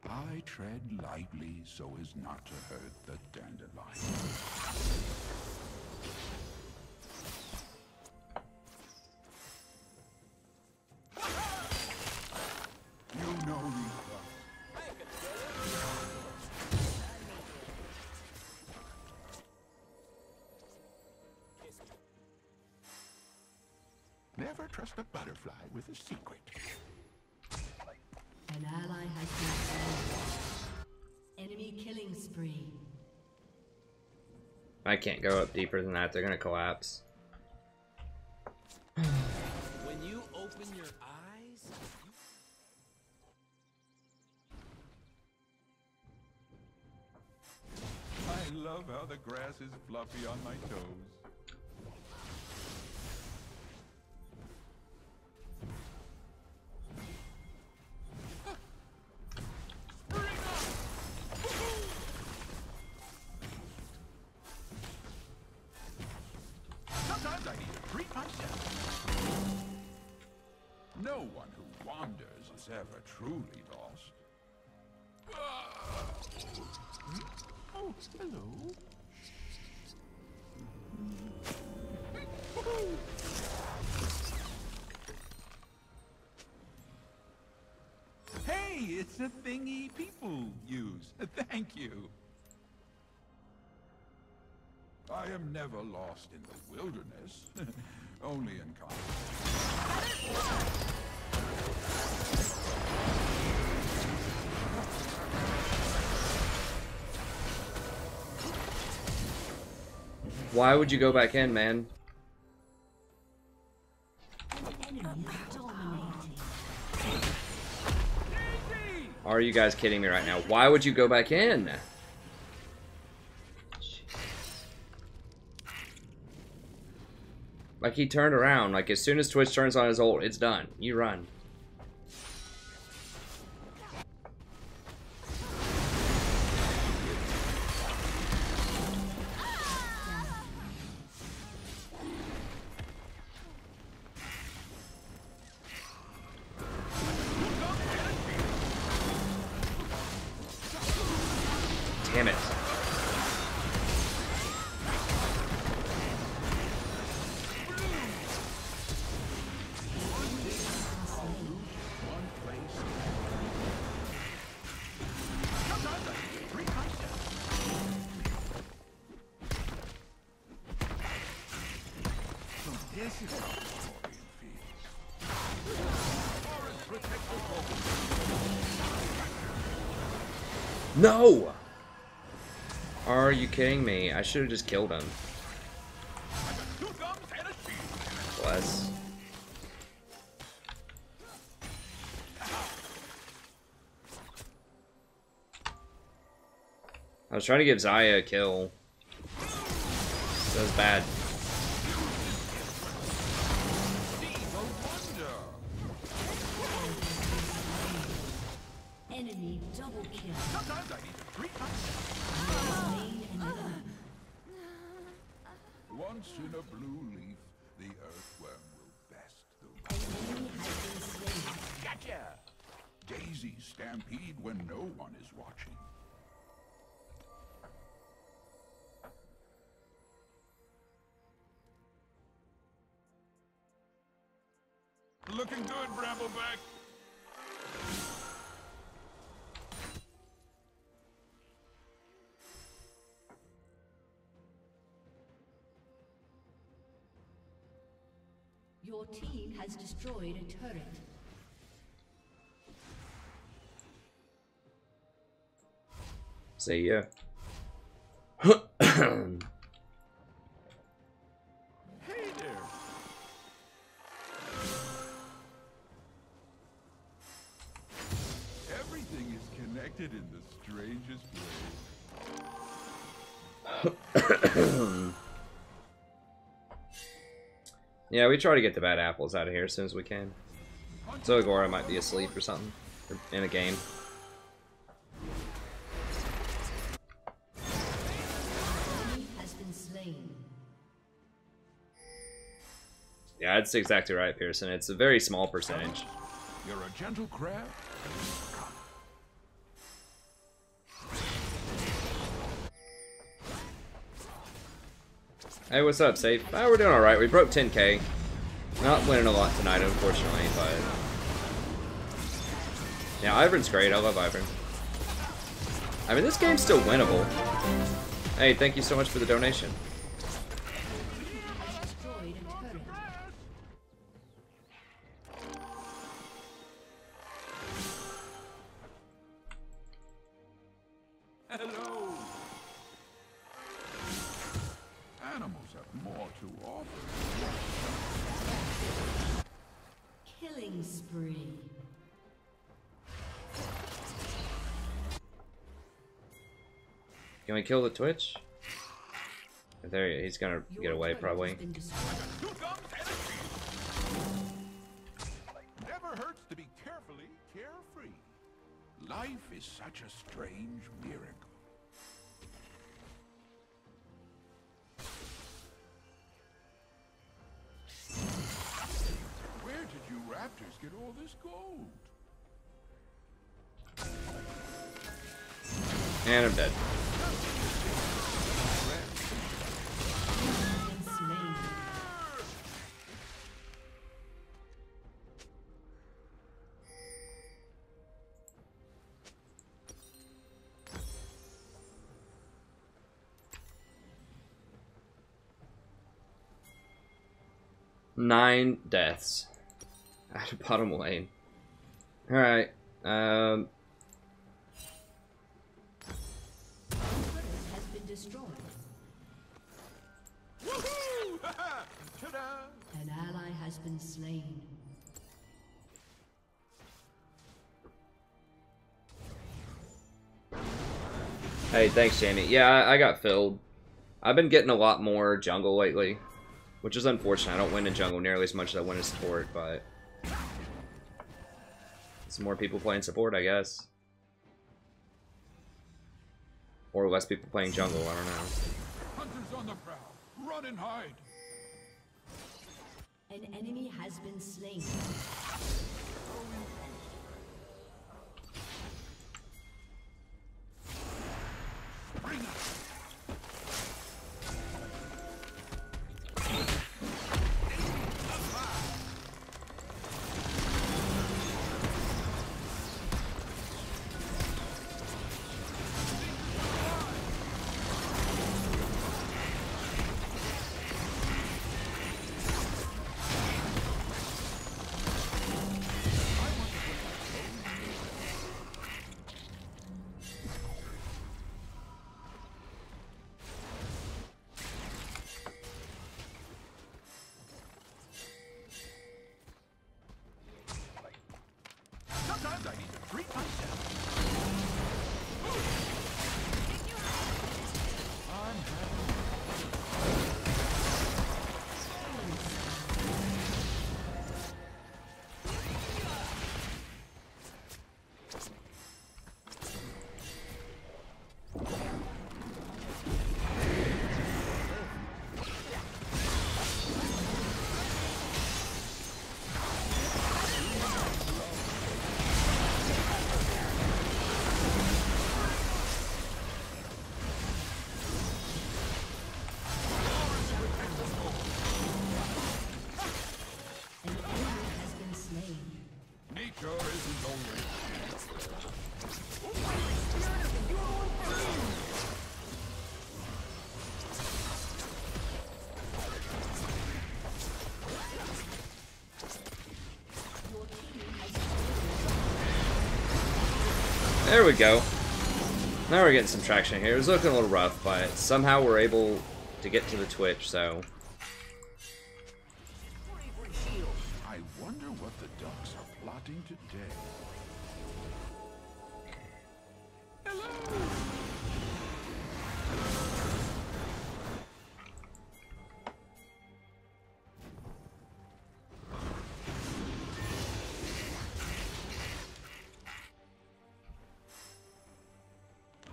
I tread lightly so as not to hurt the dandelion. You know me, never trust a butterfly with a secret. An ally has been slain. Enemy killing spree. I can't go up deeper than that, they're gonna collapse. When you open your eyes, I love how the grass is fluffy on my toes. Sometimes I need to treat myself. No one who wanders is ever truly lost. Oh, hello. Hey, it's a thingy people use. Thank you. I am never lost in the wilderness, only in combat. Why would you go back in, man? Are you guys kidding me right now? Why would you go back in? Like, he turned around. Like, as soon as Twitch turns on his ult, it's done. You run. Damn it. No! Are you kidding me? I should have just killed him. Bless. I was trying to give Zaya a kill. That was bad. Enemy double kill. Sometimes I need to once in a blue leaf, the earthworm will best the Enemy has been slain. Gotcha! Daisies stampede when no one is watching. Looking good, Brambleback. Your team has destroyed a turret. See ya. Hey there. Everything is connected in the strangest way. Yeah, we try to get the bad apples out of here as soon as we can. So Agora might be asleep or something. Or in a game. Enemy has been slain. Yeah, that's exactly right, Pearson. It's a very small percentage. You're a gentle crab. Hey, what's up, Safe? We're doing alright. We broke 10k. Not winning a lot tonight, unfortunately, but... Yeah, Ivern's great. I love Ivern. I mean, this game's still winnable. Hey, thank you so much for the donation. Destroyed a turret. Hello. Animals have more to offer. Killing spree. Can we kill the Twitch? There, he's gonna get away, probably. Never hurts to be carefully carefree. Life is such a strange miracle. Where did you wrap doctors get all this gold? And I'm dead. Been slain. 9 deaths out of bottom lane. Alright. Has been destroyed. Woohoo! Ta-da! An ally has been slain. Hey, thanks, Jamie. Yeah, I got filled. I've been getting a lot more jungle lately, which is unfortunate. I don't win in jungle nearly as much as I win in support, but some more people playing support, I guess. Or less people playing jungle, I don't know. Hunters on the prowl. Run and hide. An enemy has been slain. Bring up. Sometimes I need to treat myself. I'm having An enemy has been slain. nature isn't always. There we go. Now we're getting some traction here. It was looking a little rough, but somehow we're able to get to the Twitch, so... I wonder what the ducks are plotting today. Hello!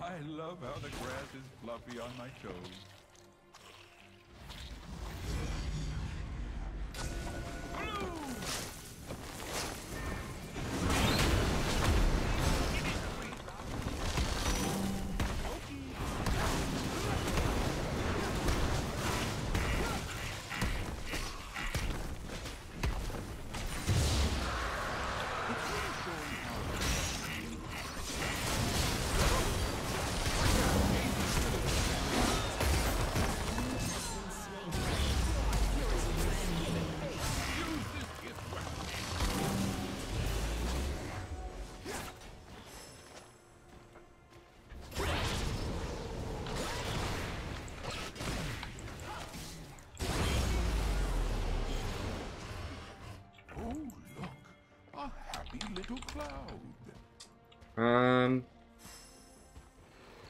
I love how the grass is fluffy on my toes. Oh, look, a happy little cloud.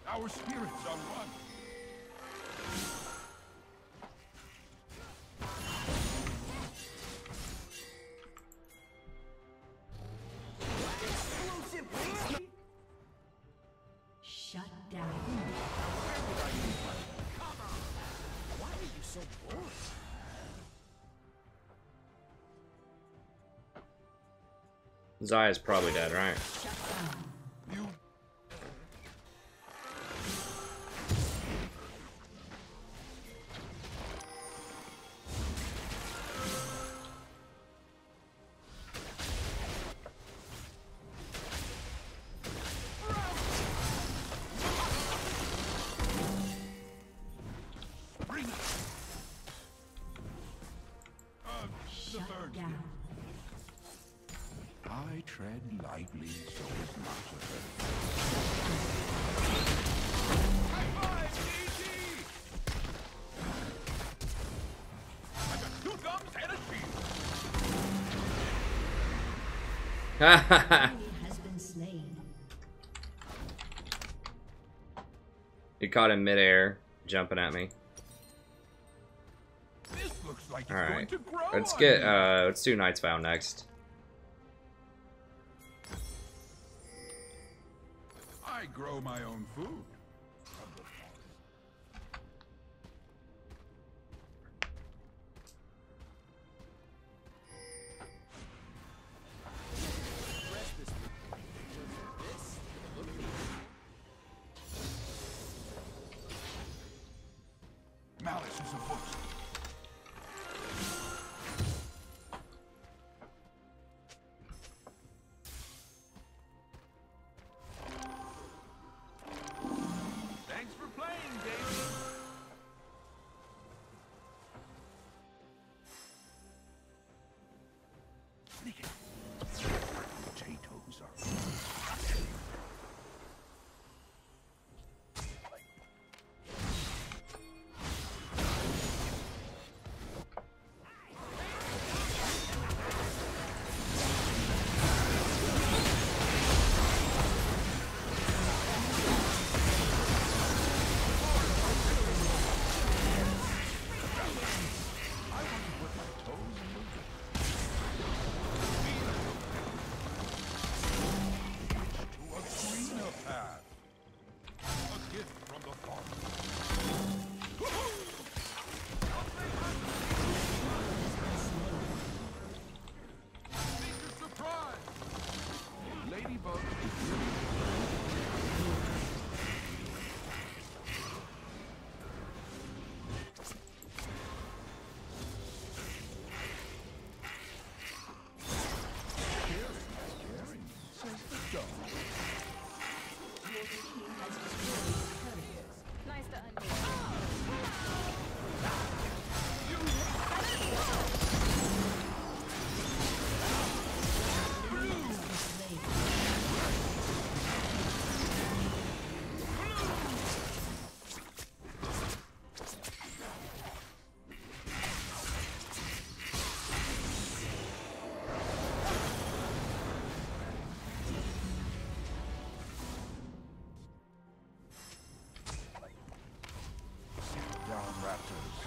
Our spirits are one. Shut down. Why are you so bored? Zaya's probably dead, right? You bring it. The bird. Down. I tread lightly so as not to hurt. High five, DG! I got 2 thumbs and a shield. Enemy has been slain. He caught him midair, jumping at me. This looks like it's All going right, to grow. let's on get me. let's do Knight's Vow next. I grow my own food. Malice is afoot. Thanks for playing, Davey. Sneak it. Potatoes are. Nice to unmute. Down, Raptors.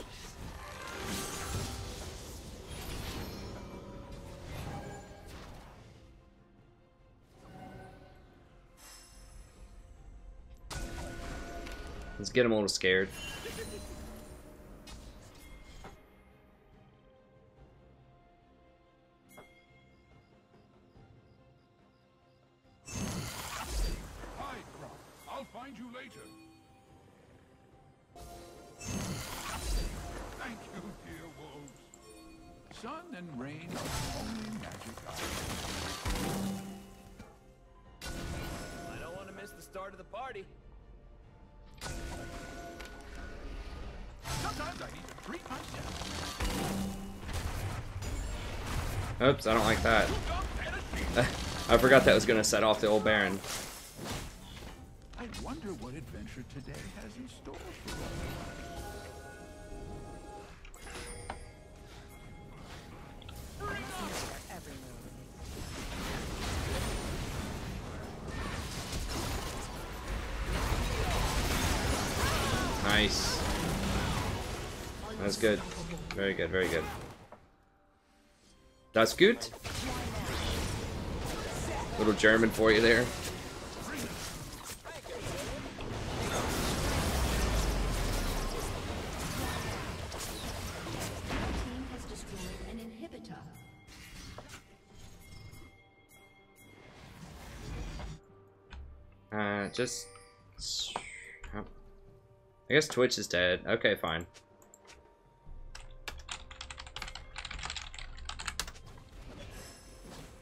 Let's get him a little scared. Hide, Grump. I'll find you later. Thank you, dear wolves. Sun and rain are only magic items. I don't want to miss the start of the party. Sometimes I need to treat myself. Oops, I don't like that. I forgot that was gonna set off the old Baron. I wonder what adventure today has in store for us. Every move. Nice. That's good. Very good, very good. That's good. Little German for you there. Team has destroyed an inhibitor. Just... I guess Twitch is dead. Okay, fine.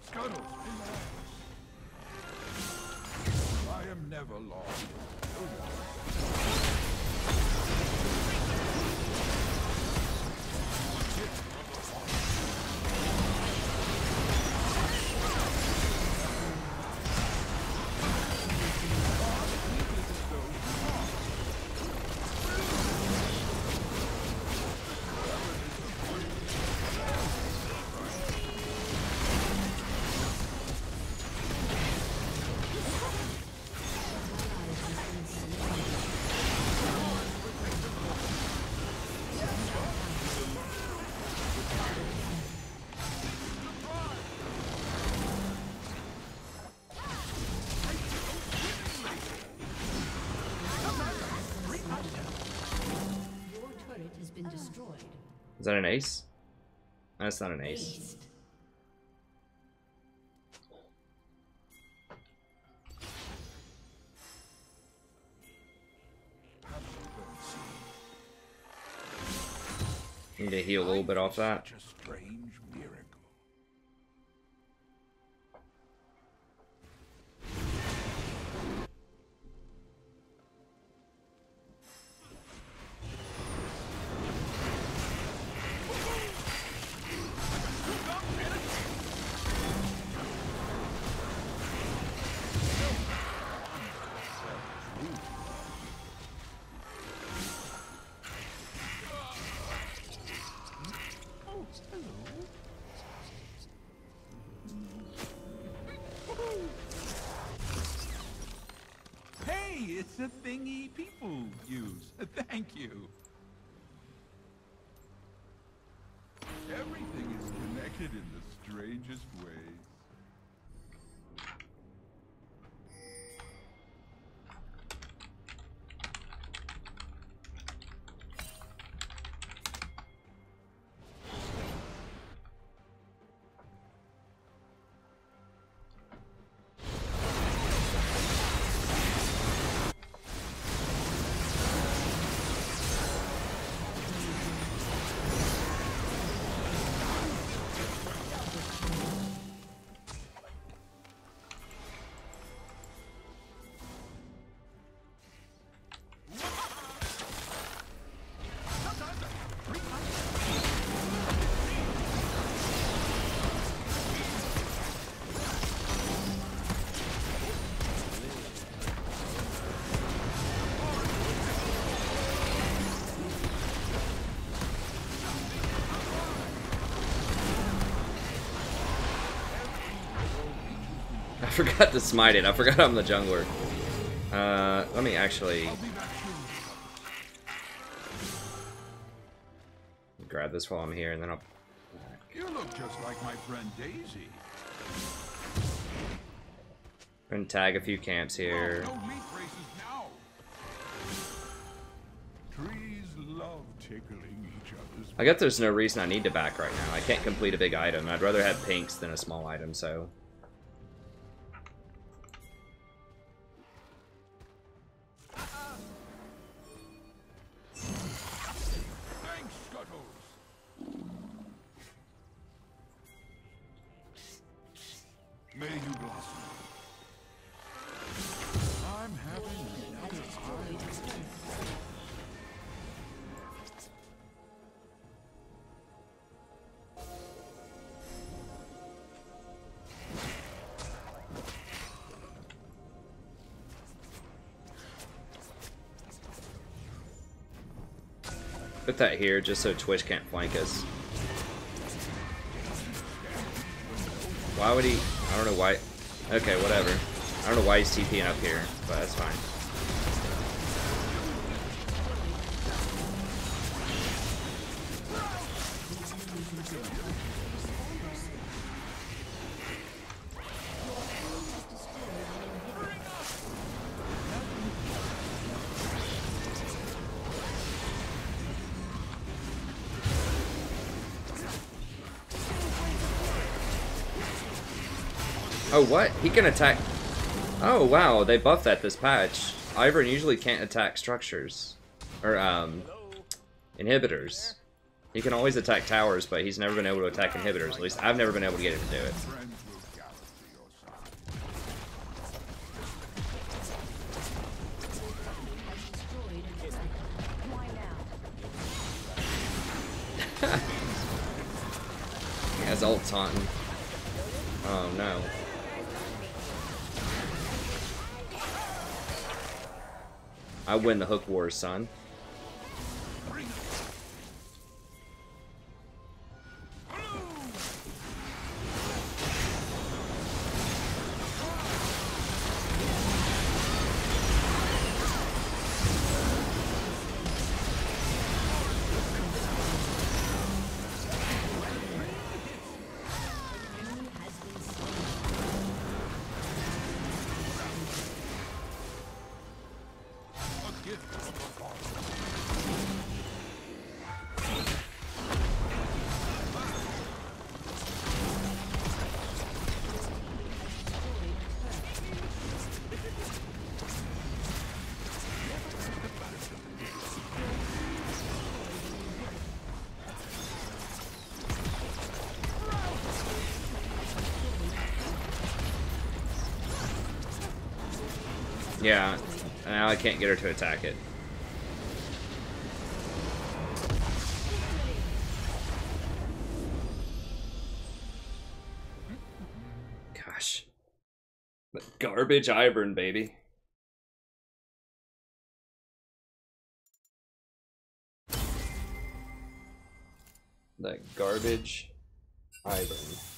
Scuttle. I am never lost. Is that an ace? That's not an ace. Aced. Need to heal a little bit off that. Such a strange miracle. Hey, it's a thingy people use. Thank you. Everything is connected in the strangest ways. I forgot to smite it. I forgot I'm the jungler. Let me actually grab this while I'm here, and then I'll. You look just like my friend Daisy. Gonna tag a few camps here. No meat races now. Trees love tickling each other's. I guess there's no reason I need to back right now. I can't complete a big item. I'd rather have pinks than a small item, so. Thanks, Scuttles. May you blossom. I'm having another hard time. Put that here just so Twitch can't flank us. Why would he? I don't know why. Okay, whatever. I don't know why he's TPing up here, but that's fine. Oh, what? He can attack. Oh wow, they buffed that this patch. Ivern usually can't attack structures. Or inhibitors. He can always attack towers, but he's never been able to attack inhibitors. At least I've never been able to get him to do it. Friends will gather to your side. He has ult taunting. Oh no. I win the hook wars, son. Yeah, now I can't get her to attack it. Gosh. The garbage Ivern, baby. That garbage Ivern.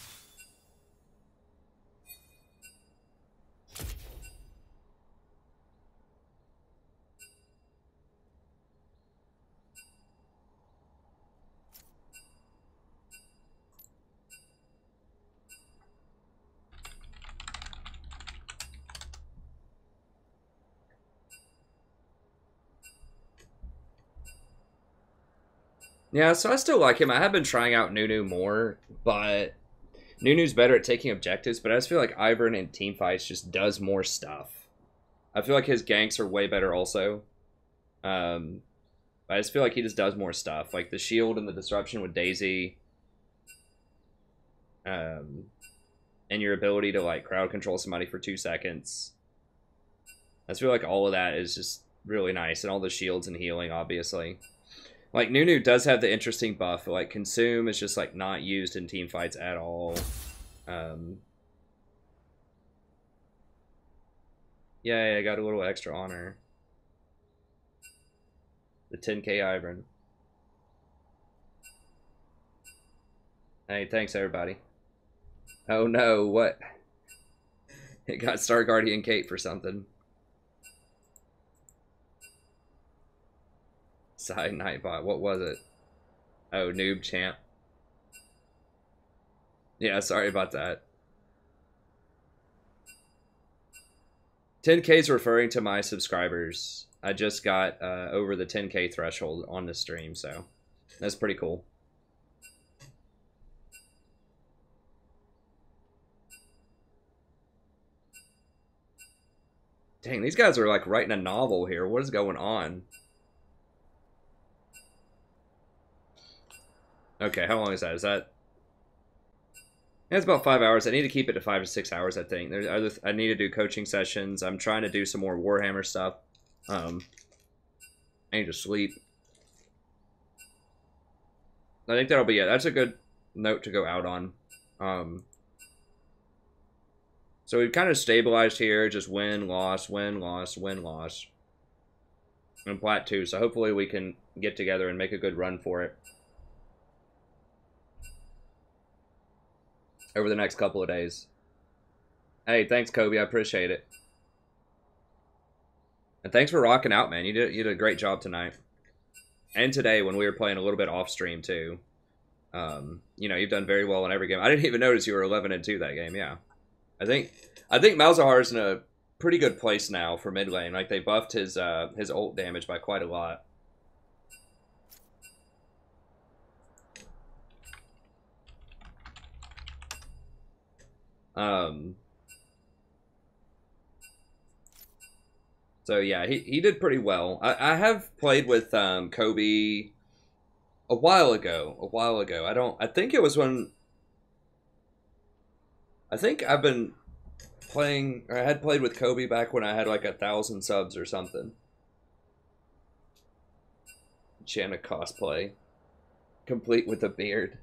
Yeah, so I still like him. I have been trying out Nunu more, but Nunu's better at taking objectives, but I just feel like Ivern in team fights just does more stuff. I feel like his ganks are way better also. I just feel like he just does more stuff. Like the shield and the disruption with Daisy. And your ability to like crowd control somebody for 2 seconds. I just feel like all of that is just really nice. And all the shields and healing, obviously. Like, Nunu does have the interesting buff. Like, Consume is just, like, not used in team fights at all. Yeah, I got a little extra honor. The 10k Ivern. Hey, thanks, everybody. Oh, no, what? It got Star Guardian Kate for something. Side Nightbot. What was it? Oh, Noob Champ. Yeah, sorry about that. 10k is referring to my subscribers. I just got over the 10k threshold on the stream, so that's pretty cool. Dang, these guys are like writing a novel here. What is going on? Okay, how long is that? Is that... Yeah, it's about 5 hours. I need to keep it to 5 to 6 hours, I think. I need to do coaching sessions. I'm trying to do some more Warhammer stuff. I need to sleep. I think that'll be it. That's a good note to go out on. So we've kind of stabilized here. Just win, loss, win, loss, win, loss. And Plat 2. So hopefully we can get together and make a good run for it over the next couple of days. Hey, thanks, Kobe. I appreciate it. And thanks for rocking out, man. You did a great job tonight. And today when we were playing a little bit off stream, too. You know, you've done very well in every game. I didn't even notice you were 11-2 that game, yeah. I think Malzahar's in a pretty good place now for mid lane. Like, they buffed his ult damage by quite a lot. So yeah, he did pretty well. I have played with Kobe a while ago. I think it was when I think I've been playing, or I had played with Kobe back when I had like 1,000 subs or something. Janna cosplay, complete with a beard.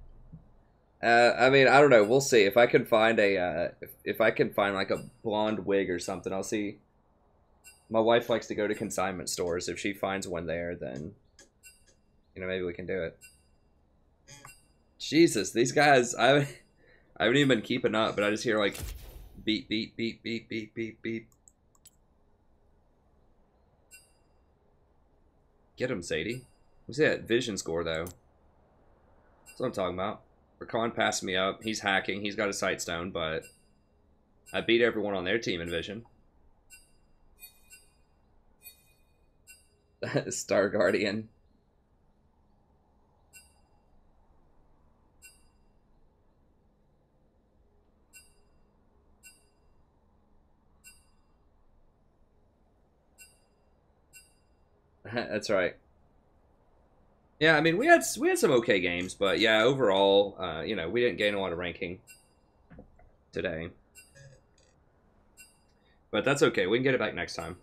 I mean, I don't know. We'll see if I can find a if I can find like a blonde wig or something. I'll see. My wife likes to go to consignment stores. If she finds one there, then maybe we can do it. Jesus, these guys, I haven't even been keeping up, but I just hear like beep beep beep beep beep beep beep. Get him, Sadie. What's that vision score though? That's what I'm talking about. Rakan passed me up. He's hacking. He's got a sight stone, but I beat everyone on their team in vision. Star Guardian. That's right. Yeah, I mean we had some okay games, but yeah, overall, we didn't gain a lot of ranking today. But that's okay. We can get it back next time.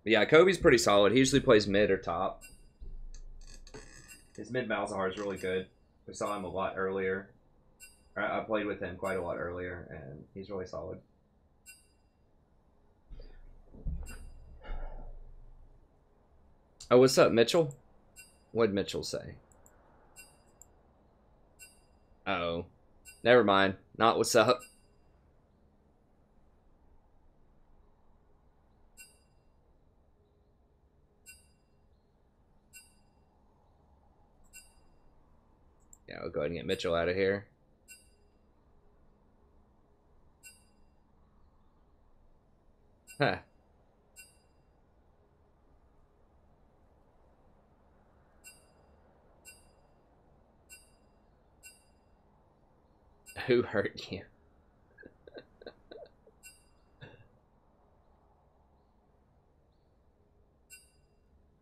Yeah, Kobe's pretty solid. He usually plays mid or top. His mid Malzahar is really good. We saw him a lot earlier. I played with him quite a lot earlier, and he's really solid. Oh, what's up, Mitchell? What'd Mitchell say? Uh-oh. Never mind. Not what's up. Yeah, I'll go ahead and get Mitchell out of here. Huh. Who hurt you?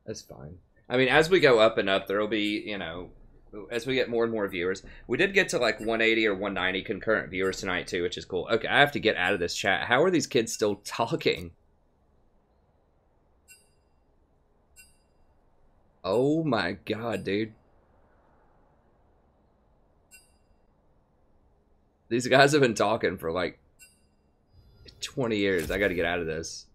That's fine. I mean, as we go up and up, there will be, as we get more and more viewers. We did get to like 180 or 190 concurrent viewers tonight too, which is cool. Okay, I have to get out of this chat. How are these kids still talking? Oh my god, dude. These guys have been talking for like 20 years. I got to get out of this.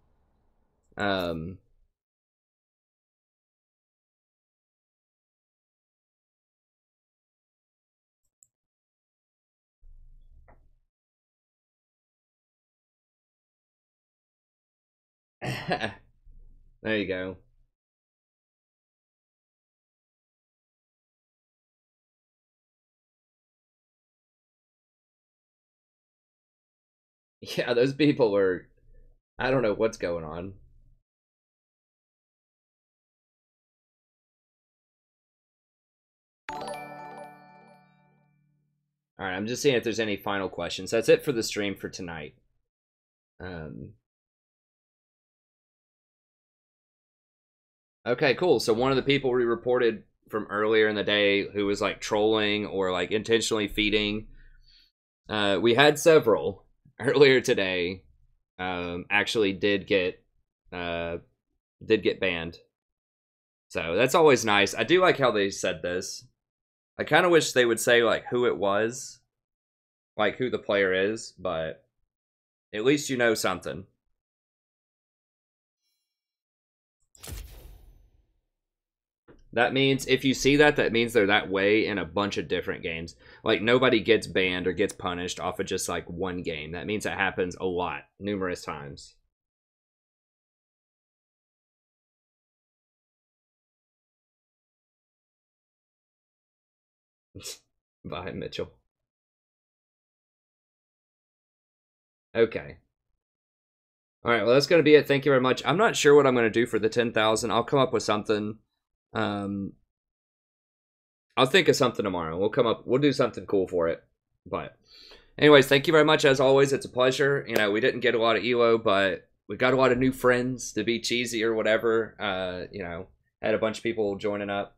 There you go. Yeah, those people were... I don't know what's going on. Alright, I'm just seeing if there's any final questions. That's it for the stream for tonight. Okay, cool. So one of the people we reported from earlier in the day who was like trolling or like intentionally feeding, we had several earlier today, actually did get banned. So that's always nice. I do like how they said this. I kind of wish they would say like who it was, like who the player is, but at least you know something. That means if you see that, that means they're that way in a bunch of different games. Like nobody gets banned or gets punished off of just like one game. That means it happens a lot, numerous times. Bye, Mitchell. Okay. All right, well, that's going to be it. Thank you very much. I'm not sure what I'm going to do for the 10,000. I'll come up with something. I'll think of something tomorrow. We'll do something cool for it. But anyways, thank you very much. As always, it's a pleasure. We didn't get a lot of ELO, but we got a lot of new friends to be cheesy or whatever. You know, had a bunch of people joining up.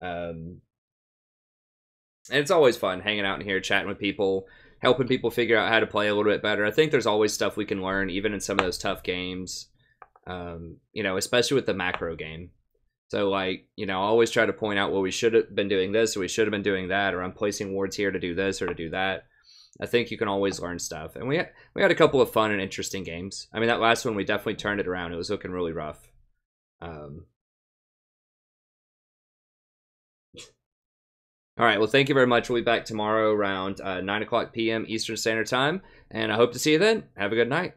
And it's always fun hanging out in here, chatting with people, helping people figure out how to play a little bit better. I think there's always stuff we can learn, even in some of those tough games. You know, especially with the macro game. So, like, you know, I always try to point out, well, we should have been doing this, or we should have been doing that, or I'm placing wards here to do this or to do that. I think you can always learn stuff. And we had a couple of fun and interesting games. I mean, that last one, we definitely turned it around. It was looking really rough. All right, well, thank you very much. We'll be back tomorrow around 9 o'clock p.m. Eastern Standard Time, and I hope to see you then. Have a good night.